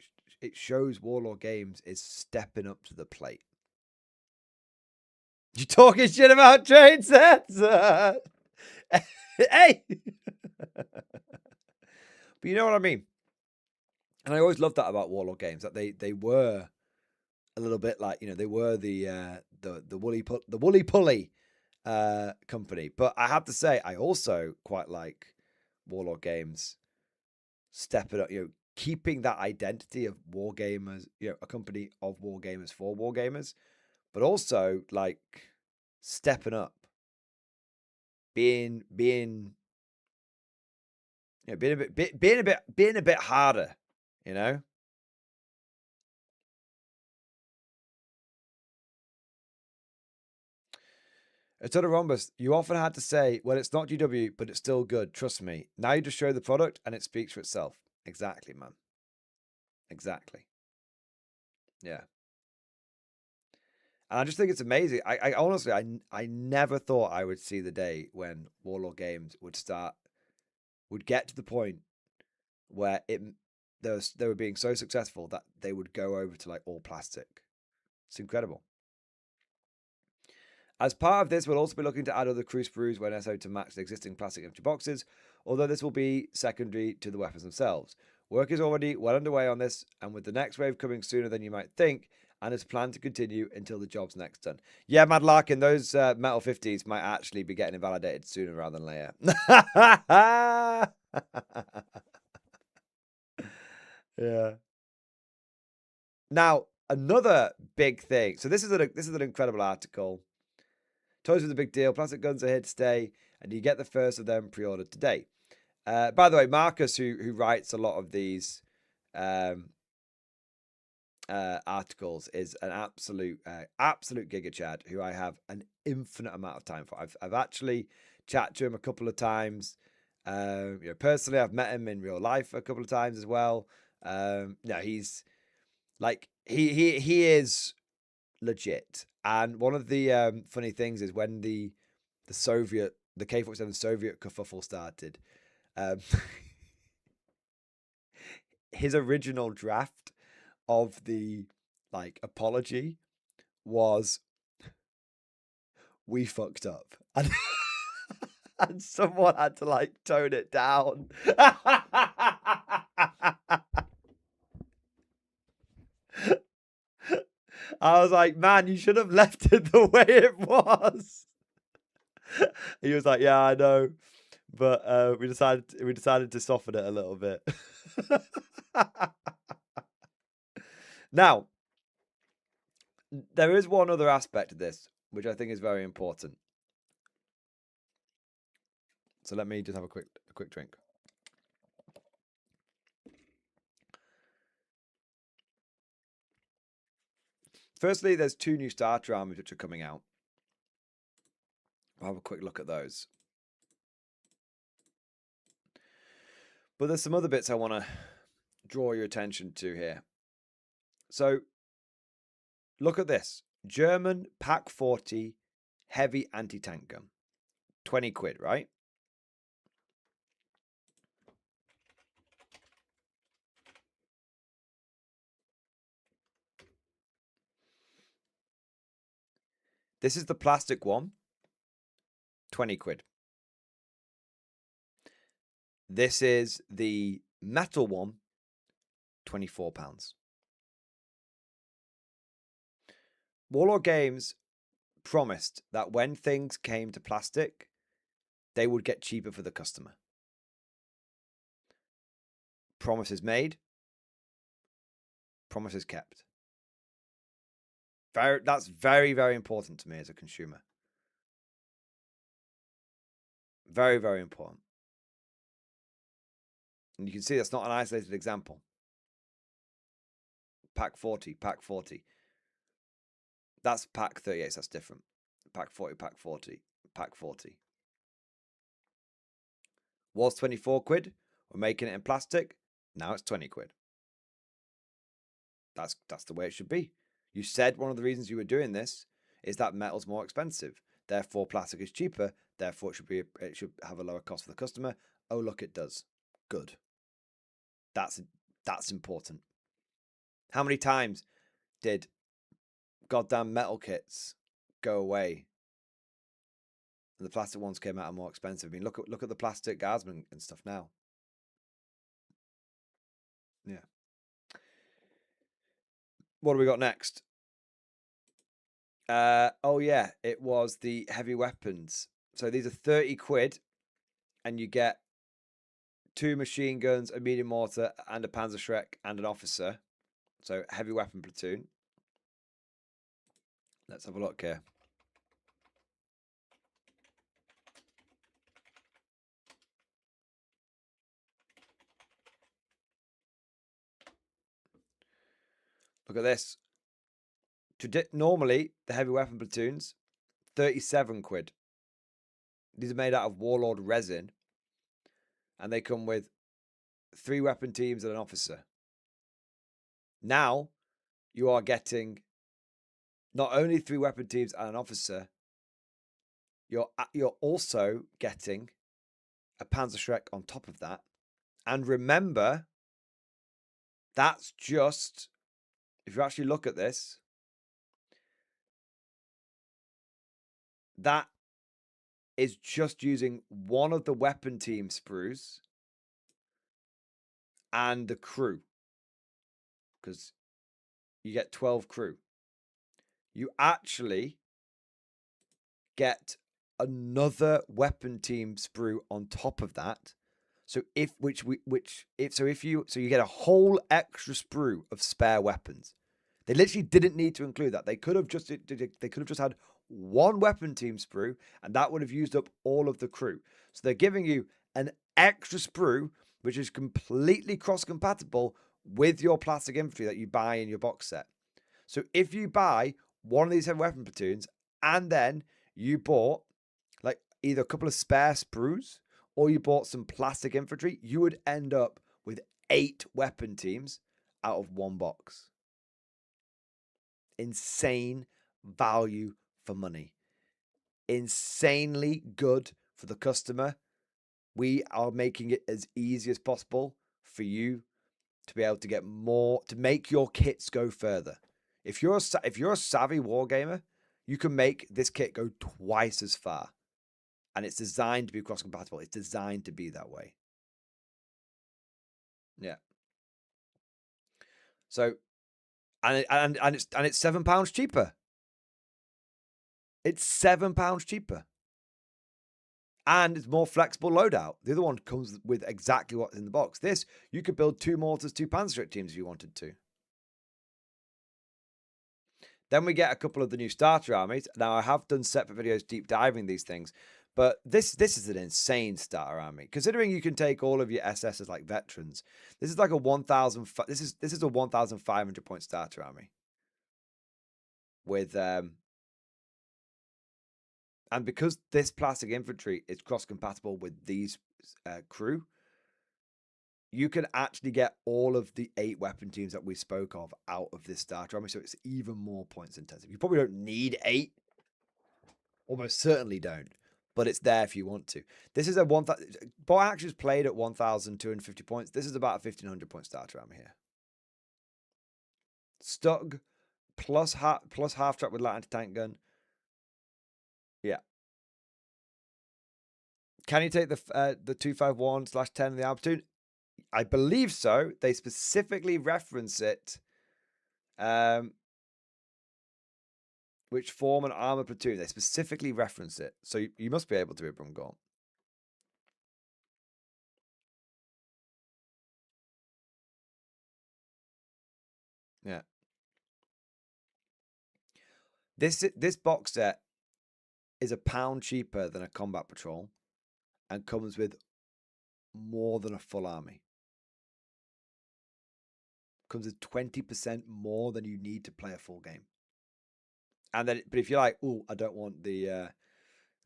shows Warlord Games is stepping up to the plate. You talking shit about train sets? Hey! But you know what I mean? And I always loved that about Warlord Games, that they were a little bit like, you know, they were the woolly pulley company. But I have to say, I also quite like Warlord Games stepping up, you know, keeping that identity of wargamers, you know, a company of wargamers for wargamers, but also like stepping up, being you know, being a bit harder, you know. It's a rhombus. You often had to say, well, it's not GW, but it's still good. Trust me. Now you just show the product and it speaks for itself. Exactly, man. Exactly. Yeah. And I just think it's amazing. I honestly, I never thought I would see the day when Warlord Games would get to the point where they were being so successful that they would go over to like all plastic. It's incredible. As part of this, we'll also be looking to add other crew sprues when necessary to match the existing plastic infantry boxes, although this will be secondary to the weapons themselves. Work is already well underway on this, and with the next wave coming sooner than you might think, and is planned to continue until the job's next done. Yeah, Mad Larkin, those metal 50s might actually be getting invalidated sooner rather than later. Yeah. Now, another big thing. So this is an incredible article. Toys was a big deal. Plastic guns are here to stay, and you get the first of them pre-ordered today. By the way, Marcus, who writes a lot of these articles, is an absolute giga chad who I have an infinite amount of time for. I've actually chatted to him a couple of times. You know, personally, I've met him in real life a couple of times as well. No, he's like he is legit. And one of the funny things is when the Soviet the K-47 Soviet kerfuffle started, his original draft of the like apology was, "We fucked up," and, and someone had to like tone it down. I was like, "Man, you should have left it the way it was." He was like, "Yeah, I know, but we decided to soften it a little bit." Now, there is one other aspect of this which I think is very important. So let me just have a quick drink. Firstly, there's 2 new starter armies which are coming out. I'll have a quick look at those. But there's some other bits I want to draw your attention to here. So, look at this. German Pak 40 heavy anti-tank gun. 20 quid, right? This is the plastic one. 20 quid. This is the metal one. £24. Warlord Games promised that when things came to plastic, they would get cheaper for the customer. Promises made. Promises kept. That's very, very important to me as a consumer. Very, very important. And you can see that's not an isolated example. Pak 40, Pak 40. That's Pak 38, so that's different. Pak 40, Pak 40, Pak 40. Was 24 quid. We're making it in plastic. Now it's 20 quid. That's the way it should be. You said one of the reasons you were doing this is that metal's more expensive. Therefore, plastic is cheaper. Therefore, it should have a lower cost for the customer. Oh, look, it does. Good. That's important. How many times did goddamn metal kits go away? And the plastic ones came out more expensive. I mean, look at the plastic guardsmen and stuff now. Yeah. What do we got next? Oh yeah, it was the heavy weapons. So these are 30 quid, and you get 2 machine guns, a medium mortar, and a Panzerschreck, and an officer. So heavy weapon platoon. Let's have a look here. Look at this. Normally, the heavy weapon platoons, 37 quid. These are made out of Warlord resin. And they come with 3 weapon teams and an officer. Now, you are getting not only 3 weapon teams and an officer, you're also getting a Panzerschreck on top of that. And remember, that's just, if you actually look at this, that is just using one of the weapon team sprues and the crew. Because you get 12 crew. You actually get another weapon team sprue on top of that. So you get a whole extra sprue of spare weapons. They literally didn't need to include that. They could have just had one weapon team sprue, and that would have used up all of the crew. So they're giving you an extra sprue, which is completely cross-compatible with your plastic infantry that you buy in your box set. So if you buy one of these heavy weapon platoons and then you bought like either a couple of spare sprues or you bought some plastic infantry, you would end up with 8 weapon teams out of one box. Insane value for money. Insanely good for the customer. We are making it as easy as possible for you to be able to get more, to make your kits go further. If you're a savvy wargamer, you can make this kit go twice as far. And it's designed to be cross-compatible. It's designed to be that way. Yeah. So, and it's £7 cheaper. It's £7 cheaper. And it's more flexible loadout. The other one comes with exactly what's in the box. This, you could build 2 mortars, 2 Panzerstrike teams if you wanted to. Then we get a couple of the new starter armies. Now, I have done separate videos deep diving these things, but this is an insane starter army. Considering you can take all of your SSs like veterans, this is like a 1,000. This is a 1,500 point starter army. With and because this plastic infantry is cross compatible with these crew, you can actually get all of the 8 weapon teams that we spoke of out of this starter army, so it's even more points intensive. You probably don't need 8. Almost certainly don't. But it's there if you want to. This is a 1,000... Bot Action's played at 1,250 points. This is about a 1,500 point starter army here. Stug plus half track with light anti-tank gun. Yeah. Can you take the 251/10 in the Alpine? I believe so. They specifically reference it. Which form an armor platoon? They specifically reference it. So you must be able to, Ibram Gaunt. Yeah. This box set is £1 cheaper than a combat patrol and comes with more than a full army. Comes with 20% more than you need to play a full game. And then, but if you're like, oh, I don't want the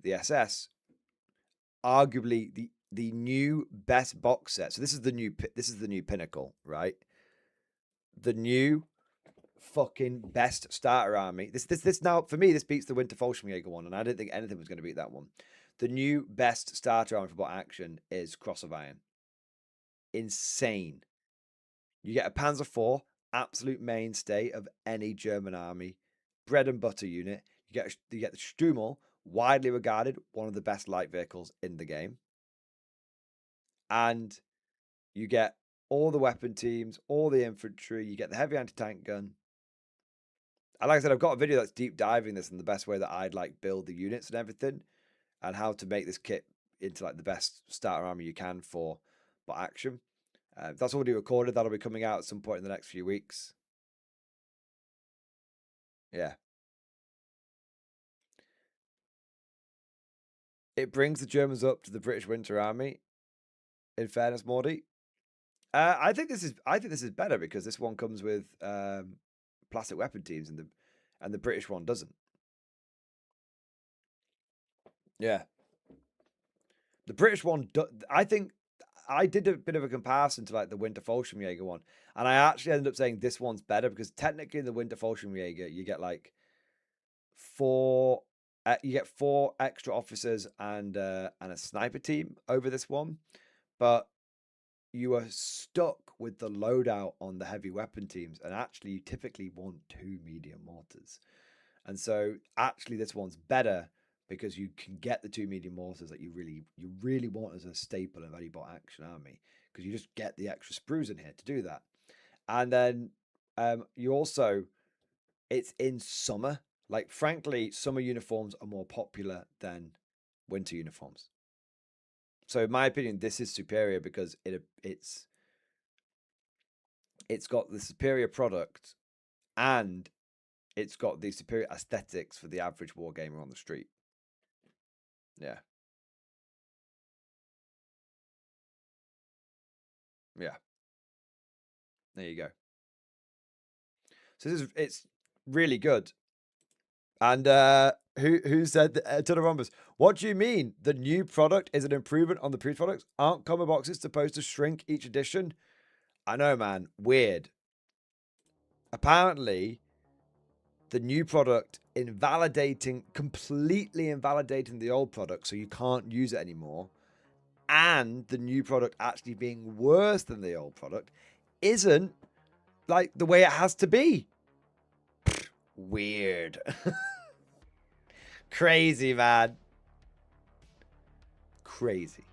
SS, arguably the new best box set. So this is the new pinnacle, right? The new fucking best starter army. This now for me, this beats the Winter Fallschirmjäger one, and I didn't think anything was going to beat that one. The new best starter army for bot action is Cross of Iron. Insane. You get a Panzer IV, absolute mainstay of any German army, bread and butter unit. You get the Stummel, widely regarded one of the best light vehicles in the game, and you get all the weapon teams, all the infantry. You get the heavy anti-tank gun. And like I said, I've got a video that's deep diving this and the best way that I'd like build the units and everything, and how to make this kit into like the best starter army you can for bot action. That's already recorded. That'll be coming out at some point in the next few weeks. Yeah. It brings the Germans up to the British Winter Army. In fairness, Mordy, I think this is better because this one comes with plastic weapon teams and the British one doesn't. Yeah. The British one, I think. I did a bit of a comparison to like the Winter Fallschirmjäger one, and I actually ended up saying this one's better because technically in the Winter Fallschirmjäger you get like 4 extra officers and a sniper team over this one, but you are stuck with the loadout on the heavy weapon teams, and actually you typically want 2 medium mortars, and so actually this one's better because you can get the 2 medium mortars that you really want as a staple of any bot action army, because you just get the extra sprues in here to do that. And then you also, it's in summer. Like, frankly, summer uniforms are more popular than winter uniforms. So in my opinion, this is superior because it's got the superior product and it's got the superior aesthetics for the average wargamer on the street. Yeah. Yeah. There you go. So it's really good. And who said to the Rombus, what do you mean? The new product is an improvement on the previous products? Aren't combo boxes supposed to shrink each edition? I know, man. Weird. Apparently, the new product completely invalidating the old product so you can't use it anymore, and the new product actually being worse than the old product isn't like the way it has to be. Weird. Crazy, man. Crazy.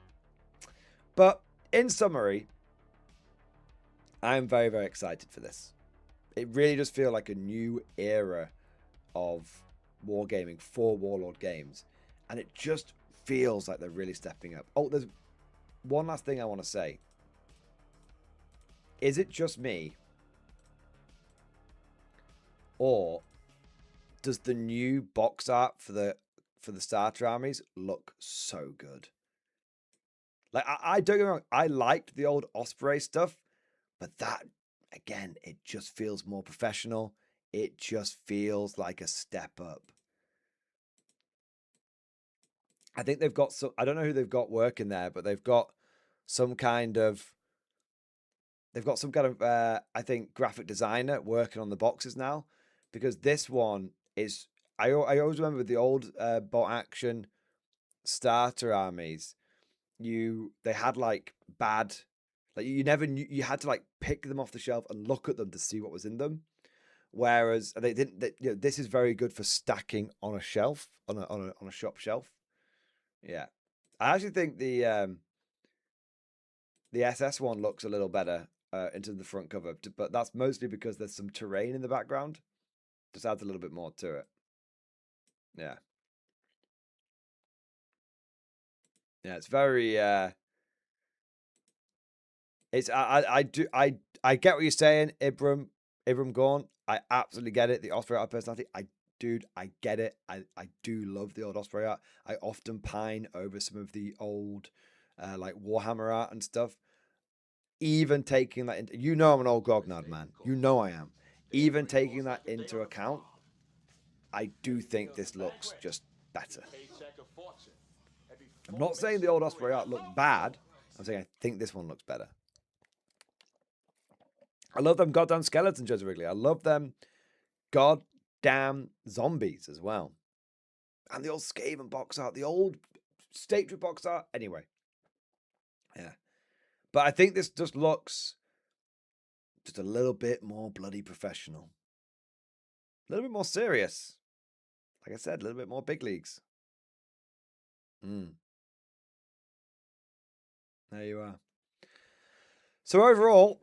But in summary, I'm very, very excited for this. It really does feel like a new era of wargaming for Warlord games. And it just feels like they're really stepping up. Oh, there's one last thing I want to say. Is it just me? Or does the new box art for the starter armies look so good? Like, I don't get me wrong, I liked the old Osprey stuff, but that, again, it just feels more professional. It just feels like a step up. I think they've got some, I don't know who they've got working there, but they've got some kind of, I think, graphic designer working on the boxes now, because this one is, I always remember with the old bot action starter armies, they had like bad, like you never knew, you had to like pick them off the shelf and look at them to see what was in them. Whereas they didn't, this is very good for stacking on a shelf, on a shop shelf. Yeah, I actually think the SS one looks a little better into the front cover, but that's mostly because there's some terrain in the background. Just adds a little bit more to it. Yeah. Yeah, it's very it's I get what you're saying, Ibram Gorn. I absolutely get it. The Osprey art personality. I get it. I do love the old Osprey art. I often pine over some of the old like Warhammer art and stuff. Even taking that into, you know, I'm an old grognard man. You know I am. Even taking that into account, I do think this looks just better. I'm not saying the old Osprey art looked bad. I'm saying I think this one looks better. I love them goddamn skeletons, Joseph Wrigley. I love them goddamn zombies as well. And the old Skaven box art, the old State Trip box art. Anyway. Yeah. But I think this just looks just a little bit more bloody professional. A little bit more serious. Like I said, a little bit more big leagues. There you are. So overall,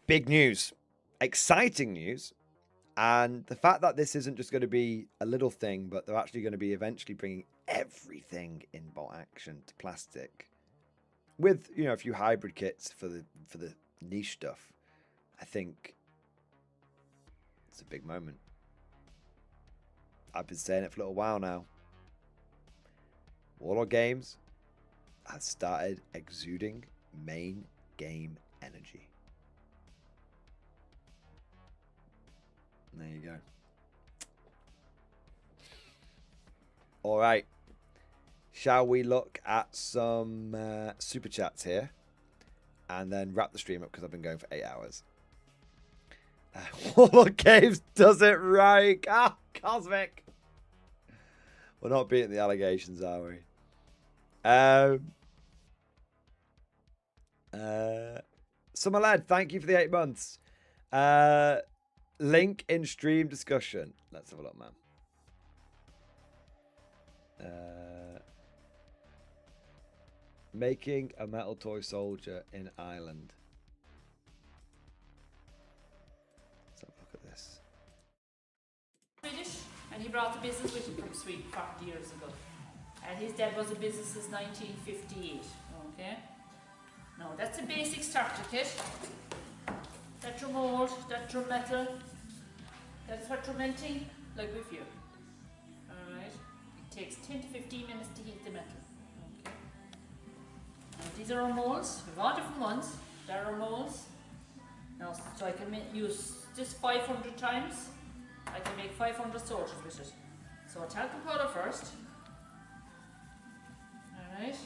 big news. Exciting news. And the fact that this isn't just going to be a little thing, but they're actually going to be eventually bringing everything in bot action to plastic. With, you know, a few hybrid kits for the niche stuff. I think it's a big moment. I've been saying it for a little while now. Warlord Games has started exuding main game energy. And there you go. All right. Shall we look at some super chats here and then wrap the stream up because I've been going for 8 hours. Warlord Games does it right. Ah, Cosmic. We're not beating the allegations, are we? Summer Lad, thank you for the 8 months. Link in stream discussion. Let's have a look, man. Making a metal toy soldier in Ireland. Let's have a look at this. British, and he brought the business with him from Sweden 40 years ago. And his dad was in business since 1958. Okay? Now that's a basic starter kit. That's your mold, that's your metal. That's what you're melting, like with you. Alright? It takes 10 to 15 minutes to heat the metal. Okay? Now these are our molds. We've all different ones. There are our molds. Now, so I can use this 500 times. I can make 500 soldiers with it. So a talcum powder first. Alright.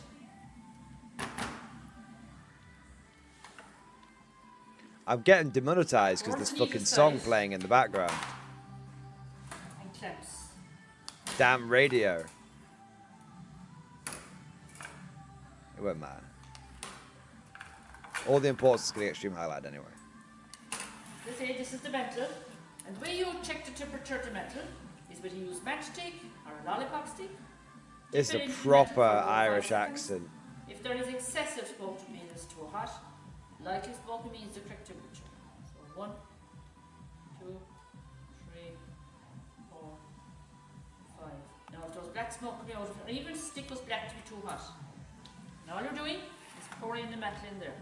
I'm getting demonetized because there's fucking song playing in the background. Damn radio. It won't matter. All the importance is going to get stream highlighted anyway. They say this is the metal, and the way you check the temperature of the metal is whether you use matchstick or a lollipop stick. It's Dip a it into the proper metal for about 5 Irish seconds. accent. If there is excessive smoke, it means it's too hot. Likely smoke, it means the correct temperature. So 1, 2, 3, 4, 5. Now if there's black smoke coming out of it, or even the stick was black to be too hot. Now all you're doing is pouring the metal in there.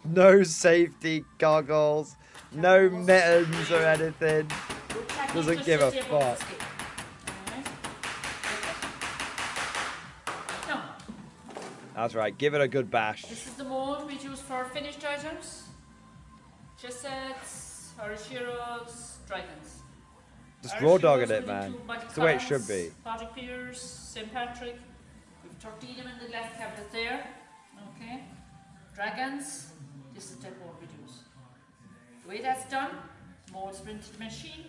No safety goggles, no mittens or anything. Doesn't give a fuck. Now, That's right, give it a good bash. this is the mold we use for finished items. Chess sets, Harishiros, dragons. Just raw dogging Harishiros it, will man. include magic It's the way it cards, should be. Magic Piers, St. Patrick. We've 13 them in the glass cabinet there. Okay. Dragons. This is the mold we use. The way that's done, the mold's put into the machine,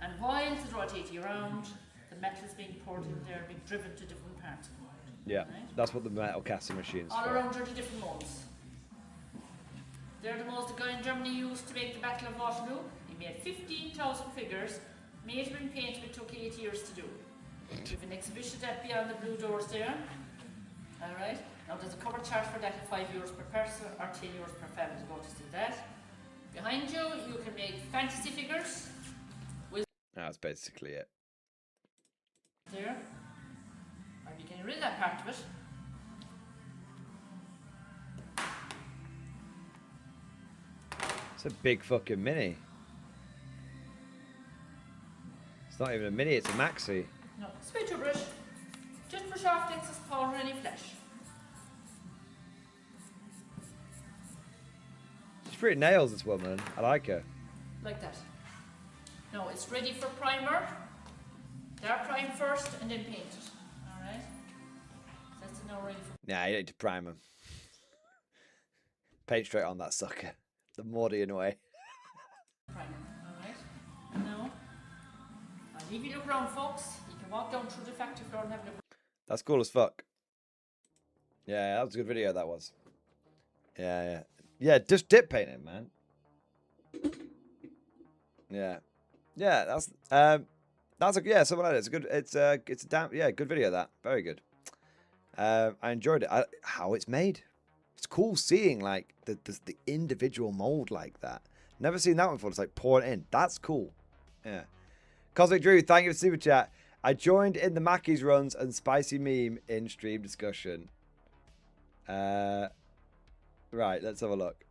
and while it's rotating around, the metal is being poured in there, being driven to different parts. Yeah, Right. that's what the metal casting machine's All for. around 30 different molds. They're the molds the guy in Germany used to make the Battle of Waterloo. He made 15,000 figures, made them in paint, which took 8 years to do. We have an exhibition at beyond the blue doors there. Alright, now there's a cover charge for that at €5 per person or €10 per family to go to see that. Behind you, you can make fantasy figures That's basically it. there. Or you can rid that part of it. It's a big fucking mini. It's not even a mini, it's a maxi. No, spit your brush. Just brush off the excess powder or any flesh. She's pretty nails, this woman. I like her. Like that. Now it's ready for primer. Dark prime first and then paint it. Alright? That's now ready for Nah, you need to prime him. Paint straight on that sucker. The Mordian way. primer. Alright? Now, I'll leave you look around, folks. You can walk down through the factory floor and have a look. That's cool as fuck. Yeah, that was a good video, that was. Yeah. Yeah, just dip painting, man. Yeah. Yeah, that's something like that. It's a damn good video, that. Very good. I enjoyed it. How it's made. It's cool seeing like the individual mold like that. Never seen that one before. It's like pour it in. That's cool. Yeah. Cosmic Drew, thank you for super chat. I joined in the Mackey's runs and spicy meme in stream discussion. Right, let's have a look.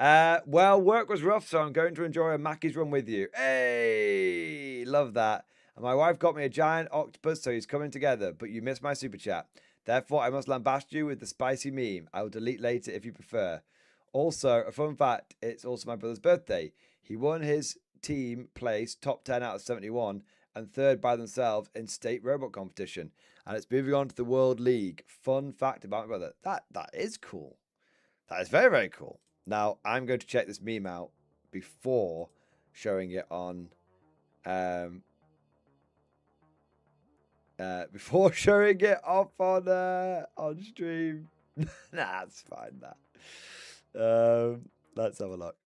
Well, work was rough, so I'm going to enjoy a Mackey's run with you. Hey, love that. And my wife got me a giant octopus, so he's coming together. But you missed my super chat. Therefore, I must lambast you with the spicy meme. I will delete later if you prefer. Also, a fun fact, it's also my brother's birthday. He won his team place top 10 out of 71 and third by themselves in state robot competition. And it's moving on to the World League. Fun fact about my brother. That is cool. That is very, very cool. Now, I'm going to check this meme out before showing it on before showing it off on stream. Nah, it's fine. That. Let's have a look.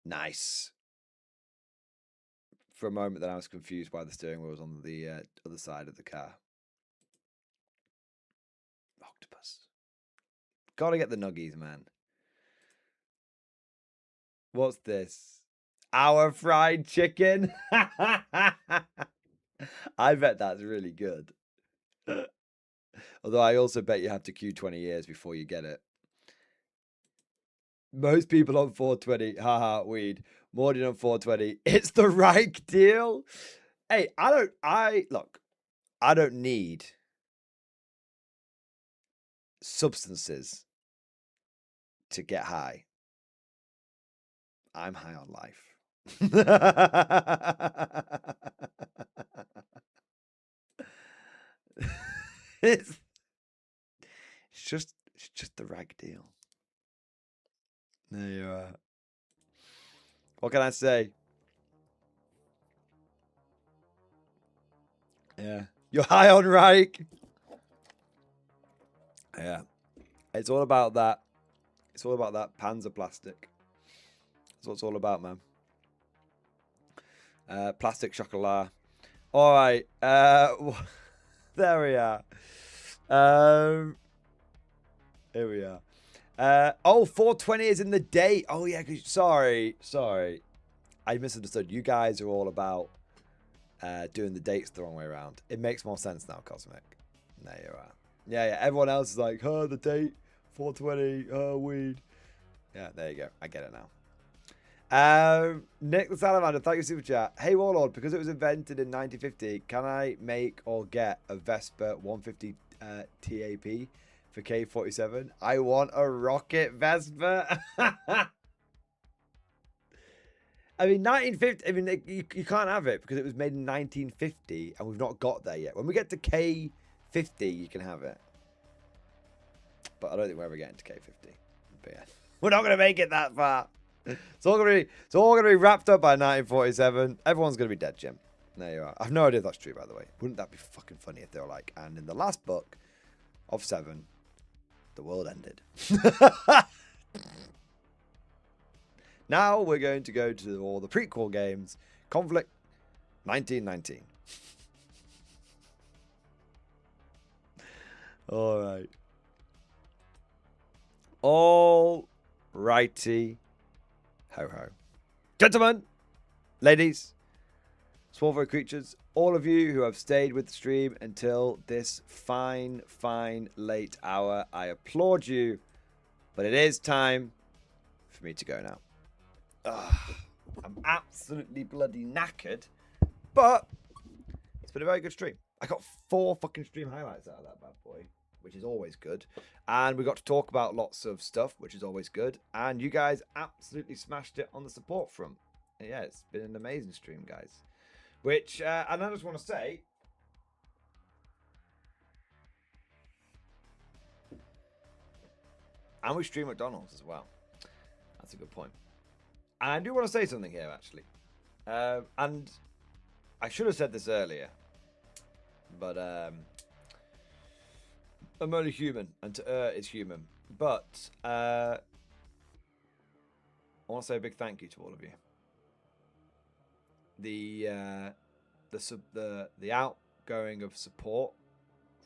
Nice. For a moment, then I was confused why the steering wheel was on the other side of the car. Octopus. Gotta get the nuggies, man. What's this? Our fried chicken? I bet that's really good. Although I also bet you have to queue 20 years before you get it. Most people on 420, haha, weed. Morning on 420. It's the right deal. Hey, I don't need substances to get high. I'm high on life. It's just the rag deal. There you are. What can I say? Yeah. You're high on Reich. Yeah. It's all about that. It's all about that Panzer plastic. That's what it's all about, man. Plastic chocolat. All right. There we are. Here we are. 420 is in the date. Oh, yeah. Sorry. I misunderstood. You guys are all about doing the dates the wrong way around. It makes more sense now, Cosmic. There you are. Yeah. Everyone else is like, oh, the date, 420, oh, weed. Yeah, there you go. I get it now. Nick the Salamander, thank you, super chat. Hey, Warlord, because it was invented in 1950, can I make or get a Vespa 150 TAP for K47? I want a rocket Vespa. I mean, 1950. I mean, you can't have it because it was made in 1950, and we've not got there yet. When we get to K50, you can have it. But I don't think we're ever getting to K50. But yeah, we're not going to make it that far. It's all gonna be wrapped up by 1947. Everyone's gonna be dead, Jim. There you are. I've no idea if that's true, by the way. Wouldn't that be fucking funny if they were like, and in the last book of 7, the world ended. Now we're going to go to all the prequel games. Conflict 1919. All right. All righty. Ho. Gentlemen, ladies, Swarvo creatures, all of you who have stayed with the stream until this fine late hour, I applaud you, but it is time for me to go now. I'm absolutely bloody knackered, but it's been a very good stream. I got 4 fucking stream highlights out of that bad boy, which is always good. And we got to talk about lots of stuff, which is always good. And you guys absolutely smashed it on the support front. Yeah, it's been an amazing stream, guys. Which, and I just want to say, and we stream McDonald's as well. That's a good point. And I do want to say something here, actually. And I should have said this earlier. But, I'm only human, and to err is human. But I want to say a big thank you to all of you. The outgoing of support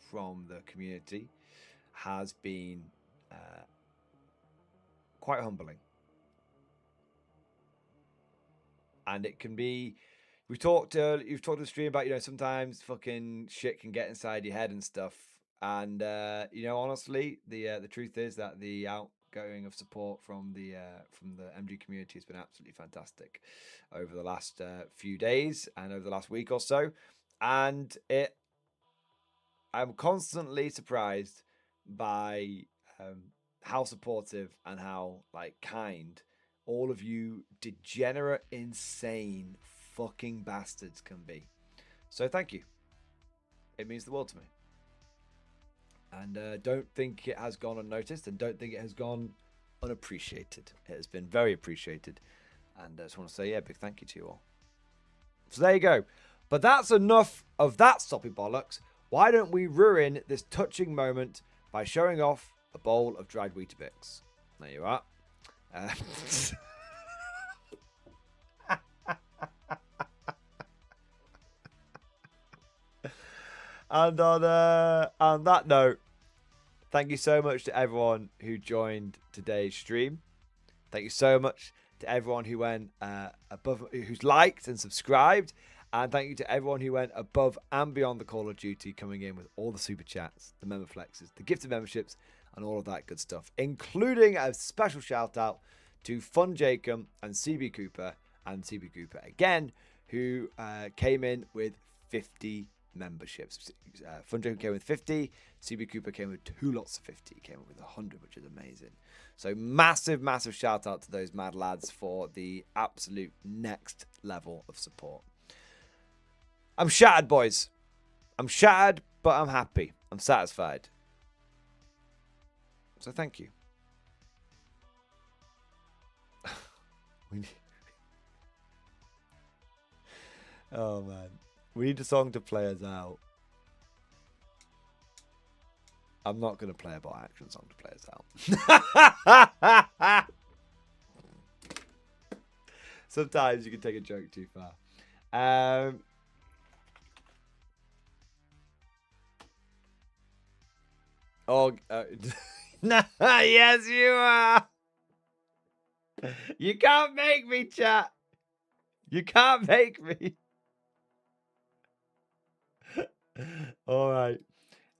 from the community has been quite humbling, and it can be. You've talked in the stream about, sometimes fucking shit can get inside your head and stuff. And honestly, the truth is that the outgoing of support from the MG community has been absolutely fantastic over the last few days and over the last week or so. And I'm constantly surprised by how supportive and how kind all of you degenerate, insane fucking bastards can be. So thank you. It means the world to me. And don't think it has gone unnoticed, and don't think it has gone unappreciated. It has been very appreciated. And I just want to say, big thank you to you all. So there you go. But that's enough of that soppy bollocks. Why don't we ruin this touching moment by showing off a bowl of dried Weetabix? There you are. And on that note, thank you so much to everyone who joined today's stream. Thank you so much to everyone who went who's liked and subscribed. And thank you to everyone who went above and beyond the Call of Duty, coming in with all the super chats, the member flexes, the gifted memberships, and all of that good stuff, including a special shout out to Fun Jacob and CB Cooper again, who came in with 50 memberships. Fun Jacob came with 50, CB Cooper came with 2 lots of 50, came with 100, which is amazing. So massive shout out to those mad lads for the absolute next level of support. I'm shattered, boys. I'm shattered, but I'm happy. I'm satisfied. So thank you. Oh, man. We need a song to play us out. I'm not going to play a bot action song to play us out. Sometimes you can take a joke too far. Yes, you are. You can't make me, chat. You can't make me. All right.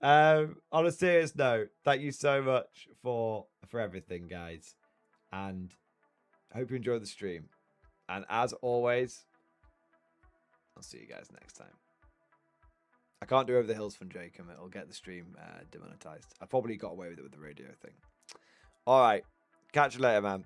On a serious note, thank you so much for everything, guys, and I hope you enjoyed the stream. And as always, I'll see you guys next time. I can't do Over the Hills from Jacob. It'll get the stream demonetized. I probably got away with it with the radio thing. All right. Catch you later, man.